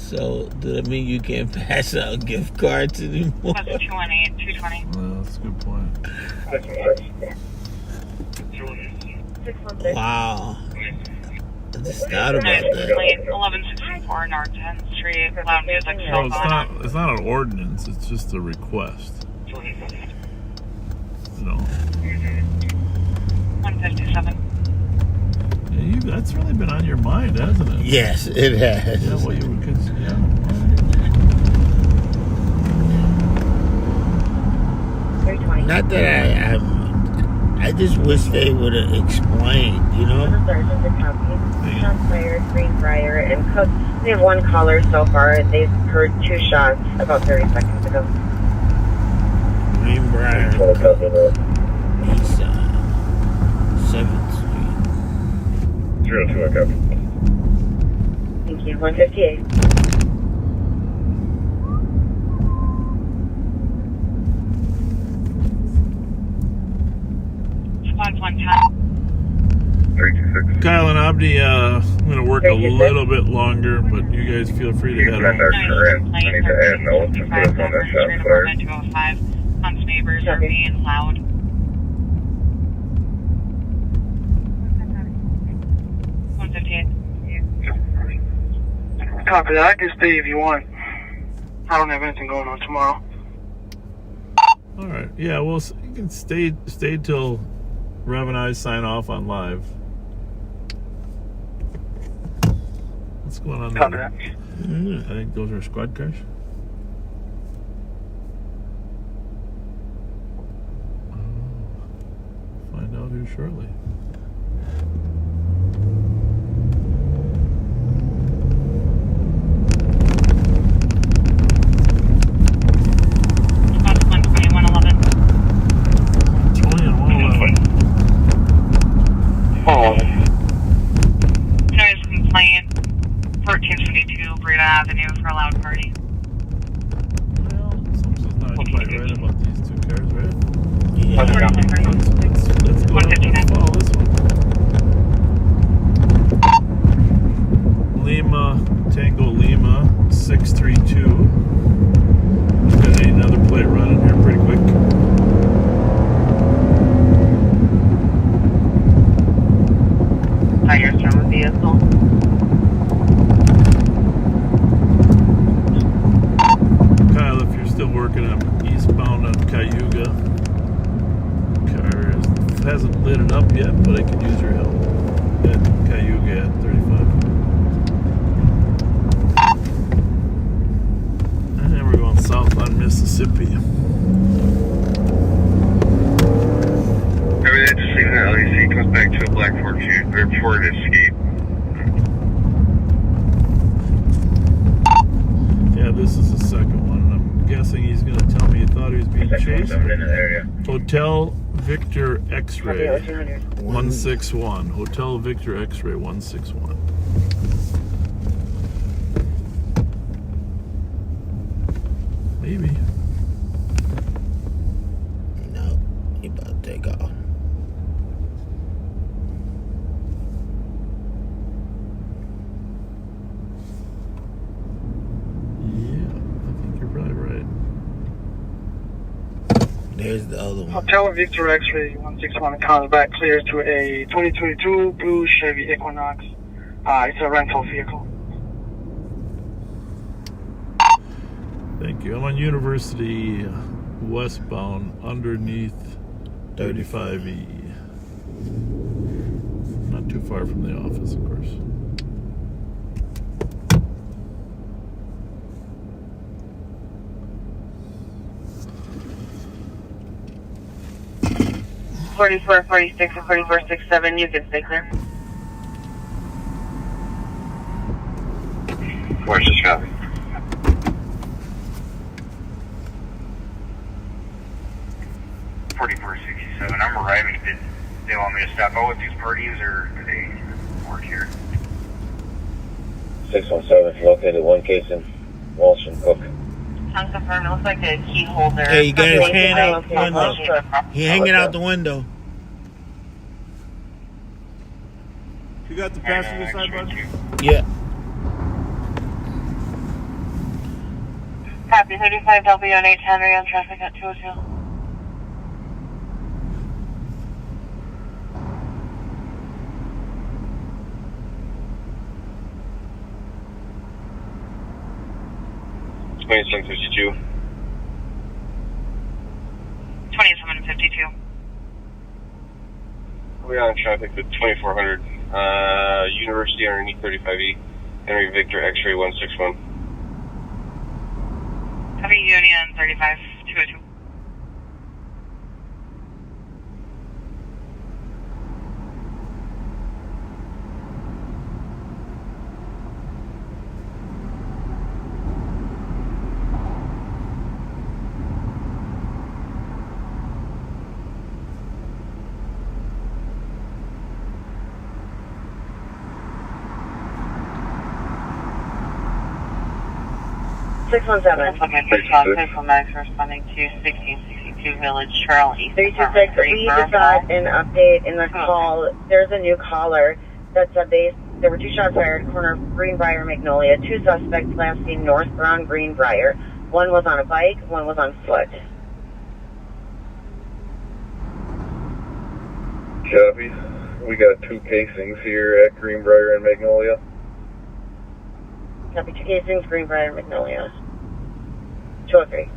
So, does that mean you can't pass out gift cards anymore?
That's 218, 220.
Well, that's a good point.
Wow. I just thought about that.
1164 North 10th Street. Loud music.
No, it's not an ordinance. It's just a request. No.
157.
Yeah, that's really been on your mind, hasn't it?
Yes, it has.
Yeah, well, you could, yeah.
Not that I just wish they would have explained, you know?
Sergeant, the county, Shire, Greenbrier, and Cook. They have 1 caller so far. They've heard 2 shots about 30 seconds ago.
Greenbrier. East 7th Street.
02, I copy.
Thank you. 158.
Squad 110.
Kyle and Abdi, I'm going to work a little bit longer, but you guys feel free to head home.
I need to add notes and put us on that shot fire.
205. Hunt's neighbors are being loud.
Copy that. I can stay if you want. I don't have anything going on tomorrow.
All right. Yeah, well, you can stay till Rev and I sign off on live. What's going on
Copy
there?
that.
I think those are squad cars. Find out here shortly.
Noise complaint, 1472 Breda Avenue for a loud party.
Well, something's not quite right about these 2 cars, right?
Yeah.
Let's follow this one. working on eastbound on Cayuga. Car hasn't lit it up yet, but I could use your help at Cayuga at 35. And then we're going south on Mississippi.
Every day, just leaving the LEC comes back to a black Ford Escape.
Yeah, this is the second one. I'm guessing he's going to tell me he thought he was being chased. Hotel Victor X-Ray 161. Hotel Victor X-Ray 161. Maybe.
No, he about to take off. There's the other one.
Hotel Victor X-Ray 161 comes back clear to a 2022 blue Chevy Equinox. It's a rental vehicle.
Thank you. I'm on University westbound underneath 35E. Not too far from the office, of course.
Forty-four, 46, or 44, 67, you can stay clear.
Where's this copy? I'm arriving. Did they want me to stop out with these parties, or do they work here? 617, located one case in Walsh and Cook.
Confirm, it looks like a key holder.
Hey, you got his hand out the window. He hanging out the window.
You got the passenger side, bud?
Yeah.
Copy, 35 W on 810, are you on traffic at 202?
$27.52.
27.52.
We're on traffic with 2400. University underneath 35E. Henry Victor X-Ray 161.
Copy, Union 35, 202. Six 617. Max responding to 1662 Village Trail East.
326. We just got an update in the call. There's a new caller that said there were two shots fired, corner of Greenbrier, Magnolia. Two suspects last seen northbound Greenbrier. One was on a bike, one was on foot.
Copy. We got two casings here at Greenbrier and Magnolia.
Copy, two casings, Greenbrier, Magnolia. 203.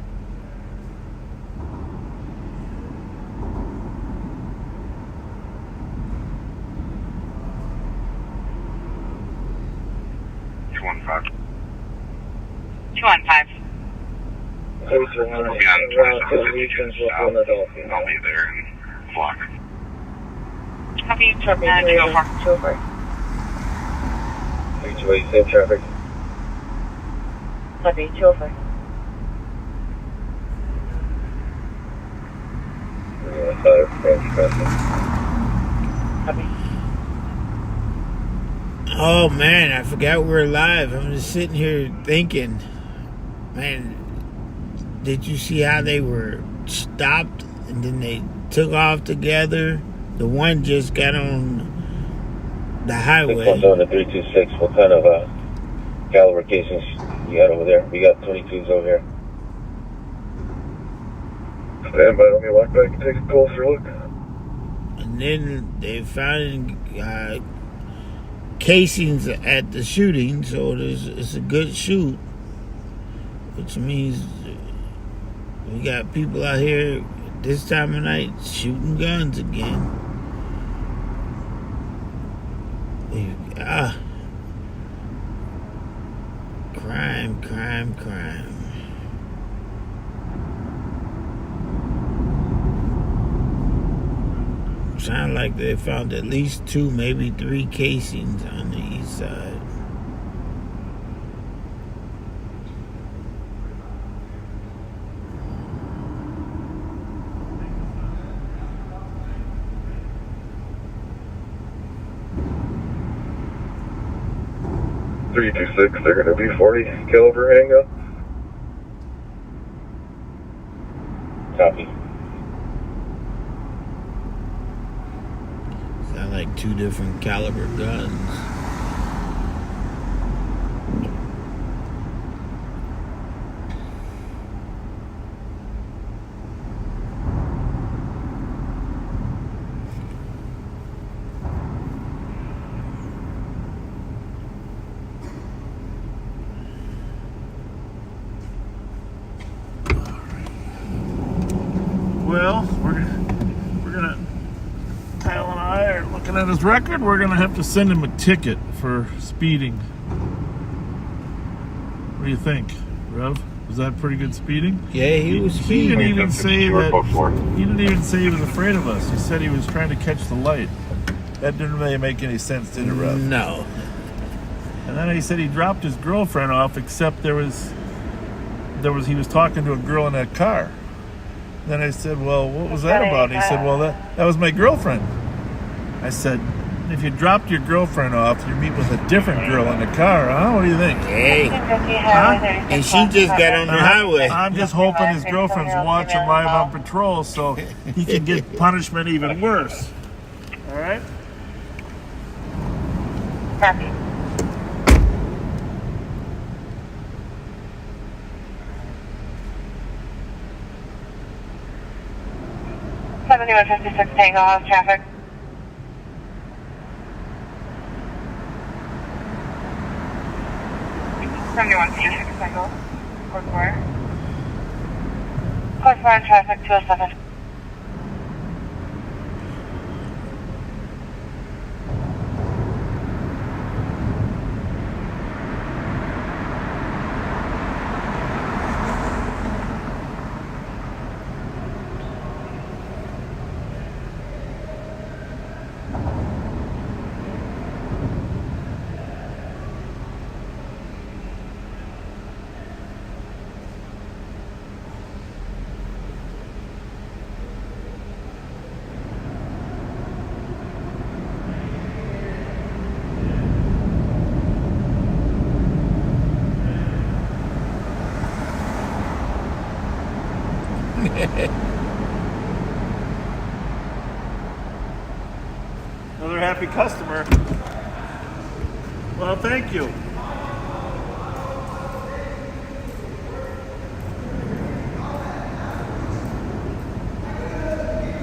Two on five.
I'll be there in block.
Copy, 204.
204.
328, same traffic.
Copy, 204. Copy.
Oh man, I forgot we were live. I'm just sitting here thinking, man, did you see how they were stopped and then they took off together? The one just got on the highway.
617 to 326, what kind of caliber casings you got over there? We got 22s over here. Stand by, let me walk back and take a closer look.
And then they found casings at the shooting, so it's a good shoot, which means We got people out here this time of night shooting guns again. Crime. Sound like they found at least 2, maybe 3 casings on the east side.
.326, they're going to be 40 caliber handgun. Copy.
Sound like 2 different caliber guns.
Well, we're gonna. Kyle and I are looking at his record. We're gonna have to send him a ticket for speeding. What do you think, Rev? Was that pretty good speeding?
Yeah, he was speeding.
He didn't even say that. He didn't even say he was afraid of us. He said he was trying to catch the light. That didn't really make any sense, did it, Rev?
No.
And then he said he dropped his girlfriend off, except he was talking to a girl in that car. Then I said, well, what was that about? And he said, well, that was my girlfriend. I said, if you dropped your girlfriend off, you meet with a different girl in the car, huh? What do you think?
Hey. Huh? And she just got on the highway.
I'm just hoping his girlfriend's watching live on patrol so he can get punishment even worse. All right?
Copy. .7156 Tango on traffic. .7156 Tango. Code 4. Code 4 on traffic 207.
Another happy customer. Well, thank you.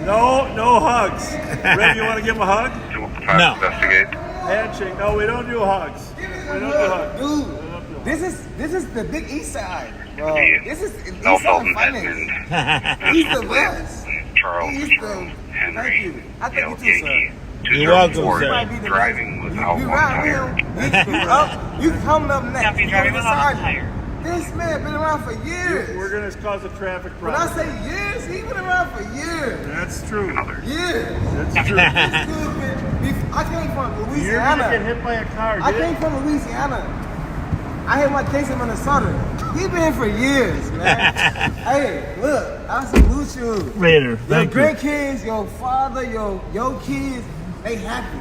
No hugs. Red, you want to give him a hug?
No.
Investigate.
Handshake. No, we don't do hugs. We don't do hugs.
Dude, this is the Big East Side. This is East
No
Side
Felton
Finance. He's the best.
Charles
He's the
Henry.
I think you too, sir.
You're welcome,
Ford
sir.
driving without
You
one tire.
You coming up next.
You driving without a tire.
This man been around for years.
We're going to cause a traffic
When
problem.
I say years, he been around for years.
That's true.
Years.
That's true.
This dude I came from
You're going to
Louisiana.
get hit by a car,
I
dude.
came from Louisiana. I had my case in Minnesota. He been here for years, man. Hey, look, I salute you.
Later.
Your
Thank you.
grandkids, your father, your kids, they happy.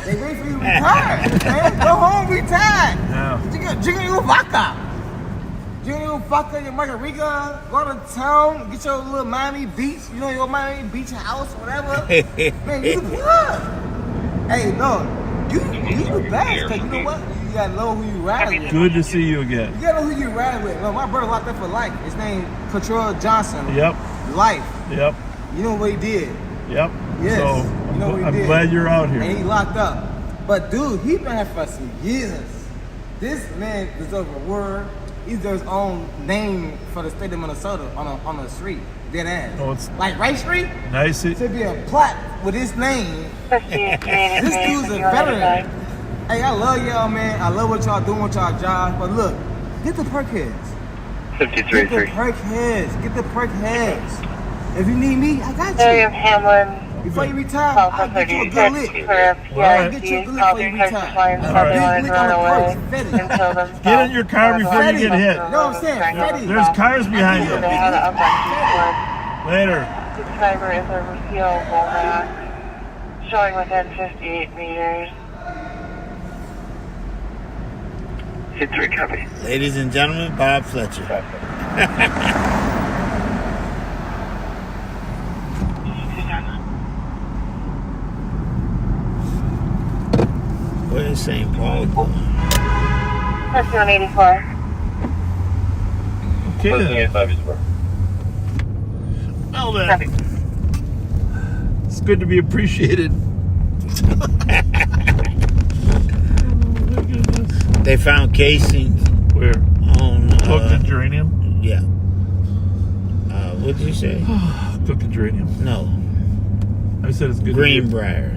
They ready for you to retire, man. Go home, retire.
Yeah.
Drink your vodka. Drink your vodka, your margarita. Go to town, get your little Miami Beach. You know, your Miami Beach house, whatever. Man, you the plug. Hey, no, you the best. Cause you know what? You gotta know who you riding with.
Good to see you again.
You gotta know who you riding with. No, my brother locked up for life. His name Control Johnson.
Yep.
Life.
Yep.
You know what he did?
Yep.
Yes.
So
You know what he
I'm
did.
glad you're out here.
And he locked up. But dude, he been here for some years. This man deserves a word. He's got his own name for the state of Minnesota on a street. Dead ass.
Oh, it's
like Wright Street.
Nice.
Should be a plaque with his name. This dude's a veteran. Hey, I love y'all, man. I love what y'all doing with y'all jobs. But look, get the perk heads.
53.
Get the perk heads. Get the perk heads. If you need me, I got you.
William Hamlin.
Before you retire, I'll get you a good lick. I'll get you a good lick before you retire. Big lick on the perks.
Get in your car before you get hit.
You know what I'm saying? Freddy.
There's cars behind you. Later.
Subscriber is a repealable max, showing within 58 meters.
53, copy.
Ladies and gentlemen, Bob Fletcher. Where's St. Paul going?
That's 184.
Okay then. Well then. It's good to be appreciated.
They found casings.
Where?
On
Cooked and geranium?
Yeah. What did you say?
Cooked and geranium.
No.
I said it's good.
Greenbrier.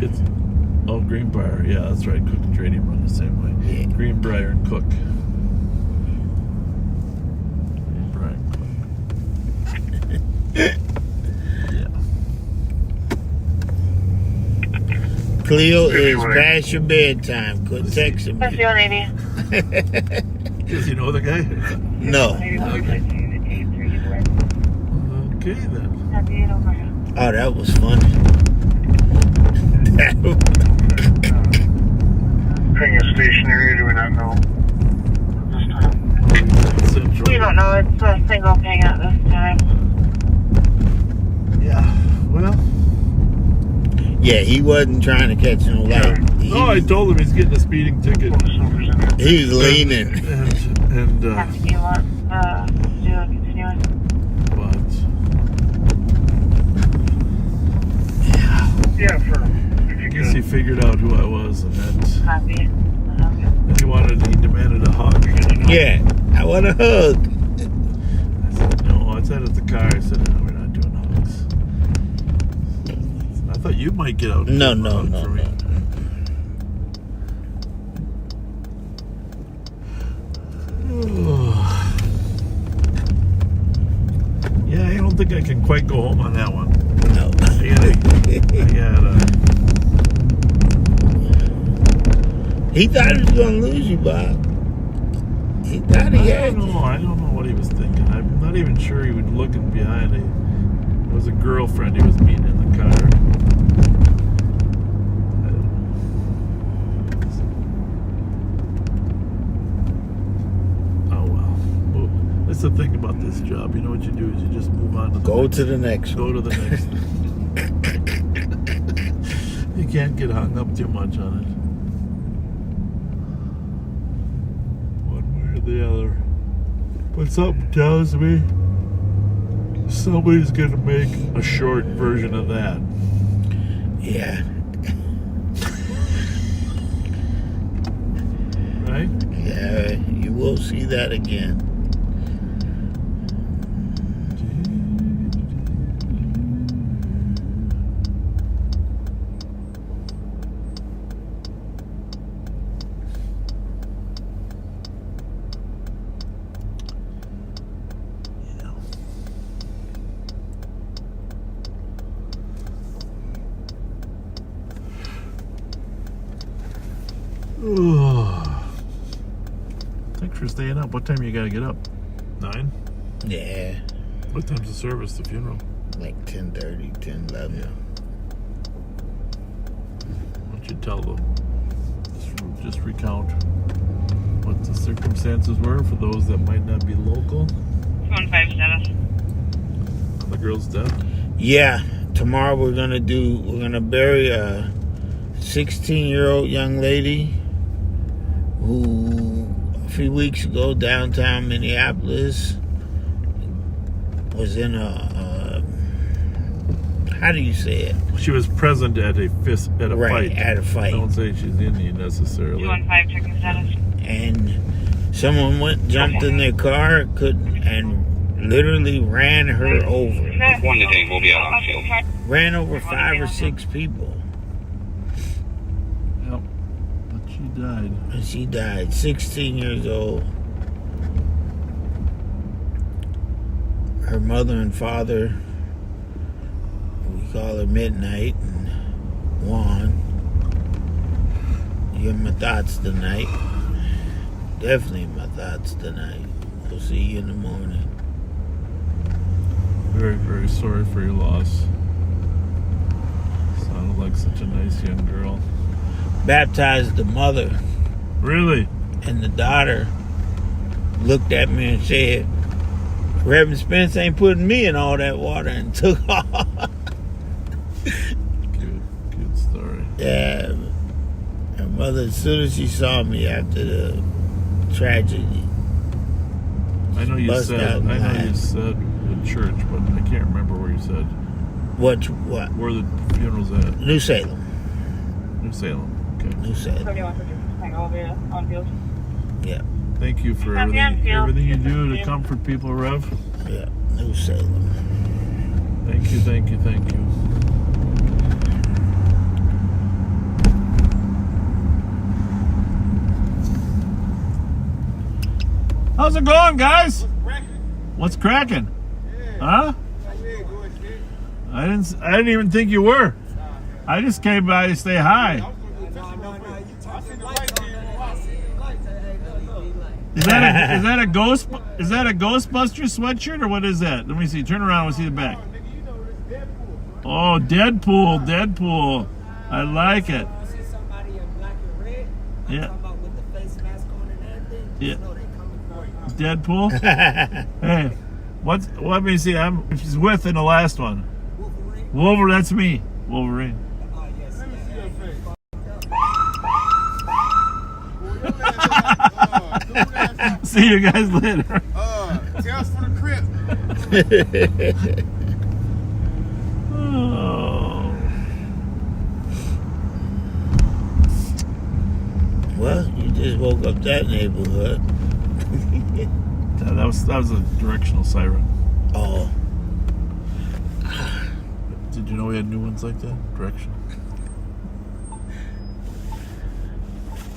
Greenbrier. Yeah, that's right. Cooked and geranium run the same way.
Yeah.
Greenbrier and Cook.
Cleo is past your bedtime. Quit texting
That's
me.
180.
Does he know the guy?
No.
Okay then.
Oh, that was funny.
Ping is stationary, do we not know?
We don't know. It's a single ping at this time.
Yeah. Well.
Yeah, he wasn't trying to catch no light.
No, I told him he's getting a speeding ticket.
He was leaning.
And
do you want do a continuous?
But
Yeah,
I guess he figured out who I was, and that.
Copy.
And he demanded a hug.
Yeah, I want a hug.
I said no. I said at the car. I said no, we're not doing hugs. I thought you might get out.
No.
Yeah, I don't think I can quite go home on that one.
No. He thought he was going to lose you, Bob. He thought he had you.
I don't know what he was thinking. I'm not even sure he was looking behind. It was a girlfriend he was meeting in the car. That's the thing about this job. You know what you do is you just move on to the next. Go to the next. You can't get hung up too much on it. One way or the other. But something tells me somebody's gonna make a short version of that.
Yeah.
Right?
Yeah, you will see that again.
Thanks for staying up. What time you gotta get up? 9?
Yeah.
What time's the service, the funeral?
Like 10:30, 10:11.
Yeah. Why don't you tell them? Just recount what the circumstances were for those that might not be local.
15 status.
On the girl's death?
Yeah. Tomorrow we're gonna bury a 16-year-old young lady who a few weeks ago downtown Minneapolis was in how do you say it?
She was present at a fight.
At a fight.
Don't say she's Indian necessarily.
215 checking status.
And Someone jumped in their car, and literally ran her over.
One today will be out on field.
Ran over 5 or 6 people.
Yep. But she died.
And she died, 16 years old. Her mother and father, we call her Midnight, and Juan. You're in my thoughts tonight. Definitely in my thoughts tonight. We'll see you in the morning.
Very, very sorry for your loss. Sounded like such a nice young girl.
Baptized the mother.
Really?
And the daughter looked at me and said, Reverend Spence ain't putting me in all that water, and took off.
Good story.
Yeah. Her mother, as soon as she saw me after the tragedy,
I know you said in church, but I can't remember where you said.
What?
Where the funeral's at?
New Salem.
New Salem. Okay.
New Salem. Yeah.
Thank you for everything you do to comfort people, Rev.
Yeah. New Salem.
Thank you. How's it going, guys? What's cracking? Huh? I didn't even think you were. I just came by to say hi. Is that a Ghostbuster sweatshirt, or what is that? Let me see. Turn around. We'll see the back. Oh, Deadpool. I like it. Yeah. Yeah. Deadpool. Hey, let me see. She's with in the last one. Wolverine. That's me. Wolverine. See you guys later.
Tell us for the crib.
Oh.
Well, you just woke up that neighborhood.
That was a directional siren.
Oh.
Did you know we had new ones like that? Directional.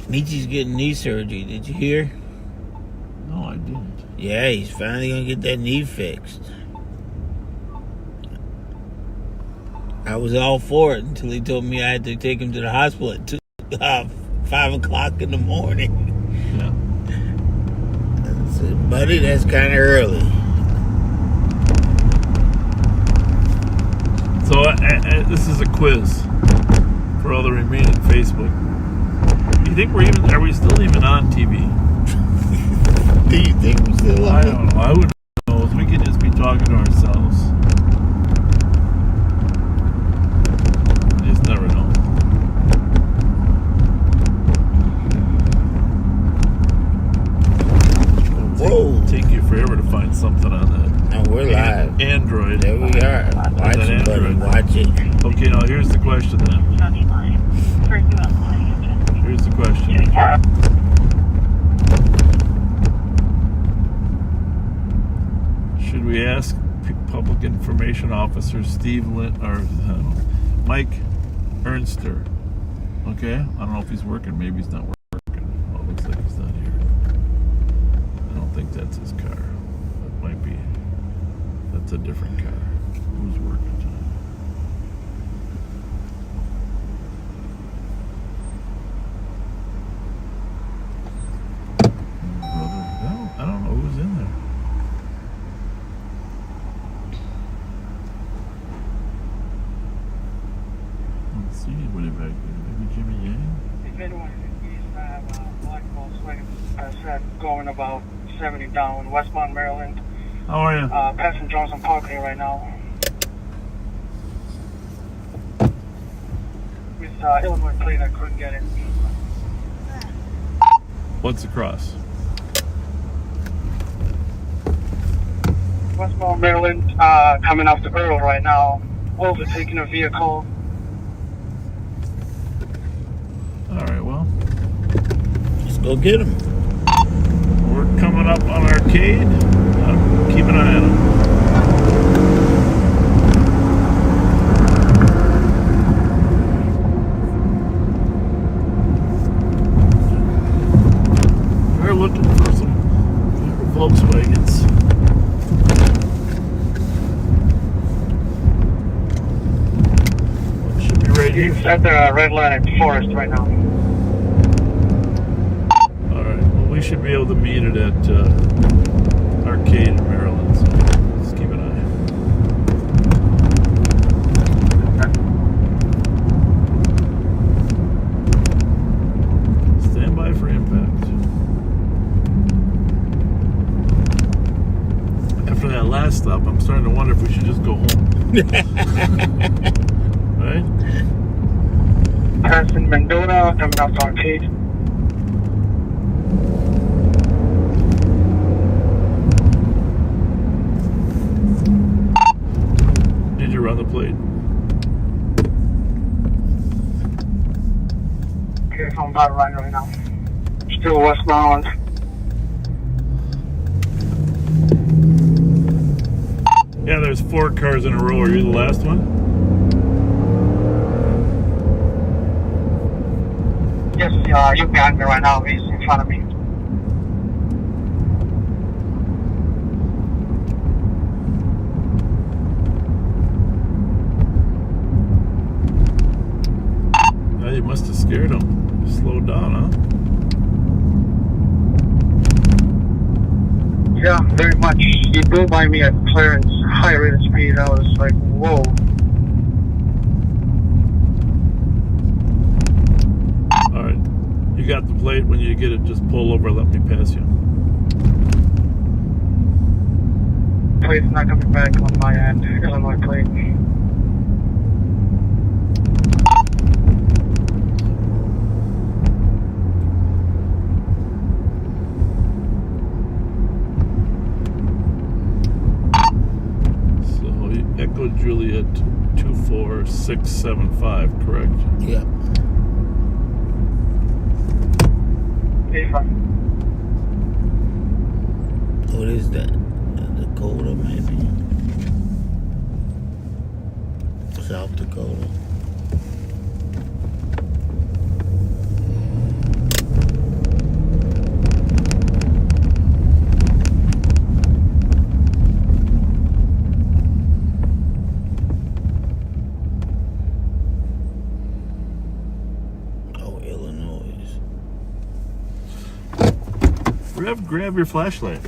Michi's getting knee surgery. Did you hear?
No, I didn't.
Yeah, he's finally gonna get that knee fixed. I was all for it until he told me I had to take him to the hospital at 5 o'clock in the morning.
Yeah.
I said, buddy, that's kind of early.
So this is a quiz for all the remaining Facebook. Do you think are we still even on TV?
Do you think we're still on?
I don't know. I wouldn't know. We could just be talking to ourselves. You just never know.
Whoa.
Take you forever to find something on that.
No, we're live.
Android.
There we are. Watch it, buddy. Watch it.
Okay, now here's the question then. Here's the question. Should we ask Public Information Officer Mike Ernster? Okay, I don't know if he's working. Maybe he's not working. Well, it looks like he's not here. I don't think that's his car. That might be. That's a different car. Who's working tonight? I don't know who's in there. Let's see anybody back there. Maybe Jimmy Yang?
If anyone is black Volkswagen going about 70 down westbound Maryland.
How are you?
Passing Johnson Parkway right now. With Illinois plate, I couldn't get it.
What's across?
Westbound Maryland, coming off the Earl right now. Overtaking a vehicle.
All right, well.
Let's go get him.
coming up on Arcade. Keep an eye on them. We're looking for some Volkswagens. Should be right here.
He's at the red light at Forest right now.
We should be able to meet it at Arcade in Maryland, so let's keep an eye. Stand by for impact. After that last stop, I'm starting to wonder if we should just go home. Right?
Passing Mendota, coming up to Arcade.
Run the plate.
Okay, I'm about to run right now. Still westbound.
Yeah, there's 4 cars in a row. Are you the last one?
Yes, you're behind me right now. He's in front of me.
You must have scared him. Slowed down, huh?
Yeah, very much. He blew by me at clearance, high rate of speed. I was like, whoa.
Alright. You got the plate. When you get it, just pull over and let me pass you.
Plate's not coming back on my end. Illinois plate.
Echo Juliet 24675, correct?
Yeah. What is that? Dakota, maybe? South Dakota.
Rev, grab your flashlight.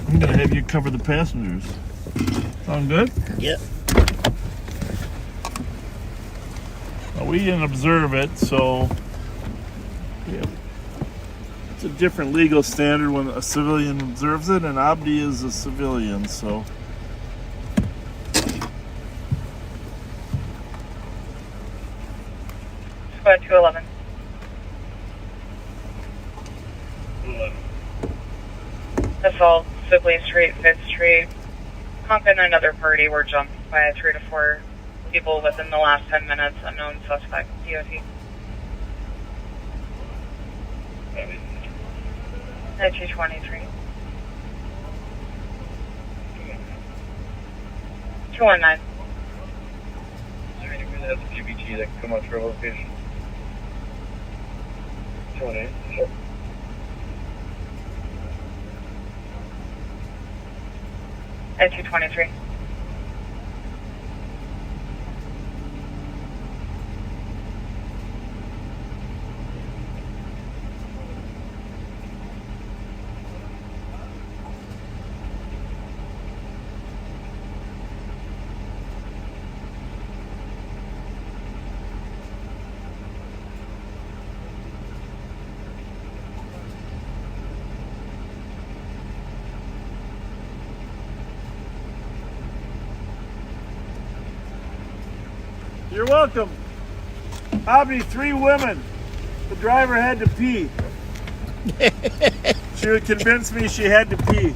I'm gonna have you cover the passengers. Sound good?
Yep.
Well, we didn't observe it, so yeah. It's a different legal standard when a civilian observes it, and Abdi is a civilian, so.
Squad 211. Assault, Sibley Street, 5th Street. Honking another party were jumped by 3 to 4 people within the last 10 minutes. Unknown suspect, DOT. 223. 219.
Is there anybody that has a GBT that can come out to our location? 218, sure.
At 223.
You're welcome. Abdi, 3 women. The driver had to pee. She would convince me she had to pee.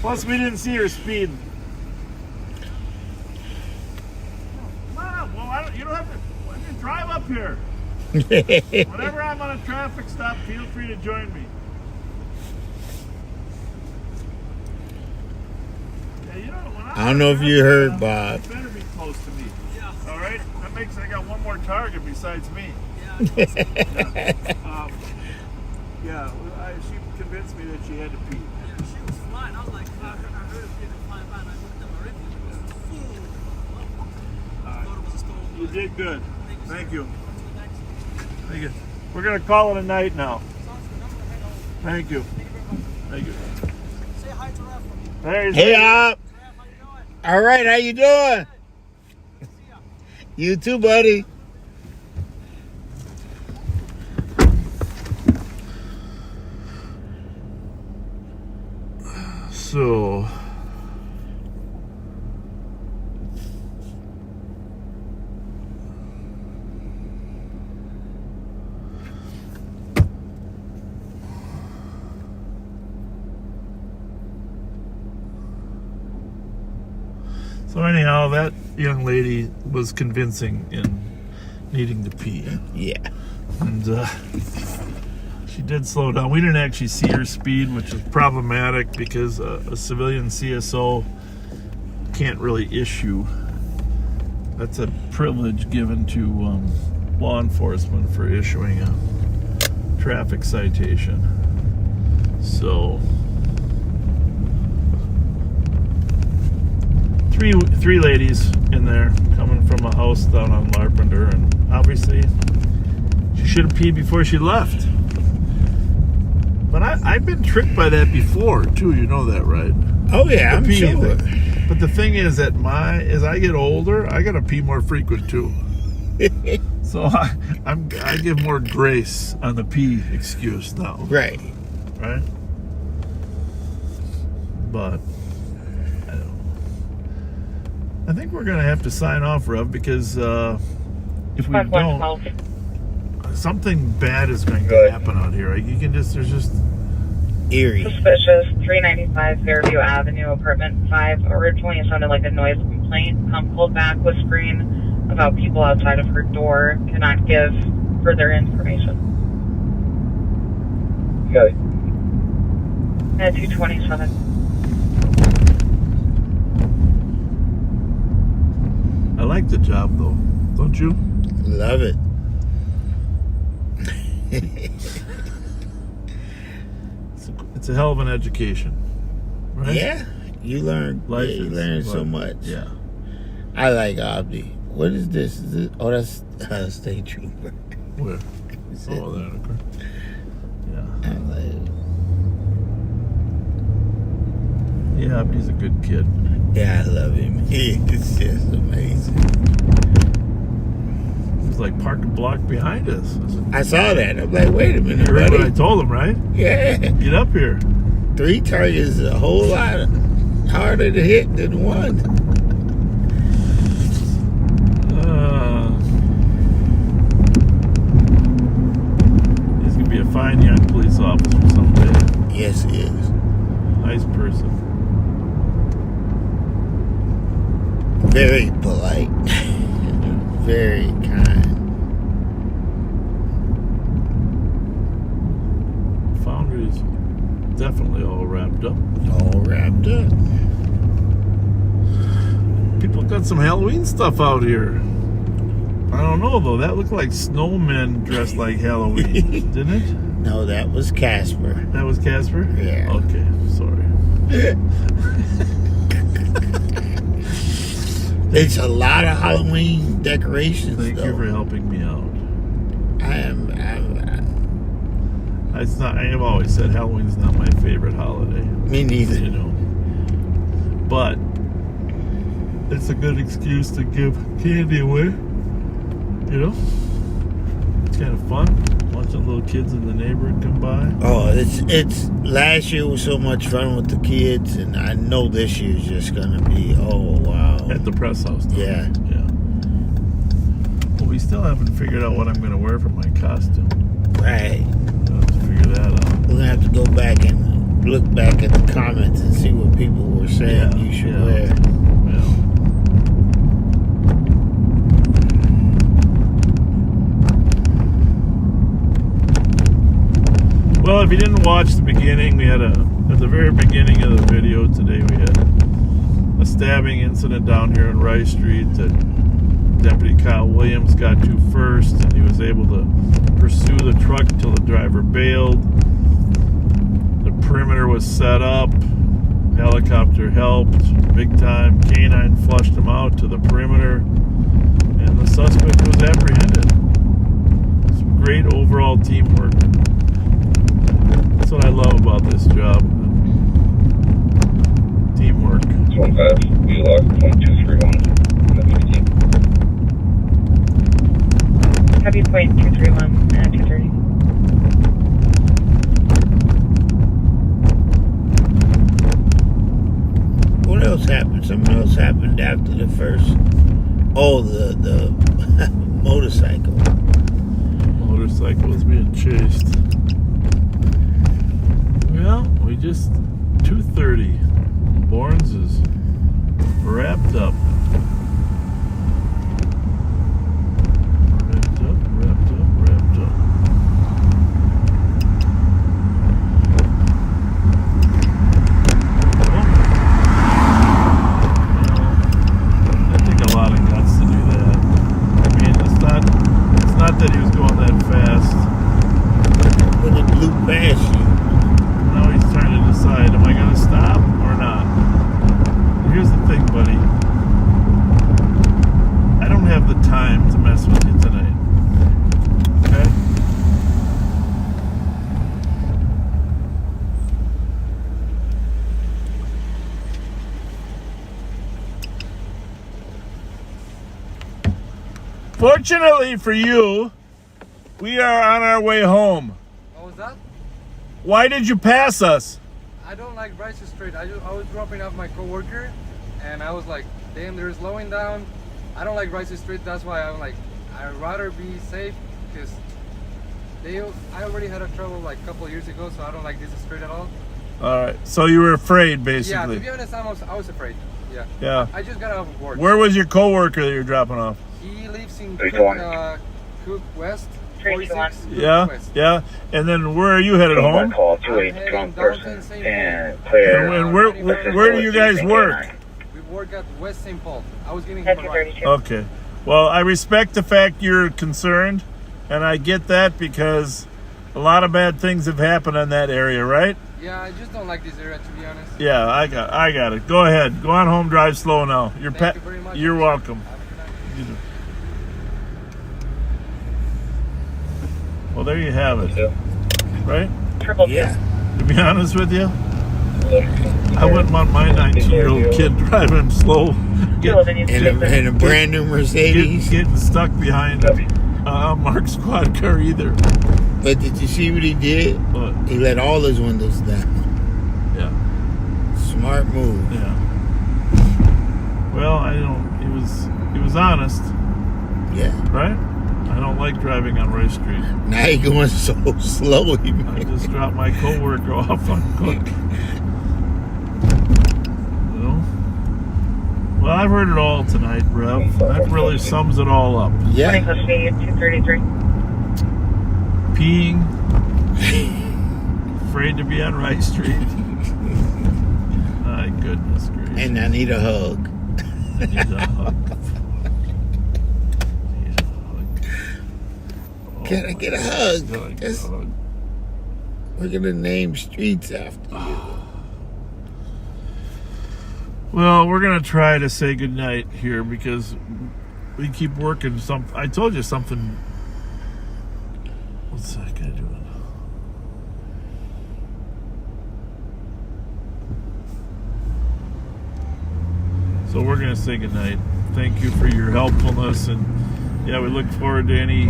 Plus, we didn't see her speed. Come on, well, you don't have to. Why don't you drive up here? Whenever I'm on a traffic stop, feel free to join me.
I don't know if you heard, Bob.
You better be close to me. All right? That makes I got one more target besides me. She convinced me that she had to pee.
Yeah, she was flying. I was like, I heard her getting flying by, and I looked at my record. It was full.
You did good. Thank you. Thank you. We're going to call it a night now. Thank you. Thank you.
Say hi to Ralph for me.
Hey, Op. All right, how you doing? You too, buddy.
So anyhow, that young lady was convincing in needing to pee.
Yeah.
And she did slow down. We didn't actually see her speed, which is problematic because a civilian CSO can't really issue. That's a privilege given to law enforcement for issuing a traffic citation. So three ladies in there coming from a house down on Larpenter, and obviously she should have peed before she left. But I've been tricked by that before too. You know that, right?
Oh yeah, I'm sure.
But the thing is, as I get older, I gotta pee more frequent too. So I give more grace on the pee excuse now.
Right.
Right. But I think we're gonna have to sign off, Rev, because if we don't, something bad is going to happen out here. You can there's just
eerie.
Suspicious, 395 Fairview Avenue, apartment 5. Originally it sounded like a noise complaint. Called back with screen about people outside of her door. Cannot give further information.
Okay.
At 227.
I like the job though, don't you?
Love it.
It's a hell of an education, right?
Yeah, you learn.
Life
you learn so much.
Yeah,
I like Opti. What is this? Is it? Oh, that's State Trooper.
Where? Oh, there. Okay. Yeah.
I'm like,
yeah, he's a good kid.
Yeah, I love him. He's just amazing.
He's like parked a block behind us.
I saw that. I'm like, wait a minute,
You heard
buddy.
what I told him, right?
Yeah.
Get up here.
3 targets is a whole lot harder to hit than 1.
He's gonna be a fine young police officer someday.
Yes, he is.
Nice person.
Very polite. Very kind.
Foundry's definitely all wrapped up.
All wrapped up.
People got some Halloween stuff out here. I don't know though. That looked like snowmen dressed like Halloween, didn't it?
No, that was Casper.
That was Casper?
Yeah.
Okay, sorry.
It's a lot of Halloween decorations.
Thank you for helping me out. It's not. I have always said Halloween's not my favorite holiday.
Me neither.
You know, but it's a good excuse to give candy away. You know, it's kind of fun watching little kids in the neighborhood come by.
Oh, it's last year was so much fun with the kids, and I know this year's just gonna be wow.
At the press house. Though.
Yeah.
Yeah. Well, we still haven't figured out what I'm gonna wear for my costume.
Right.
We'll have to figure that out.
We're gonna have to go back and look back at the comments and see what people were saying you should wear.
Yeah. Well, if you didn't watch the beginning, we had at the very beginning of the video today, we had a a stabbing incident down here in Rice Street that Deputy Kyle Williams got to first, and he was able to pursue the truck till the driver bailed. The perimeter was set up. Helicopter helped big time. Canine flushed him out to the perimeter, and the suspect was apprehended. Some great overall teamwork. That's what I love about this job. Teamwork.
15, we log 231.
Copy point 231 at 230.
What else happened? Something else happened after the first. Oh, the motorcycle.
Motorcycle was being chased. Well, we just 2:30. Barnes is wrapped up. Wrapped up. I think a lot of guts to do that. I mean, it's not that he was going that fast.
When it blew past you.
Now he's trying to decide, am I going to stop or not? Here's the thing, buddy. I don't have the time to mess with you tonight. Okay? Fortunately for you, we are on our way home.
What was that?
Why did you pass us?
I don't like Rice Street. I was dropping off my coworker, and I was like, damn, they're slowing down. I don't like Rice Street. That's why I'm like, I'd rather be safe because I already had a trouble like a couple of years ago, so I don't like this street at all.
All right. So you were afraid, basically.
Yeah, to be honest, I was afraid. Yeah.
Yeah.
I just got off of work.
Where was your coworker that you're dropping off?
He lives in
Cook
West.
321.
Yeah, yeah. And then where are you headed home?
Call to a drunk person and
And where do you guys work?
We work at West St. Paul. I was giving him a ride.
Okay. Well, I respect the fact you're concerned, and I get that because a lot of bad things have happened in that area, right?
Yeah, I just don't like this area, to be honest.
Yeah, I got it. Go ahead. Go on home, drive slow now.
Thank you very much.
You're welcome. Well, there you have it. Right?
Yeah.
To be honest with you, I wouldn't want my 19-year-old kid driving slow.
In a brand new Mercedes.
Getting stuck behind a unmarked squad car either.
But did you see what he did?
What?
He let all his windows down.
Yeah.
Smart move.
Yeah. Well, he was honest.
Yeah.
Right? I don't like driving on Rice Street.
Now you're going so slow.
I just dropped my coworker off on Cook. Well, I've heard it all tonight, Rev. That really sums it all up.
Yeah.
233.
Peeing. Afraid to be on Rice Street. My goodness gracious.
And I need a hug.
I need a hug.
Can I get a hug? We're going to name streets after you.
Well, we're going to try to say goodnight here because we keep working. I told you something. What's that guy doing? So we're going to say goodnight. Thank you for your helpfulness, and yeah, we look forward to any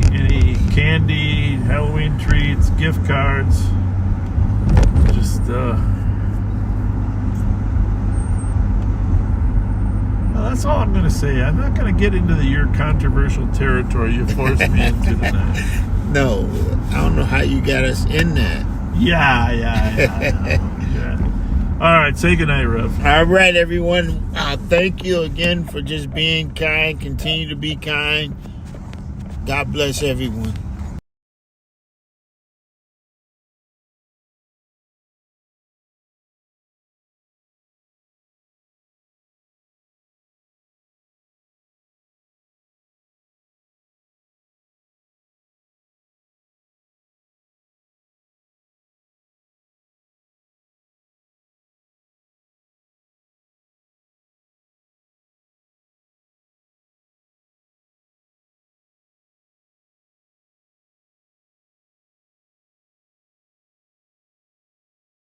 candy, Halloween treats, gift cards. Just well, that's all I'm going to say. I'm not going to get into your controversial territory you forced me into tonight.
No, I don't know how you got us in that.
Yeah. All right, say goodnight, Rev.
All right, everyone. Thank you again for just being kind. Continue to be kind. God bless everyone.